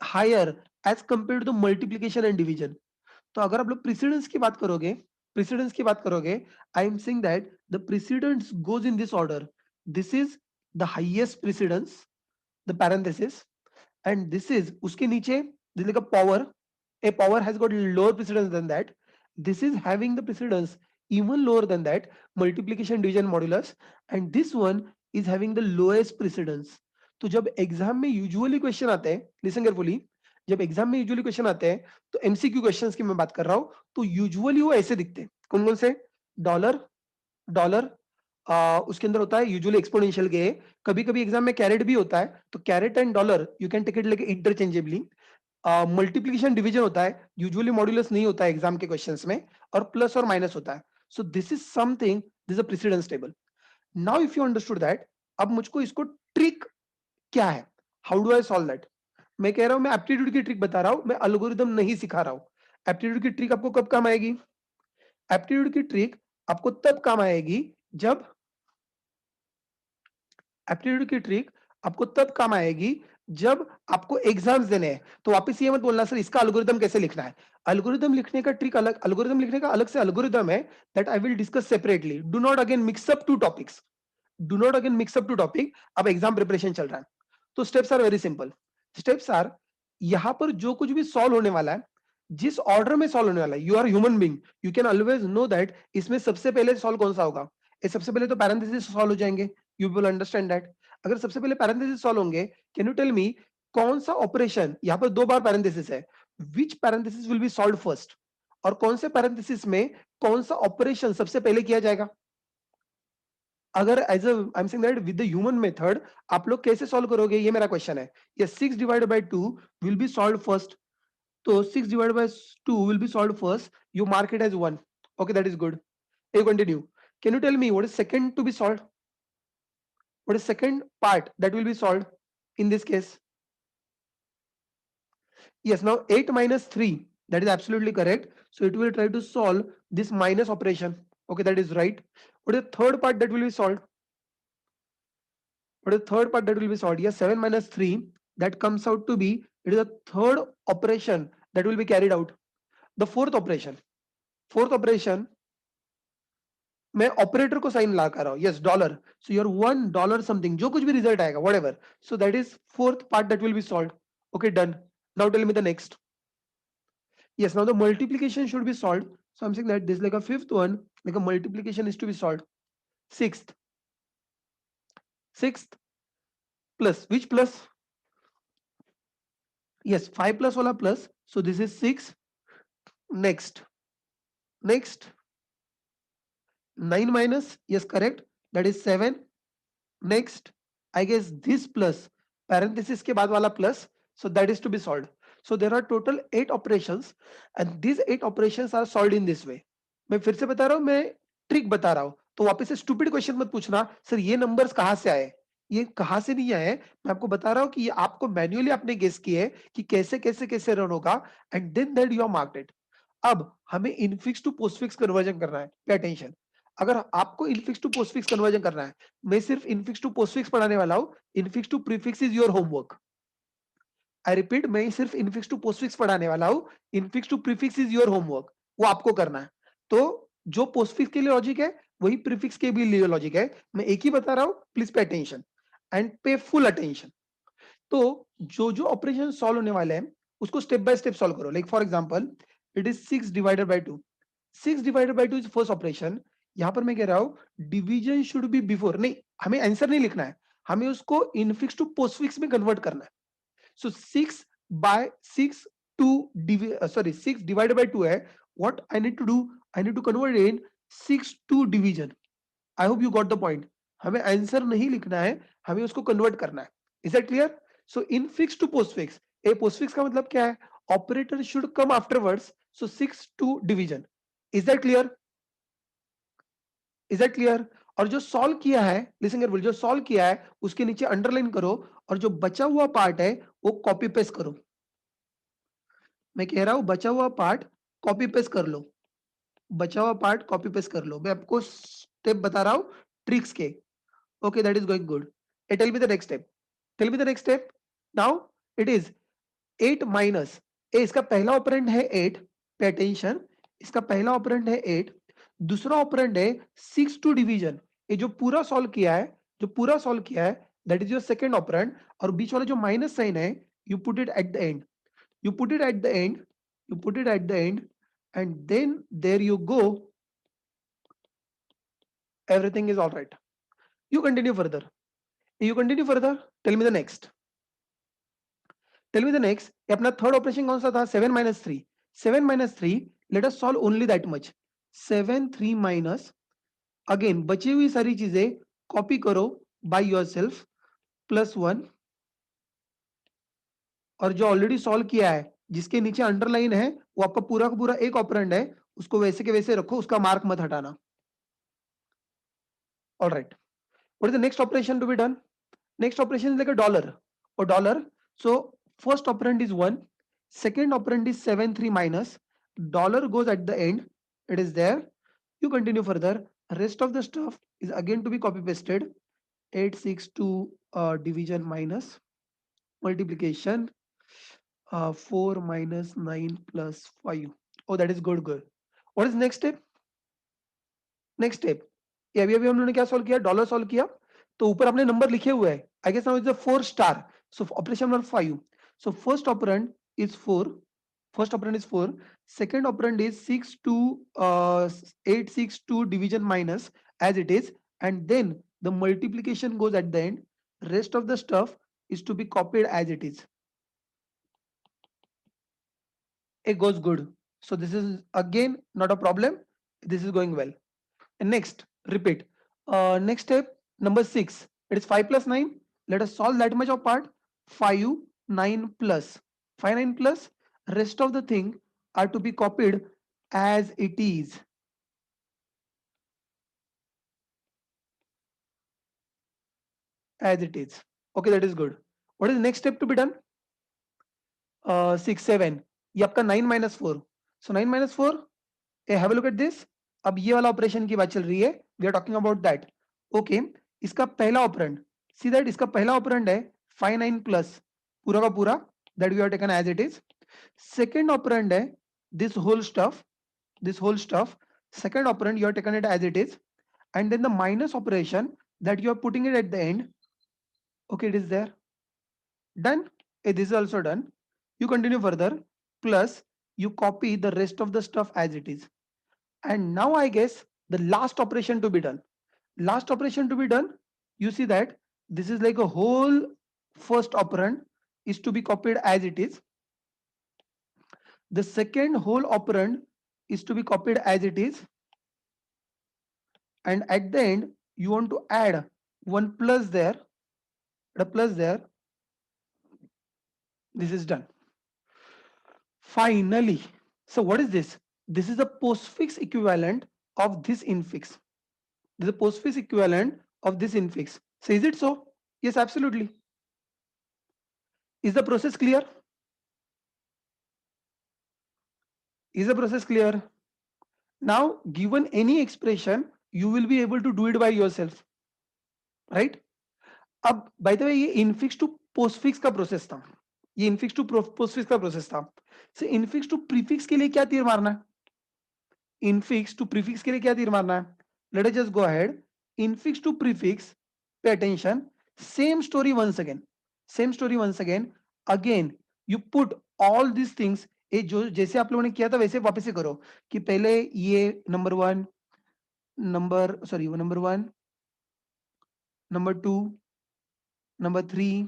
higher as compared to multiplication and division. तो अगर आप लोग precedence की बात करोगे, precedence की बात करोगे, I am saying that the precedence goes in this order. This is the highest precedence, the parenthesis, and this is उसके नीचे this is like a power. A power has got lower precedence than that. This is having the precedence even lower than that, multiplication, division, modulus, and this one is having the lowest precedence. तो जब exam में usually question आते हैं, listen carefully, जब exam में usually question आते हैं तो एमसीक्यू क्वेश्चंस की मैं बात कर रहा हूं, तो यूजुअली वो ऐसे दिखते हैं. कौन कौन से? डॉलर, डॉलर, उसके अंदर होता है यूजुअली एक्सपोनेंशियल के. कभी कभी एग्जाम में कैरेट भी होता है, तो caret and dollar you can take it like interchangeably. Multiplication division होता है, यूजुअली मॉड्यूलस नहीं होता है एग्जाम के क्वेश्चंस में, और प्लस और माइनस होता है. So this is something, this is a precedence table. Now if you understood that, अब मुझको इसको ट्रिक क्या है, how do I solve that. मैं कह रहा हूं मैं एप्टीट्यूड की ट्रिक बता रहा हूं, मैं एल्गोरिदम नहीं सिखा रहा हूं. एप्टीट्यूड की ट्रिक आपको कब काम आएगी? एप्टीट्यूड की ट्रिक आपको तब काम आएगी जब एप्टीट्यूड की ट्रिक आपको तब काम आएगी जब आपको एग्जाम्स देने हैं. तो वापस ये मत बोलना सर इसका एल्गोरिदम कैसे लिखना है. एल्गोरिदम लिखने का ट्रिक अलग, एल्गोरिदम लिखने का अलग से एल्गोरिदम है, that I will discuss separately. Do not again mix up two topics, do not again mix up two topic. अब एग्जाम प्रिपरेशन चल रहा है, तो steps are very simple. Steps are, यहां पर जो कुछ भी सॉल्व होने वाला है, जिस ऑर्डर में सॉल्व होने वाला है, you are human being, you can always know that इसमें सबसे पहले सॉल्व कौन सा होगा. ये सबसे पहले तो पैरेंथेसिस सॉल्व हो जाएंगे, यू विल अंडरस्टैंड दैट. अगर सबसे पहले पैरेंथेसिस सॉल्व होंगे, कैन यू टेल मी कौन सा ऑपरेशन, यहां पर दो बार पैरेंथेसिस है, which parenthesis will be solve first, और कौन से पैरेंथेसिस में कौन सा ऑपरेशन सबसे पहले किया जाएगा. अगर as a I am saying that with the human method आप लोग कैसे सॉल्व करोगे, ये मेरा क्वेश्चन है. ये 6 divided by 2 will be solve first. तो 6 divided by 2 will be solved first. You mark it as 1. Okay, that is good. You continue. Can you tell me what is second to be solved? What is second part that will be solved in this case? Yes, now 8 minus 3. That is absolutely correct. So it will try to solve this minus operation. Okay, that is right. What is the third part that will be solved? What is the third part that will be solved? Yes, 7 minus 3. That comes out to be, it is the third operation that will be carried out. The fourth operation. Fourth operation मैं operator को sign ला कर रहा हूं, yes dollar, so your $1 something, जो कुछ भी result आएगा whatever, so that is fourth part that will be solved. Okay done. Now tell me the next. Yes, now the multiplication should be solved. So I'm saying that this like a fifth one, like a multiplication is to be solved. Sixth plus, which plus? Yes, 5 plus wala plus. So this is 6. Next, 9 minus, yes correct, that is 7. Next, I guess this plus parenthesis के बाद वाला plus, so that is to be solved. So there are total 8 operations and these 8 operations are solved in this way. मैं फिर से बता रहा हूँ, मैं ट्रिक बता रहा हूँ, तो वापस से स्टूपिड क्वेश्चन मत पूछना सर ये नंबर्स कहाँ से आए. ये कहाँ से नहीं आए, मैं आपको बता रहा हूँ कि ये आपको मैन्युअली आपने गेस किए कि कैसे कैसे कैसे रन होगा and then that you are marked it. अब हमें इनफिक्स टू पोस्टफिक्स कन्वर्जन करना है, पे अटेंशन. अगर आपको इनफिक्स टू पोस्टफिक्स कन्वर्जन करना है, मैं सिर्फ इनफिक्स टू पोस्टफिक्स पढ़ाने वाला हूं. Infix to prefix is your homework. I repeat, मैं सिर्फ इनफिक्स टू पोस्टफिक्स पढ़ाने वाला हूं. Infix to prefix is your homework, वो आपको करना है. तो जो पोस्टफिक्स के लिए लॉजिक है वही प्रीफिक्स के भी लिए लॉजिक है. मैं एक ही बता रहा हूं, प्लीज पे अटेंशन एंड पे फुल अटेंशन. तो जो जो ऑपरेशन सॉल्व होने वाले हैं उसको स्टेप बाय स्टेप सॉल्व करो. Like for example, it is 6 divided by 2. 6 divided by 2 is first operation. यहां पर मैं कह रहा हूं डिवीजन शुड बी बिफोर, नहीं हमें आंसर नहीं लिखना है, हमें उसको इनफिक्स टू पोस्टफिक्स में कन्वर्ट करना है. So 6 by 6 two sorry 6 divided by 2 है. What I need to do, I need to convert in 6 to division. I hope you got the point. हमें आंसर नहीं लिखना है, हमें उसको कन्वर्ट करना है. Is that clear? So infix to postfix, a postfix का मतलब क्या है, operator should come afterwards. So 6 to division. Is that clear? Is that clear? और जो सॉल्व किया है, लिसन केयरफुल, जो सॉल्व किया है उसके नीचे अंडरलाइन करो और जो बचा हुआ पार्ट है वो कॉपी पेस्ट करो. मैं कह रहा हूं बचा हुआ पार्ट कॉपी पेस्ट कर लो. बचा हुआ पार्ट कॉपी पेस्ट कर लो. मैं आपको स्टेप बता रहा हूं ट्रिक्स के. Okay, that is going good. Tell me the next step. Tell me the next step. Now it is 8 minus. इसका पहला ऑपरेंड है 8. पे अटेंशन, इसका पहला ऑपरेंड है 8. दूसरा ऑपरेंड है 6 टू डिवीजन. ये जो पूरा सॉल्व किया है, जो पूरा सॉल्व किया है, that is your second operand. और बीच वाला जो माइनस साइन है, you put it at the end. You put it at the end. You put it at the end and then there you go. Everything is all right. You continue further. You continue further. Tell me the next. Tell me the next. ये अपना third operation कौन सा था? 7 minus 3. 7 minus 3. Let us solve only that much. 7 3 minus. Again बची हुई सारी चीजें copy करो by yourself. +1. और जो ऑलरेडी सॉल्व किया है, जिसके नीचे अंडरलाइन है, वो आपका पूरा का पूरा एक ऑपरेंड है, उसको वैसे के वैसे रखो, उसका मार्क मत हटाना. All right. What is the next operation to be done? Next operation is like a dollar or dollar. So first operand is 1, second operand is 7 3 minus, dollar goes at the end, it is there. You continue further. Rest of the stuff is again to be copy pasted. 8 6 2 division minus multiplication, 4 minus 9 plus 5. Oh, that is good. What is next step? Next step, ये अभी अभी हम लोगों ने क्या solve किया, dollar solve किया. तो ऊपर अपने नंबर लिखे हुए हैं. I guess now is a 4 star. So operation number 5. So first operand is 4. First operand is 4. Second operand is 6 to 8 6 to division minus as it is and then the multiplication goes at the end. Rest of the stuff is to be copied as it is. It goes good. So this is again not a problem. This is going well. And next, repeat. Next step, number 6. It is 5 plus 9. Let us solve that much of part. 5 9 plus. 5 9 plus. Rest of the thing are to be copied as it is. As it is. Okay, that is good. What is the next step to be done? 6 7. ये आपका 9 minus 4. So 9 minus 4. Have a look at this. अब ये वाला operation की बात चल रही है. We are talking about that. Okay, इसका पहला ऑपरेंड, सी दैट इसका पहला ऑपरेंड है 5 9 प्लस पूरा का पूरा, that we are taken as it is. Second operand है this whole stuff. Second operand you are taken it as it is. and then the minus operation that you are putting it at the end. Okay, it is there. Done. This is also done. You continue further, plus you copy the rest of the stuff as it is. And now I guess the last operation to be done. Last operation to be done, you see that this is like a whole first operand is to be copied as it is. The second whole operand is to be copied as it is. And at the end, you want to add one plus there, the plus there. This is done. Finally, so what is this? This is the postfix equivalent of this infix. This is a postfix equivalent of this infix. So is it so? Yes, absolutely. Is the process clear? Is the process clear? Now, given any expression, you will be able to do it by yourself, right? अब by the way ये infix to postfix का process था, ये infix to postfix का process था. So infix to prefix के लिए क्या तीर मारना है? Infix to prefix के लिए क्या तीर मारना है? Let us just go ahead. Infix to prefix, pay attention. Same story once again. Same story once again. Again, you put all these things. ये जो जैसे आप लोगों ने किया था वैसे वापस से करो कि पहले ये number one, number one, number 2, number 3,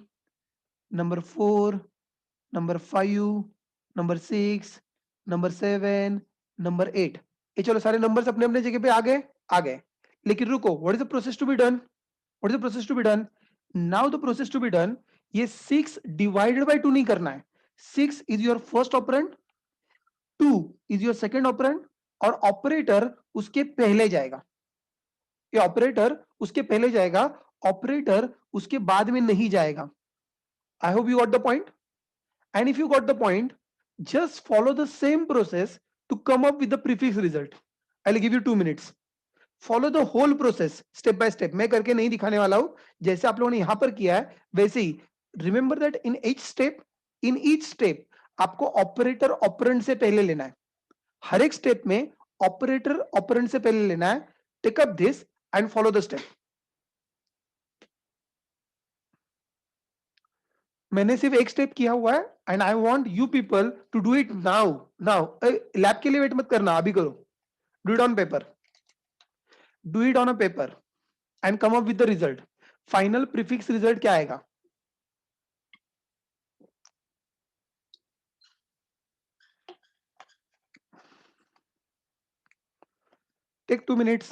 number 4, number 5, number 6, number 7, number 8. ये चलो सारे नंबर्स अपने अपने जगह पे आ गए. लेकिन रुको, what is the process to be done? What is the process to be done? Now the process to be done, ये 6 divided by 2 नहीं करना है. 6 is your first operand, 2 is your second operand, और ऑपरेटर उसके पहले जाएगा. ये operator उसके पहले जाएगा, ऑपरेटर उसके बाद में नहीं जाएगा. I hope you got the point. And if you got the point, just follow the same process to come up with the prefix result. I'll give you 2 minutes. Follow the whole process step by step. मैं करके नहीं दिखाने वाला हूं, जैसे आप लोगों ने यहां पर किया है वैसे ही. Remember that in each step आपको ऑपरेटर ऑपरेंड से पहले लेना है. हर एक स्टेप में ऑपरेटर ऑपरेंड से पहले लेना है. Take up this and follow the step. मैंने सिर्फ एक स्टेप किया हुआ है and I want you people to do it now. Lab के लिए वेट मत करना, अभी करो. Do it on paper. Do it on a paper and come up with the result. Final prefix result क्या आएगा? Take 2 minutes.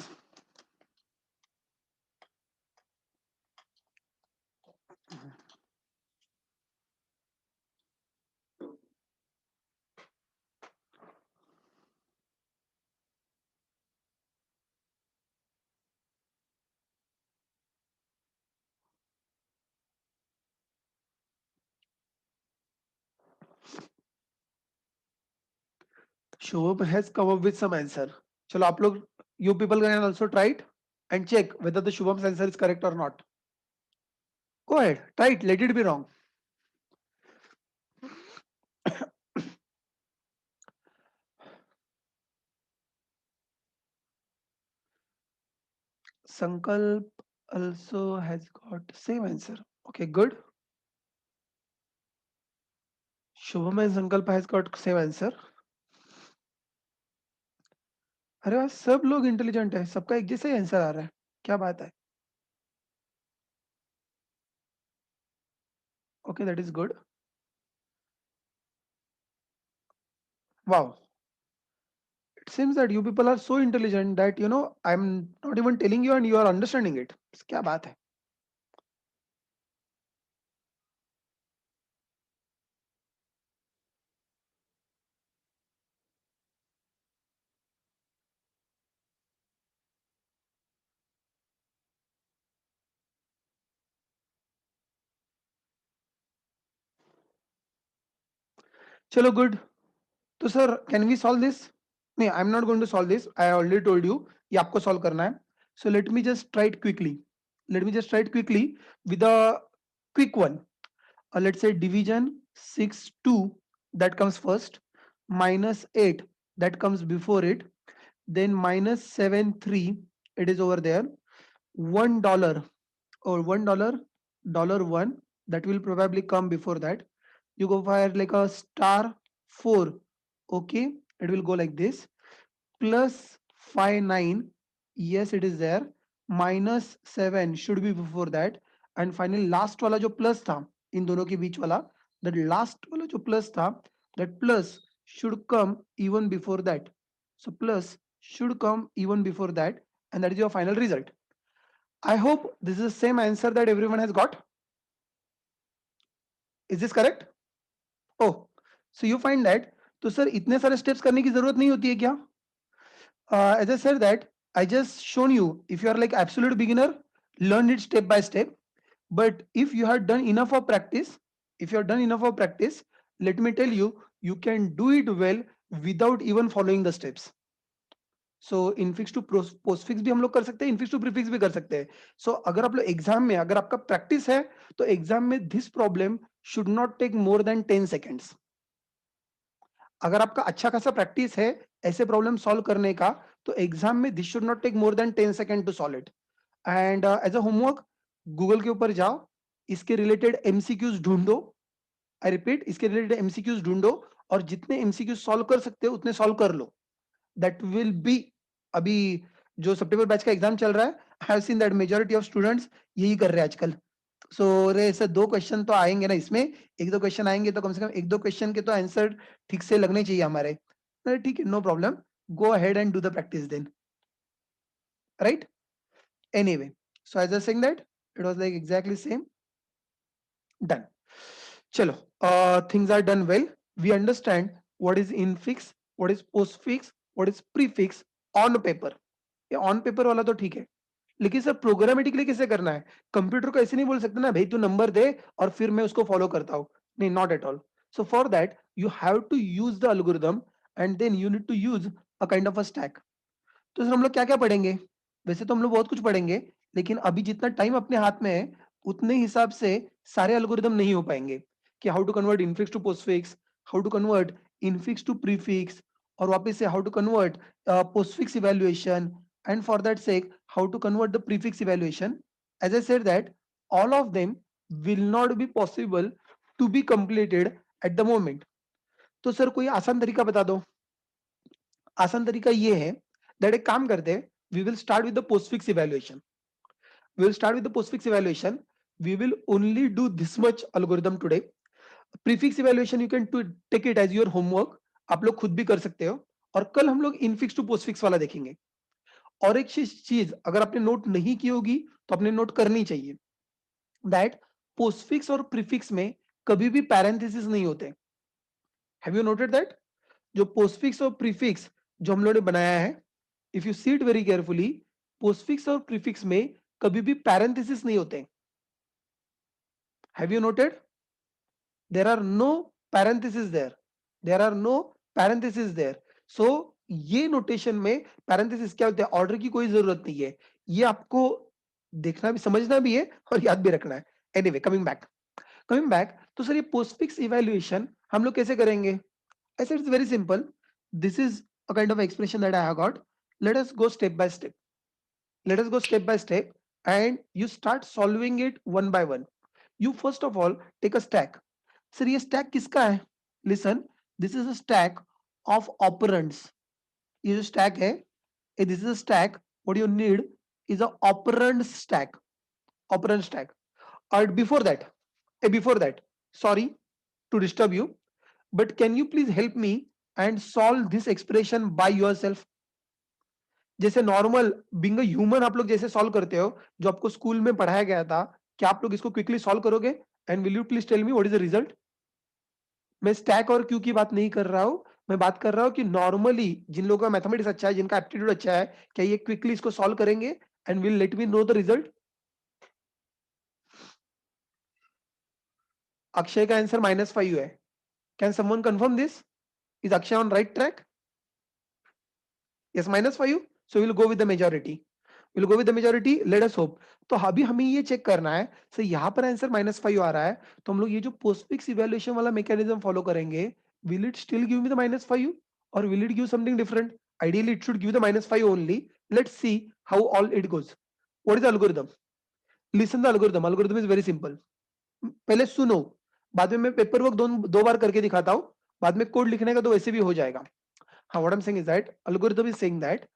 Shubham has come up with some answer. चलो आप लोग, you people can also try it and check whether the Shubham's answer is correct or not. Go ahead, try it, let it be wrong. Sankalp also has got same answer. Okay, good. Shubham and Sankalp has got same answer. अरे वाह, सब लोग intelligent है, सबका एक जैसा ही answer आ रहा है, क्या बात है. Okay, that is good. Wow. It seems that you people are so intelligent that I'm not even telling you and you are understanding it. क्या बात है. चलो good. तो sir can we solve this? नहीं, I am not going to solve this, I already told you ये आपको solve करना है. So let me just try it quickly. Let me just try it quickly with a quick one. Let's say division 6 2, that comes first, minus 8 that comes before it, then minus 7 3, it is over there. $1 or $1, $1, that will probably come before that. You go for like a star 4. Okay, it will go like this. Plus 59, yes, it is there. Minus 7 should be before that. And finally last वाला जो plus था इन दोनों के बीच वाला, that last वाला जो plus था, that plus should come even before that. So plus should come even before that, and that is your final result. I hope this is the same answer that everyone has got. Is this correct? Oh, so you find that, तो sir इतने सारे steps करने की जरूरत नहीं होती है क्या? As I said that, I just shown you, if you are like absolute beginner, learn it step by step. But if you have done enough of practice, let me tell you, you can do it well without even following the steps. So infix to postfix भी हम लोग कर सकते हैं, infix to prefix भी कर सकते हैं. सो अगर आप लोग एग्जाम में, अगर आपका प्रैक्टिस है, तो एग्जाम में this problem should not take more than 10 seconds. अगर आपका अच्छा खासा प्रैक्टिस है ऐसे प्रॉब्लम सॉल्व करने का, तो एग्जाम में this should not take more than 10 second to solve it. And as a homework, Google के ऊपर जाओ, इसके रिलेटेड एमसीक्यूज ढूंढो. आई रिपीट, इसके रिलेटेड एमसीक्यूज ढूंढो और जितने एमसीक्यूज सॉल्व कर सकते हो उतने सॉल्व कर लो. दैट विल बी, अभी जो सितंबर बैच का एग्जाम चल रहा है, I have seen that majority of students यही कर रहे हैं आजकल. सो रे ऐसे 2 क्वेश्चन तो आएंगे ना इसमें, 1-2 क्वेश्चन आएंगे तो कम से कम 1-2 क्वेश्चन के तो आंसर ठीक से लगने चाहिए हमारे. अरे ठीक है, no problem, go ahead and do the practice then, right? Anyway, so as I saying that, it was like exactly same. Done. चलो, things are done well. We understand what is infix, what is postfix, what is prefix on paper. ये on paper वाला तो ठीक है, लेकिन sir programmatically कैसे करना है? कंप्यूटर को ऐसे नहीं बोल सकते ना भाई तू नंबर दे और फिर मैं उसको फॉलो करता हूँ. नहीं, not at all. So for that you have to use the algorithm and then you need to use a kind of a stack. तो सर हम लोग क्या क्या पढ़ेंगे? वैसे तो हम लोग बहुत कुछ पढ़ेंगे, लेकिन अभी जितना टाइम अपने हाथ में है उतने हिसाब से सारे एल्गोरिदम नहीं हो पाएंगे कि how to convert infix to postfix, how to convert infix to prefix, और वापस से how to convert postfix evaluation, and for that sake how to convert the prefix evaluation. As I said that all of them will not be possible to be completed at the moment. तो sir कोई आसान तरीका बता दो. आसान तरीका ये है दैट एक काम करते हैं, we will start with the postfix evaluation. We will start with the postfix evaluation. We will only do this much algorithm today. Prefix evaluation you can to take it as your homework, आप लोग खुद भी कर सकते हो. और कल हम लोग इनफिक्स टू पोस्टफिक्स वाला देखेंगे. और एक चीज अगर आपने नोट नहीं की होगी तो आपने नोट करनी चाहिए, दैट पोस्टफिक्स और प्रीफिक्स में कभी भी पैरेंथेसिस नहीं होते. Have you noted that? जो पोस्टफिक्स और प्रीफिक्स जो हम लोगों ने बनाया है, if you see it very carefully, postfix और प्रीफिक्स में कभी भी पैरेंथेसिस नहीं होते. Have you noted? there are no parentheses there, there are no parentheses there. So ये नोटेशन में पैरेंथेसिस क्या होते हैं, ऑर्डर की कोई जरूरत नहीं है. ये आपको देखना भी, समझना भी है और याद भी रखना है. एनीवे, कमिंग बैक, तो सर ये पोस्टफिक्स इवैल्यूएशन हम लोग कैसे करेंगे? I said it's very simple. This is a kind of expression that I have got. Let us go step by step. Let us go step by step and you start solving it one by one. You first of all take a stack. Sir ये stack किसका है? Listen, this is a stack of operands. ये जो stack है, this is a stack. What you need is a operand stack, operand stack. और before that, sorry to disturb you, but can you please help me and solve this expression by yourself. जैसे normal being a human आप लोग जैसे solve करते हो, जो आपको school में पढ़ाया गया था, क्या आप लोग इसको क्विकली सॉल्व करोगे? And will you please tell me what is the result? मैं स्टैक और क्यू की बात नहीं कर रहा हूं, मैं बात कर रहा हूं कि नॉर्मली जिन लोगों का मैथमेटिक्स अच्छा है, जिनका एप्टीट्यूड अच्छा है, क्या ये क्विकली इसको सॉल्व करेंगे and will let me know the result? Akshay का आंसर -5 है. Can someone confirm this? Is Akshay on right track? Yes, -5. So will go with the majority, will go with the majority, let us hope. तो अभी हमें ये check करना है, sir यहाँ पर आंसर -5 आ रहा है, तो हम लोग ये जो पोस्टफिक्स इवैल्यूएशन वाला मैकेनिज्म फॉलो करेंगे, will it still give me the -5 or will it give something different? Ideally it should give the -5 only. Let's see how all it goes. What is the algorithm? Listen the algorithm. Algorithm is very simple. पहले सुनो, बाद में मैं paper work दो बार करके दिखाता हूँ, बाद में कोड लिखने का तो वैसे भी हो जाएगा. हाँ, what I'm saying is that algorithm is saying that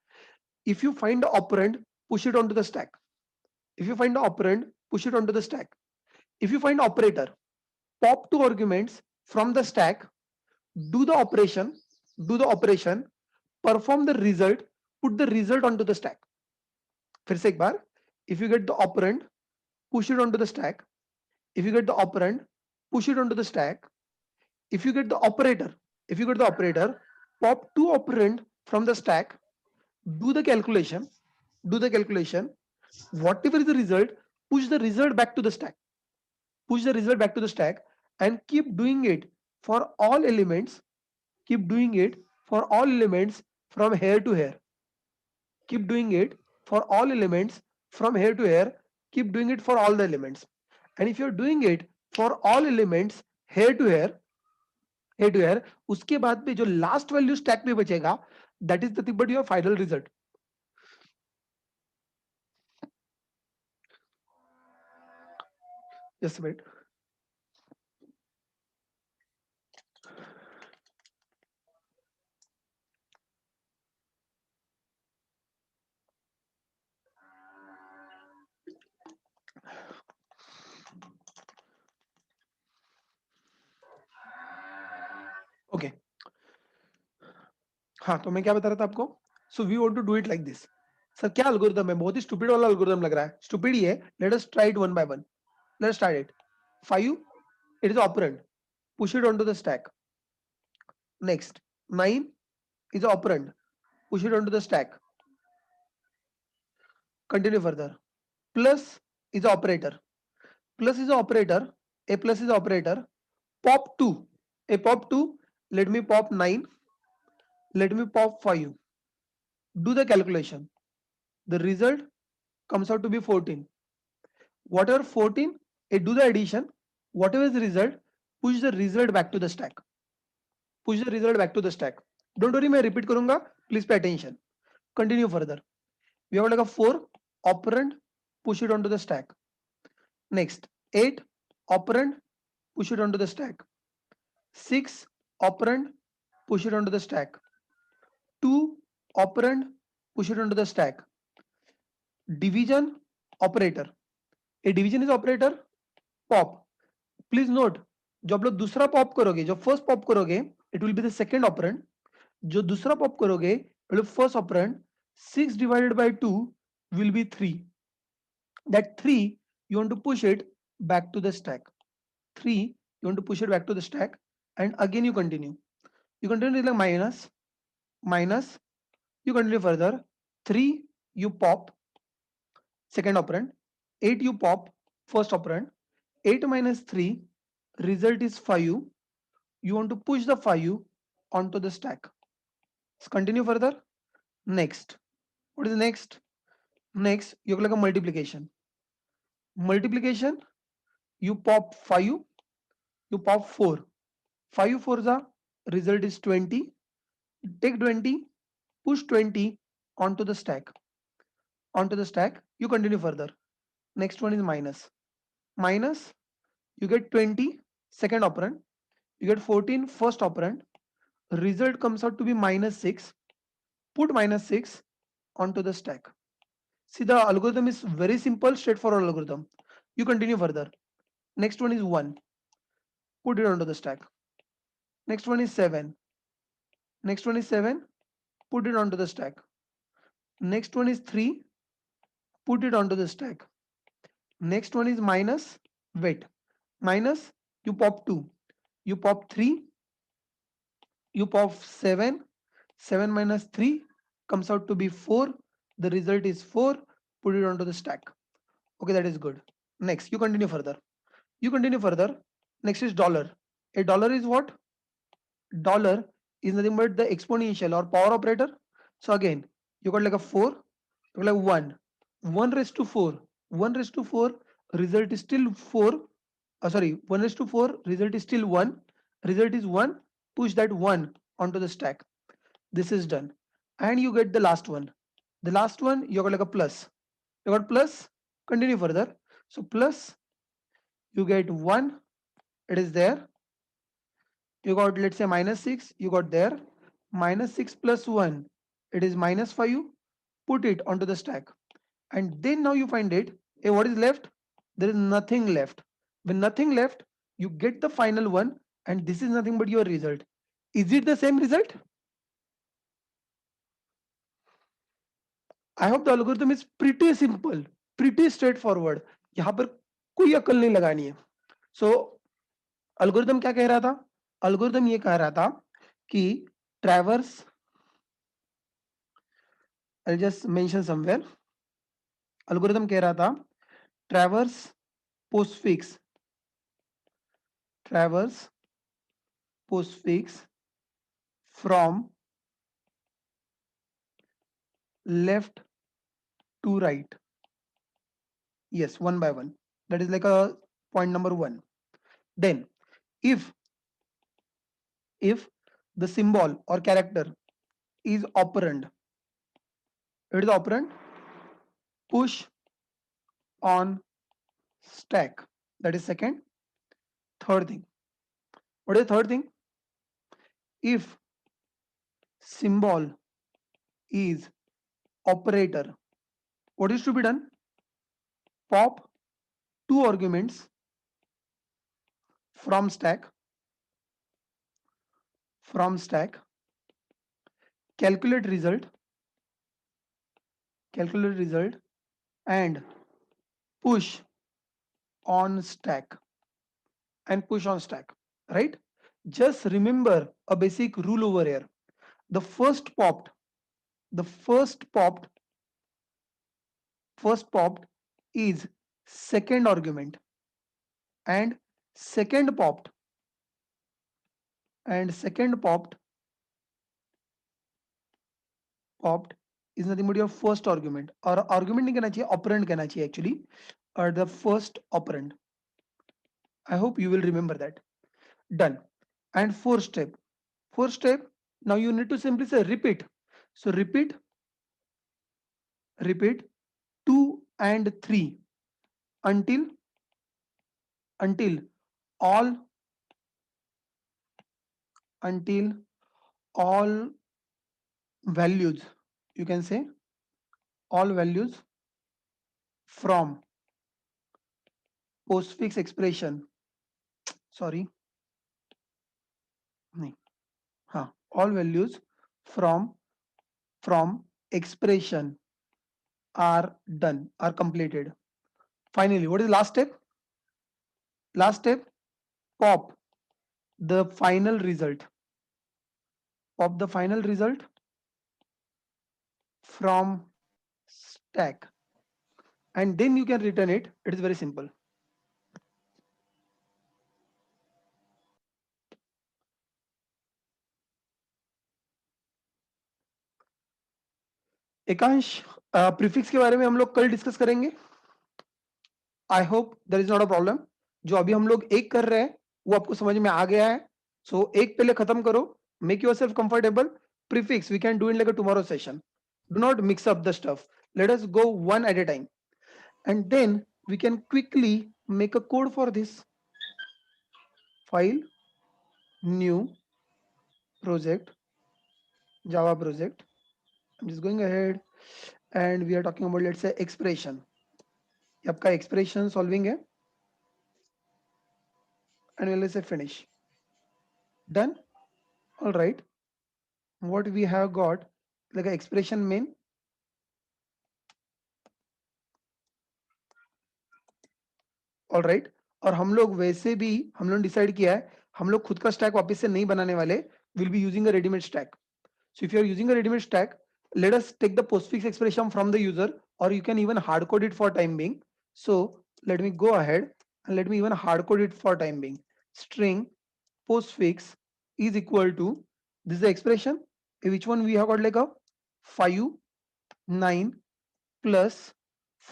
if you find the operand, push it onto the stack. If you find the operand, push it onto the stack. If you find operator, pop two arguments from the stack, do the operation, perform the result, put the result onto the stack. फिर से एक बार, if you get the operand, push it onto the stack. If you get the operand, push it onto the stack. If you get the operator, pop two operand from the stack, do the calculation, whatever is the result, push the result back to the stack. Push the result back to the stack and keep doing it for all elements. Keep doing it for all elements from here to here. Keep doing it for all elements from here to here. Keep doing it for all the elements. And if you're doing it for all elements here to here, उसके बाद पे जो last value stack में बचेगा, that is nothing but your final result. Just a minute. Okay. हाँ, तो मैं क्या बता रहा था आपको? So we want to do it like this. Sir क्या algorithm है? बहुत ही stupid वाला algorithm लग रहा है. Stupid ही है. Let us try it one by one. Let's try it. 5, it is operand. Push it onto the stack. Next, 9 is operand. Push it onto the stack. Continue further. Plus is operator. Plus is operator. A plus is operator. Pop 2. A pop 2. Let me pop 9. Let me pop 5. Do the calculation. The result comes out to be 14. Whatever 14, do the addition. Whatever is the result, push the result back to the stack. Push the result back to the stack. Don't worry, मैं repeat करूंगा. Please pay attention. Continue further. We have like a 4 operand, push it onto the stack. Next, 8 operand, push it onto the stack. 6 operand, push it onto the stack. 2 operand, push it onto the stack. Division operator. A division is operator. Pop. Please note, जो आप लोग दूसरा pop करोगे, जो first pop करोगे, it will be the second operand. जो दूसरा pop करोगे, it will be first operand. 6 divided by 2 will be 3. That 3 you want to push it back to the stack. 3 you want to push it back to the stack, and again you continue. You continue like minus, minus. You continue further. 3 you pop second operand. 8 you pop first operand. 8 minus 3, result is 5. You want to push the 5 onto the stack. Let's continue further. Next, what is next? Next, you have like a multiplication. Multiplication, you pop 5, you pop 4. 5 4 the result is 20. Take 20, push 20 onto the stack. Onto the stack, you continue further. Next one is minus. Minus, you get 20 second operand. You get 14 first operand. Result comes out to be minus 6. Put minus 6 onto the stack. See, the algorithm is very simple, straightforward algorithm. You continue further. Next one is 1. Put it onto the stack. Next one is 7. Next one is 7. Put it onto the stack. Next one is 3. Put it onto the stack. Next one is minus. Wait. Minus, you pop 2. You pop 3. You pop 7. 7 minus 3 comes out to be 4. The result is 4. Put it onto the stack. Okay, that is good. Next, you continue further. You continue further. Next is dollar. A dollar is what? Dollar is nothing but the exponential or power operator. So again, you got like a 4, you got like 1. 1 raised to 4. 1 raised to 4, result is still 4. Sorry, 1 raised to 4, result is still 1. Result is 1. Push that 1 onto the stack. This is done. And you get the last one. The last one, you got like a plus. You got plus, continue further. So plus, you get 1, it is there. You got, let's say, -6, you got there. -6 plus 1, it is -5. Put it onto the stack. And then now you find it. Hey, what is left? There is nothing left. When nothing left, you get the final one, and this is nothing but your result. Is it the same result? I hope the algorithm is pretty simple, pretty straightforward. यहाँ पर कोई अकल नहीं लगानी है. So algorithm क्या कह रहा था? Algorithm ये कह रहा था कि traverse, I'll just mention somewhere. Algorithm कह रहा था traverse postfix, traverse postfix from left to right. Yes, one by one. That is like a point number 1. Then if the symbol or character is operand, it is operand, push on stack. That is second. Third thing. What is the third thing? If symbol is operator, what is to be done? Pop 2 arguments from stack, calculate result, and push on stack, right? Just remember a basic rule over here. The first popped is second argument, and second popped is nothing but your first argument, or argument नहीं कहना चाहिए, operand कहना चाहिए actually, or the first operand. I hope you will remember that. Done. And fourth step, now you need to simply say repeat. So repeat 2 and 3 until all values, you can say all values from postfix expression, sorry, all values from expression are done, are completed. Finally, what is last step? Pop the final result, from stack, and then you can return it. It is very simple. Ekansh, prefix के बारे में हम लोग कल discuss करेंगे. I hope there is not a problem. जो अभी हम लोग एक कर रहे हैं वो आपको समझ में आ गया है. सो एक पहले खत्म करो, make yourself comfortable. Prefix we can do in like a tomorrow session. Do not mix up the stuff. Let us go one at a time, and then we can quickly make a code for this. File, new project, Java project. I'm just going ahead, and we are talking about, let's say, expression. ये आपका expression solving है, and we'll say finish. Done. All right. What we have got like an expression main, all right. और हम लोग वैसे भी हम लोग डिसाइड किया है हम लोग खुद का स्टैक वापस से नहीं बनाने वाले, will be using a readymade stack. So if you are using a readymade stack, let us take the postfix expression from the user, or you can even hard code it for time being. So let me go ahead and let me even hard code it for time being. String postfix is equal to, this is the expression, which one we have got like a 5 9 plus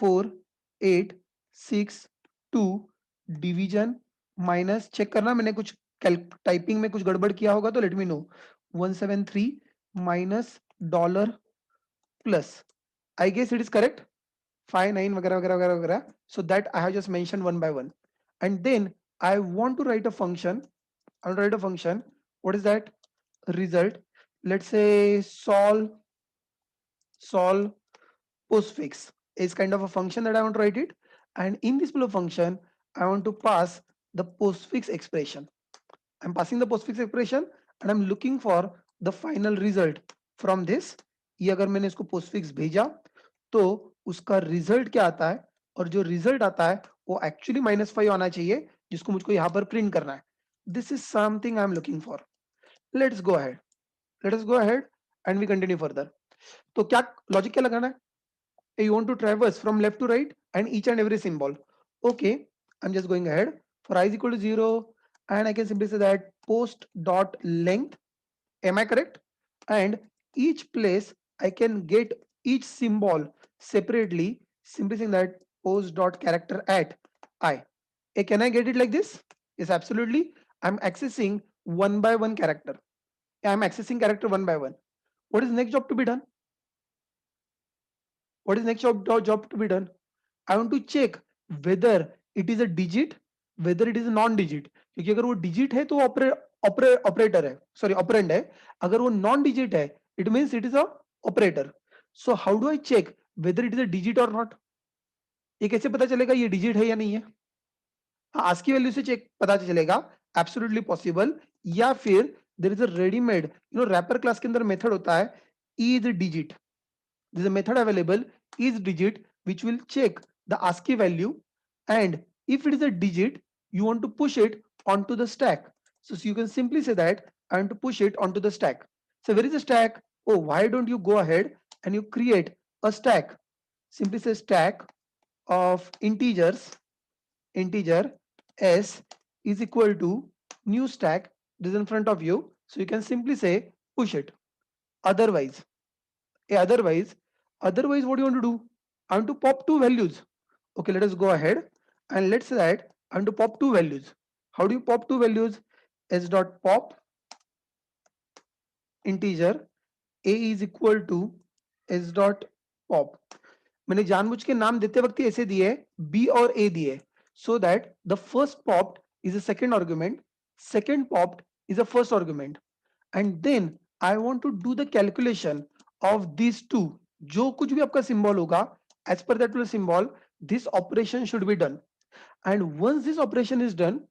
4 8 6 2 division minus, check करना मैंने कुछ typing में कुछ गड़बड़ किया होगा तो let me know. 173 minus dollar plus I guess it is correct. 5, 9, वगैरह वगैरह वगैरह वगैरह. So that I have just mentioned one by one. And then I want to write a function. I'll write a function. What is that? Result. Let's say solve postfix is kind of a function that I want to write it. And in this below function, I want to pass the postfix expression. I'm passing the postfix expression and I'm looking for the final result from this. ये अगर मैंने इसको postfix भेजा तो उसका result क्या आता है, और जो result आता है वो actually -5 आना चाहिए जिसको मुझको यहाँ पर print करना है. This is something I'm looking for. Let's go ahead. Let us go ahead and we continue further. तो क्या logic क्या लगाना है? You want to traverse from left to right and each and every symbol. Okay, I'm just going ahead. For I is equal to 0, and I can simply say that post dot length. Am I correct? And each place I can get each symbol separately, simply saying that post dot character at I. Can I get it like this? Yes, absolutely. I'm accessing one by one character. I'm accessing character one by one. What is next job to be done? What is next job to be done? I want to check whether it is a digit, whether it is a non-digit. क्योंकि अगर वो digit है तो operator है, sorry operand है. अगर वो non-digit है, it means it is a operator. So how do I check whether it is a digit or not? ये कैसे पता चलेगा ये digit है या नहीं है? ASCII वैल्यू से चेक पता चलेगा, एब्सोल्युटली पॉसिबल. या फिर there is a readymade wrapper class के अंदर मेथड होता है is digit. There's a method available is digit which will check the ASCII value, and if it is a digit you want to push it onto the stack. So you can simply say that I want to push it onto the stack. So where is the stack? Oh, why don't you go ahead and you create a stack? Simply say stack of integer s is equal to new stack. This is in front of you, so you can simply say push it. Otherwise, otherwise what do you want to do? I want to pop two values. Okay, let us go ahead and let's say that I want to pop two values. How do you pop two values? S dot pop integer a is equal to s dot pop. मैंने जानबूझ के नाम देते वक्त ही ऐसे दिए b और a दिए, so that the first popped is a second argument, second popped is a first argument, and then I want to do the calculation of these two. जो कुछ भी आपका symbol होगा, as per that symbol this operation should be done. And once this operation is done,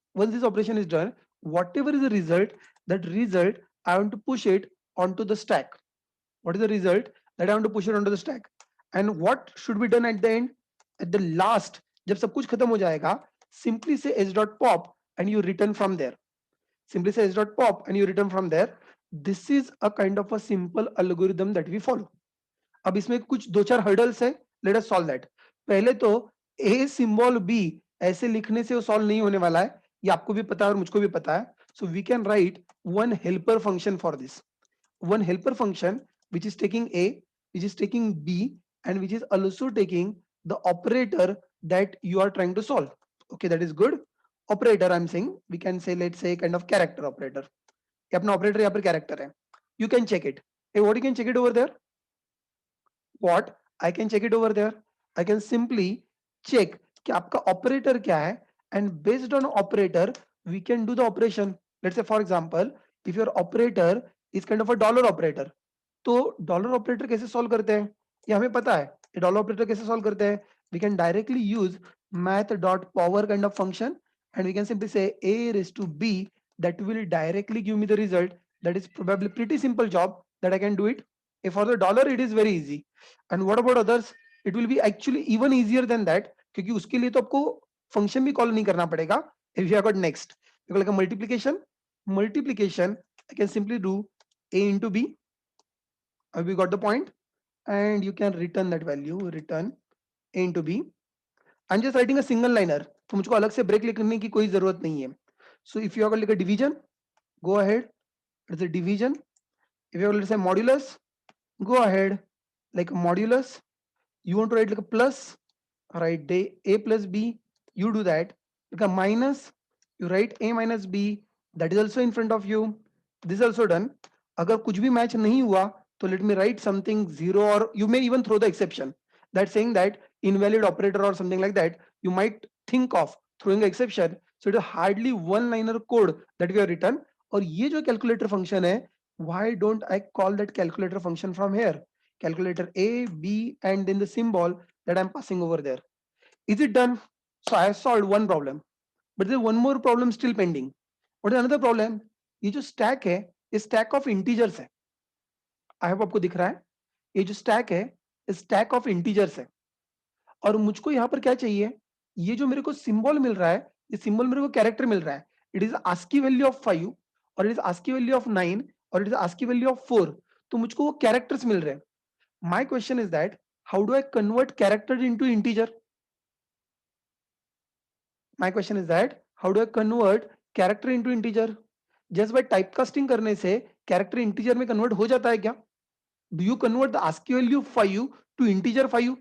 whatever is the result, that result I want to push it onto the stack. What is the result? That I want to push it onto the stack. And what should be done at the end? At the last, जब सब कुछ खत्म हो जाएगा, simply say s dot pop and you return from there. Simply say s dot pop and you return from there. This is a kind of a simple algorithm that we follow. अब इसमें कुछ दो चार hurdles है. Let us solve that. पहले तो a symbol b ऐसे लिखने से वो solve नहीं होने वाला है. ये आपको भी पता है और मुझको भी पता है. So we can write one helper function for this. One helper function which is taking a, which is taking b, and which is also taking the operator that you are trying to solve. Okay, that is good. Operator I'm saying, we can say, let's say kind of character operator. ये अपना operator यहाँ पर character है. You can check it. Hey, what you can check it over there? What I can check it over there? I can simply check कि आपका operator क्या है, and based on operator we can do the operation. Let's say for example, if your operator is kind of a dollar operator, तो dollar operator कैसे solve करते हैं ये हमें पता है. ये डॉलर ऑपरेटर कैसे सॉल्व करते हैं? We can directly use math dot power kind of function, and we can simply say a raised to b, that will directly give me the result. That is probably pretty simple job that I can do it. If for the dollar it is very easy, and what about others? It will be actually even easier than that, क्योंकि उसके लिए तो आपको function भी call नहीं करना पड़ेगा. If you have got next, like a multiplication, I can simply do a into b. We got the point, and you can return that value, return a into b. I'm just writing a single liner, तो मुझको अलग से break लिखने की कोई जरूरत नहीं है. So if you have like a division, go ahead, it's a division. If you have, let's say, modulus, go ahead, like a modulus. You want to write like a plus, write a plus b, you do that. Like a minus, you write a minus b, that is also in front of you. This is also done. अगर कुछ भी match नहीं हुआ So let me write something 0, or you may even throw the exception that saying that invalid operator or something like that. You might think of throwing an exception. So it is hardly one liner code that we have written. और ये जो calculator function है, why don't I call that calculator function from here? Calculator A, B, and then the symbol that I'm passing over there. Is it done? So I have solved one problem, but there's one more problem still pending. What is another problem? ये जो stack है, ये stack of integers है. I hope आपको दिख रहा है, ये जो स्टैक है स्टैक ऑफ इंटीजर्स है, और मुझको यहाँ पर क्या चाहिए, ये जो मेरे को सिंबल मिल रहा है, ये सिंबल मेरे को कैरेक्टर मिल रहा है. It is ASCII value of 5, और it is ASCII value of 9, और it is ASCII value of 4. तो मुझको वो कैरेक्टर्स मिल रहे हैं. My question is that how do I convert character into integer. My question is that how do I convert character into integer. Just by typecasting करने से character integer में convert हो जाता है क्या? Do you convert the ASCII value 5 to integer 5?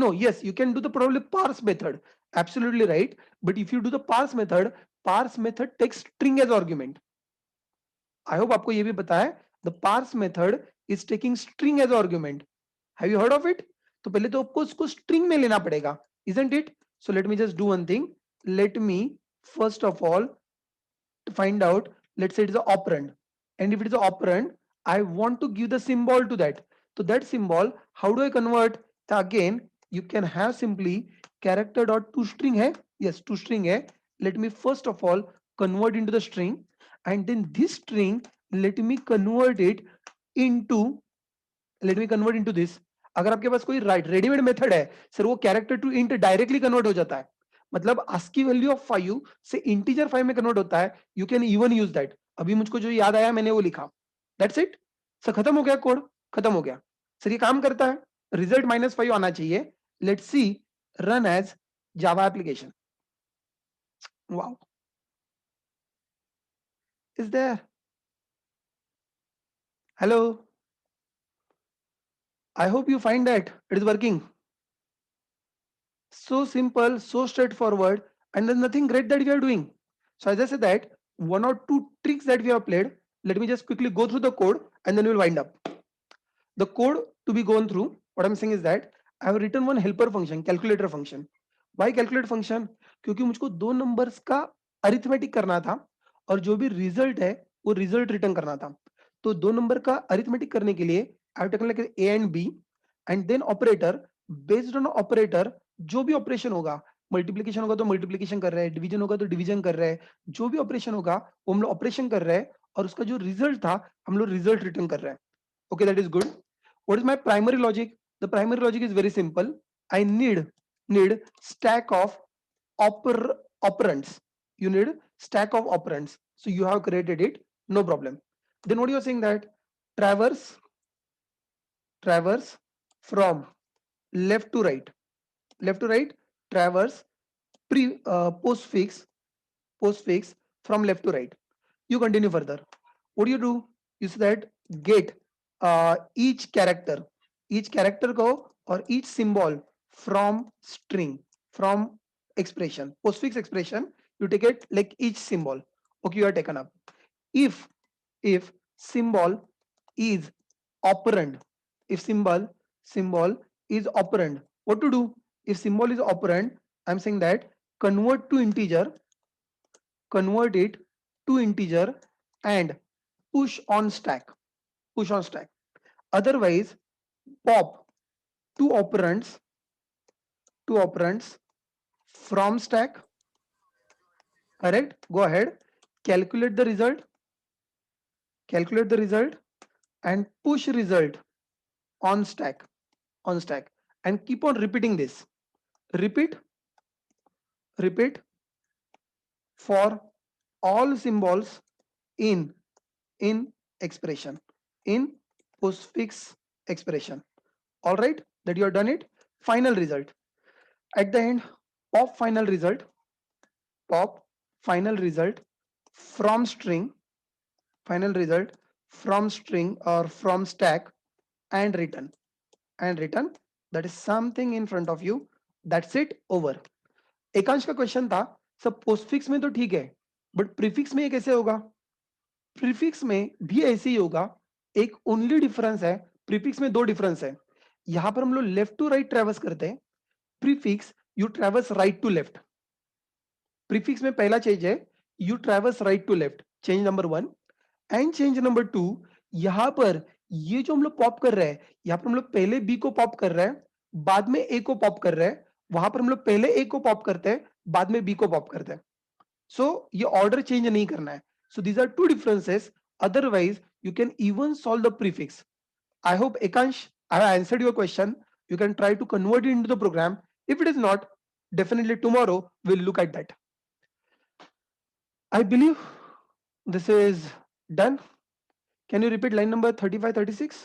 No, yes, you can do the probably parse method. Absolutely right. But if you do the parse method takes string as argument. I hope आपको ये भी पता है. The parse method is taking string as argument. Have you heard of it? तो पहले तो आपको उसको string में लेना पड़ेगा, isn't it? So let me just do one thing. Let me first of all find out. Let's say it is an operand, and if it is an operand, I want to give the symbol to that. So that symbol, how do I convert? So again, you can have simply character dot toString hai. Yes, toString hai. Let me first of all convert into the string, and then this string let me convert it into this. अगर आपके पास कोई readymade method है sir, वो character to int directly convert हो जाता है. मतलब ASCII वैल्यू ऑफ 5 से इंटीजर 5 में कन्वर्ट होता है. You can even use that. अभी मुझको जो याद आया मैंने वो लिखा. दैट्स इट सर, खत्म हो गया कोड, खत्म हो गया सर. ये काम करता है. रिजल्ट -5 आना चाहिए. Let's see run as Java application. Wow, is there? Hello, I hope you find that it is working. So simple, so straightforward, and there's nothing great that we are doing. So as I said that one or two tricks that we have played, let me just quickly go through the code and then we'll wind up. The code to be gone through, what I'm saying is that I have written one helper function, calculator function. Why calculate function? क्योंकि मुझको दो numbers का arithmetic करना था, और जो भी result है वो result return करना था. तो दो number का arithmetic करने के लिए I have taken like A and B, and then operator. Based on operator, जो भी ऑपरेशन होगा, मल्टीप्लीकेशन होगा तो मल्टीप्लीकेशन कर रहे हैं, डिवीजन होगा तो डिवीजन कर रहे हैं, जो भी ऑपरेशन होगा वो हम लोग ऑपरेशन कर रहे हैं, और उसका जो रिजल्ट था हम लोग रिजल्ट रिटर्न कर रहे हैं. Okay, that is good. What is my primary logic? The primary logic is very simple. I need stack of operands. You need stack of operands. So you have created it, no problem. Then what you are saying that traverse from left to right, traverse postfix from left to right. You continue further. What do you do? You say that get each character go, or each symbol from string, from expression, postfix expression. You take it like each symbol. Okay, you are taken up. If symbol is operand, if symbol is operand, what to do? If symbol is operand, I'm saying that convert to integer, convert it to integer, and push on stack. Otherwise, pop two operands from stack. Correct? Go ahead, calculate the result, and push result on stack, and keep on repeating this. Repeat for all symbols in expression, in postfix expression. All right, that you have done it. Final result at the end. Pop final result from string, or from stack, and return. That is something in front of you. That's it, over. एकांश का question था सब postfix में तो ठीक है, but prefix में ये कैसे होगा? प्रीफिक्स में भी ऐसे ही होगा. एक ओनली डिफरेंस है, प्रीफिक्स में दो डिफरेंस है। यहां पर हम लोग लेफ्ट टू राइट ट्रेवर्स करते हैं, prefix you traverse right to left. Prefix में पहला चेंज है you traverse right to left, change number one. And change number two, यहां पर ये जो हम लोग पॉप कर रहे हैं, यहां पर हम लोग पहले बी को पॉप कर रहे हैं, बाद में ए को पॉप कर रहे हैं। वहां पर हम लोग पहले ए को पॉप करते हैं, बाद में बी को पॉप करते हैं। सो ये ऑर्डर चेंज नहीं करना है। So these are two differences, otherwise you can even solve the prefix. I hope Ekansh, I have answered your question. You can try to convert it into the program. If it is not, definitely tomorrow we'll look at that. I believe this is done. Can you repeat line number 35, 36?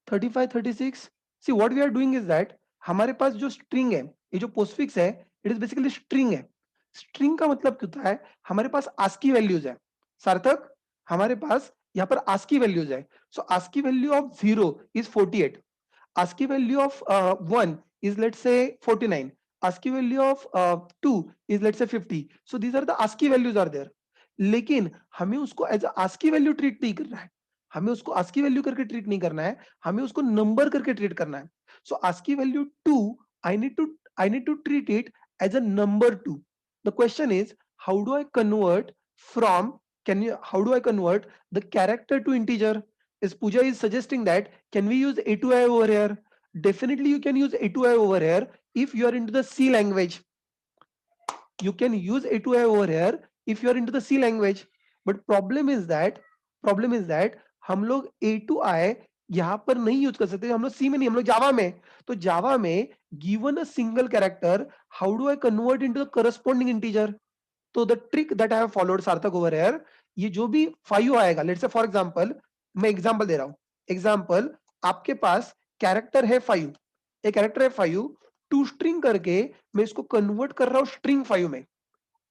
35, 36. See, what we are doing is that हमारे पास जो string है, ये जो postfix है, it is basically string है। string का मतलब क्या होता है? हमारे पास ASCII values है। सार्थक, हमारे पास यहाँ पर ASCII values है। So ASCII value of 0 is 48. ASCII value of 1 is, let's say, 49. ASCII value of 2 is, let's say, 50. So these are the ASCII values are there. लेकिन हमें उसको एज ASCII वैल्यू ट्रीट नहीं करना है, हमें उसको ASCII value करके treat नहीं करना है, हमें उसको नंबर करके ट्रीट करना है। So ASCII value 2, I need to treat it as a number 2। The question is how do I convert from, can you, how do I convert the character to integer? is Pooja is suggesting that can we use A2I over here? Definitely you can use A2I over here if you are into the C language. You can use A2I over here if you are into the C language. But problem is that हम लोग A2I यहाँ पर नहीं use कर सकते, हम लोग C में नहीं, हम लोग जावा में। तो जावा में given a single character, how do I convert into the corresponding integer? तो the trick that I have followed सार्थक ओवर हियर, ये जो भी 5 आएगा, लेट्स से फॉर एग्जांपल, मैं एग्जांपल दे रहा हूं। एग्जांपल, आपके पास कैरेक्टर है 5, एक कैरेक्टर है 5, टू स्ट्रिंग करके मैं इसको कन्वर्ट कर रहा हूं स्ट्रिंग 5 में।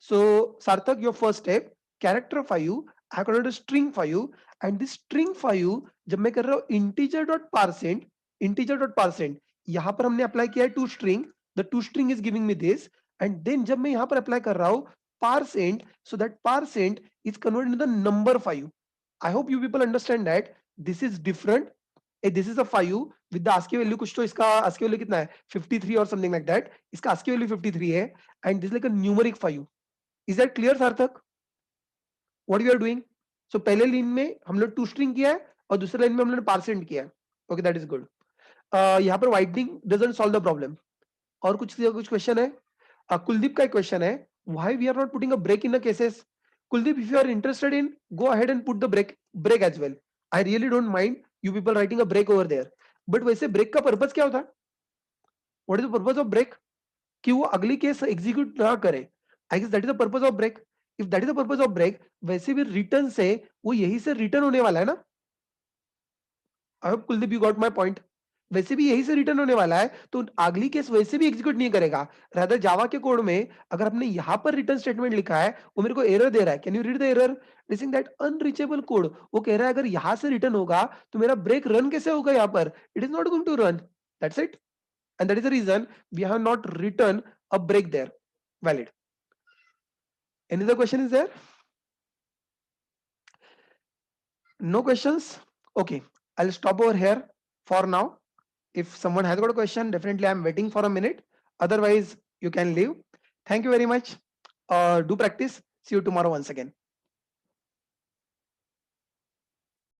So Sarthak, your first step, character 5 I have converted string 5, and this string 5 जब मैं कर रहा हूं integer dot parse int, integer dot parse int, यहां पर हमने अप्लाई किया है to string, the to string is giving me this, and then जब मैं यहां पर अप्लाई कर रहा हूं parcent, so that parcent is converted into the number 5. I hope you people understand that this is different. This is a 5 with the ASCII value, कुछ तो इसका ASCII value कितना है 53 or something like that, इसका ASCII value 53 है, and this is like a numeric 5. Is that clear सार्थक? What we are doing? So पहले line में हम लोग टू स्ट्रिंग किया है और दूसरे लाइन में हम लोग पारसेंट किया है। Okay, that is good. यहाँ पर widening doesn't solve the problem. और कुछ क्वेश्चन है? कुलदीप का एक क्वेश्चन है, why we are not putting a break in the cases? Kuldeep, if you are interested in, go ahead and put the break as well. I really don't mind you people writing a break over there. But वैसे break का purpose क्या होता है? What is the purpose of break? कि वो अगली case execute ना करे। I guess that is the purpose of break. If that is the purpose of break, वैसे भी रिटर्न से वो यही से रिटर्न होने वाला है ना? I hope Kuldeep you got my point. वैसे भी यही से रिटर्न होने वाला है, तो अगली केस वैसे भी एग्जीक्यूट नहीं करेगा। रादर जावा के कोड में अगर आपने यहां पर रिटर्न स्टेटमेंट लिखा है, वो मेरे को एरर दे रहा है। Can you read the error? लिसिंग दैट अनरीचेबल कोड, वो कह रहा है अगर यहां से रिटर्न होगा तो मेरा ब्रेक रन कैसे होगा? यहां पर it is not going to run, that's it, and that is the reason we have not return a break there. Valid. Any other question is there? No questions? Okay, I'll stop over here for now. If someone has got a question, definitely I'm waiting for a minute. Otherwise, you can leave. Thank you very much. Do practice. See you tomorrow once again.